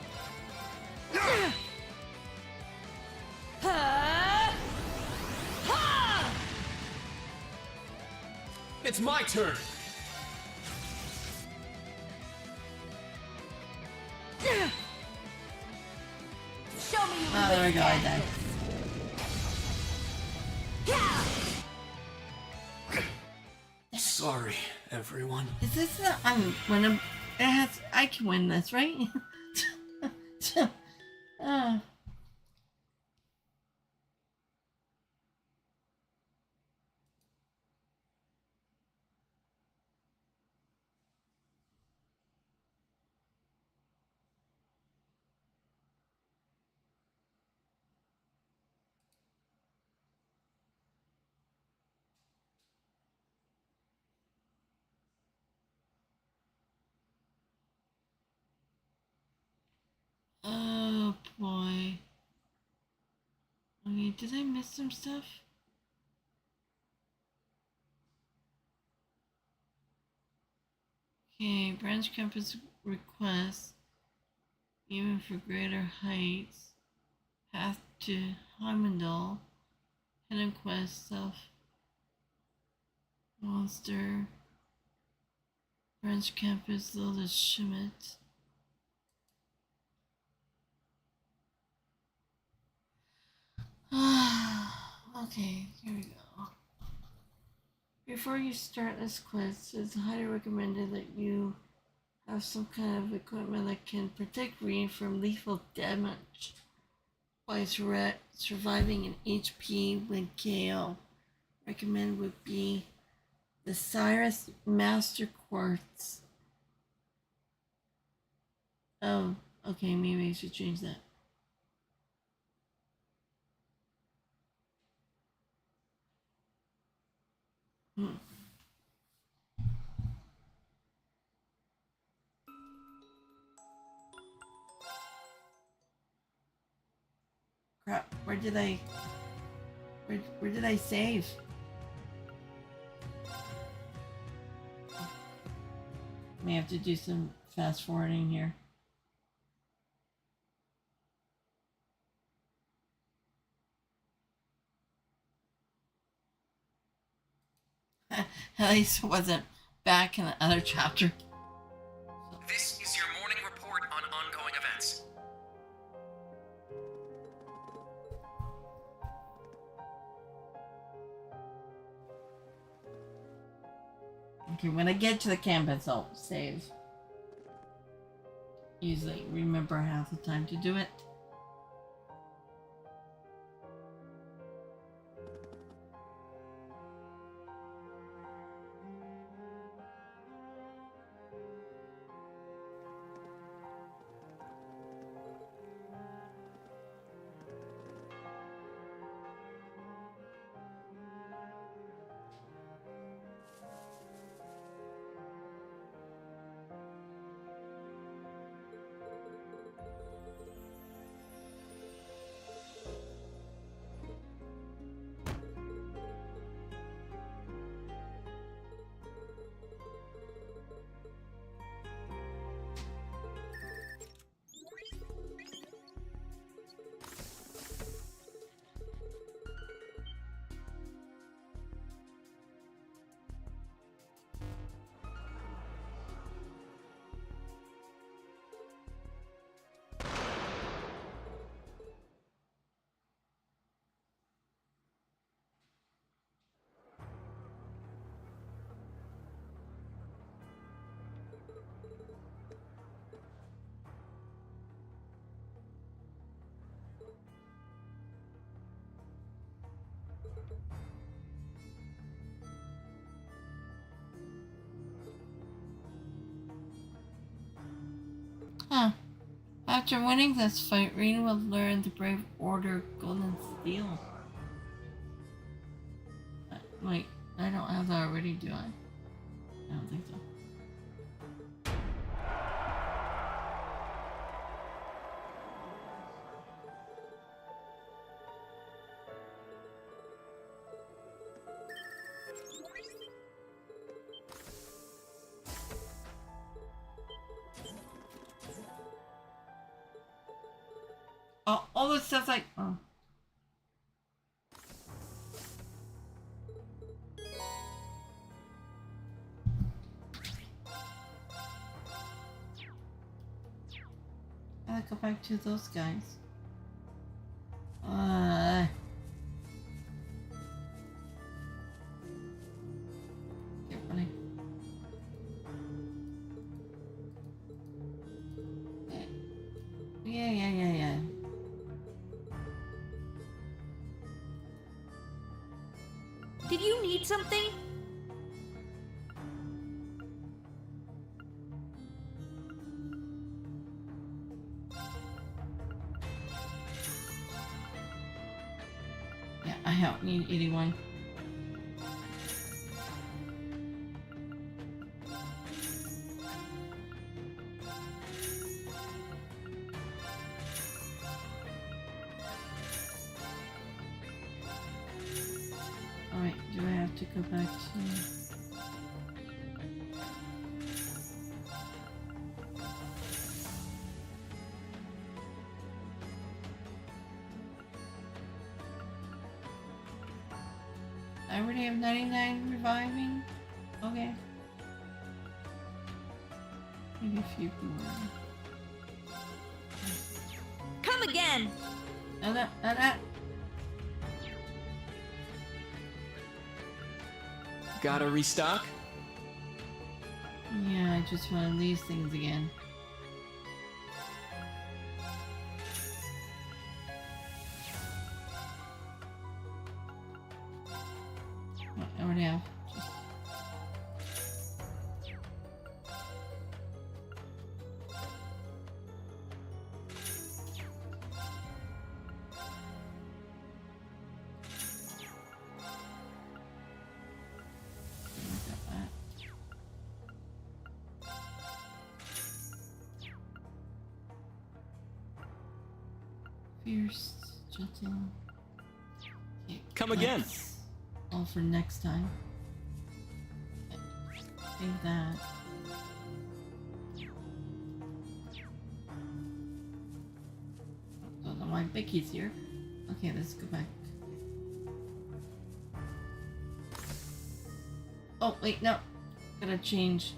It's my turn! Show me you Oh, there we go, I died. Sorry, everyone. Is this the winnable? It has. I can win this, right? Oh boy. Okay, did I miss some stuff? Okay, branch campus request, even for greater heights. Path to Hamel. Hidden quest, self monster. Branch campus, Lilith Schmidt. Okay, here we go. Before you start this quest, it's highly recommended that you have some kind of equipment that can protect Rean from lethal damage by surviving an HP when KO. Recommend would be the Cyrus Master Quartz. Oh, okay, maybe I should change that. Crap, where did I save? May have to do some fast forwarding here. At least it wasn't back in the other chapter. This is your morning report on ongoing events. Okay, when I get to the campus, I'll save. Usually remember half the time to do it. Huh. After winning this fight, Rean will learn the Brave Order Golden Steel. Wait, I don't have that already, do I? I don't think so. all this stuff like, oh. Gotta go back to those guys. Get ready. Yeah. Did you need something? Yeah, I help need 81. Alright, do I have to go back to... I already have 99 reviving? Okay. Maybe a few more. Come again! Gotta restock? Yeah, I just wanted these things again. I already have. Fierce, gentle. Okay, come again. All for next time. Take that. Don't know why Vicky's here. Okay, let's go back. Oh wait, no. Gotta change.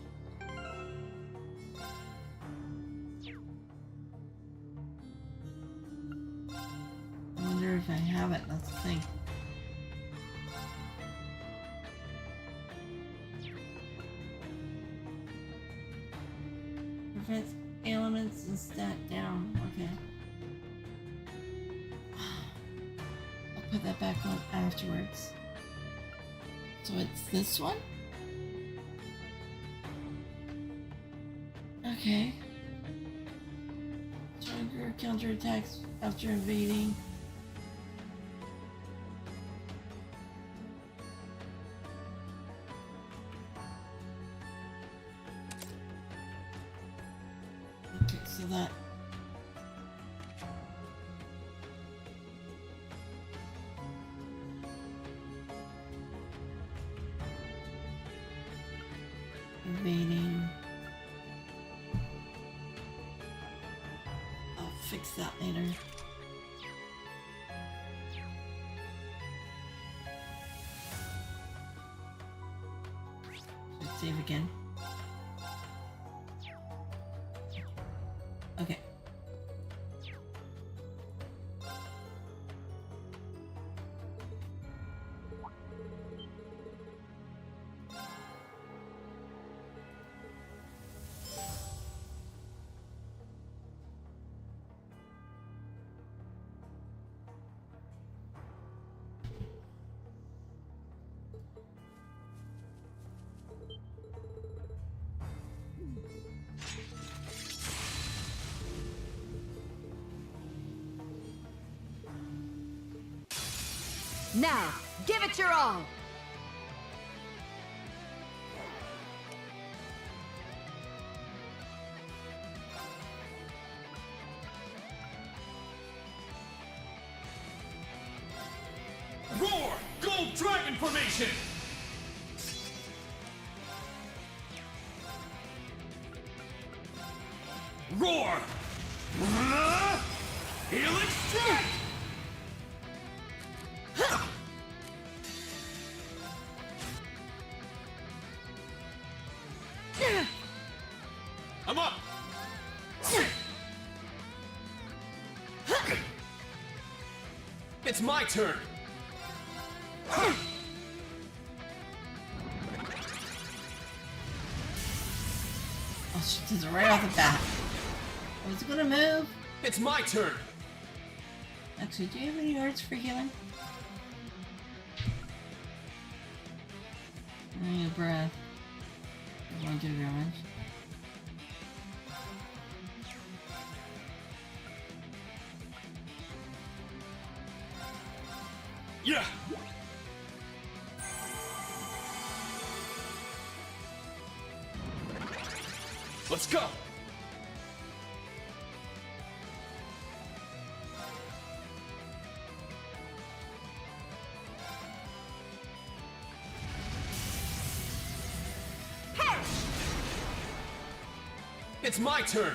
I wonder if I have it. That's the thing. Prevents elements and stat down. Okay. I'll put that back on afterwards. So it's this one? Okay. Stronger counterattacks after invading. Okay, so that. Invading. I'll fix that later. Should save again. Okay. Now, give it your all! Roar! Gold Dragon Formation! Roar! Helix I'm up! It's my turn! Oh, she does it right off the bat. Oh, is it gonna move? It's my turn! Actually, do you have any arts for healing? I need a breath. I won't do damage. Yeah! Let's go! It's my turn!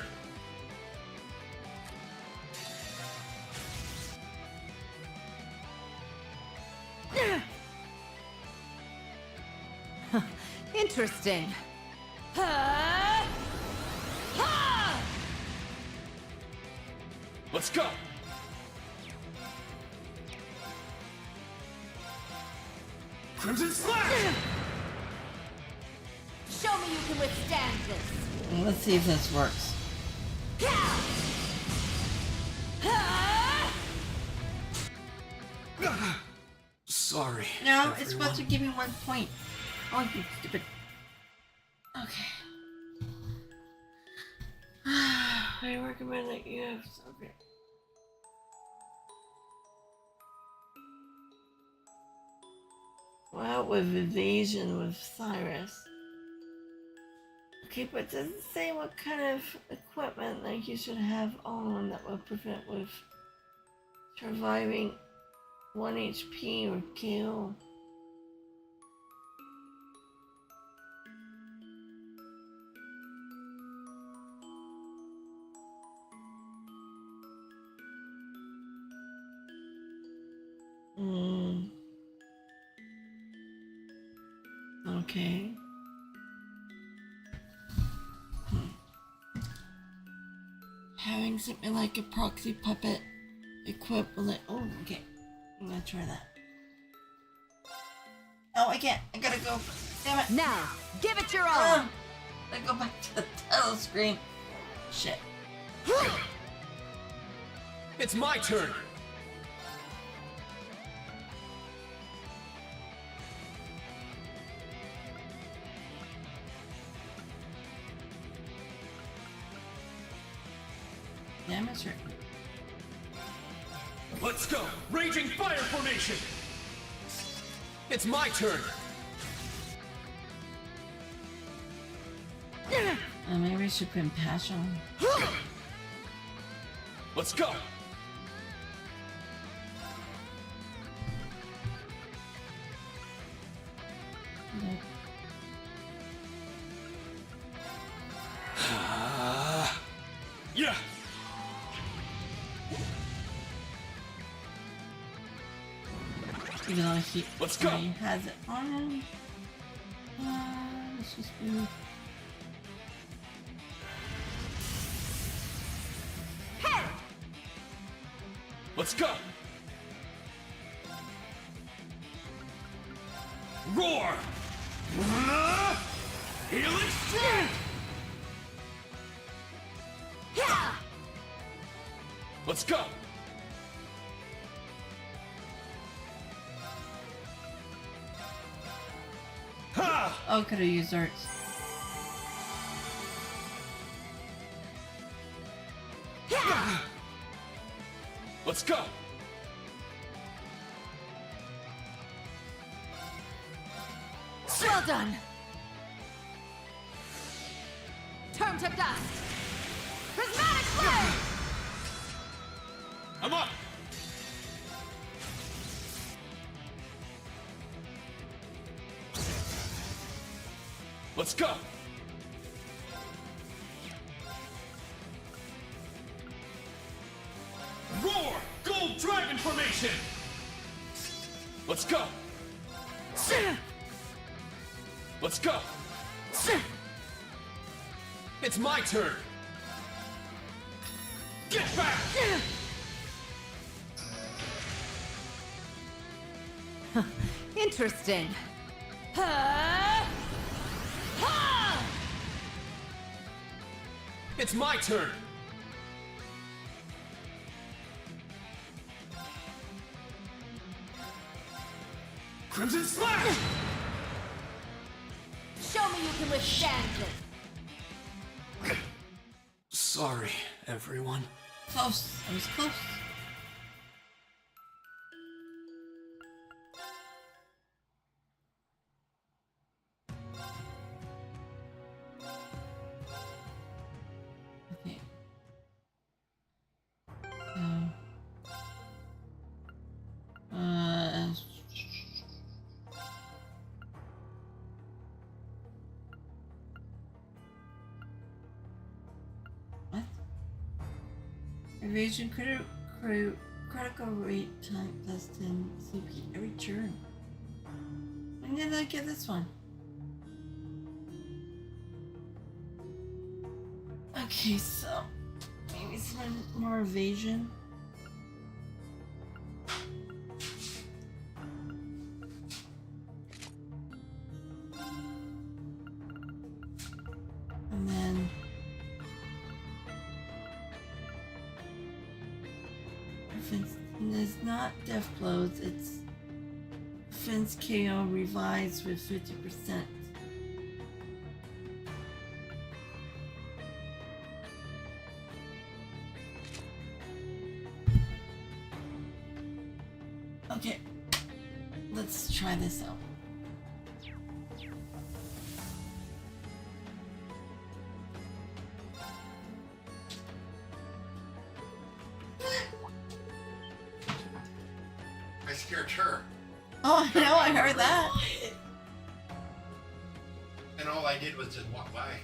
Interesting. Let's go! Crimson Slash! Show me you can withstand this. Let's see if this works. Sorry. No, it's supposed to give me 1 point. Oh, you stupid. Okay. I recommend that you have something. Well, with evasion with Cyrus. Okay, but it doesn't say what kind of equipment like you should have on that will prevent with surviving 1 HP or kill. Okay. Having something like a proxy puppet equipped with it. Oh, okay. I'm gonna try that. Oh, I can't. I gotta go. Damn it. Now, give it your all. I go back to the title screen. Shit. It's my turn! Damage her. Let's go! Raging Fire Formation! It's my turn! Maybe I should put in passion. Let's go! Yeah! Even though he Let's go! already has it on him. Let's just move. Let's go! Roar! Healing Strike! Let's go! Ha! Oh, could have used arts. Let's go! Well done. Turn to dust. Prismatic flame. I'm up! Let's go! Roar! Go! Let's go! Let's go! It's my turn! Get back! Interesting. It's my turn! Crimson Slash! Show me you can withstand this. Sorry, everyone. Close. I was close. Okay. What? Evasion critical rate time plus 10 CP every turn. When did I get this one? Okay, so maybe some more evasion. And then it's not death blows, it's offense KO revised with 50%. Okay, let's try this out. I scared her. Oh, I know, I heard that. And all I did was just walk by.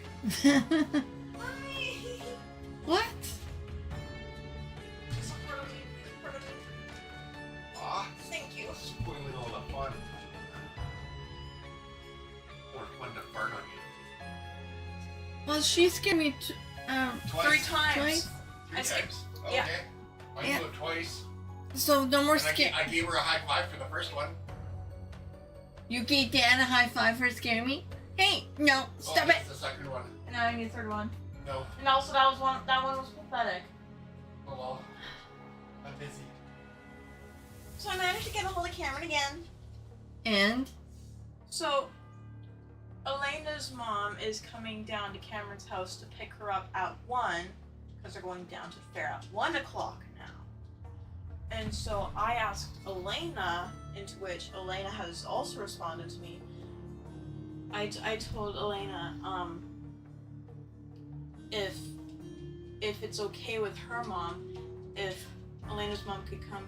What? Aw. Thank you. Spoiling all the fun. More fun to fart on you. Well, she scared me Twice. 3 times. Three I scared- times. yeah. Okay. I Yeah. do it twice. So no more And scare. I gave her a high five for the first one. You gave Dan a high five for scaring me? Hey, no, stop it. That's the second one. And now I need a third one. No. And also that one was pathetic. Oh well. I'm busy. So I managed to get a hold of Cameron again. And? So, Elena's mom is coming down to Cameron's house to pick her up at 1, because they're going down to the fair at 1 o'clock now. And so I asked Elena, into which Elena has also responded to me. I told Elena, if it's okay with her mom, if Elena's mom could come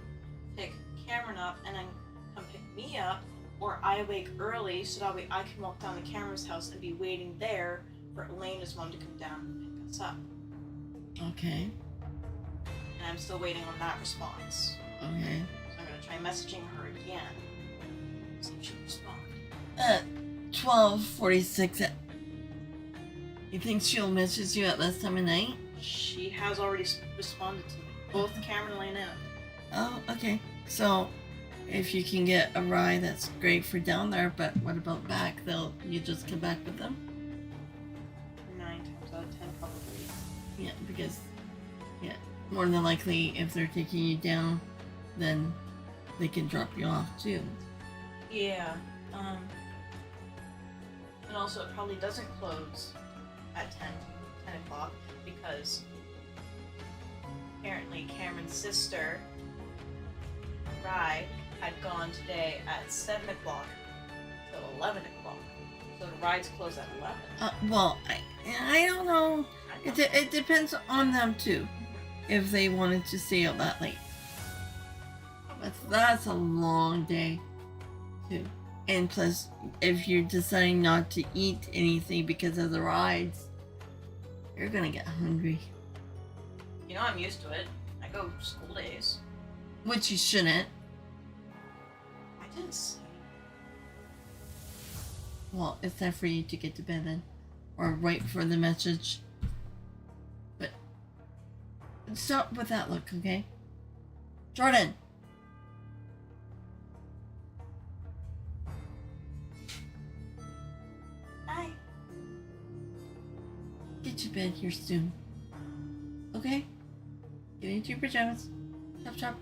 pick Cameron up and then come pick me up, or I wake early so that way I can walk down to Cameron's house and be waiting there for Elena's mom to come down and pick us up. Okay. And I'm still waiting on that response. Okay. So I'm gonna try messaging her again. See if she'll respond. 12:46. You think she'll message you at this time of night? She has already responded to me. Both Cameron and Elena. Oh, okay. So, if you can get a ride, that's great for down there. But what about back? You just come back with them? 9 times out of 10, probably. Yeah, because more than likely, if they're taking you down, then they can drop you off too. Yeah. And also, it probably doesn't close at 10 o'clock because apparently Cameron's sister, Rye, had gone today at 7 o'clock till 11 o'clock. So the rides close at 11. Well, I don't know. It depends on them too, if they wanted to stay out that late. But that's a long day too. And plus, if you're deciding not to eat anything because of the rides, you're gonna get hungry. You know, I'm used to it. I go school days. Which you shouldn't. I didn't see. Well, it's time for you to get to bed then. Or wait for the message. But stop with that look, okay? Jordan! Hi. Get to bed here soon. Okay? Get into your pajamas. Chop chop.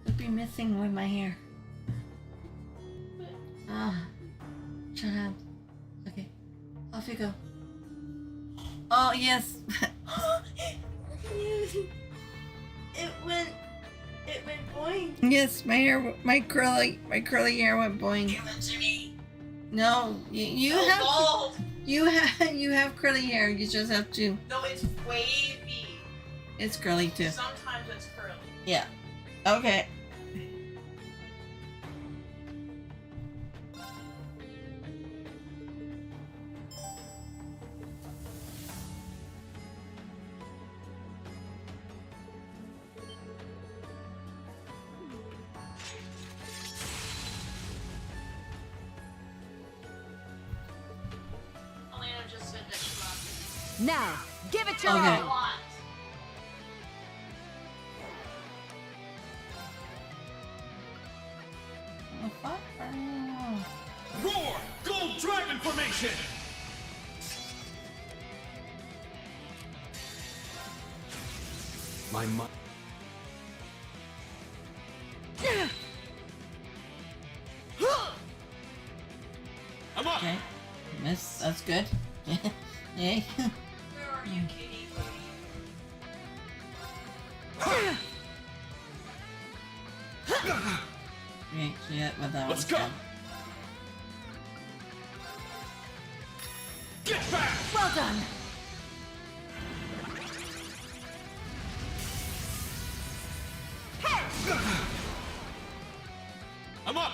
Don't be messing with my hair. Ah. Shut up. Okay. Off you go. Oh, yes. It went boing. Yes, my curly hair went boing. Give it to me. No, you So have bald. you have curly hair. You just have to. No, it's wavy. It's curly too. Sometimes it's curly. Yeah. Okay. Elena just said that she loves Now, give it your Okay. all. Oh, fuck. Oh. Roar! Gold Dragon Formation! My mind. I'm up! Okay. Miss. That's good. Yay. Where are you, kitty? Right, yeah, well, that Let's was go! good. Get back! Well done. I'm up!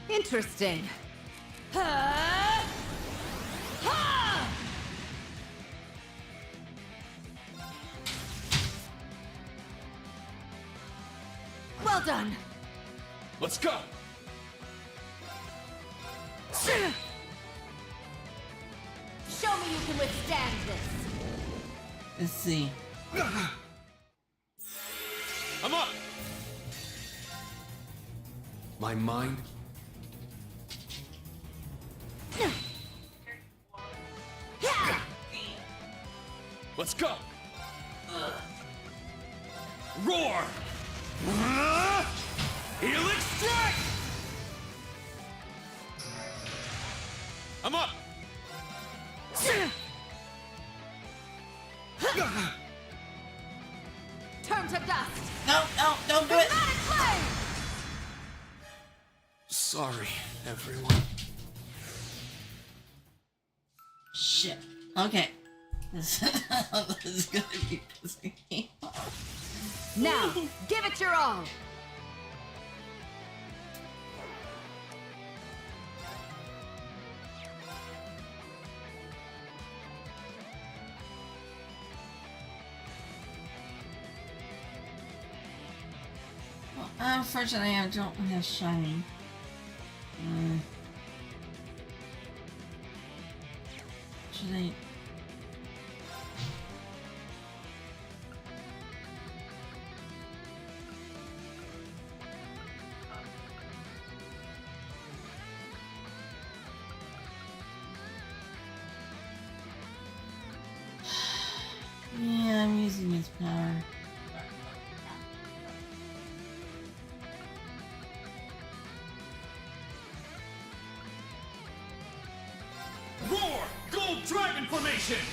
Interesting. Well done. Let's go! Show me you can withstand this. Let's see. I'm up! My mind. Let's go! Roar! Helix Strike! I'm up! Turn to dust. No, don't do it. Dramatic flame. Sorry, everyone. Shit. Okay. This is gonna be pissing me off. Now, give it your all. Well, unfortunately, I don't have shiny. Should I? Yeah, I'm using its power. Roar! Gold Dragon Formation!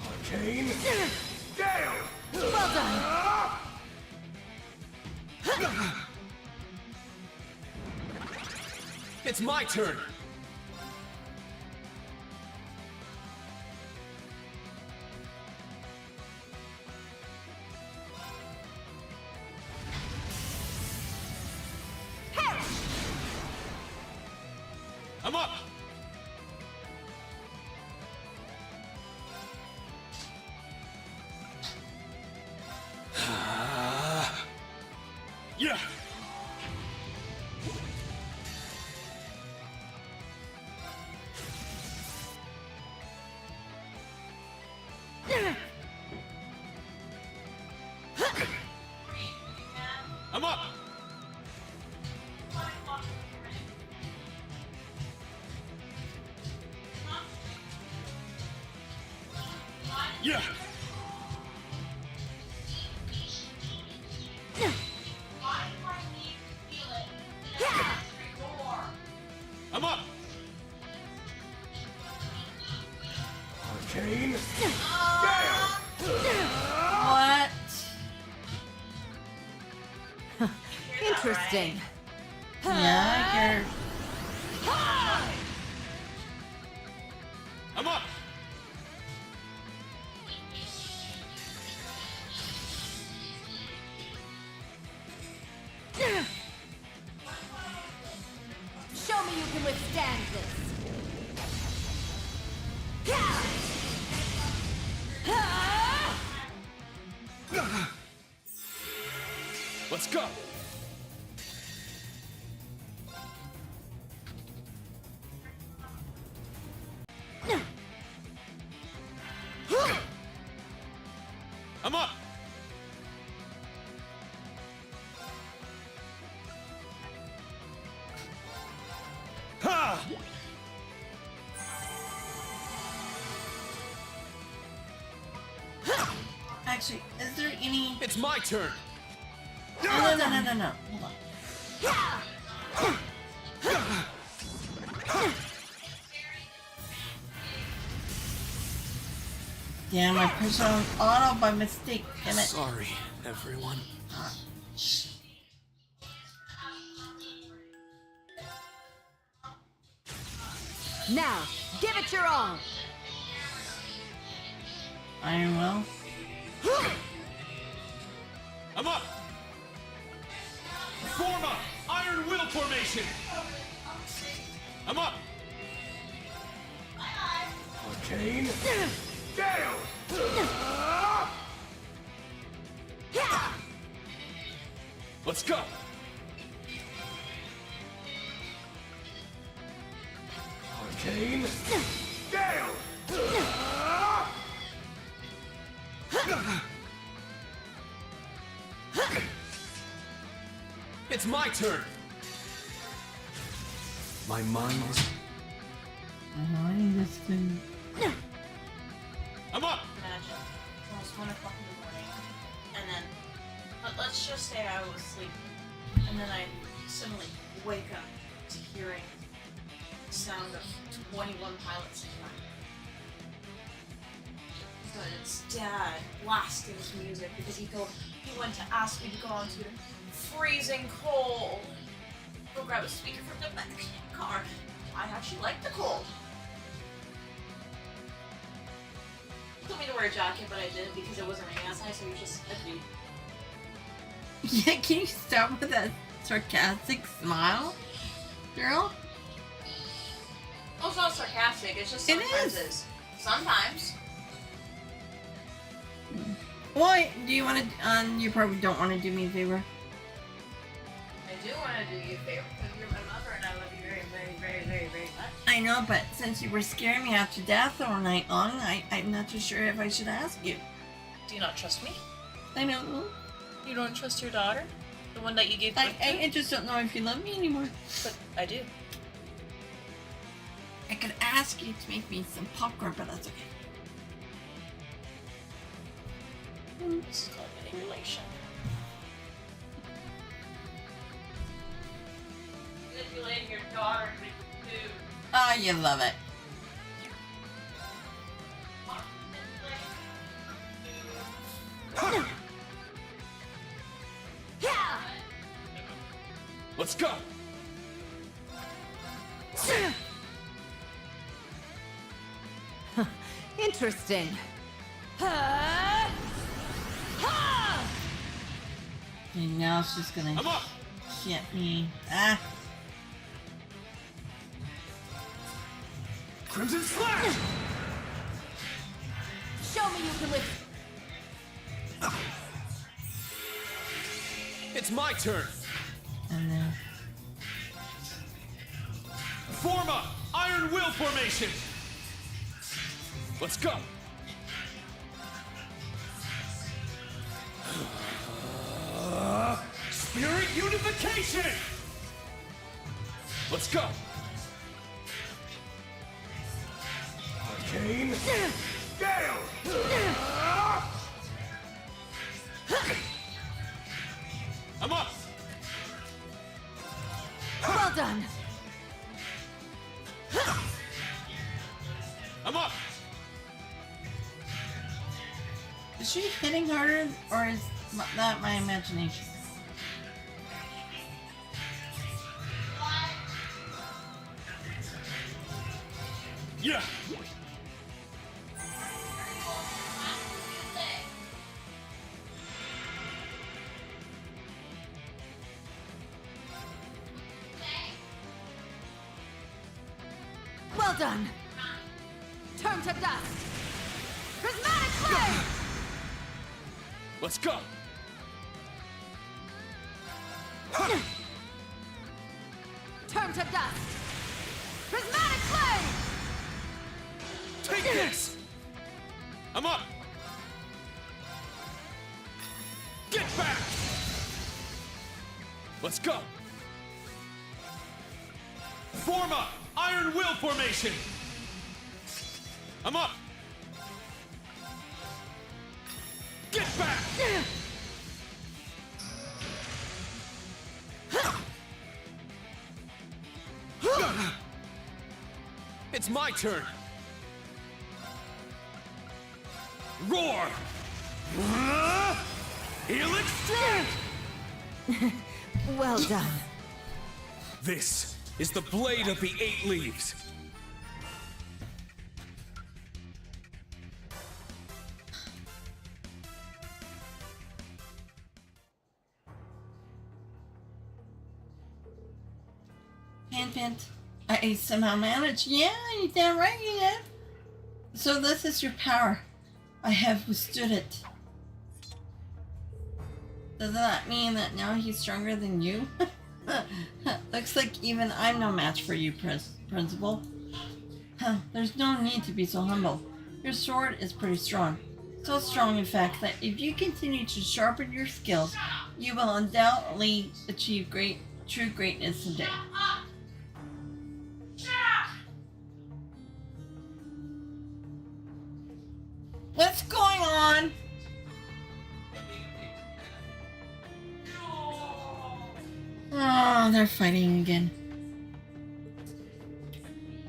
Arcane Gale! Well done. It's my turn. Interesting. Yeah, I hear. I'm up! Show me you can withstand this. Let's go! I'm up! Ha! Actually, is there any? It's my turn! No. Hold on. Damn, I pushed on auto by mistake. Damn it. Sorry, everyone. Now, give it your all. I will. I'm up! Form a Iron Will formation! I'm up! Arcane. Gale! Let's go! Arcane. Gale! It's my turn! My mind is... I need this thing. I'm up! Imagine. It's almost 1 o'clock in the morning. And then, let's just say I was sleeping. And then I suddenly wake up to hearing the sound of 21 pilots flying. But it's Dad blasting his music because he went to ask me to go onto the freezing cold. Go grab a speaker from the back of the car. I actually like the cold. He told me to wear a jacket, but I didn't because it wasn't raining outside, so he was just a dude. Yeah, can you stop with that sarcastic smile, girl? Oh, it's not sarcastic, it's just sometimes it is. Sometimes. Why do you want to? You probably don't want to do me a favor. I do want to do you a favor because you're my mother and I love you very, very, very, very, very much. I know, but since you were scaring me half to death all night long, I'm not too sure if I should ask you. Do you not trust me? I know. You don't trust your daughter? The one that you gave birth to? I just don't know if you love me anymore. But I do. I could ask you to make me some popcorn, but that's okay. This is called manipulation. Manipulating your daughter to make food. Oh, you love it. Let's go! Interesting. Okay, now it's just gonna hit me. Ah! Crimson Slash! Show me you can live. It's my turn! And then... Form a Iron Will formation! Let's go! Spirit Unification! Let's go! Arcane. Gale! I'm up! Well done. I'm up! Is she hitting harder, or is that my imagination? Yeah. Well done. Turn to dust. Prismatic flame. Let's go. Turn to dust. Prismatic flame. Take this. I'm up. Get back. Let's go. Form up. Iron Will formation. I'm up. Get back. It's my turn. Roar. Helix strike. Well done. This is the blade of the 8 leaves. Pant. I somehow managed. Yeah, you damn right you did. So this is your power. I have withstood it. Does that mean that now he's stronger than you? Looks like even I'm no match for you, Principal. There's no need to be so humble. Your sword is pretty strong. So strong, in fact, that if you continue to sharpen your skills, you will undoubtedly achieve true greatness someday. What's going on? Oh, they're fighting again.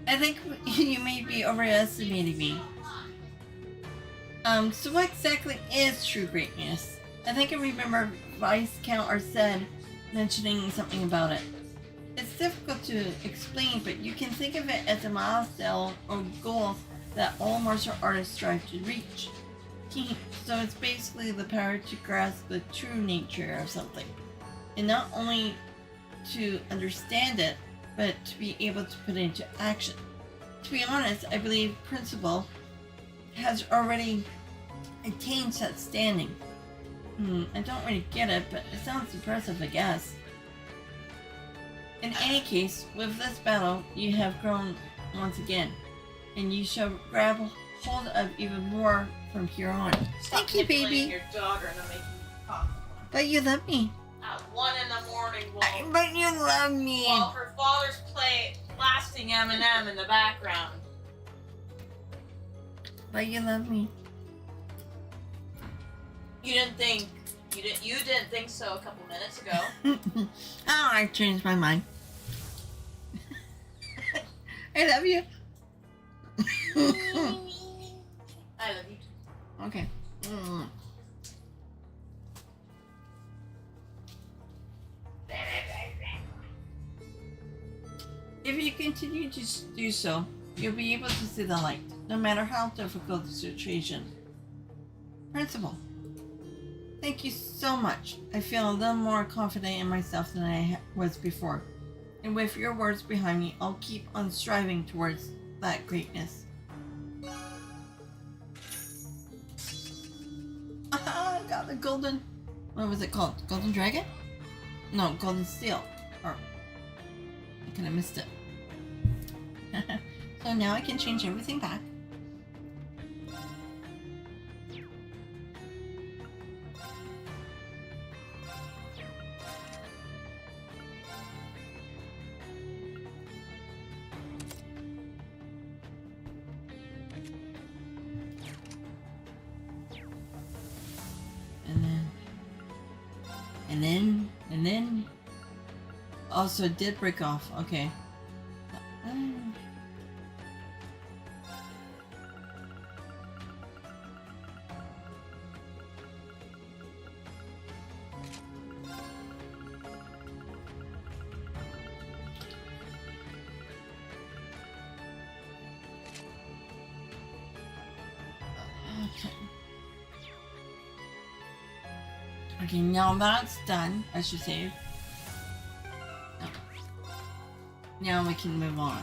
I think you may be overestimating me. So what exactly is true greatness? I think I remember Viscount Arced mentioning something about it. It's difficult to explain, but you can think of it as a milestone or goal that all martial artists strive to reach. So it's basically the power to grasp the true nature of something, and not only to understand it, but to be able to put it into action. To be honest, I believe Principal has already attained such standing. I don't really get it, but it sounds impressive, I guess. In any case, with this battle, you have grown once again, and you shall grab hold of even more from here on. Thank you, baby. Your daughter and making you cough. But you love me. At 1 in the morning, But you love me. While her father's blasting Eminem in the background. But you love me. You didn't think so a couple minutes ago. Oh, I changed my mind. I love you. I love you too. Okay. If you continue to do so, you'll be able to see the light, no matter how difficult the situation. Principal, thank you so much. I feel a little more confident in myself than I was before. And with your words behind me, I'll keep on striving towards that greatness. I got the golden... What was it called? Golden Dragon? No, Golden Steel. Or... I kind of missed it. So now I can change everything back. And then also it did break off. Okay. Okay, now that's done, I should say. No. Now we can move on.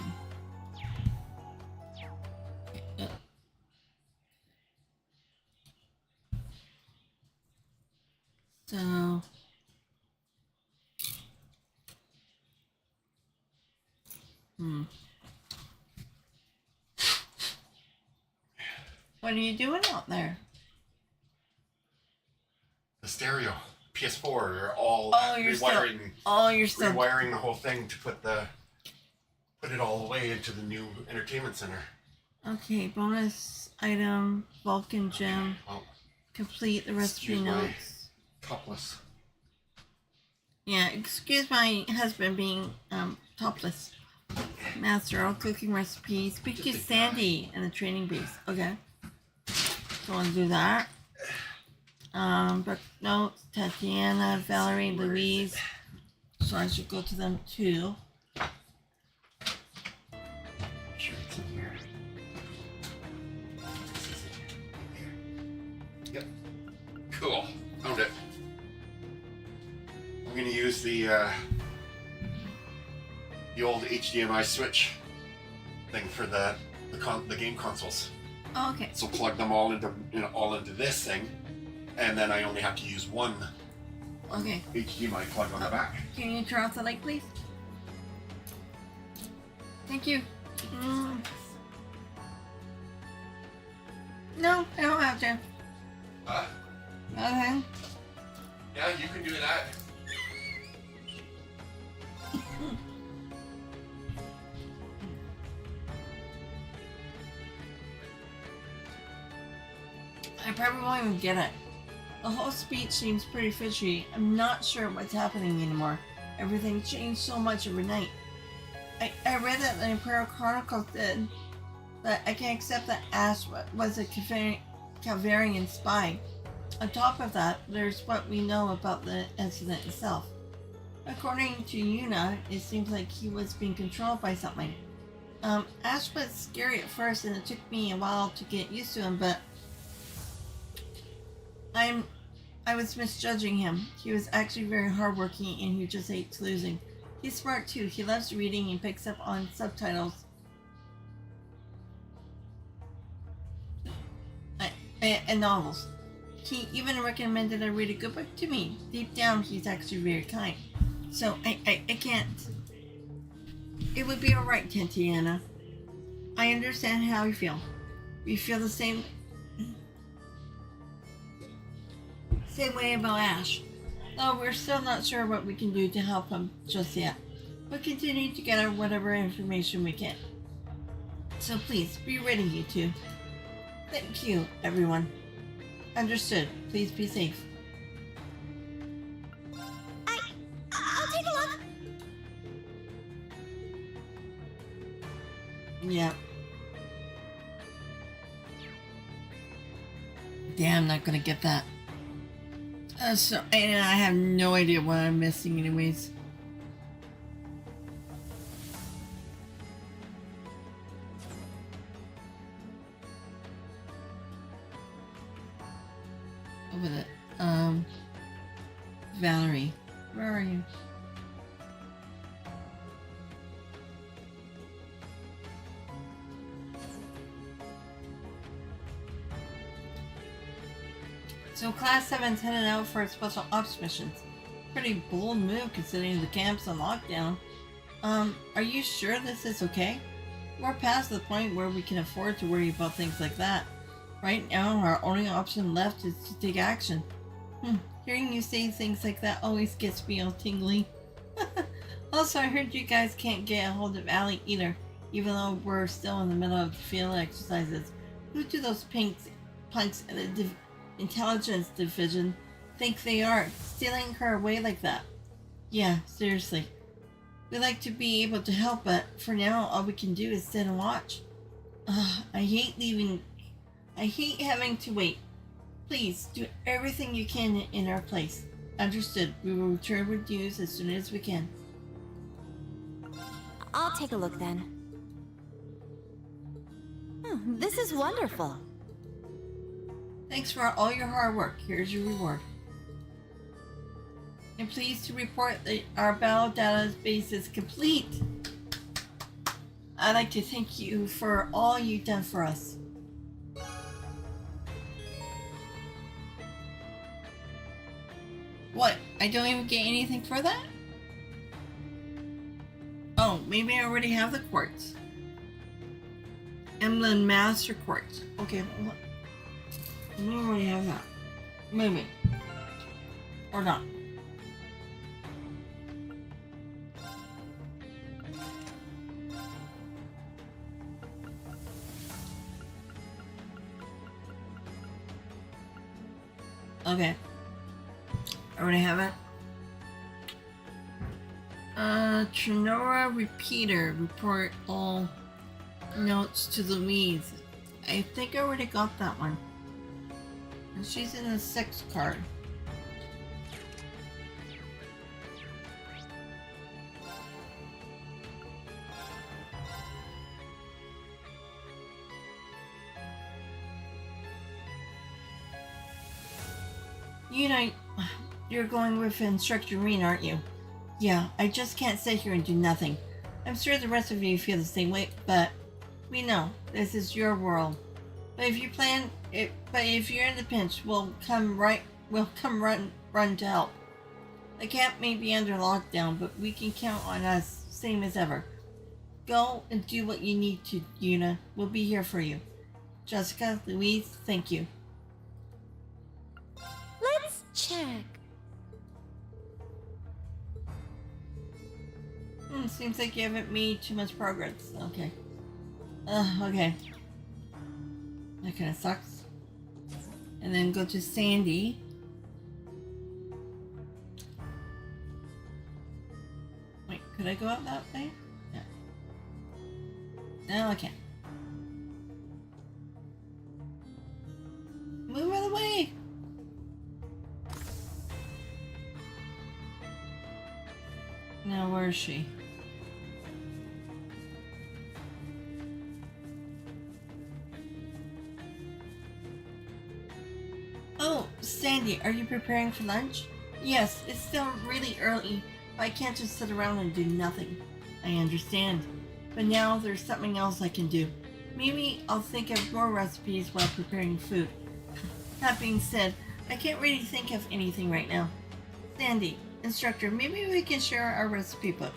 So... What are you doing out there? The stereo, PS4, are all you're rewiring. you're still rewiring the whole thing to put it all away into the new entertainment center. Okay, bonus item, Vulcan gem. Oh. Complete the recipe Excuse my notes. Topless. Yeah, excuse my husband being topless. Master all cooking recipes. Speak to Sandy in the training base. Okay. So I'll do that. Book notes, Tatiana, Valerie, Louise. So I should go to them too. Sure, it's in here. Yep. Cool. Found it. I'm gonna use the old HDMI switch thing for the game consoles. Oh, okay. So plug them all into this thing, and then I only have to use one Okay. HDMI plug on the back. Can you turn off the light, please? Thank you. No, I don't have to. Huh? Okay. Yeah, you can do that. I probably won't even get it. The whole speech seems pretty fishy. I'm not sure what's happening anymore. Everything changed so much overnight. I read that the Imperial Chronicles did, but I can't accept that Ash was a Calvarian spy. On top of that, there's what we know about the incident itself. According to Juna, it seems like he was being controlled by something. Ash was scary at first, and it took me a while to get used to him, but I was misjudging him. He was actually very hardworking, and he just hates losing. He's smart too. He loves reading and picks up on subtitles. And novels. He even recommended I read a good book to me. Deep down, he's actually very kind. So I can't. It would be alright, Tatiana. I understand how you feel. We feel the same way about Ash. Though we're still not sure what we can do to help him just yet. We'll continue to gather whatever information we can. So please, be ready, you two. Thank you, everyone. Understood. Please be safe. I'll take a look. Yeah. Damn, not gonna get that. So, and I have no idea what I'm missing anyways. What was it? Valerie, where are you? So Class 7's headed out for special ops missions. Pretty bold move considering the camp's on lockdown. Are you sure this is okay? We're past the point where we can afford to worry about things like that. Right now, our only option left is to take action. Hearing you say things like that always gets me all tingly. Also, I heard you guys can't get a hold of Allie either, even though we're still in the middle of the field exercises. Who do those punks at the Intelligence Division think they are, stealing her away like that? Yeah, seriously. We'd like to be able to help, but for now, all we can do is sit and watch. I hate having to wait. Please, do everything you can in our place. Understood. We will return with news as soon as we can. I'll take a look then. This is wonderful. Thanks for all your hard work. Here's your reward. I'm pleased to report that our battle database is complete. I'd like to thank you for all you've done for us. What? I don't even get anything for that? Oh, maybe I already have the quartz. Emblem Master Quartz. Okay, well, we already have that. Maybe. Or not. Okay. I already have it. Trinora Repeater. Report all notes to Louise. I think I already got that one. And she's in the 6 card. You know, you're going with Instructor Rean, aren't you? Yeah, I just can't sit here and do nothing. I'm sure the rest of you feel the same way, but we know this is your world. But if you're in the pinch, we'll come run to help. The camp may be under lockdown, but we can count on us, same as ever. Go and do what you need to, Juna. We'll be here for you. Jessica, Louise, thank you. Let's check. Seems like you haven't made too much progress. Okay. Okay. That kind of sucks. And then go to Sandy. Wait, could I go out that way? Yeah. No, I can't. Move out of the way! Now, where is she? Oh, Sandy, are you preparing for lunch? Yes, it's still really early, but I can't just sit around and do nothing. I understand. But now there's something else I can do. Maybe I'll think of more recipes while preparing food. That being said, I can't really think of anything right now. Sandy, Instructor, maybe we can share our recipe book.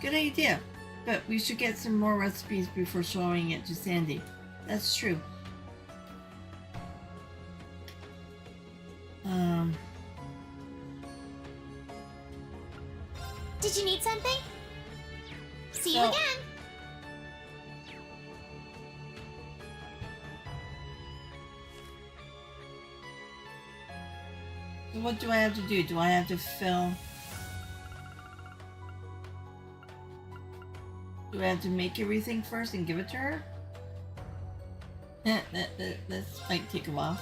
Good idea, but we should get some more recipes before showing it to Sandy. That's true. Did you need something? See you again. So what do I have to do? Do I have to fill? Do I have to make everything first and give it to her? This might take a while.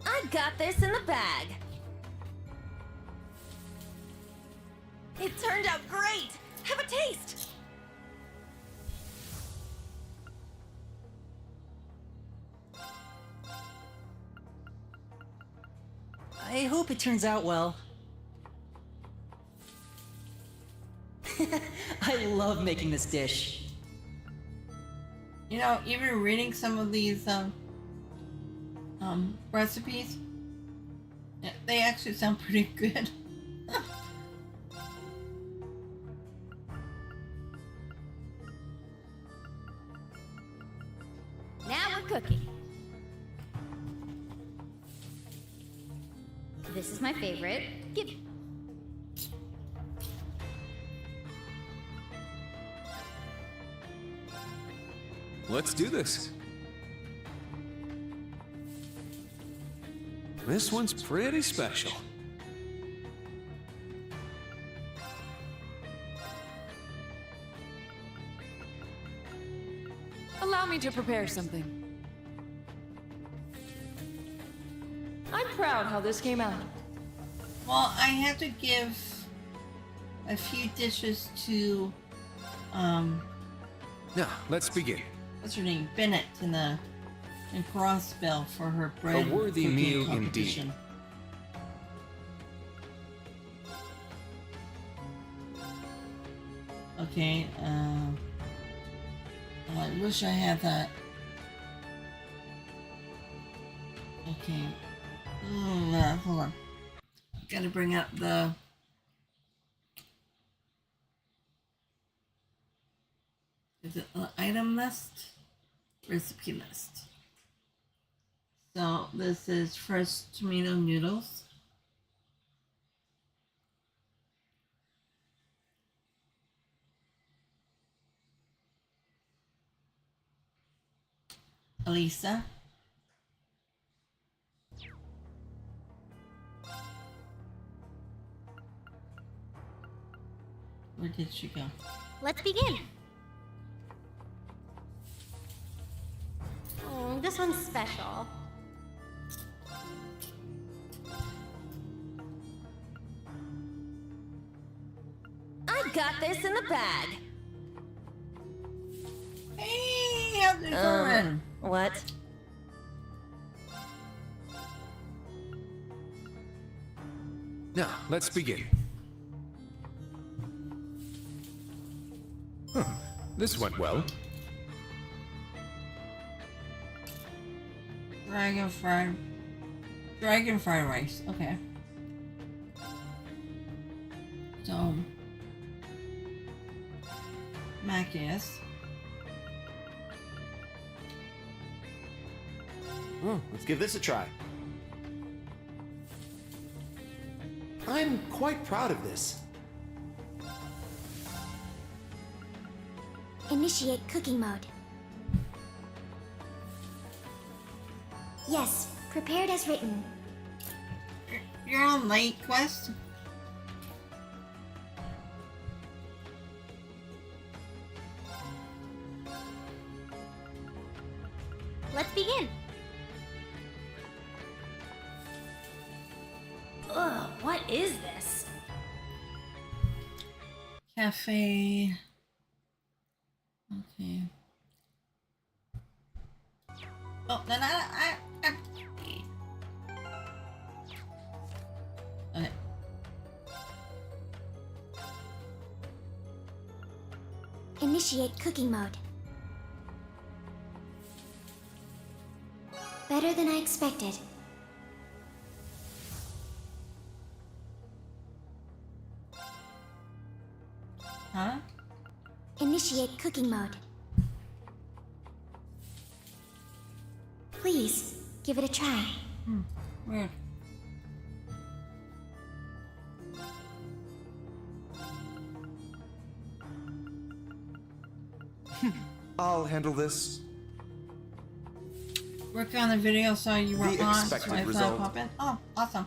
I got this in the bag. It turned out great! Have a taste! I hope it turns out well. I love making this dish. You know, even reading some of these recipes, they actually sound pretty good. Now we're cooking. This is my favorite. Give. Let's do this. This one's pretty special. Allow me to prepare something. I'm proud how this came out. Well, I have to give a few dishes to, Now, let's begin. what's her name? Bennett and Crossbell for her bread A worthy cooking meal competition. Okay, I wish I had that. Okay. Hold on. Gotta bring up the... Is it the item list? Recipe list. So this is fresh tomato noodles. Elisa. Where did she go? Let's begin. Oh, this one's special. I got this in the bag. Hey, how's it going? What? Now, let's begin. This went well. Dragon fried rice. Okay. So, Macchius. Let's give this a try. I'm quite proud of this. Initiate cooking mode. Yes, prepared as written. You're on late quest? Let's begin. Ugh, what is this? Cafe. Okay. Oh, no, I okay. Initiate cooking mode. Better than I expected. Huh? Initiate cooking mode. Please, give it a try. Weird. I'll handle this. Working on the video, so you were The on, expected so I thought result. I'd pop in. Oh, awesome.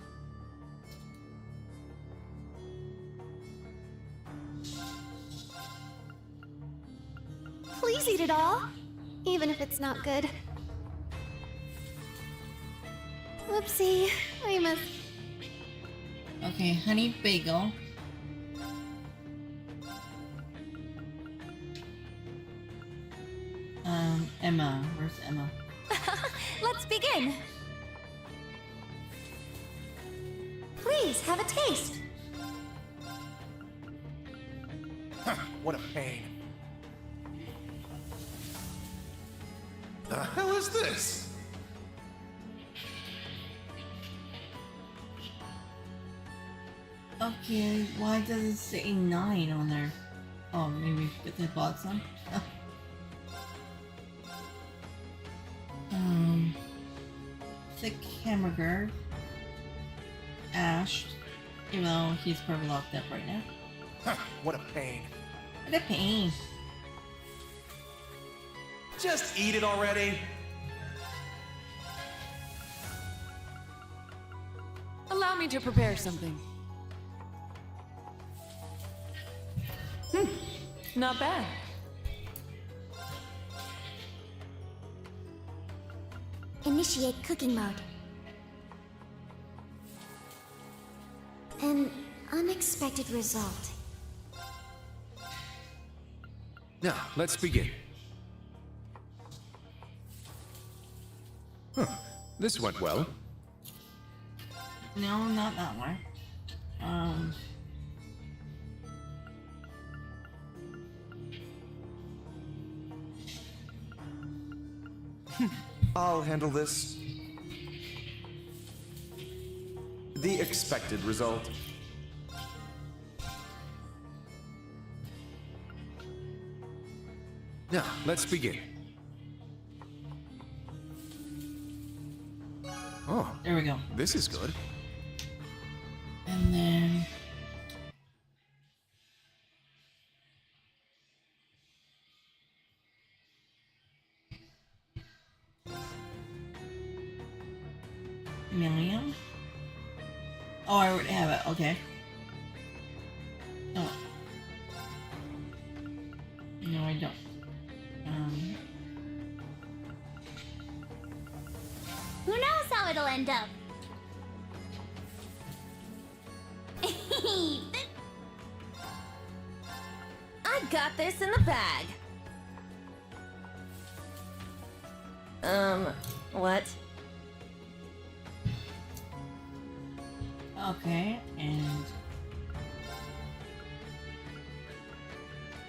Please eat it all, even if it's not good. Whoopsie, I must... Okay, honey bagel. Emma. Where's Emma? Let's begin. Please, have a taste. What a pain. The hell is this? Okay, why does it say 9 on there? Oh, maybe get the bought some? Thick hamburger. Ash. Even though he's probably locked up right now. What a pain. What a pain. Just eat it already. Allow me to prepare something. Not bad. Initiate cooking mode. An unexpected result. Now, let's begin. This went well. No, not that one. I'll handle this. The expected result. Now, let's begin. Oh, there we go. This is good. And then Millium. Oh, I already have it. Okay. Oh. No, I don't. Who knows how it'll end up? I got this in the bag. What? Okay, and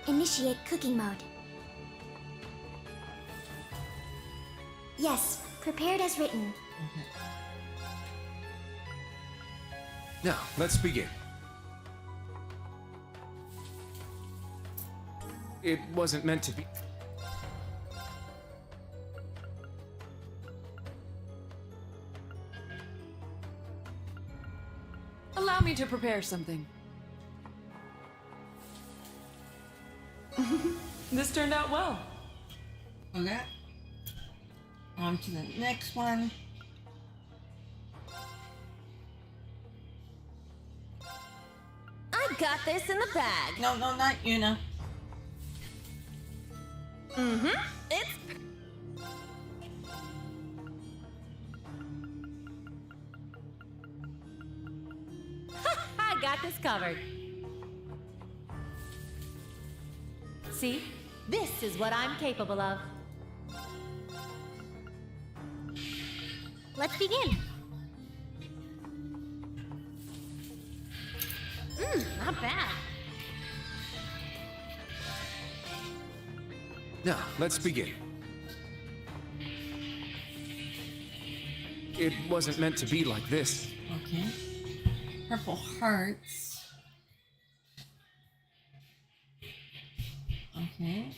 Initiate cooking mode. Yes, prepared as written. Now, let's begin. It wasn't meant to be. Allow me to prepare something. This turned out well. okay. On to the next one. I got this in the bag. No, not Juna. It's I got this covered. See? This is what I'm capable of. Let's begin. Not bad. Now, let's begin. It wasn't meant to be like this. Okay. Purple hearts. Okay.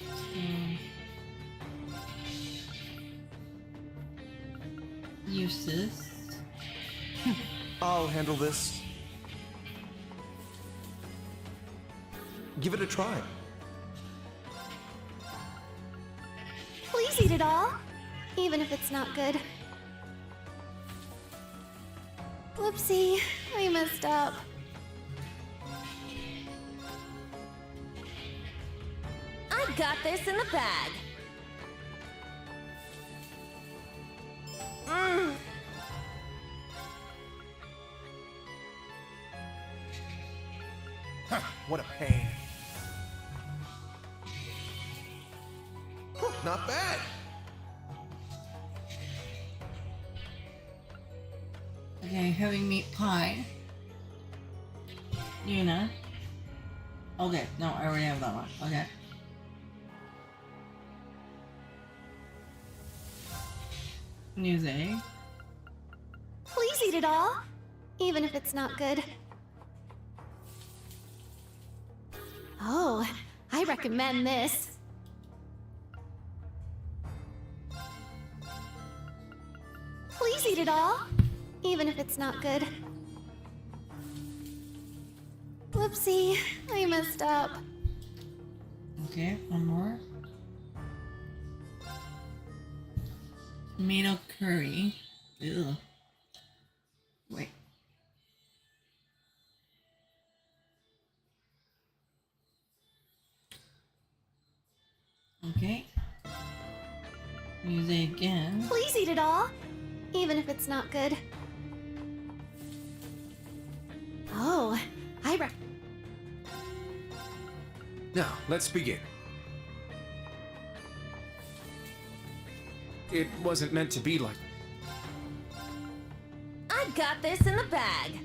Uses. I'll handle this. Give it a try. Please eat it all, even if it's not good. Whoopsie, I messed up. I got this in the bag. What a pain. Not bad. Okay, having meat pie. Juna. Okay, no, I already have that one. Okay. Musse. Please eat it all, even if it's not good. Oh, I recommend this. Please eat it all, even if it's not good. Whoopsie, I messed up. Okay, one more. Tomato curry. Ew. Wait. Okay. Musse again. Please eat it all, even if it's not good. Oh, I Now, let's begin. It wasn't meant to be like. I got this in the bag.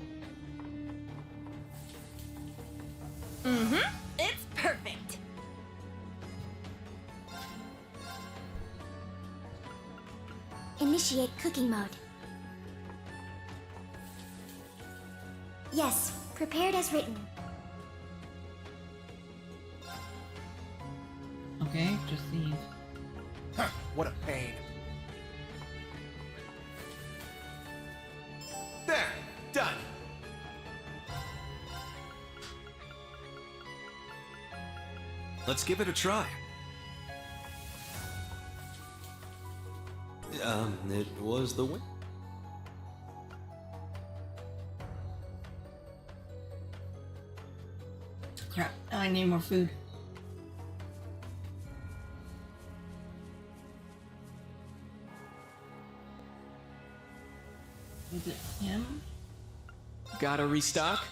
It's perfect. initiate cooking mode. Yes, prepared as written. Okay, just leave. Huh, what a pain. There, done. Let's give it a try. It was the win. Crap, I need more food. Is it him? Gotta restock?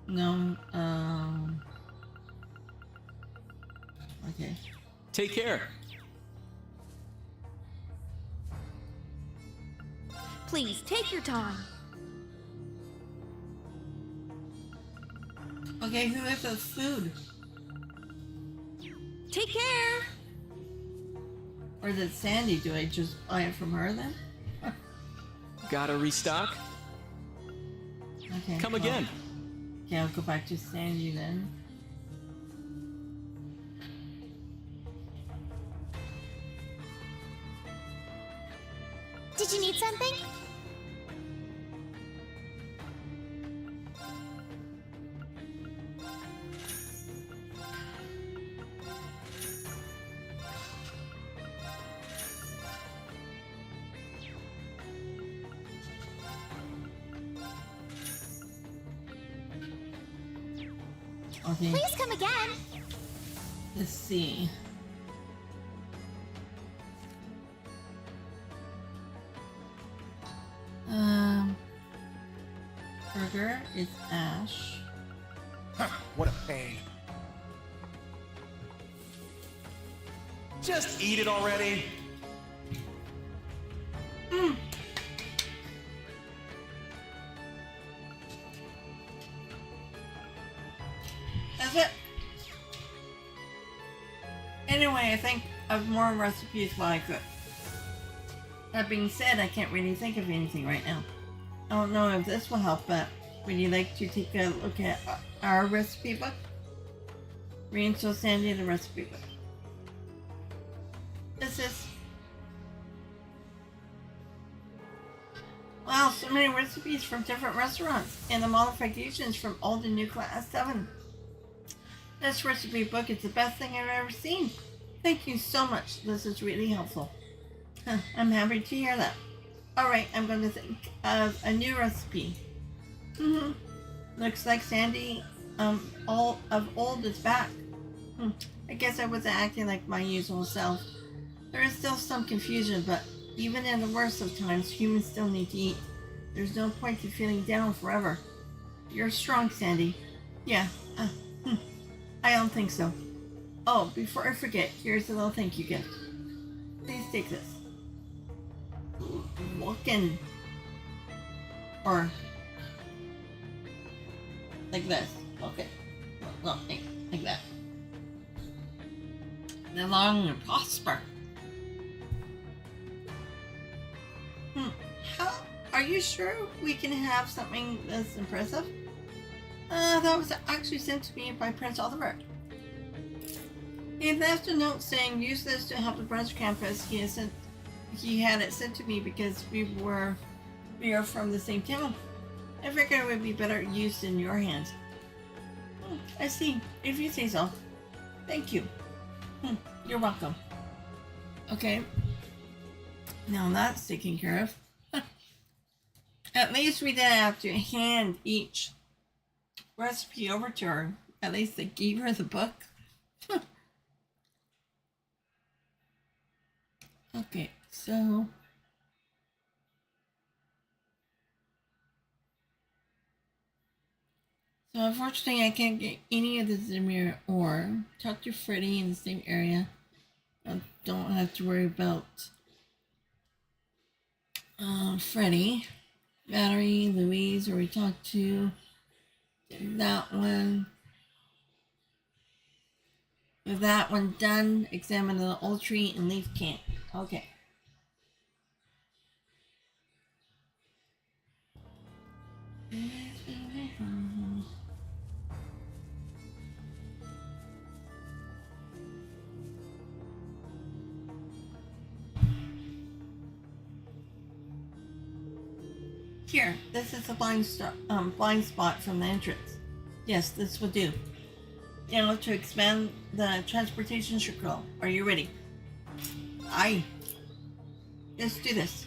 No, okay. Take care. Please, take your time. Okay, who has the food? Take care! Or is it Sandy? Do I just buy it from her then? Gotta restock? Okay. Come again. Okay, I'll go back to Sandy then. Did you need something? Okay. Please come again. Let's see. Burger is Ash. Huh, what a pain. Just eat it already. That's it. Anyway, I think of more recipes while I cook. That being said, I can't really think of anything right now. I don't know if this will help, but would you like to take a look at our recipe book? Rean show Sandy the recipe book. This is... Wow, so many recipes from different restaurants and the modifications from old and new Class VII. This recipe book is the best thing I've ever seen. Thank you so much. This is really helpful. I'm happy to hear that. Alright, I'm going to think of a new recipe. Looks like Sandy all of old is back. I guess I wasn't acting like my usual self. There is still some confusion, but even in the worst of times, humans still need to eat. There's no point in feeling down forever. You're strong, Sandy. Yeah, I don't think so. Oh, before I forget, here's a little thank you gift. Please take this. Looking. Or like this. Okay. Well, like that. Live long and prosper. How are you sure we can have something this impressive? That was actually sent to me by Prince Oliver. He left a note saying use this to help the branch campus. He had it sent to me because we are from the same town. I figured it would be better used in your hands. I see. If you say so. Thank you. You're welcome. Okay. Now that's taken care of. At least we didn't have to hand each recipe over to her. At least they gave her the book. Okay, so unfortunately I can't get any of the Zemir ore. Talk to Freddy in the same area. I don't have to worry about Freddy. Battery, Louise, or we talked to that one. With that one done, examine the old tree and leave camp. Okay. Here, this is a blind spot from the entrance. Yes, this will do. Now to expand the transportation circle. Are you ready? Aye. Let's do this.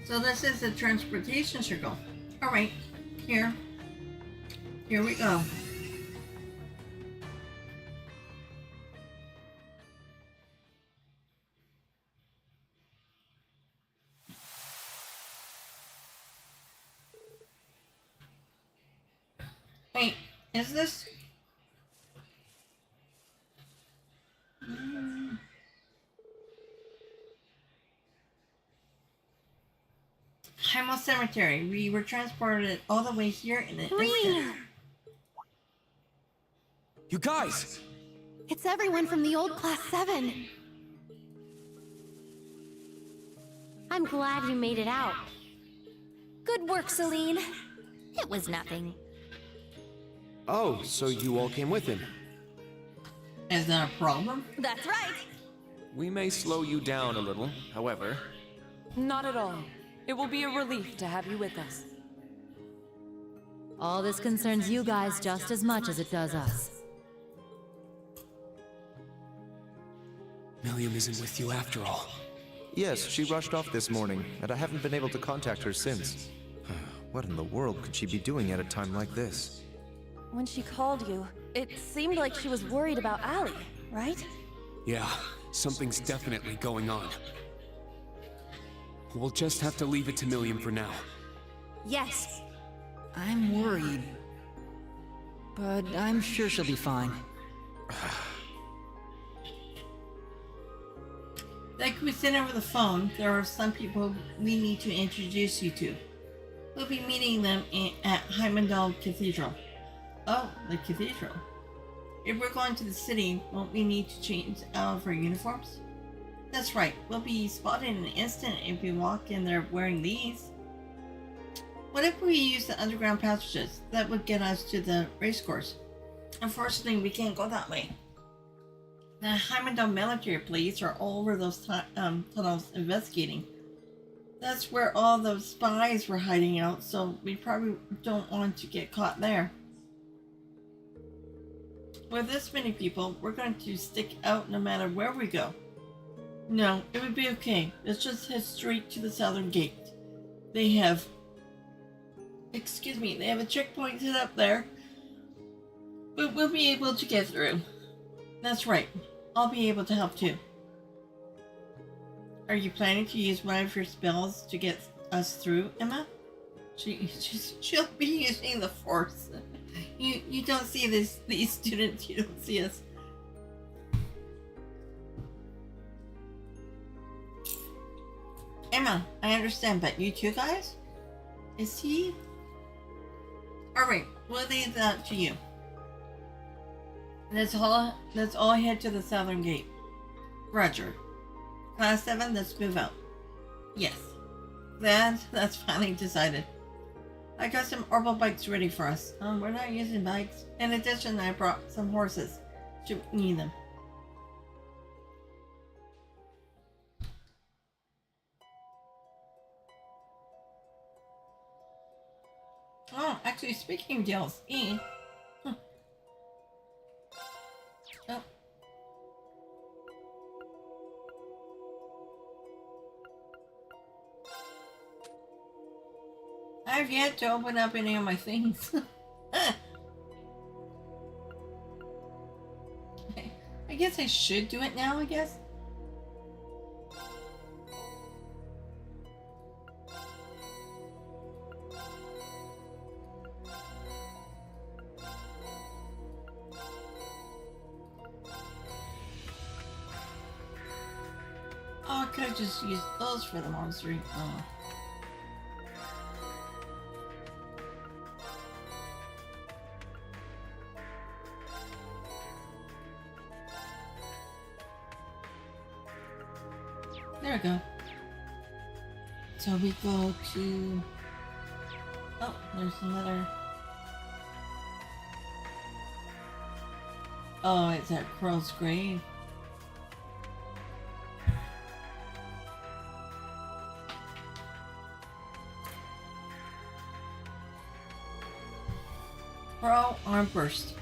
So this is the transportation circle. Alright, here we go. Wait, is this? Hamel Cemetery. We were transported all the way here in an instant. You guys! It's everyone from the old Class VII. I'm glad you made it out. Good work, Celine. It was nothing. Oh, so you all came with him? Is that a problem? That's right. We may slow you down a little, however. Not at all. It will be a relief to have you with us. All this concerns you guys just as much as it does us. Millium isn't with you after all. Yes, she rushed off this morning, and I haven't been able to contact her since. What in the world could she be doing at a time like this? When she called you, it seemed like she was worried about Allie, right? Yeah, something's definitely going on. We'll just have to leave it to Millium for now. Yes. I'm worried. But I'm sure she'll be fine. Like we said over the phone, there are some people we need to introduce you to. We'll be meeting them at Heimdall Cathedral. Oh, the cathedral. If we're going to the city, won't we need to change out of our uniforms? That's right, we'll be spotted in an instant if we walk in there wearing these. What if we use the underground passages? That would get us to the racecourse. Unfortunately, we can't go that way. The Heimdall military police are all over those tunnels investigating. That's where all those spies were hiding out, so we probably don't want to get caught there. With this many people, we're going to stick out no matter where we go. No, it would be okay. Let's just head straight to the southern gate. They have a checkpoint set up there. But we'll be able to get through. That's right. I'll be able to help too. Are you planning to use one of your spells to get us through, Emma? She'll be using the Force. You don't see these students, you don't see us. Emma, I understand, but you two guys? Is he? Alright, we'll leave that to you. Let's all head to the southern gate. Roger. Class 7, let's move out. Yes. That's finally decided. I got some orbital bikes ready for us. We're not using bikes. In addition, I brought some horses. Should need them. Oh, actually, speaking of deals, Oh. I've yet to open up any of my things. I guess I should do it now, I guess. could have just used those for the monster. Oh. There we go. So we go to... Oh, there's another... Oh, it's at Crow's grave. Crow arm burst.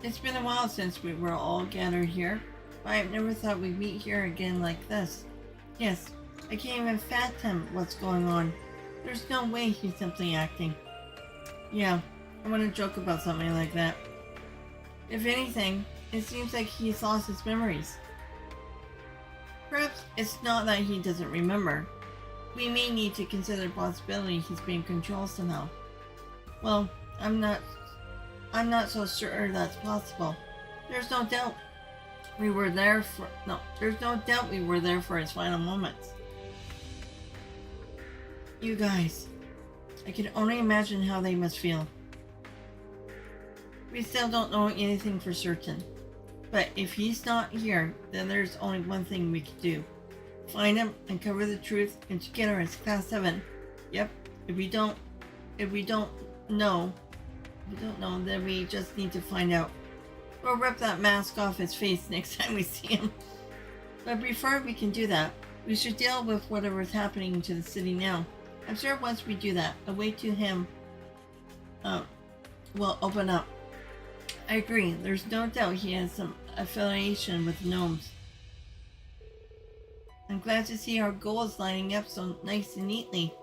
It's been a while since we were all gathered here. I've never thought we'd meet here again like this. Yes, I can't even fathom what's going on. There's no way he's simply acting. Yeah, I want to joke about something like that. If anything, it seems like he's lost his memories. Perhaps it's not that he doesn't remember. We may need to consider the possibility he's being controlled somehow. Well, I'm not so sure that's possible. There's no doubt we were there for his final moments. You guys, I can only imagine how they must feel. We still don't know anything for certain, but if he's not here, then there's only one thing we can do. Find him and cover the truth, and together as Class 7. Yep, if we don't know, then we just need to find out. We'll rip that mask off his face next time we see him. But before we can do that, we should deal with whatever's happening to the city now. I'm sure once we do that, a way to him will open up. I agree, there's no doubt he has some affiliation with gnomes. I'm glad to see our goals lining up so nice and neatly.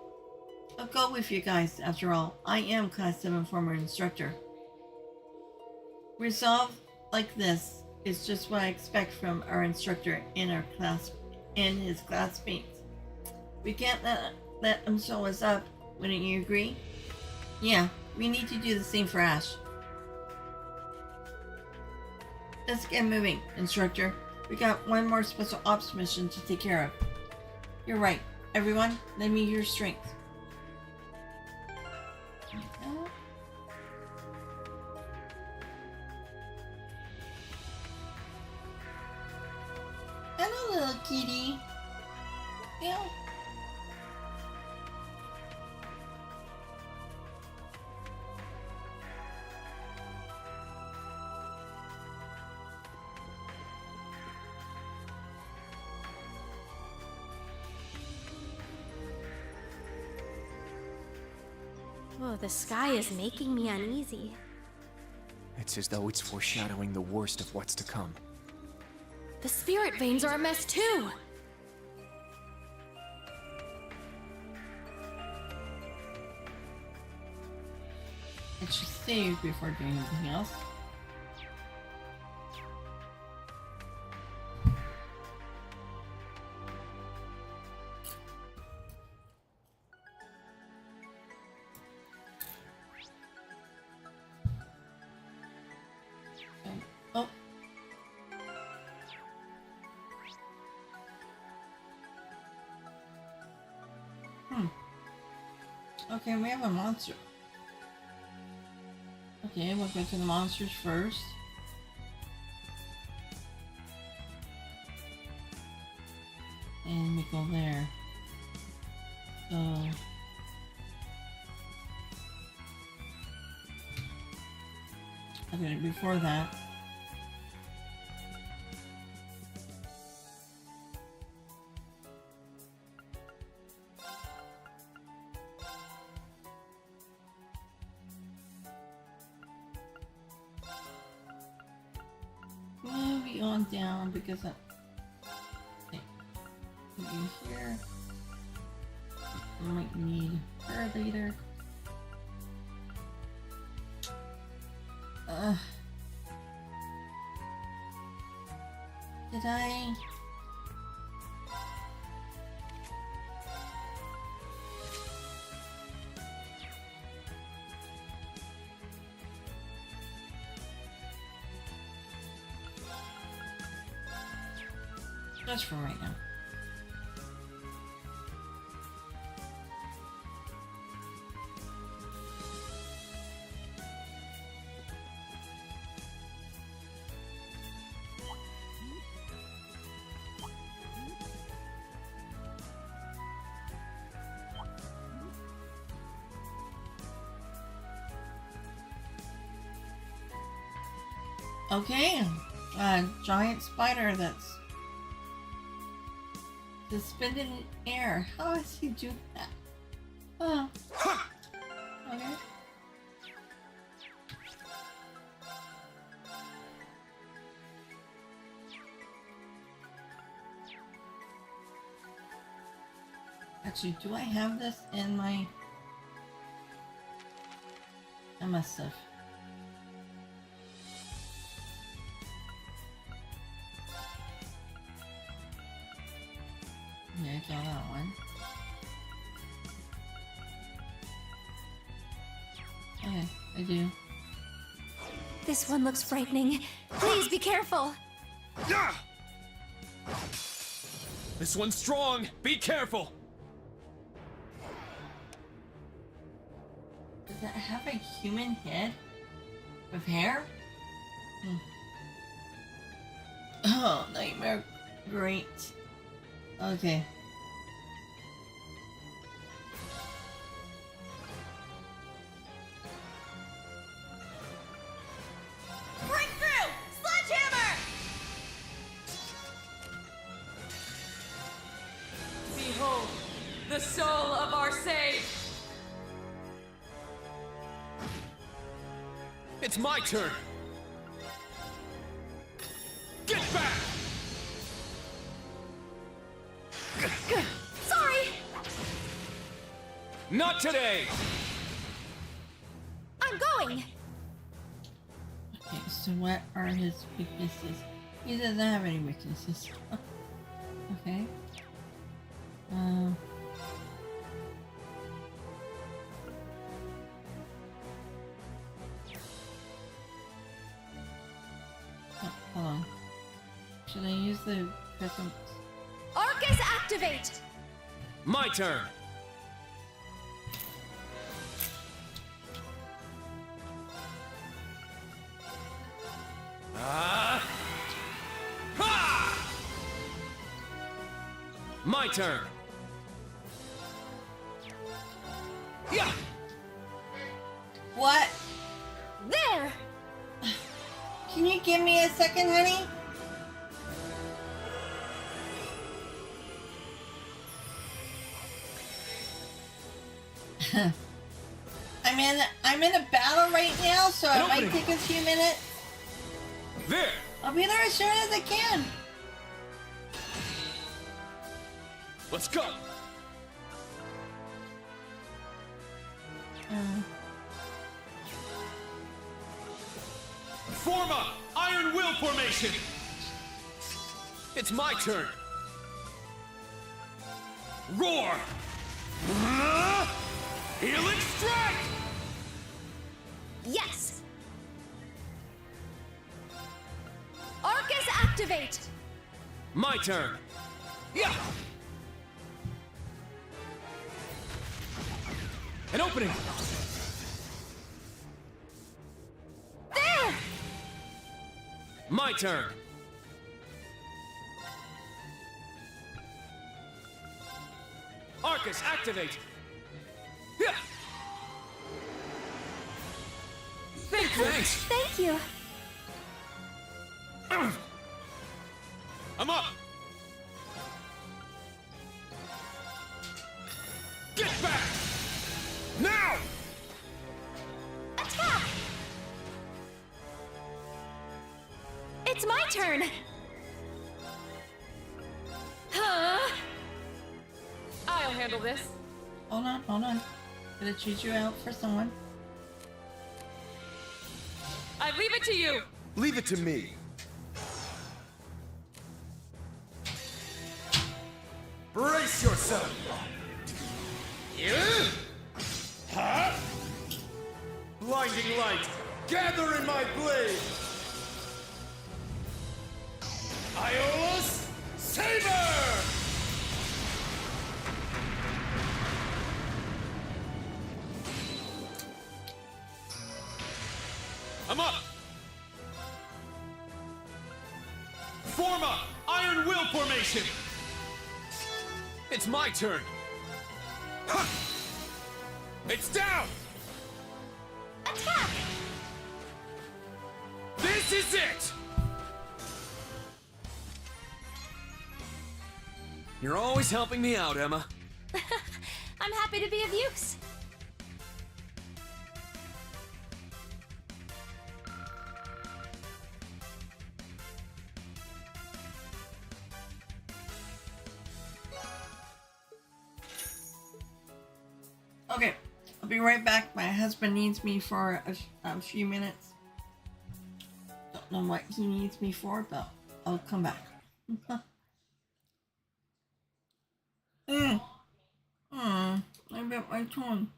I'll go with you guys, after all. I am Class 7 former instructor. Resolve like this is just what I expect from our instructor and his classmates. We can't let them show us up, wouldn't you agree? Yeah, we need to do the same for Ash. Let's get moving, instructor. We got one more special ops mission to take care of. You're right. Everyone, lend me your strength. Hello, little kitty. Yeah. Oh, the sky is making me uneasy. It's as though it's foreshadowing the worst of what's to come. The spirit veins are a mess too! I should save before doing anything else. Oh. Okay, we have a monster. Okay, we'll go to the monsters first. And we go there. So... okay, before that... moving on down because I... okay. Put you here. I might need her later. Did I... Just for right now. Okay, a giant spider that's suspended in air. How does he do that? Oh. Okay. Actually, do I have this in my... I must have. Yeah, I got that one. Okay, I do. This one looks frightening. Please be careful. This one's strong. Be careful. Does that have a human head with hair? Oh, nightmare. Great. Okay. Breakthrough! Sledgehammer! Behold, the soul of our sage! It's my turn. Get back! Sorry! Not today! I'm going! Okay, so what are his weaknesses? He doesn't have any weaknesses. Okay. Oh, hold on. Should I use the present? Arcus activate! My turn. My turn. Yeah. What? There! Can you give me a second, honey? I'm in a battle right now, so it might take a few minutes. There. I'll be there as soon as I can. Let's go. Form up! Iron Will formation! It's my turn! Roar! Healing strike! Yes! Arcus activate! My turn! Yeah! An opening! There! My turn! Arcus activate! Yeah! Thanks! Thank you! I'm up! Get back! Now! Attack! It's my turn! Huh? I'll handle this. Hold on. Gonna choose you out for someone. I leave it to you. Leave it to me. Brace yourself! Huh? Blinding light, gather in my blade! Iola's Saber! Form a Iron Will formation! It's my turn! Ha! It's down! Attack! This is it! You're always helping me out, Emma. I'm happy to be of use. Okay, I'll be right back. My husband needs me for a few minutes. Don't know what he needs me for, but I'll come back. I bit my tongue.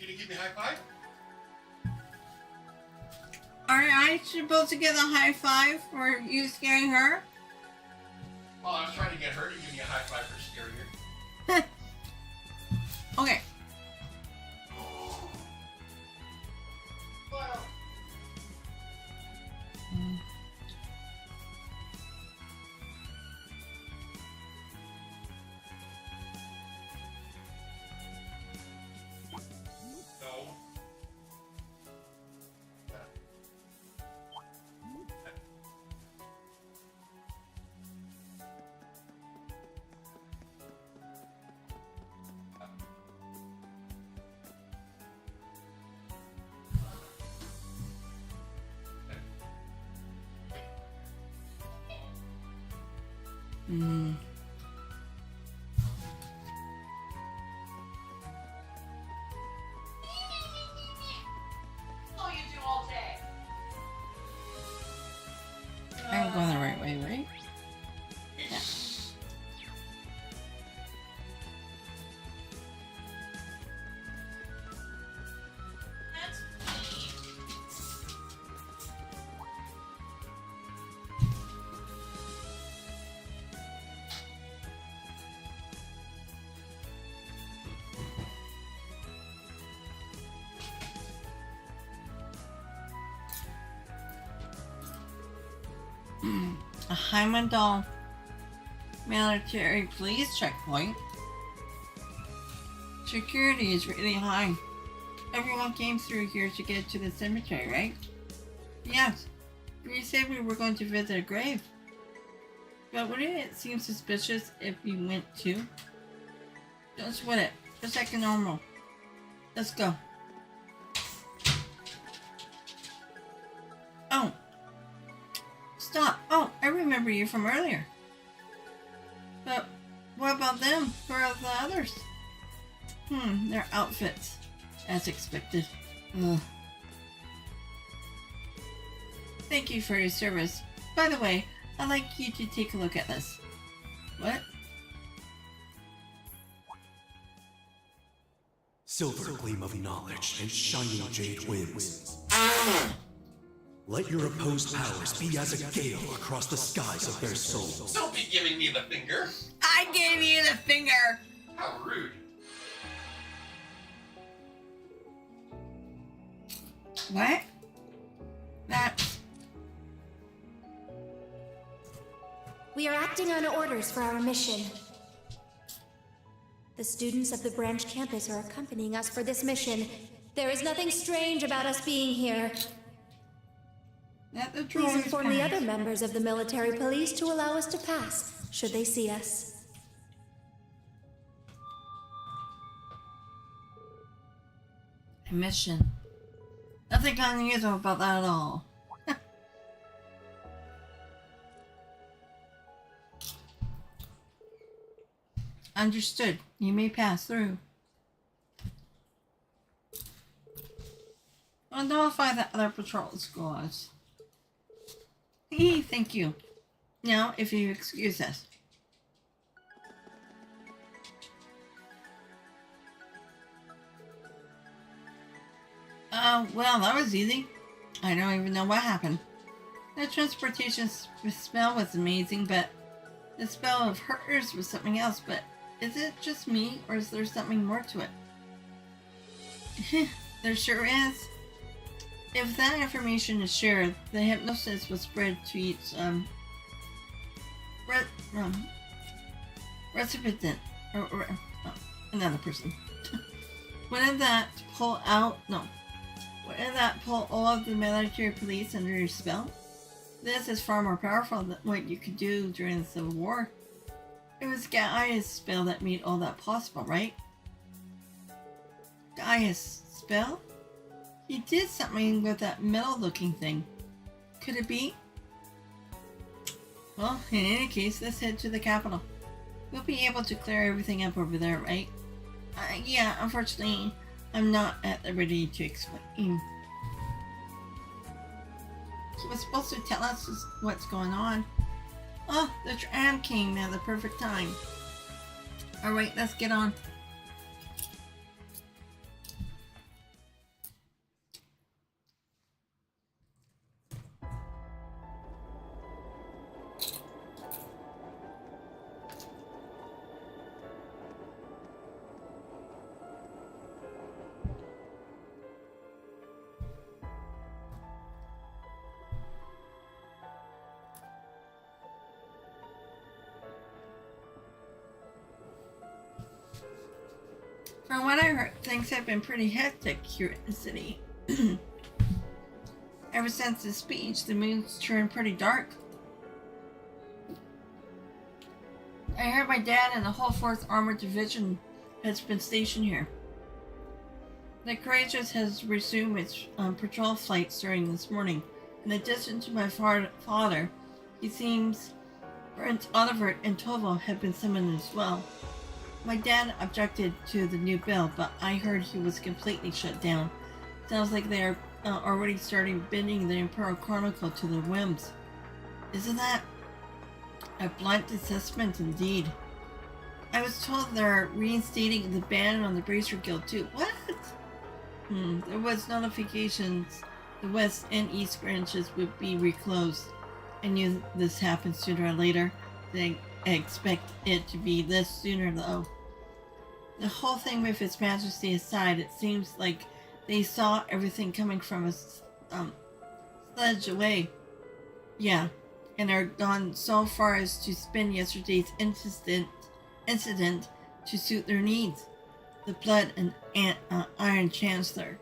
Can you give me a high five? Aren't I supposed to get a high five for you scaring her? Well, I was trying to get her to give me a high five for scaring her. Okay. Well. No. All you do all day. I'm going the right way, right? Yeah. That's A Heimdall military police checkpoint. Security is really high. Everyone came through here to get to the cemetery, right? Yes. We said we were going to visit a grave. But wouldn't it seem suspicious if we went too? Don't sweat it. Just like normal. Let's go. Oh. Stop. Oh, I remember you from earlier. But what about them? Where are the others? Their outfits. As expected. Ugh. Thank you for your service. By the way, I'd like you to take a look at this. What? Silver gleam of knowledge and shining jade winds. Let your opposed powers be as a gale across the skies of their souls. Don't be giving me the finger. I gave you the finger. How rude. What? That's... We are acting on orders for our mission. The students of the branch campus are accompanying us for this mission. There is nothing strange about us being here. Please inform the other members of the military police to allow us to pass, should they see us. A mission. Nothing unusual about that at all. Understood. You may pass through. I'll notify the other patrol squads. Thank you. Now, if you excuse us. Well, that was easy. I don't even know what happened. The transportation smell was amazing, but the smell of hers was something else. But is it just me, or is there something more to it? There sure is. If that information is shared, the hypnosis will spread to each recipient or another person. Wouldn't that pull all of the military police under your spell? This is far more powerful than what you could do during the Civil War. It was Gaia's spell that made all that possible, right? Gaia's spell? He did something with that metal-looking thing. Could it be? Well, in any case, let's head to the capital. We'll be able to clear everything up over there, right? Yeah, unfortunately, I'm not at liberty to explain. He was supposed to tell us what's going on. Oh, the tram came at the perfect time. Alright, let's get on. From what I heard, things have been pretty hectic here in the city. Ever since the speech, the moon's turned pretty dark. I heard my dad and the whole 4th Armored Division has been stationed here. The Courageous has resumed its patrol flights during this morning. In addition to my father, it seems Prince Oliver and Tovo have been summoned as well. My dad objected to the new bill, but I heard he was completely shut down. Sounds like they are already starting bending the Imperial Chronicle to their whims. Isn't that a blunt assessment indeed? I was told they're reinstating the ban on the Bracer Guild too. What? There was notifications the west and east branches would be reclosed. I knew this happened sooner or later. They expect it to be this sooner though. The whole thing with His Majesty aside, it seems like they saw everything coming from a sledge away. Yeah, and are gone so far as to spin yesterday's incident to suit their needs. The Blood and Iron Chancellor.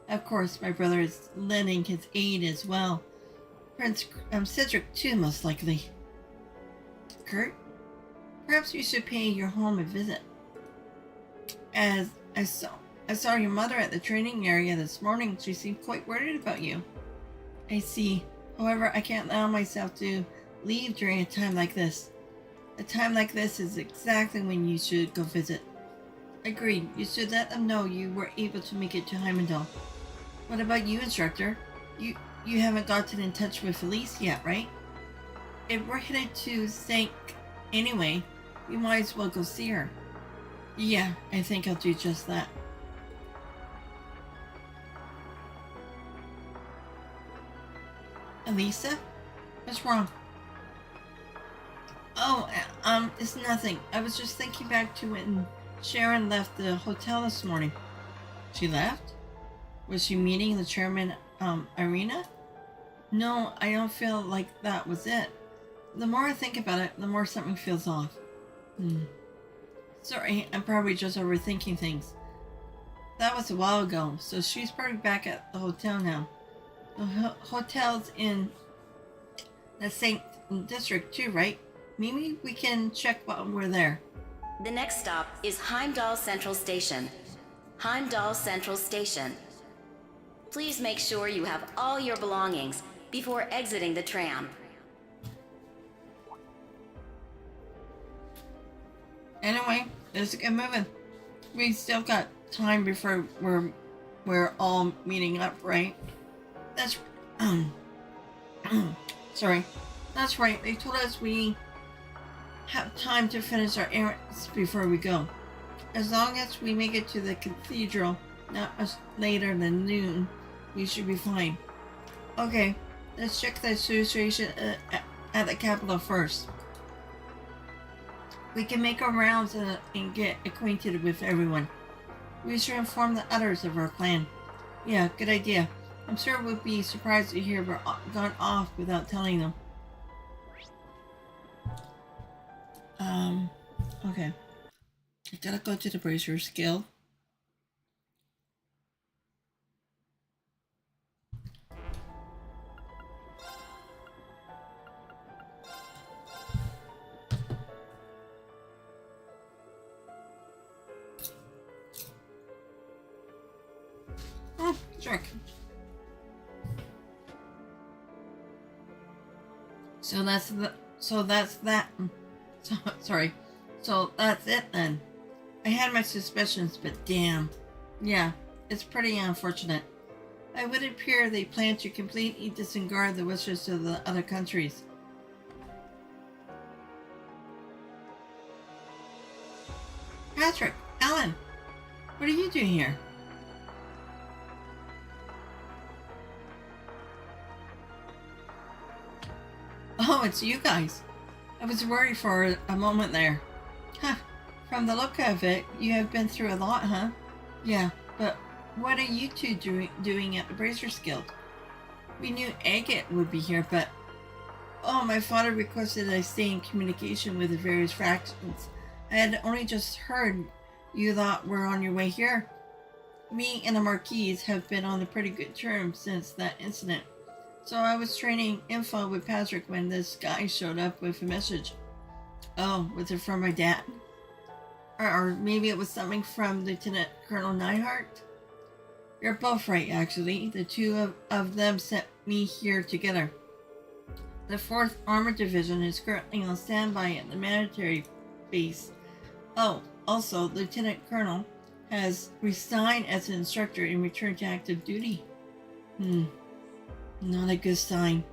Of course, my brother is lending his aid as well. Prince Cedric too, most likely. Kurt, perhaps you should pay your home a visit. As I saw your mother at the training area this morning. She seemed quite worried about you. I see. However, I can't allow myself to leave during a time like this. A time like this is exactly when you should go visit. Agreed. You should let them know you were able to make it to Heimdall. What about you, instructor? You haven't gotten in touch with Elise yet, right? If we're headed to Sank anyway, we might as well go see her. Yeah, I think I'll do just that. Elisa? What's wrong? Oh, it's nothing. I was just thinking back to when Sharon left the hotel this morning. She left? Was she meeting the chairman, Irina? No, I don't feel like that was it. The more I think about it, the more something feels off. Sorry, I'm probably just overthinking things. That was a while ago, so she's probably back at the hotel now. The hotel's in the St. District too, right? Maybe we can check while we're there. The next stop is Heimdall Central Station. Heimdall Central Station. Please make sure you have all your belongings before exiting the tram. Anyway, let's get moving. We still got time before we're all meeting up, right? That's sorry. That's right. They told us we have time to finish our errands before we go. As long as we make it to the cathedral not much later than noon, we should be fine. Okay, let's check the situation at the capital first. We can make our rounds and get acquainted with everyone. We should inform the others of our plan. Yeah, good idea. I'm sure we'll be surprised to hear we're gone off without telling them. Okay. I gotta go to the Bracers Guild. Oh, jerk. So that's that. Sorry. So that's it then. I had my suspicions, but damn. Yeah, it's pretty unfortunate. It would appear they plan to completely disregard the wishes of the other countries. Patrick, Alan, what are you doing here? Oh, it's you guys. I was worried for a moment there. Huh. From the look of it, you have been through a lot, huh? Yeah, but what are you two doing at the Bracers Guild? We knew Agate would be here, but... Oh, my father requested I stay in communication with the various factions. I had only just heard You thought we're on your way here? Me and the Marquise have been on a pretty good terms since that incident. So I was trading info with Patrick when this guy showed up with a message. Oh, was it from my dad? Or maybe it was something from Lieutenant Colonel Neihart? You're both right, actually. The two of them sent me here together. The 4th Armored Division is currently on standby at the military base. Oh, also, Lieutenant Colonel has resigned as an instructor and returned to active duty. Not a good sign.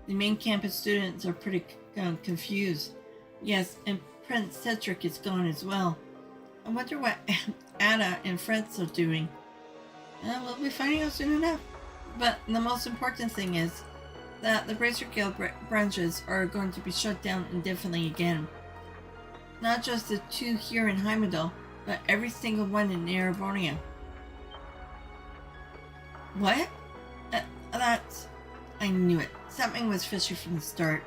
The main campus students are pretty confused. Yes, and Prince Cedric is gone as well. I wonder what Ada and Fritz are doing. We'll be finding out soon enough. But the most important thing is that the Bracer Guild branches are going to be shut down indefinitely again. Not just the 2 here in Heimdall, but every single one in Erebonia. What? That's... I knew it. Something was fishy from the start.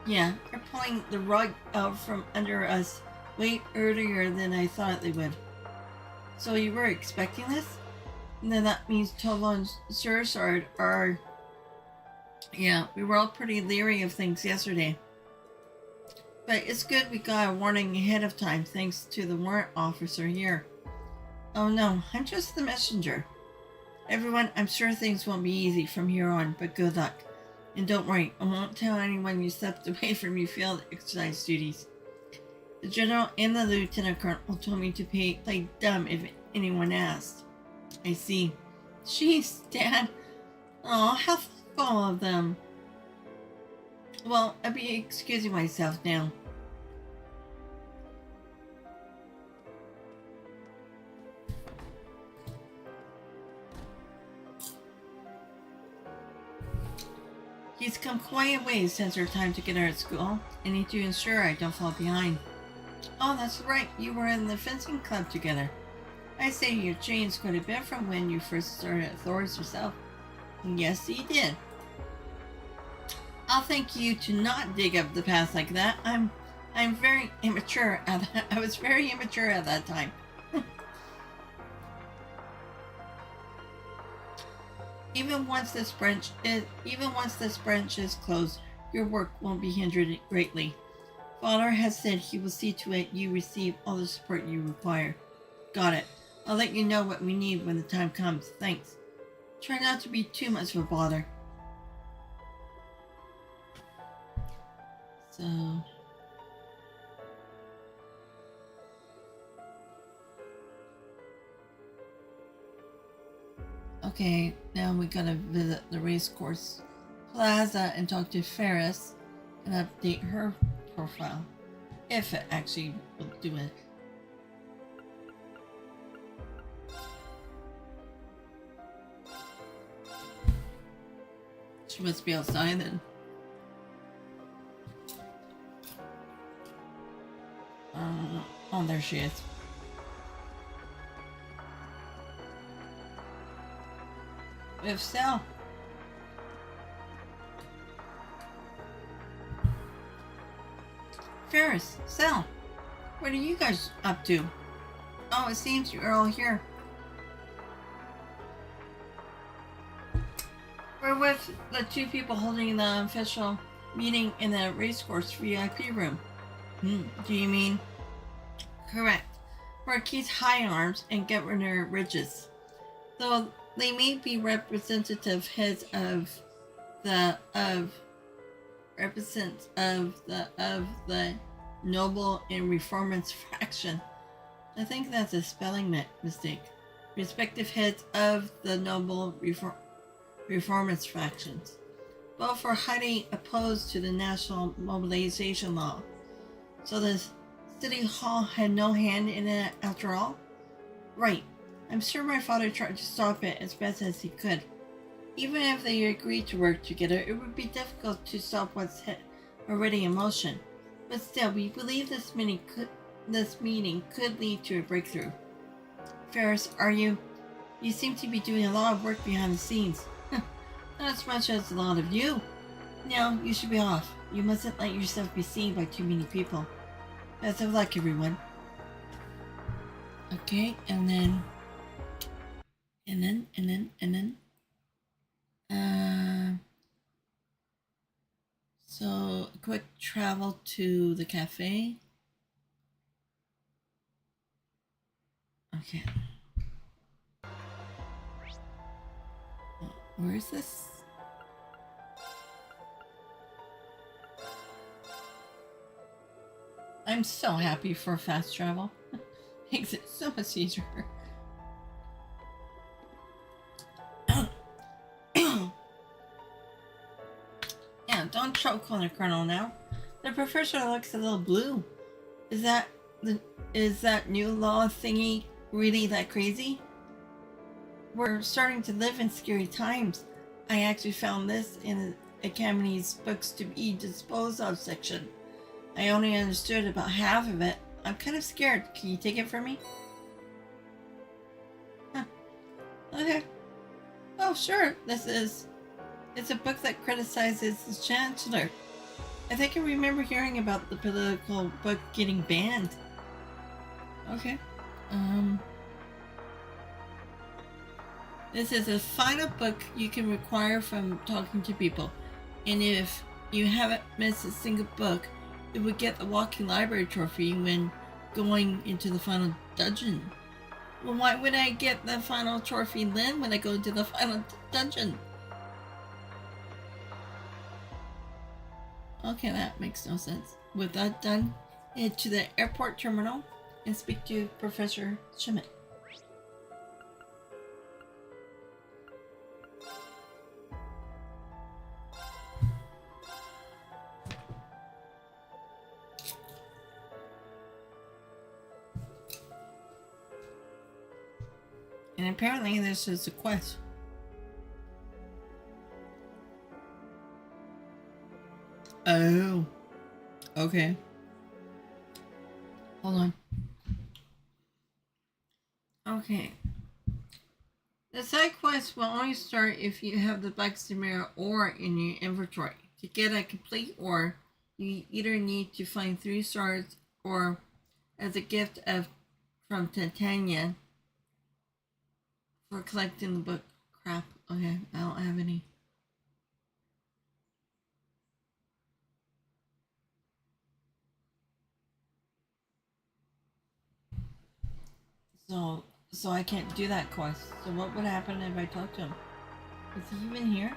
Yeah, they're pulling the rug out from under us way earlier than I thought they would. So you were expecting this? And then that means Tova and Sursard are... Yeah, we were all pretty leery of things yesterday. But it's good we got a warning ahead of time thanks to the warrant officer here. Oh no, I'm just the messenger. Everyone, I'm sure things won't be easy from here on, but good luck. And don't worry, I won't tell anyone you stepped away from your field exercise duties. The general and the lieutenant colonel told me to play dumb if anyone asked. I see. Jeez, Dad. Oh, how thoughtful of them. Well, I'll be excusing myself now. He's come quite a ways since our time together at school. I need to ensure I don't fall behind. Oh, that's right. You were in the fencing club together. I say you changed quite a bit from when you first started at Thors yourself. Yes, he did. I'll thank you to not dig up the past like that. I'm very immature at that. I was very immature at that time. Even once this branch is closed, your work won't be hindered greatly. Father has said he will see to it you receive all the support you require. Got it. I'll let you know what we need when the time comes. Thanks. Try not to be too much of a bother. So... Okay, now we gotta visit the racecourse plaza and talk to Ferris and update her profile. If it actually will do it. She must be outside then. Oh, there she is. If so. Ferris, Sal, what are you guys up to? Oh, it seems you're all here. We're with the 2 people holding the official meeting in the racecourse VIP room. Do you mean? Correct. Marquis High Arms and Governor Ridges. Though they may be representative heads of the noble and reformist faction. I think that's a spelling mistake. Respective heads of the noble reformist factions. Both are highly opposed to the national mobilization law. So the city hall had no hand in it after all? Right. I'm sure my father tried to stop it as best as he could. Even if they agreed to work together, it would be difficult to stop what's already in motion. But still, we believe this meeting could lead to a breakthrough. Ferris, are you? You seem to be doing a lot of work behind the scenes. Not as much as a lot of you. Now, you should be off. You mustn't let yourself be seen by too many people. Best of luck, everyone. Okay, and then so quick travel to the cafe. Okay. Where is this? I'm so happy for fast travel. Makes it so much easier. Yeah, don't choke on the Colonel now. The professor looks a little blue. Is that new law thingy really that crazy? We're starting to live in scary times. I actually found this in Academy's books to be disposed of section. I only understood about half of it. I'm kind of scared. Can you take it for me? Huh. Okay. Oh, sure. It's a book that criticizes the Chancellor. I think I remember hearing about the political book getting banned. Okay. This is a final book you can require from talking to people. And if you haven't missed a single book, you would get the walking library trophy when going into the final dungeon. Well, why would I get the final trophy then when I go to the final dungeon? Okay, that makes no sense. With that done, head to the airport terminal and speak to Professor Schmidt. And apparently this is a quest. Oh. Okay. Hold on. Okay. The side quest will only start if you have the blacksmith ore in your inventory. To get a complete ore, you either need to find 3 stars or as a gift from Titania for collecting the book. Crap. Okay, I don't have any. So I can't do that quest. So what would happen if I talk to him? Is he even here?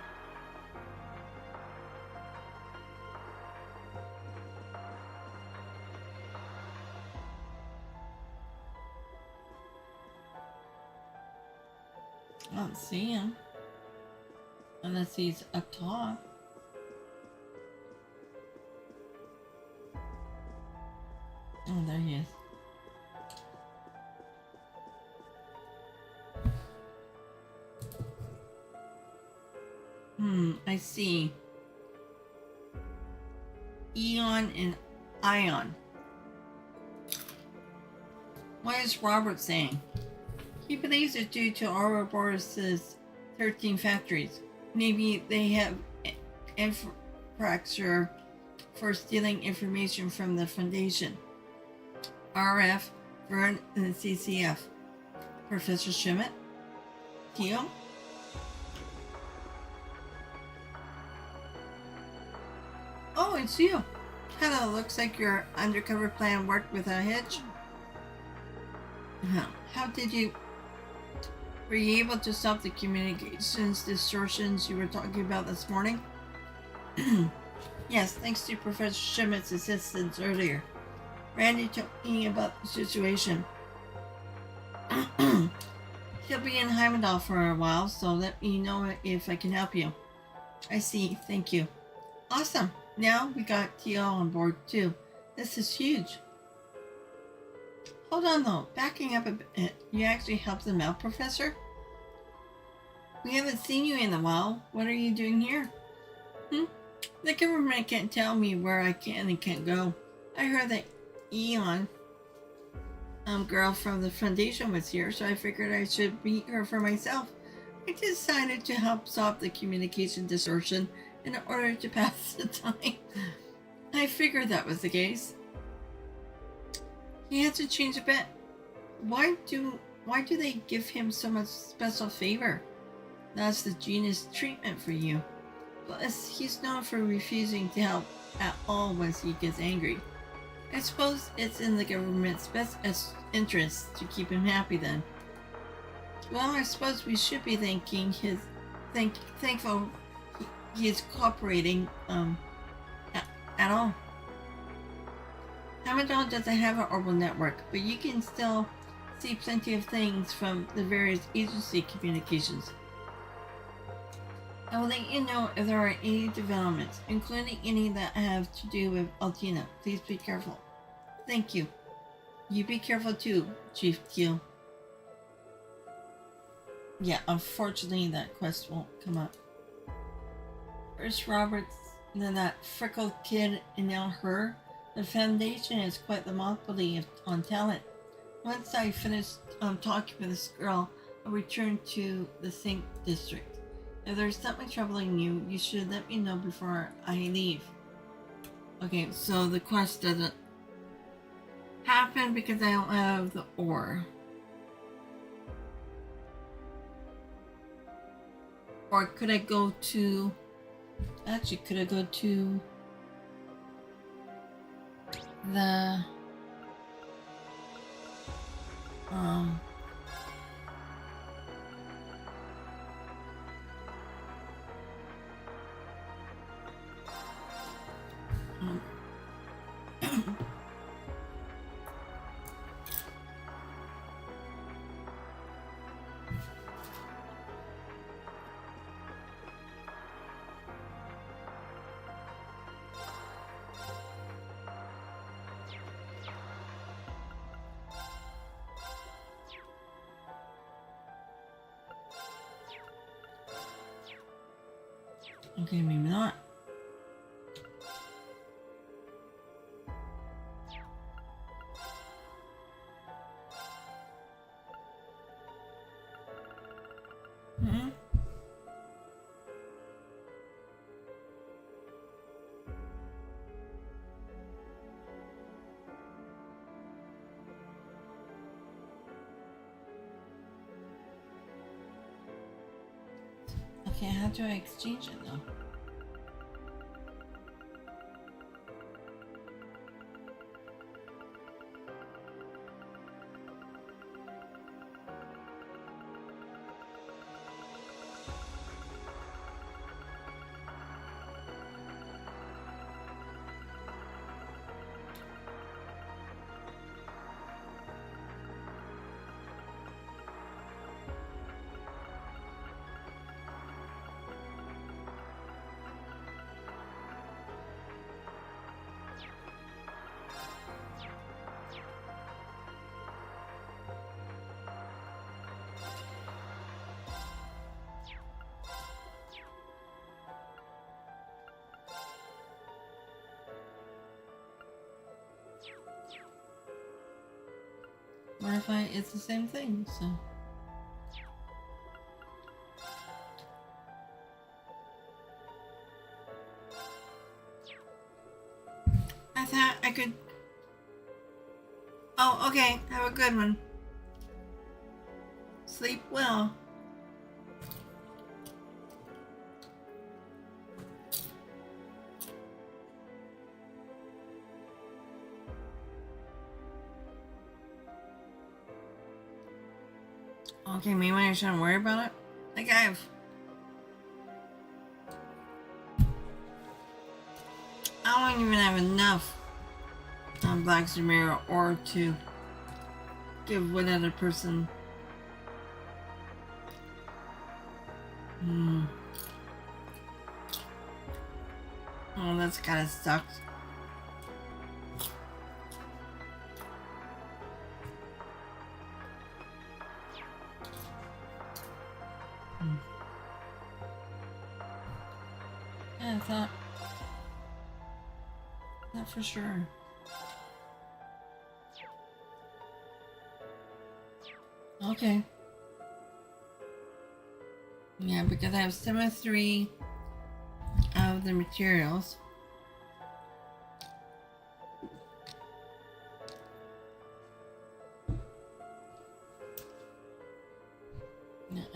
I don't see him. Unless he's up top. Oh, there he is. I see. Eon and Ion. What is Robert saying? He believes it's due to Ouroboros' 13 factories. Maybe they have infrastructure for stealing information from the Foundation. RF, Vern, and CCF. Professor Schmidt? Theo? Oh, it's you. Hello, looks like your undercover plan worked without a hitch. How did you... Were you able to stop the communications distortions you were talking about this morning? Yes, thanks to Professor Schmidt's assistance earlier. Randy told me about the situation. He'll be in Heimdall for a while, so let me know if I can help you. I see, thank you. Awesome. Now we got T.O. on board too. This is huge. Hold on though, backing up a bit. You actually helped them out, Professor? We haven't seen you in a while. What are you doing here? The government can't tell me where I can and can't go. I heard that Eon, girl from the Foundation was here, so I figured I should meet her for myself. I decided to help solve the communication distortion in order to pass the time. I figured that was the case. He hasn't changed a bit. why do they give him so much special favor? That's the genius treatment for you. Plus, he's known for refusing to help at all once he gets angry. I suppose it's in the government's best interest to keep him happy then. Well, I suppose we should be thanking thankful he is cooperating at all. Hamel doesn't have an orbital network, but you can still see plenty of things from the various agency communications. I will let you know if there are any developments, including any that have to do with Altina. Please be careful. Thank you. You be careful too, Chief Q. Yeah, unfortunately that quest won't come up. First Roberts, then that freckled kid, and now her. The Foundation is quite the monopoly on talent. Once I finish talking with this girl, I'll return to the Sink District. If there's something troubling you, you should let me know before I leave. Okay, so the quest doesn't happen because I don't have the ore. Or could I go to... Actually, could I go to... the... Okay, maybe not. Hmm? Okay, how do I exchange it though? What if it's the same thing, so... I thought I could... Oh, okay. Have a good one. Sleep well. Okay, maybe I shouldn't worry about it. Like I don't even have enough Black Samira or to give one other person. Oh, that's kind of sucks. Yeah, I thought that for sure. Okay. Yeah, because I have 73 of the materials.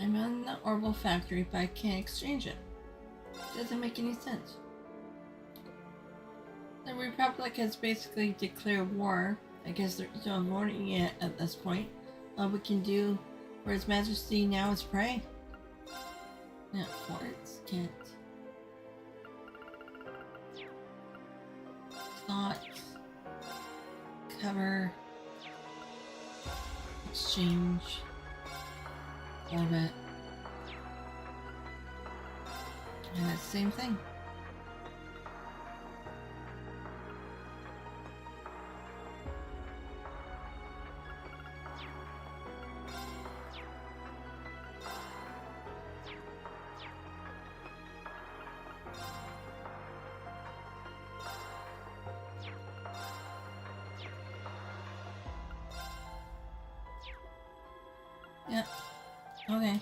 I'm in the orbital factory, but I can't exchange it. Doesn't make any sense. The Republic has basically declared war. I guess they're still avoiding it at this point. All we can do for His Majesty now is pray. Not forts, can't. Not cover, exchange, orbit, and it's the same thing. Yep. Okay.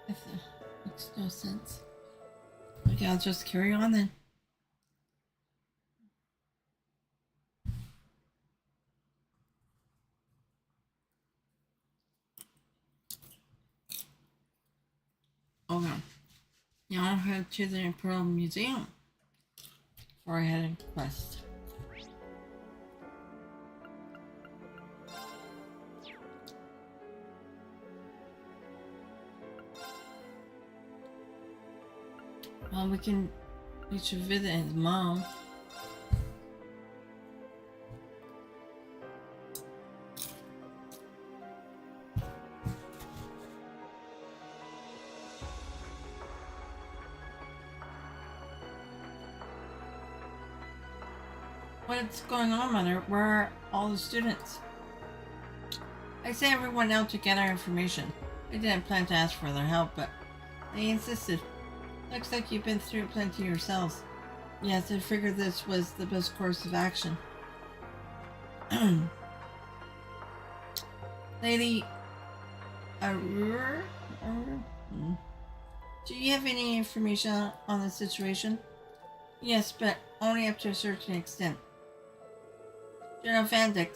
If that makes no sense. Okay, I'll just carry on then. Okay. Now I'll head to the Imperial Museum before I head in quest. Well, we should visit his mom. What's going on, Mother? Where are all the students? I sent everyone out to gather information. I didn't plan to ask for their help, but they insisted. Looks like you've been through plenty yourselves. Yes, I figured this was the best course of action. Lady Arur? Do you have any information on the situation? Yes, but only up to a certain extent. General Vander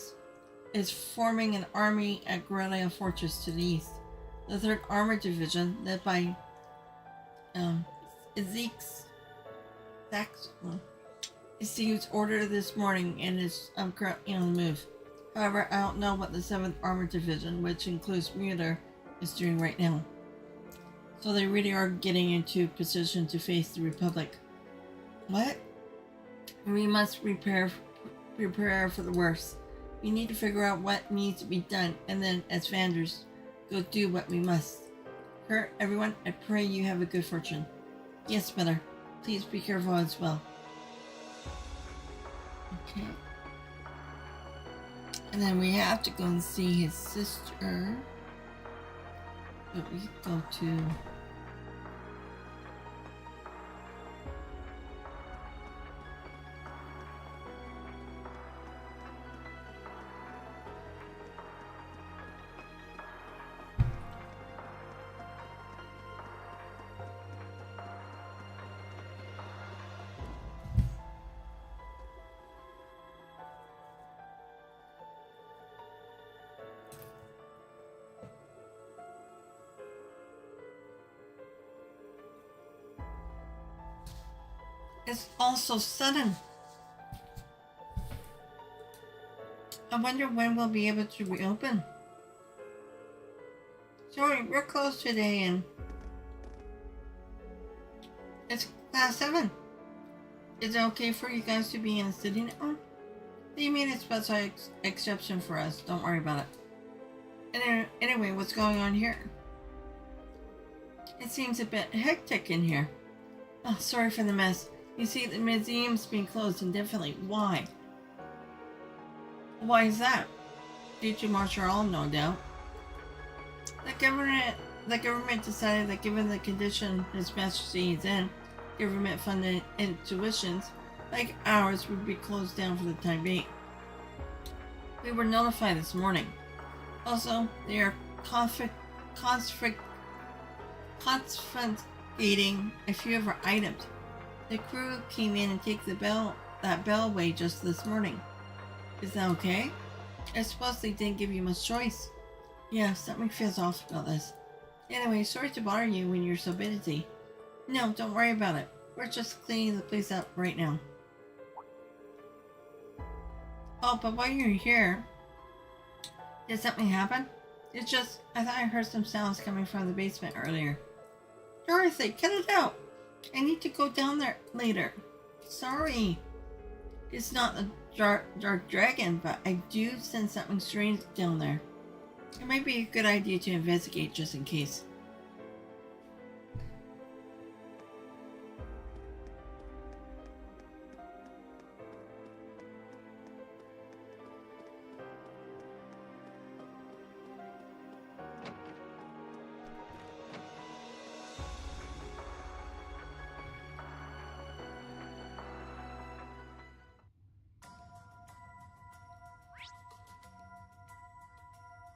is forming an army at Guerrilla Fortress to the east. The 3rd Armored Division, led by Ezekiel's received order this morning and is currently on the move. However, I don't know what the 7th Armored Division, which includes Mutter, is doing right now. So they really are getting into position to face the Republic. What? We must prepare for the worst. We need to figure out what needs to be done, and then, as Vanders, go do what we must. Kurt, everyone, I pray you have a good fortune. Yes, Mother. Please be careful as well. Okay. And then we have to go and see his sister. But we go to... It's all so sudden. I wonder when we'll be able to reopen. Sorry, we're closed today and it's Class 7. Is it okay for you guys to be in the city now? They made a special exception for us. Don't worry about it. And anyway, what's going on here? It seems a bit hectic in here. Oh, sorry for the mess. You see, the museum's being closed indefinitely. Why? Why is that? Due to martial law, no doubt. The government decided that given the condition His Majesty is in, government-funded intuitions like ours would be closed down for the time being. We were notified this morning. Also, they are confiscating a few of our items. The crew came in and took that bell away just this morning. Is that okay? I suppose they didn't give you much choice. Yeah, something feels off about this. Anyway, sorry to bother you when you're so busy. No, don't worry about it. We're just cleaning the place up right now. Oh, but while you're here, did something happen? It's just, I thought I heard some sounds coming from the basement earlier. Dorothy, cut it out! I need to go down there later. Sorry. It's not a dark dragon, but I do sense something strange down there. It might be a good idea to investigate just in case.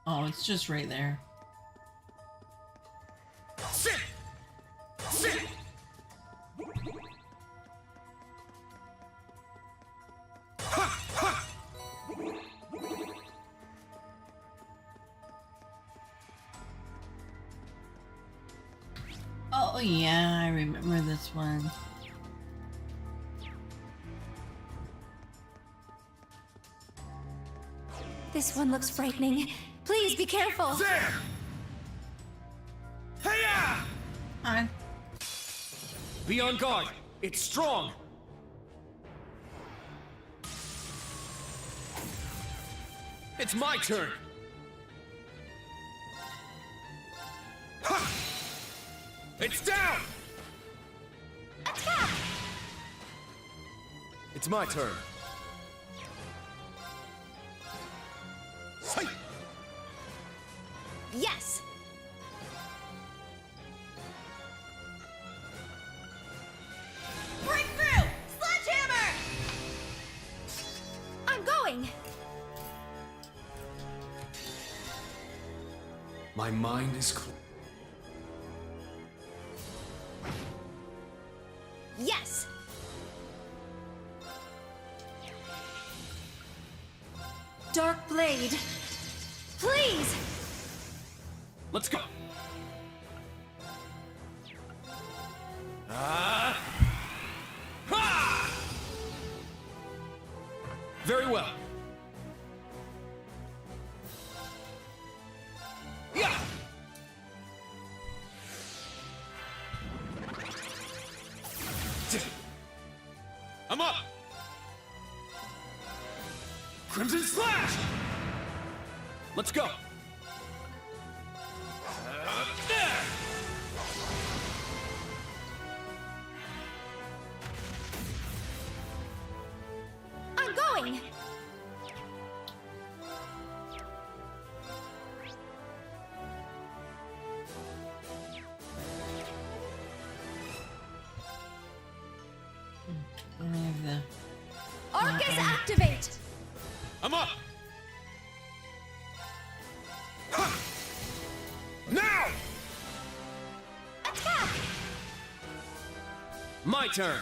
Oh, it's just right there. Sit! Sit! Ha! Ha! Oh yeah, I remember this one. This one looks frightening. Please be careful. There! Hey-ya! Hi. Be on guard. It's strong. It's my turn. Ha! It's down! Attack! It's my turn. Sight! Yes! Break through! Sledgehammer! I'm going! My mind is clear. Yes! Dark Blade! Please! Let's go. Very well. Yeah. I'm up. Crimson Slash. Let's go. There. I'm going! Arcus activate! I'm up. Now! Attack! My turn.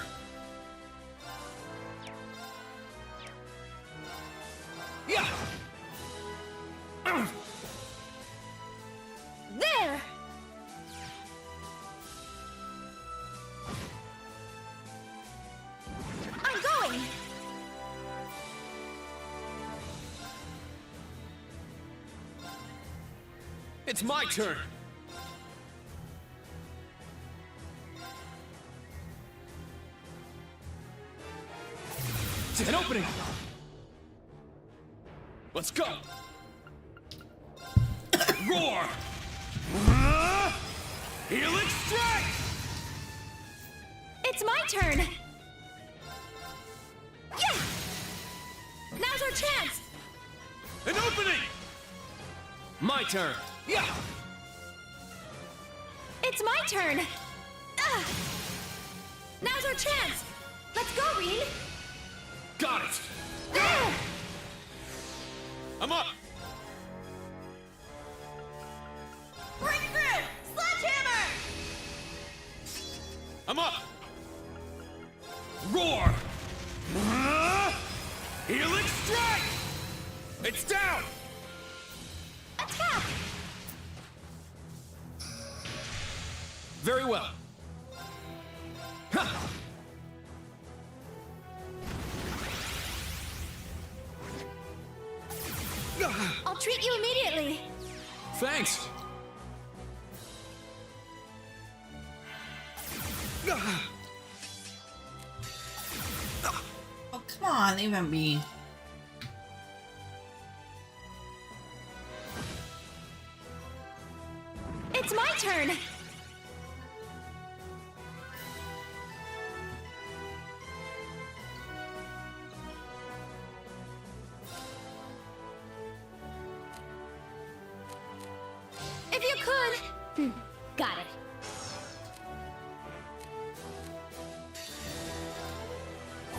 Yeah. There! I'm going! It's my turn. An opening. Let's go. Roar. Healing strike. It's my turn! Yeah! Now's our chance! An opening. My turn. Yeah. It's my turn! Now's our chance! Let's go, Rean! Got it. There! I'm up. Break through! Sledgehammer! I'm up. Roar. Healing strike. It's down! Attack! Very well. Ha! I'll treat you immediately. Thanks. Oh, come on, leave him be. It's my turn. If you could. Got it.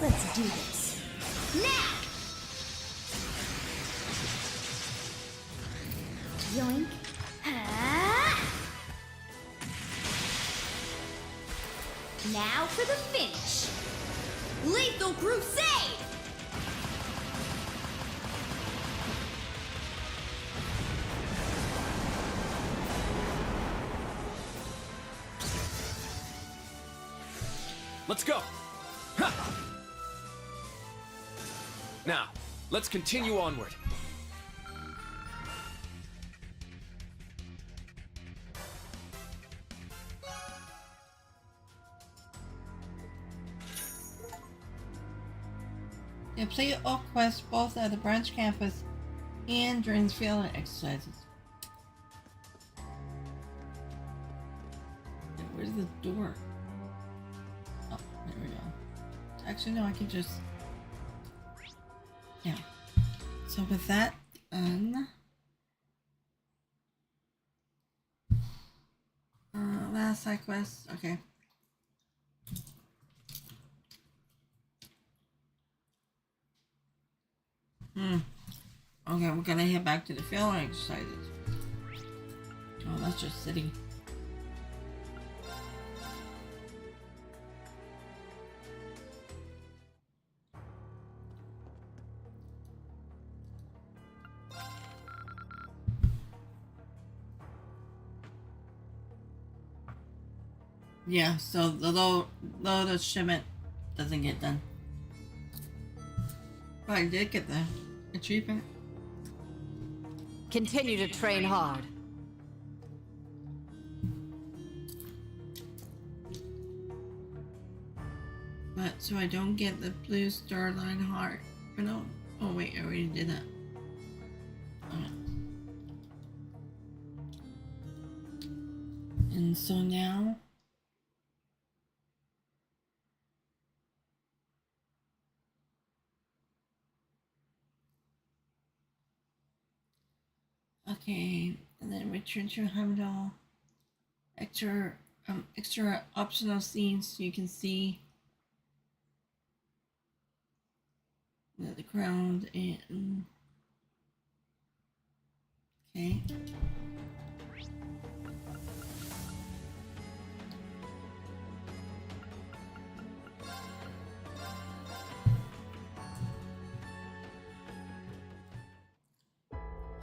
Let's do this. Now! Yoink. Now for the finish. Lethal Crusade! Let's go. Ha! Now, let's continue onward. Complete all quests both at the branch campus and during field exercises. Where's the door? Oh, there we go. Actually, no, I can just... Yeah. So with that done... last side quest. Okay. Okay, we're gonna head back to the field exercises. Oh, that's just city. Yeah, so the load of shipment doesn't get done. But I did get the achievement. Continue to train hard. But so I don't get the blue star line heart. Or no. Oh wait, I already did that. And so now okay, and then return to Hamel. Extra optional scenes so you can see the ground and okay.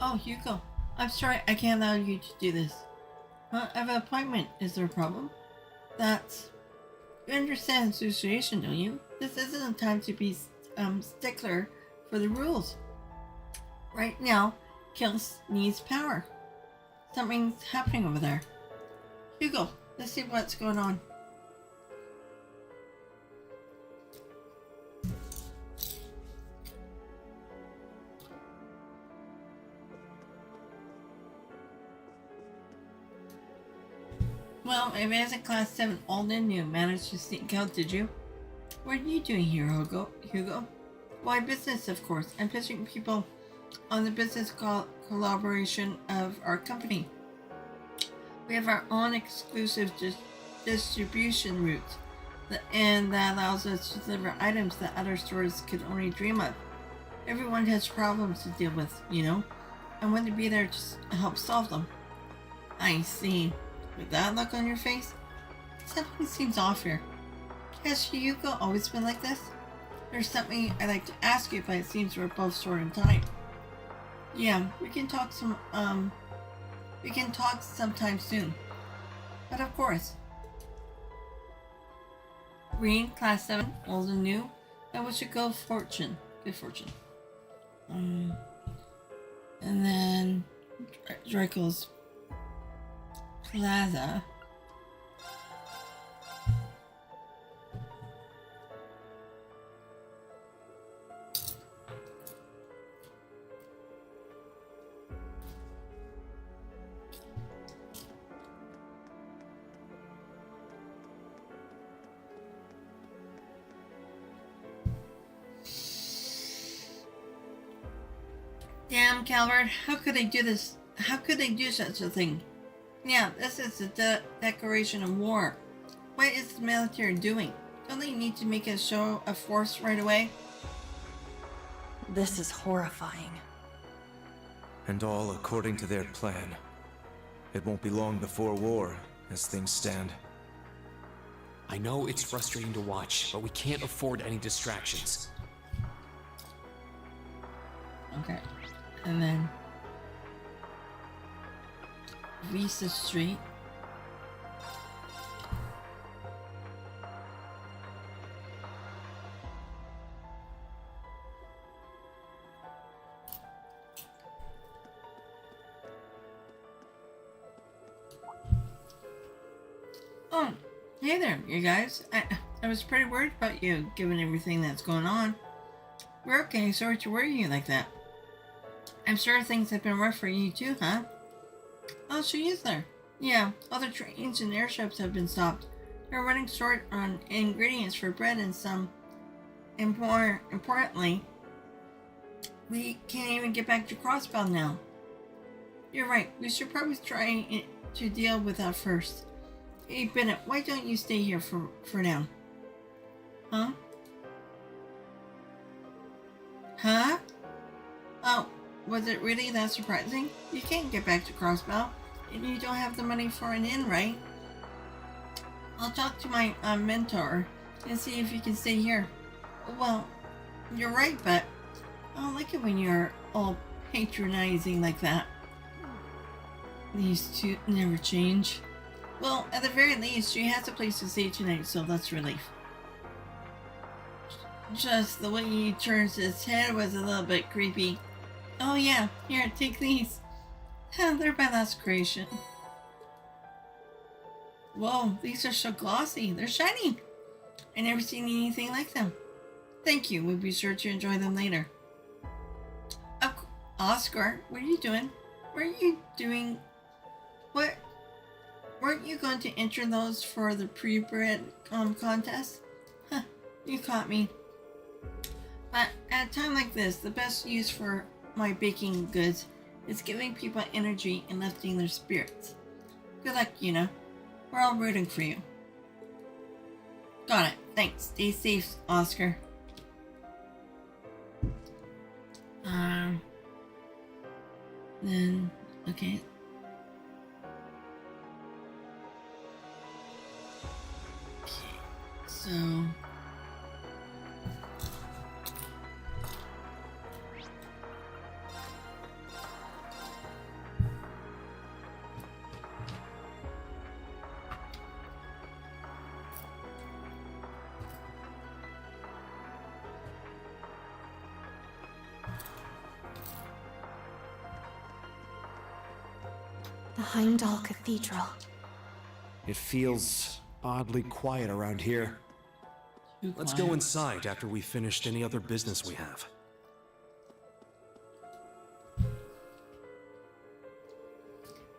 Oh, Hugo, I'm sorry I can't allow you to do this. I have an appointment. Is there a problem? You understand the situation, don't you? This isn't a time to be stickler for the rules. Right now, Kills needs power. Something's happening over there. Hugo, let's see what's going on. Well, if it isn't Class 7, all in you managed to sneak out, did you? What are you doing here, Hugo? Why, business, of course. I'm pitching people on the business collaboration of our company. We have our own exclusive distribution route, and that allows us to deliver items that other stores could only dream of. Everyone has problems to deal with, you know. I want to be there to help solve them. I see. With that look on your face, something seems off here. Has Hugo always been like this? There's something I'd like to ask you, but it seems we're both short on time. Yeah, we can talk sometime soon. But of course, Rean, Class 7, old and new. I wish you good fortune. Good fortune. And then Draco's Plaza. Damn, Calvert, how could they do this? How could they do such a thing? Yeah, this is a declaration of war. What is the military doing? Don't they need to make a show of force right away? This is horrifying. And all according to their plan. It won't be long before war, as things stand. I know it's frustrating to watch, but we can't afford any distractions. Okay. And then Visa Street. Oh, hey there, you guys. I was pretty worried about you, given everything that's going on. We're okay, sorry to worry you like that. I'm sure things have been rough for you too, huh? Oh, she is there. Yeah, other trains and airships have been stopped. They're running short on ingredients for bread and some. Importantly, we can't even get back to Crossbell now. You're right, we should probably try to deal with that first. Hey, Bennett, why don't you stay here for now? Huh? Huh? Oh, was it really that surprising? You can't get back to Crossbell, and you don't have the money for an inn, right? I'll talk to my mentor and see if you can stay here. Well, you're right, but I don't like it when you're all patronizing like that. These two never change. Well, at the very least, she has a place to stay tonight, so that's relief. Just the way he turns his head was a little bit creepy. Oh yeah, here, take these. They're my last creation. Whoa, these are so glossy. They're shiny. I never seen anything like them. Thank you. We'll be sure to enjoy them later. Oscar, what are you doing? Weren't you going to enter those for the pre-bred contest? Huh, you caught me. But at a time like this, the best use for my baking goods is giving people energy and lifting their spirits. Good luck, Yuna. We're all rooting for you. Got it. Thanks. Stay safe, Oscar. Then, okay. So... The Heimdall Cathedral. It feels oddly quiet around here. Let's go inside after we've finished any other business we have.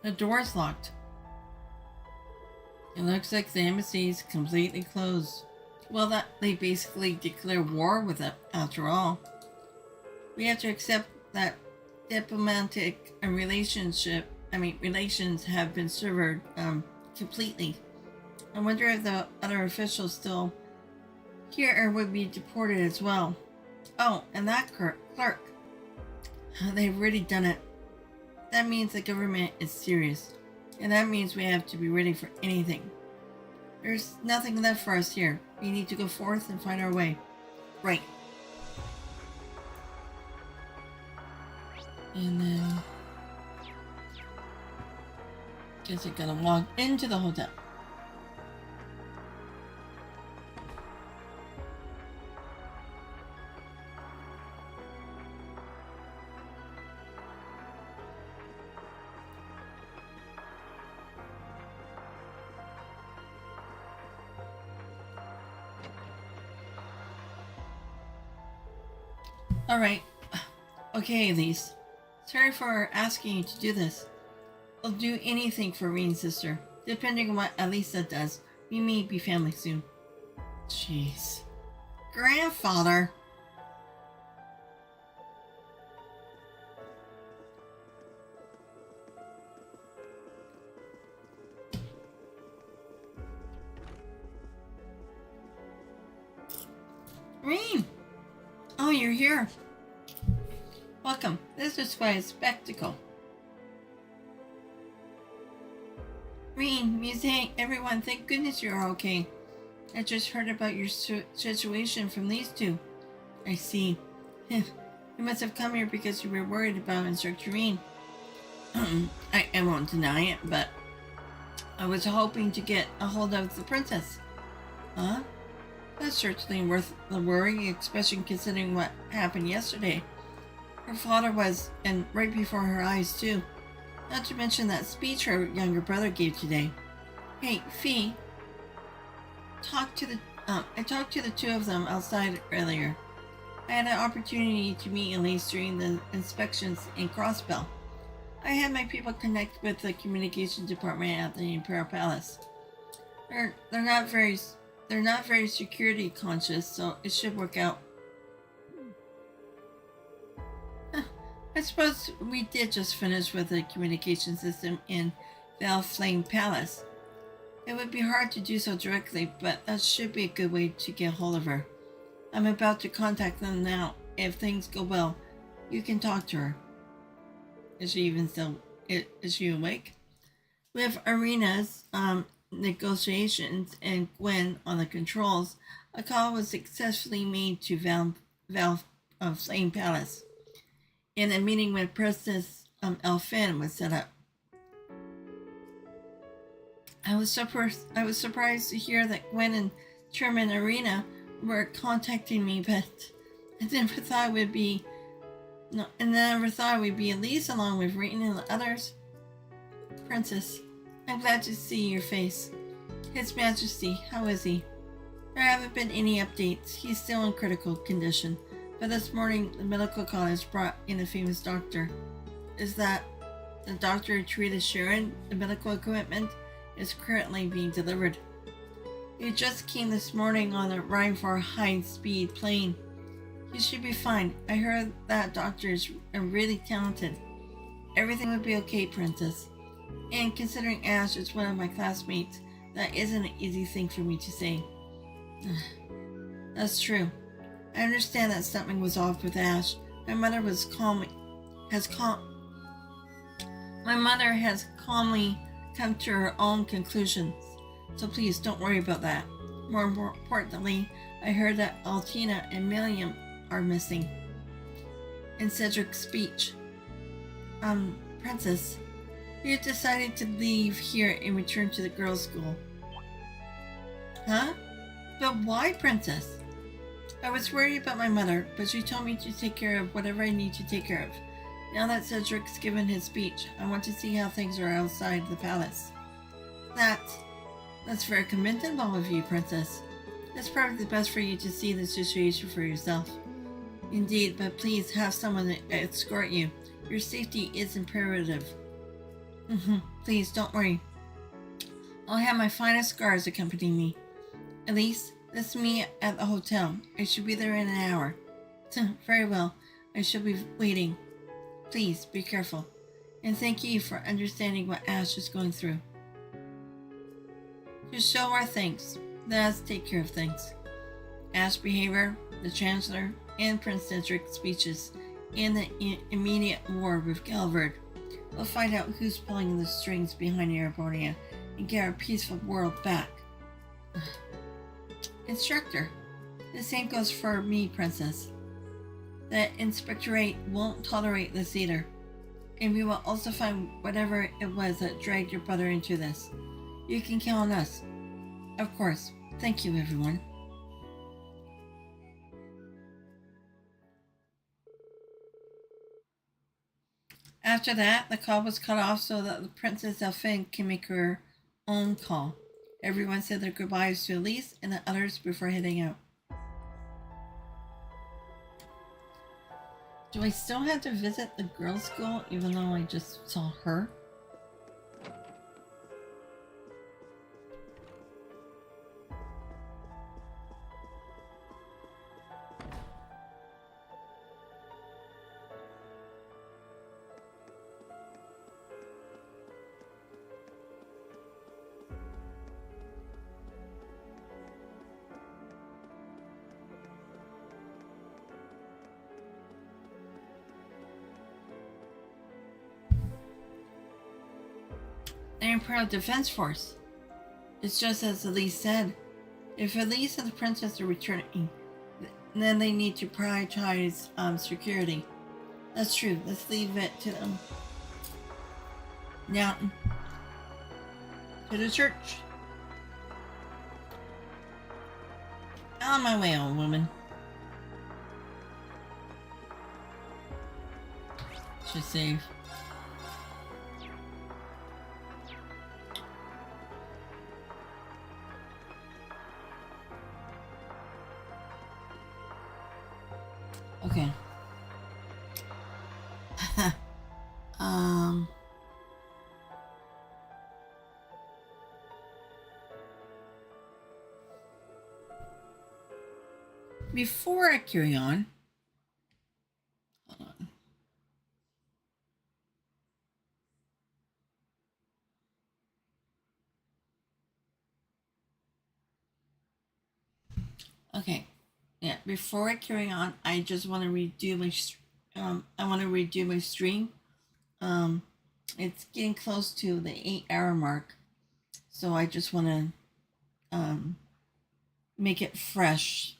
The door's locked. It looks like the embassy's completely closed. Well, that they basically declare war with it, after all. We have to accept that diplomatic relations have been severed completely. I wonder if the other officials still here would be deported as well. Oh, and that clerk. They've really done it. That means the government is serious. And that means we have to be ready for anything. There's nothing left for us here. We need to go forth and find our way. Right. And then... guess I gotta walk into the hotel. Alright. Okay, Elise. Sorry for asking you to do this. I'll do anything for Rean's sister. Depending on what Elisa does, we may be family soon. Jeez. Grandfather! Rean! Oh, you're here. Welcome. This is quite a spectacle. Rean, Musse, everyone, thank goodness you're okay. I just heard about your situation from these two. I see. You must have come here because you were worried about Instructor Rean. I won't deny it, but I was hoping to get a hold of the princess. Huh? That's certainly worth the worry, especially considering what happened yesterday. Her father was, and right before her eyes too. Not to mention that speech her younger brother gave today. Hey, Fee. I talked to the two of them outside earlier. I had an opportunity to meet Elise during the inspections in Crossbell. I had my people connect with the communication department at the Imperial Palace. They're not very security conscious, so it should work out. I suppose we did just finish with the communication system in Flame Palace. It would be hard to do so directly, but that should be a good way to get hold of her. I'm about to contact them now. If things go well, you can talk to her. Is she awake? With Arena's negotiations and Gwen on the controls, a call was successfully made to Flame Palace. And a meeting with Princess Elfin was set up. I was surprised to hear that Gwen and Chairman Arena were contacting me, but I never thought it would be Elise along with Rean and the others. Princess, I'm glad to see your face. His Majesty, how is he? There haven't been any updates. He's still in critical condition. But this morning, the medical college brought in a famous doctor. Is that the doctor who treated Sharon? The medical equipment is currently being delivered. He just came this morning on a ride for a high-speed plane. He should be fine. I heard that doctor is really talented. Everything would be okay, Princess. And considering Ash is one of my classmates, that isn't an easy thing for me to say. That's true. I understand that something was off with Ash. My mother has calmly come to her own conclusions. So please don't worry about that. More importantly, I heard that Altina and Millium are missing. In Cedric's speech. Princess, we have decided to leave here and return to the girls' school. Huh? But why, Princess? I was worried about my mother, but she told me to take care of whatever I need to take care of. Now that Cedric's given his speech, I want to see how things are outside the palace. That's very commendable of you, Princess. It's probably best for you to see the situation for yourself. Indeed, but please have someone escort you. Your safety is imperative. Please, don't worry. I'll have my finest guards accompany me. Elise, that's me at the hotel. I should be there in an hour. Very well. I shall be waiting. Please, be careful. And thank you for understanding what Ash is going through. To show our thanks, let us take care of things. Ash's behavior, the Chancellor, and Prince Cedric's speeches, and the immediate war with Galvard. We'll find out who's pulling the strings behind Erebonia and get our peaceful world back. Instructor, the same goes for me, Princess. The Inspectorate won't tolerate this either. And we will also find whatever it was that dragged your brother into this. You can count on us. Of course. Thank you, everyone. After that, the call was cut off so that the Princess Elfin can make her own call. Everyone said their goodbyes to Elise and the others before heading out. Do I still have to visit the girls' school even though I just saw her? The Imperial Defense Force. It's just as Elise said. If Elise and the princess are returning, then they need to prioritize security. That's true. Let's leave it to them. Now, to the church. On my way, old woman. Should save. Okay. Before I carry on, hold on. Okay. Yeah, before I carry on, I just want to redo my stream. It's getting close to the 8-hour mark, so I just want to make it fresh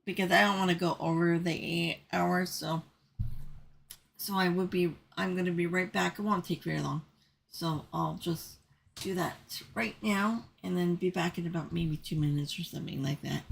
because I don't want to go over the 8 hours. So I'm going to be right back. It won't take very long, so I'll just do that right now and then be back in about maybe 2 minutes or something like that.